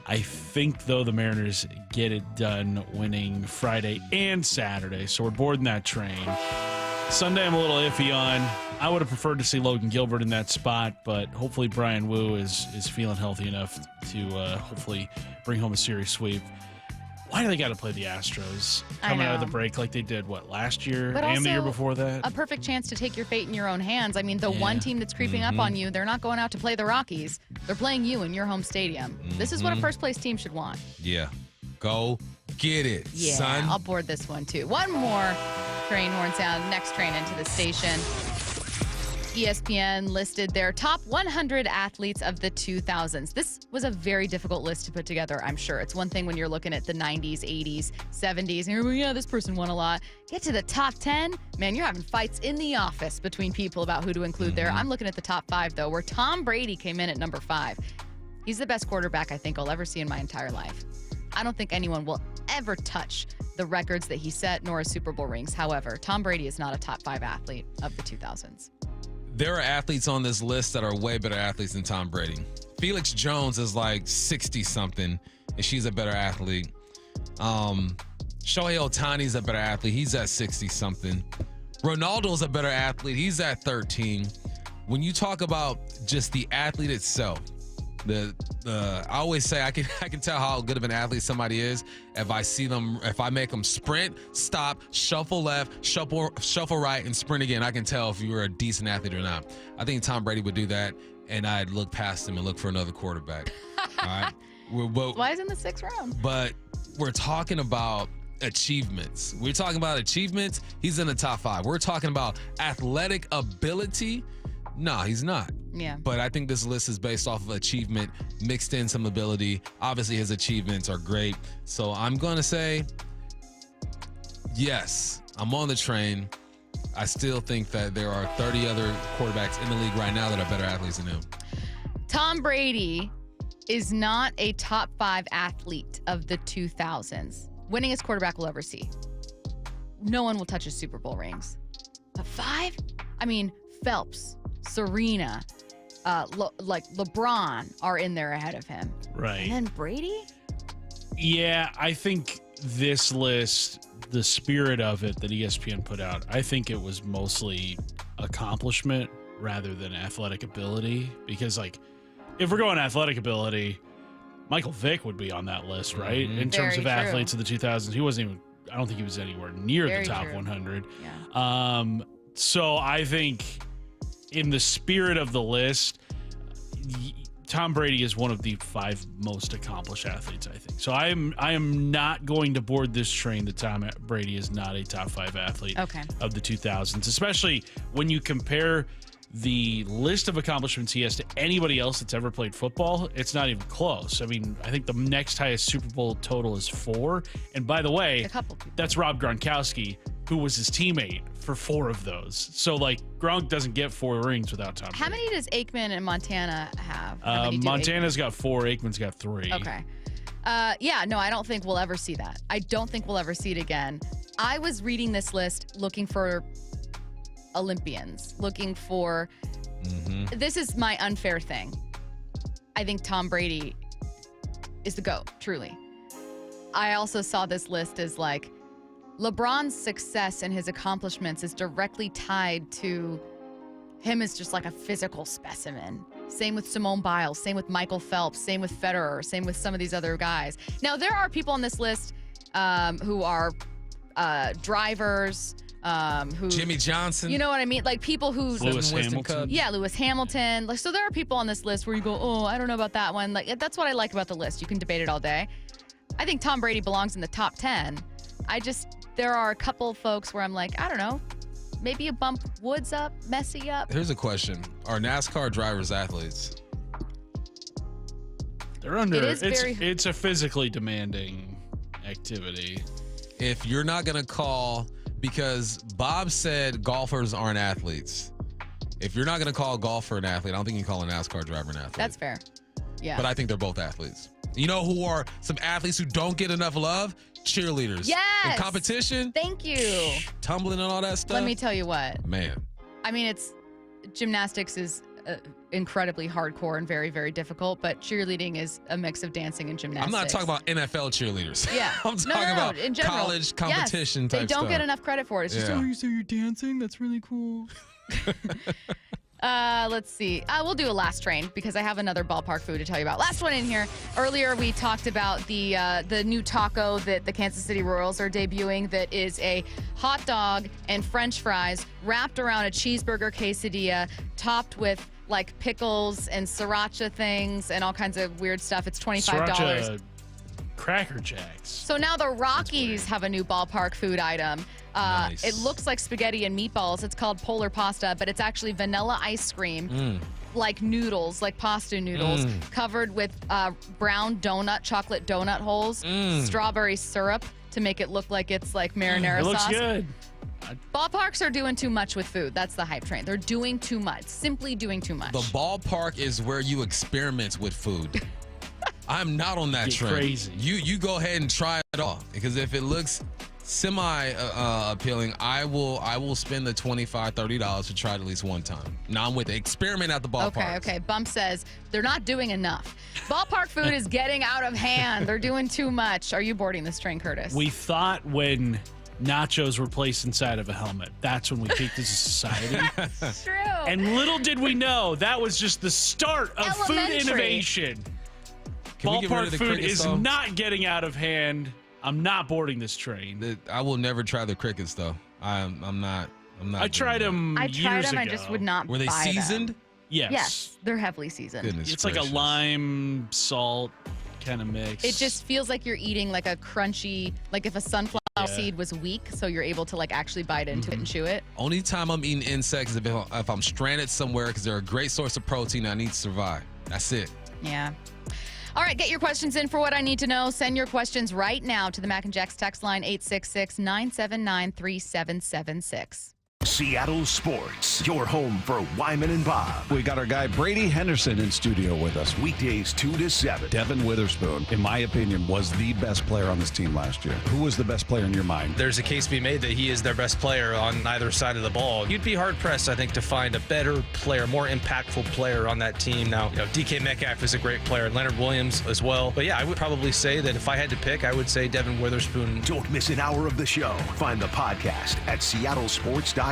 I think, though, the Mariners get it done winning Friday and Saturday, so we're boarding that train. Sunday, I'm a little iffy on. I would have preferred to see Logan Gilbert in that spot, but hopefully Brian Wu is feeling healthy enough to hopefully bring home a series sweep. Why do they got to play the Astros coming out of the break like they did, last year and the year before that? A perfect chance to take your fate in your own hands. I mean, the one team that's creeping up on you, they're not going out to play the Rockies. They're playing you in your home stadium. This is what a first-place team should want. Yeah. Go get it, son. I'll board this one, too. One more train horn sound. Next train into the station. ESPN listed their top 100 athletes of the 2000s. This was a very difficult list to put together, I'm sure. It's one thing when you're looking at the 90s, 80s, 70s, and you're like, yeah, this person won a lot. Get to the top 10, man, you're having fights in the office between people about who to include there. I'm looking at the top 5, though, where Tom Brady came in at number 5. He's the best quarterback I think I'll ever see in my entire life. I don't think anyone will ever touch the records that he set, nor his Super Bowl rings. However, Tom Brady is not a top 5 athlete of the 2000s. There are athletes on this list that are way better athletes than Tom Brady. Felix Jones is like 60-something, and she's a better athlete. Shohei Ohtani's a better athlete. He's at 60-something. Ronaldo's a better athlete. He's at 13. When you talk about just the athlete itself, I always say I can tell how good of an athlete somebody is if I make them sprint, stop, shuffle left, shuffle right, and sprint again. I can tell if you're a decent athlete or not. I think Tom Brady would do that, and I'd look past him and look for another quarterback. All right. Why is in the 6th round? But we're talking about achievements. We're talking about achievements. He's in the top 5. We're talking about athletic ability. No, he's not. Yeah. But I think this list is based off of achievement, mixed in some ability. Obviously, his achievements are great. So I'm going to say, yes, I'm on the train. I still think that there are 30 other quarterbacks in the league right now that are better athletes than him. Tom Brady is not a top 5 athlete of the 2000s. Winningest quarterback we'll ever see. No one will touch his Super Bowl rings. A 5? I mean, Phelps, Serena, LeBron are in there ahead of him. Right. And then Brady? Yeah, I think this list, the spirit of it that ESPN put out, I think it was mostly accomplishment rather than athletic ability. Because, if we're going athletic ability, Michael Vick would be on that list, right? In terms of athletes of the 2000s. He wasn't even, I don't think he was anywhere near the top 100. Yeah. So I think in the spirit of the list, Tom Brady is one of the 5 most accomplished athletes, I think. So I am not going to board this train that Tom Brady is not a top 5 athlete of the 2000s, especially when you compare the list of accomplishments he has to anybody else that's ever played football. It's not even close. I mean, I think the next highest Super Bowl total is 4. And by the way, that's Rob Gronkowski, who was his teammate for 4 of those. So, Gronk doesn't get 4 rings without Tom Brady. How many does Aikman and Montana have? Montana's got 4. Aikman's got 3. Okay. No, I don't think we'll ever see that. I don't think we'll ever see it again. I was reading this list looking for Olympians, looking for this is my unfair thing. I think Tom Brady is the GOAT, truly. I also saw this list as LeBron's success and his accomplishments is directly tied to him as just a physical specimen. Same with Simone Biles, same with Michael Phelps, same with Federer, same with some of these other guys. Now, there are people on this list who are drivers, who Jimmy Johnson. You know what I mean? Like people who Lewis Hamilton. Yeah, Lewis Hamilton. Like, so there are people on this list where you go, oh, I don't know about that one. Like that's what I like about the list. You can debate it all day. I think Tom Brady belongs in the top 10. There are a couple folks where I'm like, I don't know, maybe you bump Woods up, Messi up. Here's a question: are NASCAR drivers athletes? They're under. It is It's a physically demanding activity. If you're not gonna call, because Bob said golfers aren't athletes. If you're not gonna call a golfer an athlete, I don't think you can call a NASCAR driver an athlete. That's fair. Yeah. But I think they're both athletes. You know who are some athletes who don't get enough love? Cheerleaders. Yes. In competition. Thank you. Tumbling and all that stuff. Let me tell you what. Man. I mean, gymnastics is incredibly hardcore and very, very difficult, but cheerleading is a mix of dancing and gymnastics. I'm not talking about NFL cheerleaders. Yeah. I'm talking about in general. college competition Yes, type they don't stuff. get enough credit for it. It's just, Yeah. oh, you say you're dancing? That's really cool. Let's see. We'll do a last train because I have another ballpark food to tell you about. Last one in here. Earlier, we talked about the new taco that the Kansas City Royals are debuting that is a hot dog and French fries wrapped around a cheeseburger quesadilla topped with like pickles and sriracha things and all kinds of weird stuff. It's $25. Sriracha Cracker Jacks. So now the Rockies have a new ballpark food item. Nice. It looks like spaghetti and meatballs. It's called Polar Pasta, but it's actually vanilla ice cream, like noodles, like pasta noodles, covered with brown chocolate donut holes, strawberry syrup to make it look like it's like marinara It looks sauce. good. Ballparks are doing too much with food. That's the hype train. They're doing too much. Simply doing too much. The ballpark is where you experiment with food. I'm not on that Get train. crazy. You go ahead and try it all, because if it looks semi appealing, I will spend the $25, $30 to try it at least one time. Now I'm with it. Experiment at the ballpark. Okay. Bump says they're not doing enough. Ballpark food is getting out of hand. They're doing too much. Are you boarding this train, Curtis? We thought when nachos were placed inside of a helmet, that's when we peaked as a society. True. And little did we know that was just the start of food Elementary. innovation. Can we get rid Ballpark of the food crickets, is though? not getting out of hand. I'm not boarding this train. I will never try the crickets though. I'm not. I tried them. I tried years them. ago. I just would not Were they buy them. seasoned? Yes. Yes, they're heavily seasoned. Goodness It's like a gracious. lime salt kind of mix. It just feels like you're eating like a crunchy, like if a sunflower seed was weak, so you're able to like actually bite into it and chew it. Only time I'm eating insects is if I'm stranded somewhere, because they're a great source of protein. I need to survive. That's it. Yeah. All right, get your questions in for what I need to know. Send your questions right now to the Mac and Jack's text line 866-979-3776. Seattle Sports, your home for Wyman and Bob. We got our guy Brady Henderson in studio with us. Weekdays 2 to 7. Devin Witherspoon, in my opinion, was the best player on this team last year. Who was the best player in your mind? There's a case to be made that he is their best player on either side of the ball. You'd be hard-pressed, I think, to find a better player, more impactful player on that team. Now, DK Metcalf is a great player, Leonard Williams as well. But yeah, I would probably say that if I had to pick, I would say Devin Witherspoon. Don't miss an hour of the show. Find the podcast at seattlesports.com.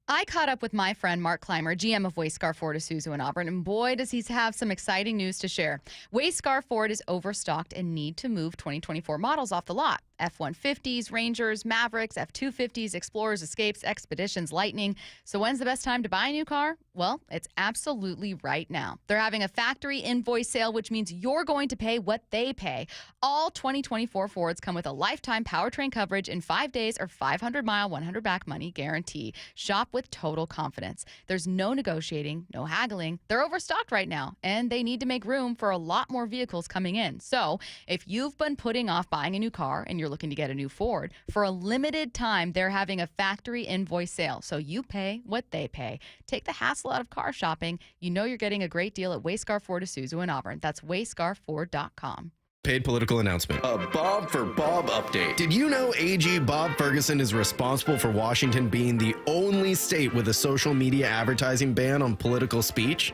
I caught up with my friend Mark Clymer, GM of Wayscar Ford Isuzu in Auburn, and boy, does he have some exciting news to share. Wayscar Ford is overstocked and need to move 2024 models off the lot. F-150s, Rangers, Mavericks, F-250s, Explorers, Escapes, Expeditions, Lightning. So when's the best time to buy a new car? Well, it's absolutely right now. They're having a factory invoice sale, which means you're going to pay what they pay. All 2024 Fords come with a lifetime powertrain coverage in 5 days or 500-mile, 100-back money guarantee. Shop with total confidence. There's no negotiating, no haggling. They're overstocked right now, and they need to make room for a lot more vehicles coming in. So if you've been putting off buying a new car and you're looking to get a new Ford, for a limited time, they're having a factory invoice sale. So you pay what they pay. Take the hassle out of car shopping. You know you're getting a great deal at Wayscar Ford Isuzu in Auburn. That's wayscarford.com. Paid political announcement. A Bob for Bob update. Did you know AG Bob Ferguson is responsible for Washington being the only state with a social media advertising ban on political speech?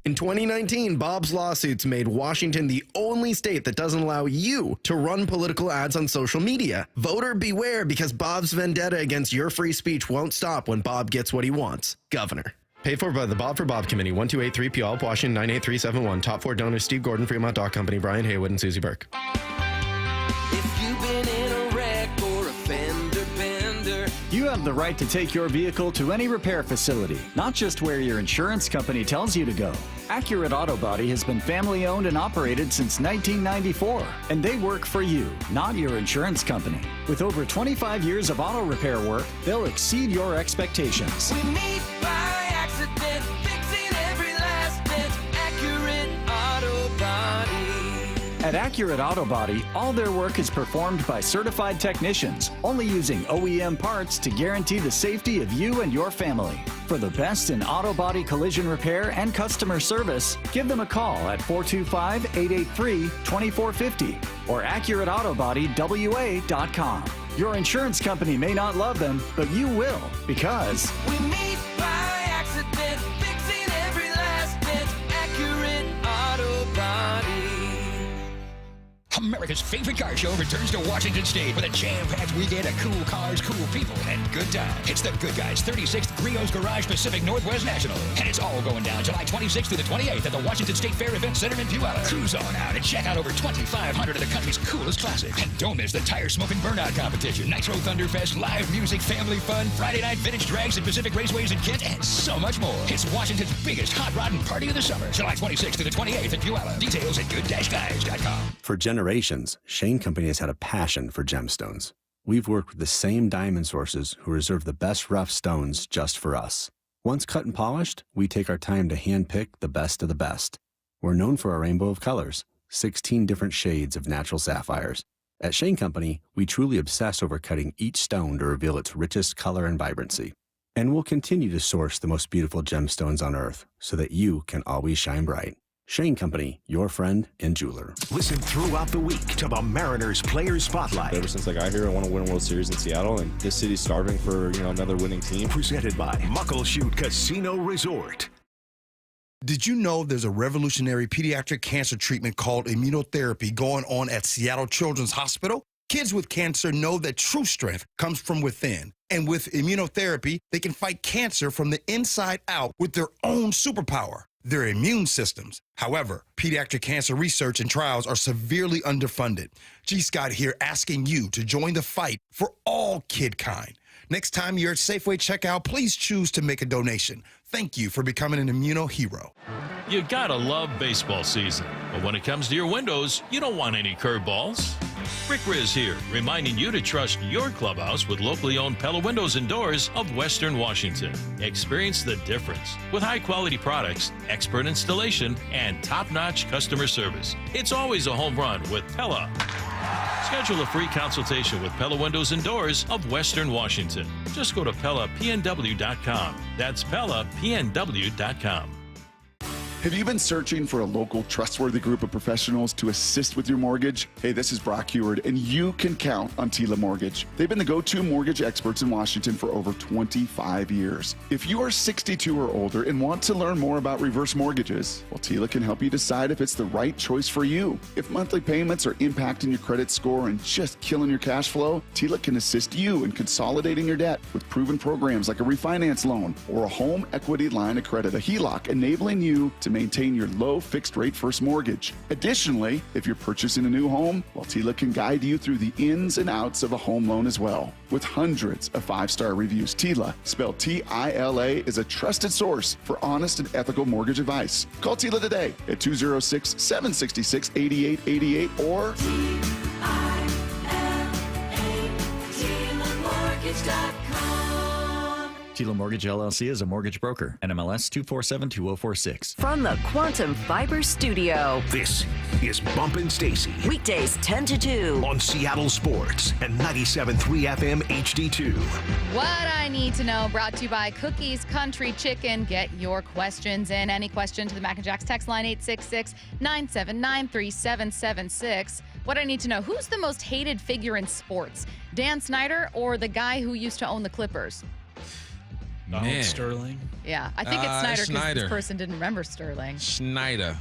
In 2019, Bob's lawsuits made Washington the only state that doesn't allow you to run political ads on social media. Voter beware, because Bob's vendetta against your free speech won't stop when Bob gets what he wants. Governor. Paid for by the Bob for Bob Committee, 1283 Puyallup, Washington, 98371. Top 4 donors: Steve Gordon, Fremont Dock Company, Brian Haywood, and Susie Burke. If you've been in a wreck or a fender bender, have the right to take your vehicle to any repair facility, not just where your insurance company tells you to go. Accurate Auto Body has been family owned and operated since 1994, and they work for you, not your insurance company. With over 25 years of auto repair work, they'll exceed your expectations. We meet by accident, fixing every last dent. Accurate Auto Body. At Accurate Auto Body, all their work is performed by certified technicians, only using OEM parts to guarantee the safety of you and your family. For the best in auto body collision repair and customer service, give them a call at 425-883-2450 or AccurateAutoBodyWA.com. Your insurance company may not love them, but you will, because we meet by accident, fixing every last dent. Accurate Auto Body. America's favorite car show returns to Washington State with a jam-packed weekend of cool cars, cool people, and good times. It's the Good Guys 36th Griot's Garage Pacific Northwest National, and it's all going down July 26th through the 28th at the Washington State Fair Event Center in Puyallup. Cruise on out and check out over 2,500 of the country's coolest classics. And don't miss the tire smoking burnout competition, Nitro Thunderfest, live music, family fun, Friday night vintage drags at Pacific Raceways in Kent, and so much more. It's Washington's biggest hot rodding party of the summer, July 26th through the 28th in Puyallup. Details at good-guys.com. For generations, Shane Company has had a passion for gemstones. We've worked with the same diamond sources who reserve the best rough stones just for us. Once cut and polished, we take our time to handpick the best of the best. We're known for our rainbow of colors, 16 different shades of natural sapphires. At Shane Company, we truly obsess over cutting each stone to reveal its richest color and vibrancy. And we'll continue to source the most beautiful gemstones on earth so that you can always shine bright. Shane Company, your friend and jeweler. Listen throughout the week to the Mariners Player Spotlight. Ever since I got here, I want to win a World Series in Seattle, and this city's starving for another winning team. Presented by Muckleshoot Casino Resort. Did you know there's a revolutionary pediatric cancer treatment called immunotherapy going on at Seattle Children's Hospital? Kids with cancer know that true strength comes from within. And with immunotherapy, they can fight cancer from the inside out with their own superpower, their immune systems. However, pediatric cancer research and trials are severely underfunded. G. Scott here asking you to join the fight for all kid kind. Next time you're at Safeway checkout, please choose to make a donation. Thank you for becoming an immuno hero. You gotta love baseball season, but when it comes to your windows, you don't want any curveballs. Rick Riz here, reminding you to trust your clubhouse with locally owned Pella Windows and Doors of Western Washington. Experience the difference with high-quality products, expert installation, and top-notch customer service. It's always a home run with Pella. Schedule a free consultation with Pella Windows and Doors of Western Washington. Just go to PellaPNW.com. That's PellaPNW.com. Have you been searching for a local, trustworthy group of professionals to assist with your mortgage? Hey, this is Brock Heward, and you can count on Tila Mortgage. They've been the go-to mortgage experts in Washington for over 25 years. If you are 62 or older and want to learn more about reverse mortgages, well, Tila can help you decide if it's the right choice for you. If monthly payments are impacting your credit score and just killing your cash flow, Tila can assist you in consolidating your debt with proven programs like a refinance loan or a home equity line of credit, a HELOC, enabling you to maintain your low fixed rate first mortgage. Additionally, if you're purchasing a new home, well, Tila can guide you through the ins and outs of a home loan as well. With hundreds of 5-star reviews, Tila, spelled T-I-L-A, is a trusted source for honest and ethical mortgage advice. Call Tila today at 206-766-8888 or TilaMortgage.com. Tila Mortgage LLC is a mortgage broker. NMLS 2472046. From the Quantum Fiber Studio. This is Bumpin' Stacy. Weekdays 10 to 2. On Seattle Sports and 97.3 FM HD2. What I need to know, brought to you by Cookies Country Chicken. Get your questions in. Any question to the Mac and Jacks text line 866-979-3776. What I need to know, who's the most hated figure in sports? Dan Snyder or the guy who used to own the Clippers? Donald Sterling. Yeah, I think it's Snyder because Snyder. this person didn't remember Sterling. Snyder.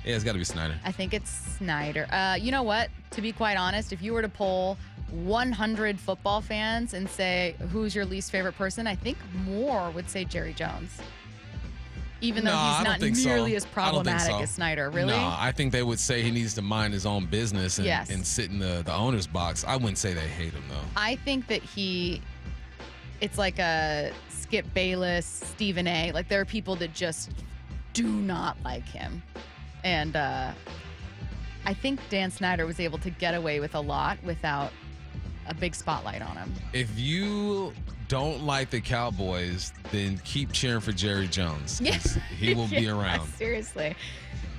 Yeah, it's got to be Snyder. I think it's Snyder. You know what? To be quite honest, if you were to poll 100 football fans and say, who's your least favorite person, I think more would say Jerry Jones. Even though he's not nearly as problematic as Snyder. Really? No, I think they would say he needs to mind his own business and sit in the owner's box. I wouldn't say they hate him, though. I think that it's like a Skip Bayless, Stephen A. Like, there are people that just do not like him. And I think Dan Snyder was able to get away with a lot without a big spotlight on him. If you don't like the Cowboys, then keep cheering for Jerry Jones. Yes. He will be around. Seriously.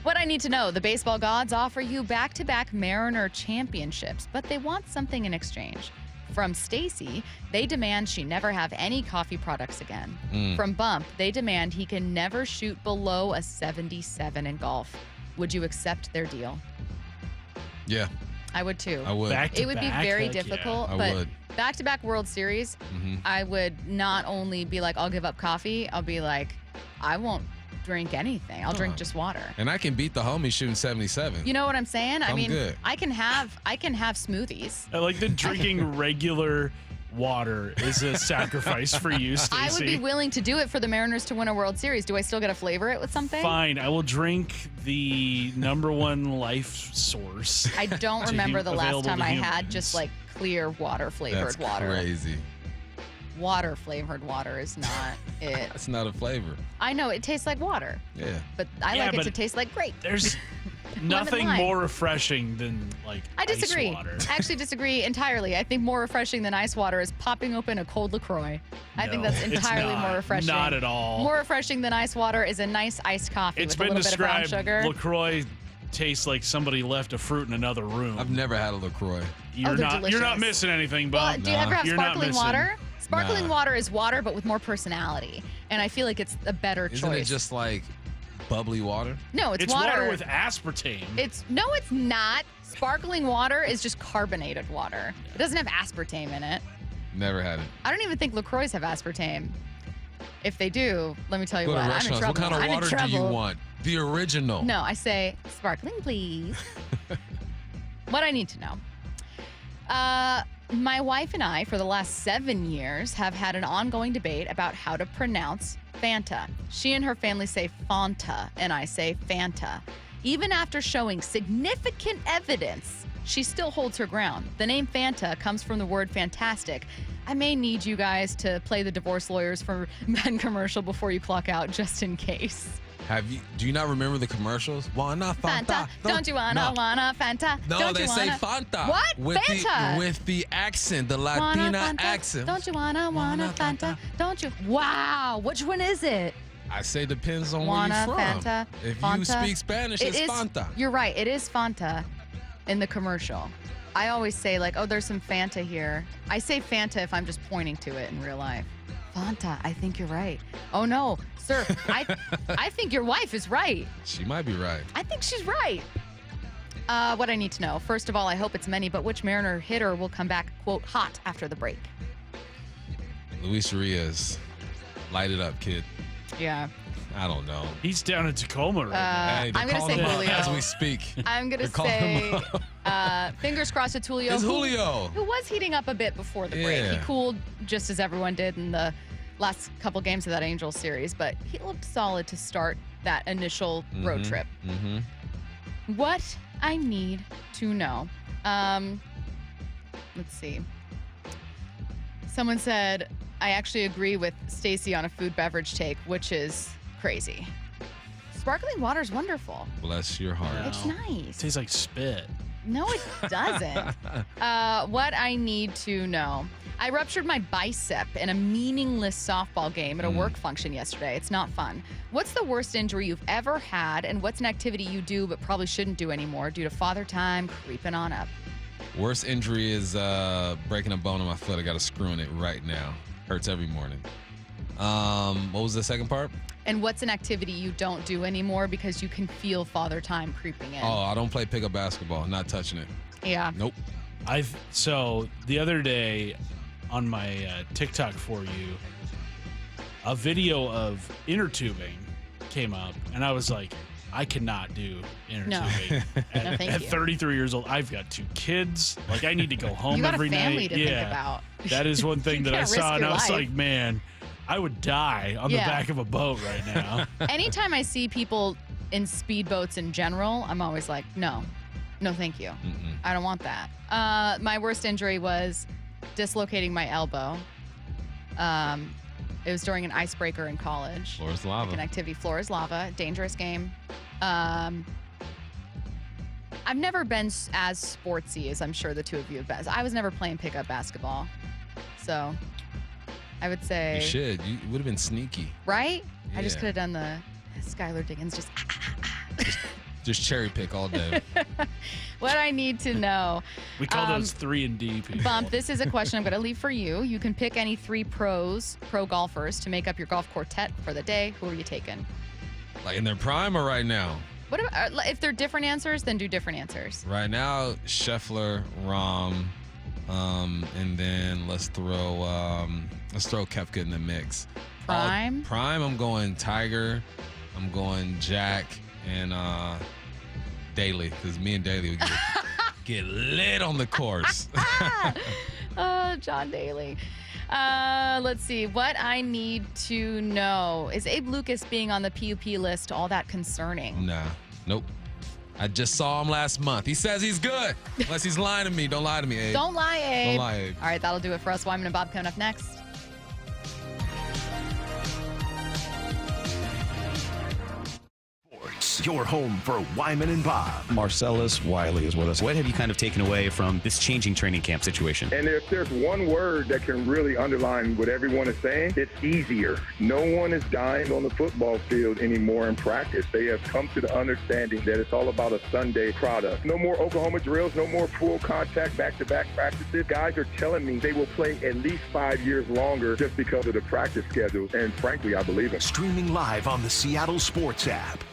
What I need to know, the baseball gods offer you back-to-back Mariner championships, but they want something in exchange. From Stacy, they demand she never have any coffee products again. From Bump, they demand he can never shoot below a 77 in golf. Would you accept their deal? Yeah. I would too. I would. It would be very difficult, I but would. back-to-back World Series, I would not only be like, I'll give up coffee, I'll be like, I won't drink anything. I'll drink just water. And I can beat the homie shooting 77. You know what I'm saying? I mean, good. I can have smoothies. I like that drinking regular water is a sacrifice for you, Stacey. I would be willing to do it for the Mariners to win a World Series. Do I still get to flavor it with something? Fine. I will drink the #1 life source. I don't remember the last time I had just like clear water flavored That's water. crazy. Water flavored water is not it. That's not a flavor. I know it tastes like water, Yeah. but I like it to taste like grape. There's nothing more refreshing than like I disagree. ice water. I actually disagree entirely. I think more refreshing than ice water is popping open a cold LaCroix. I think that's it's entirely not. more refreshing. Not at all. More refreshing than ice water is a nice iced coffee It's with a been little bit of brown described. sugar. LaCroix tastes like somebody left a fruit in another room. I've never had a LaCroix. You're they're not delicious. missing anything, Well, Bob. do you ever have You're not sparkling missing. water? Sparkling Nah. water is water, but with more personality. And I feel like it's a better Isn't choice. it just like bubbly water? No, it's water with aspartame. It's not. Sparkling water is just carbonated water. It doesn't have aspartame in it. Never had it. I don't even think LaCroix have aspartame. If they do, let me tell you Go what, to I'm in restaurants. trouble. What kind of I'm in water do you trouble. want? The original. No, I say sparkling, please. What I need to know. My wife and I, for the last 7 years, have had an ongoing debate about how to pronounce Fanta. She and her family say Fanta, and I say Fanta. Even after showing significant evidence, she still holds her ground. The name Fanta comes from the word fantastic. I may need you guys to play the divorce lawyers for men commercial before you clock out, just in case. Do you not remember the commercials? Wanna Fanta? Don't you wanna Fanta? No, Don't they you say wanna... Fanta. What? With Fanta. with the accent, the Wanna Latina Fanta? accent. Don't you wanna Fanta? Don't you? Wow, which one is it? I say depends on where Wanna you're from. Fanta? If Fanta? you speak Spanish, it's is, Fanta. You're right. It is Fanta in the commercial. I always say like, oh, there's some Fanta here. I say Fanta if I'm just pointing to it in real life. Fanta, I think you're right. Oh no, sir, I think your wife is right. She might be right. I think she's right. What I need to know. First of all, I hope it's many, but which Mariner hitter will come back, quote, hot after the break? Luis Urias. Light it up, kid. Yeah. I don't know. He's down in Tacoma right now. Hey, they're I'm gonna calling say him up Julio. as we speak. I'm going to They're calling him say, fingers crossed it's Julio. It's Julio. Who was heating up a bit before the break. He Yeah. cooled just as everyone did in the last couple games of that Angels series, but he looked solid to start that initial road trip. Mm-hmm. What I need to know. Let's see. Someone said, I actually agree with Stacy on a food beverage take, which is crazy. Sparkling water is wonderful. Bless your heart. It's nice. Tastes like spit. No, it doesn't. What I need to know. I ruptured my bicep in a meaningless softball game at a work function yesterday. It's not fun. What's the worst injury you've ever had, and what's an activity you do but probably shouldn't do anymore due to father time creeping on up? Worst injury is breaking a bone in my foot. I got a screw in it right now. Hurts every morning. What was the second part? And what's an activity you don't do anymore because you can feel father time creeping in? Oh, I don't play pickup basketball. Not touching it. Yeah. Nope. So the other day on my TikTok for you, a video of inner tubing came up, and I was like, I cannot do inner tubing. No, thank at you. 33 years old, I've got 2 kids. Like, I need to go home You got every a family night. to think about. That is one thing You that I can't saw, risk and your I was life. like, man, I would die on the Yeah. back of a boat right now. Anytime I see people in speedboats in general, I'm always like, no, thank you. I don't want that. My worst injury was dislocating my elbow. It was during an icebreaker in college. Floor is lava. Like an activity. Floor is lava. Dangerous game. I've never been as sportsy as I'm sure the two of you have been. I was never playing pickup basketball. So I would say. You should. You would have been sneaky. Right? I just Yeah. could have done the Skylar Diggins Just cherry pick all day. What I need to know. We call those 3 and D people. Bump, this is a question I'm going to leave for you. You can pick any 3 pro golfers to make up your golf quartet for the day. Who are you taking? Like in their prime or right now? What about, if they're different answers, then do different answers. Right now, Scheffler, Rahm, and then let's throw Koepka in the mix. Prime? Prime, I'm going Tiger. I'm going Jack and Daly, because me and Daly would get lit on the course. John Daly. Let's see. What I need to know. Is Abe Lucas being on the PUP list all that concerning? Nah. Nope. I just saw him last month. He says he's good. Unless he's lying to me. Don't lie to me, Abe. Don't lie, Abe. Don't lie, Abe. All right, that'll do it for us. Wyman and Bob coming up next. Your home for Wyman and Bob. Marcellus Wiley is with us. What have you kind of taken away from this changing training camp situation? And if there's one word that can really underline what everyone is saying, it's easier. No one is dying on the football field anymore in practice. They have come to the understanding that it's all about a Sunday product. No more Oklahoma drills, no more full contact back-to-back practices. Guys are telling me they will play at least 5 years longer just because of the practice schedule. And frankly, I believe it. Streaming live on the Seattle Sports app.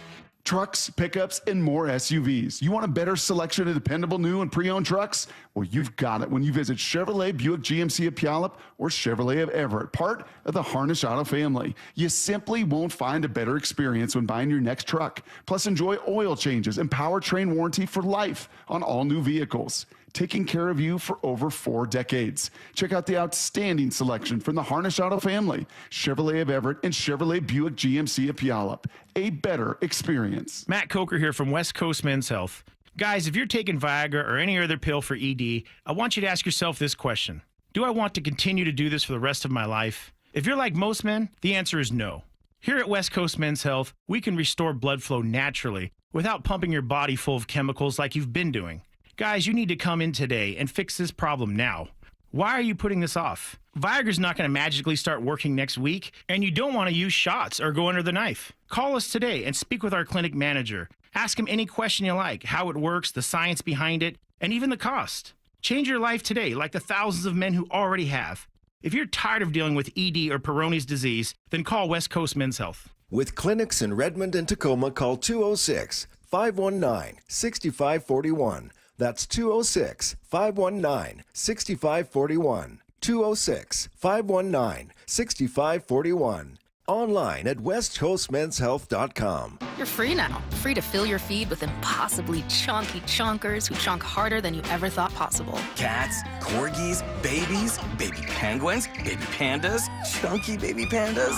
Trucks, pickups, and more SUVs. You want a better selection of dependable new and pre-owned trucks? Well, you've got it when you visit Chevrolet Buick GMC of Puyallup or Chevrolet of Everett, part of the Harnish Auto family. You simply won't find a better experience when buying your next truck. Plus, enjoy oil changes and powertrain warranty for life on all new vehicles, taking care of you for over 4 decades. Check out the outstanding selection from the Harnish Auto family, Chevrolet of Everett and Chevrolet Buick GMC of Puyallup. A better experience. Matt Coker here from West Coast Men's Health. Guys, if you're taking Viagra or any other pill for ED, I want you to ask yourself this question. Do I want to continue to do this for the rest of my life? If you're like most men, the answer is no. Here at West Coast Men's Health, we can restore blood flow naturally without pumping your body full of chemicals like you've been doing. Guys, you need to come in today and fix this problem now. Why are you putting this off? Viagra's not going to magically start working next week, and you don't want to use shots or go under the knife. Call us today and speak with our clinic manager. Ask him any question you like, how it works, the science behind it, and even the cost. Change your life today like the thousands of men who already have. If you're tired of dealing with ED or Peyronie's disease, then call West Coast Men's Health. With clinics in Redmond and Tacoma, call 206-519-6541. That's 206-519-6541. 206-519-6541. Online at westcoastmenshealth.com. You're free now. Free to fill your feed with impossibly chunky chunkers who chunk harder than you ever thought possible. Cats, corgis, babies, baby penguins, baby pandas, chunky baby pandas.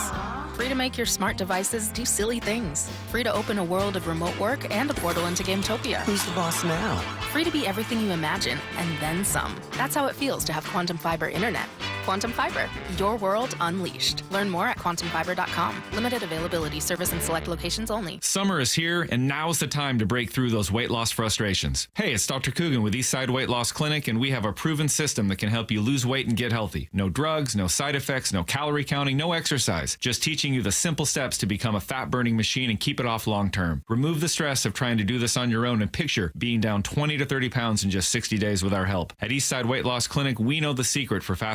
Free to make your smart devices do silly things. Free to open a world of remote work and a portal into Gametopia. Who's the boss now? Free to be everything you imagine, and then some. That's how it feels to have Quantum Fiber Internet. Quantum Fiber, your world unleashed. Learn more at quantumfiber.com. Limited availability, service in select locations only. Summer is here, and now's the time to break through those weight loss frustrations. Hey, it's Dr. Coogan with Eastside Weight Loss Clinic, and we have a proven system that can help you lose weight and get healthy. No drugs, no side effects, no calorie counting, no exercise. Just teaching you the simple steps to become a fat-burning machine and keep it off long-term. Remove the stress of trying to do this on your own and picture being down 20 to 30 pounds in just 60 days with our help. At Eastside Weight Loss Clinic, we know the secret for fast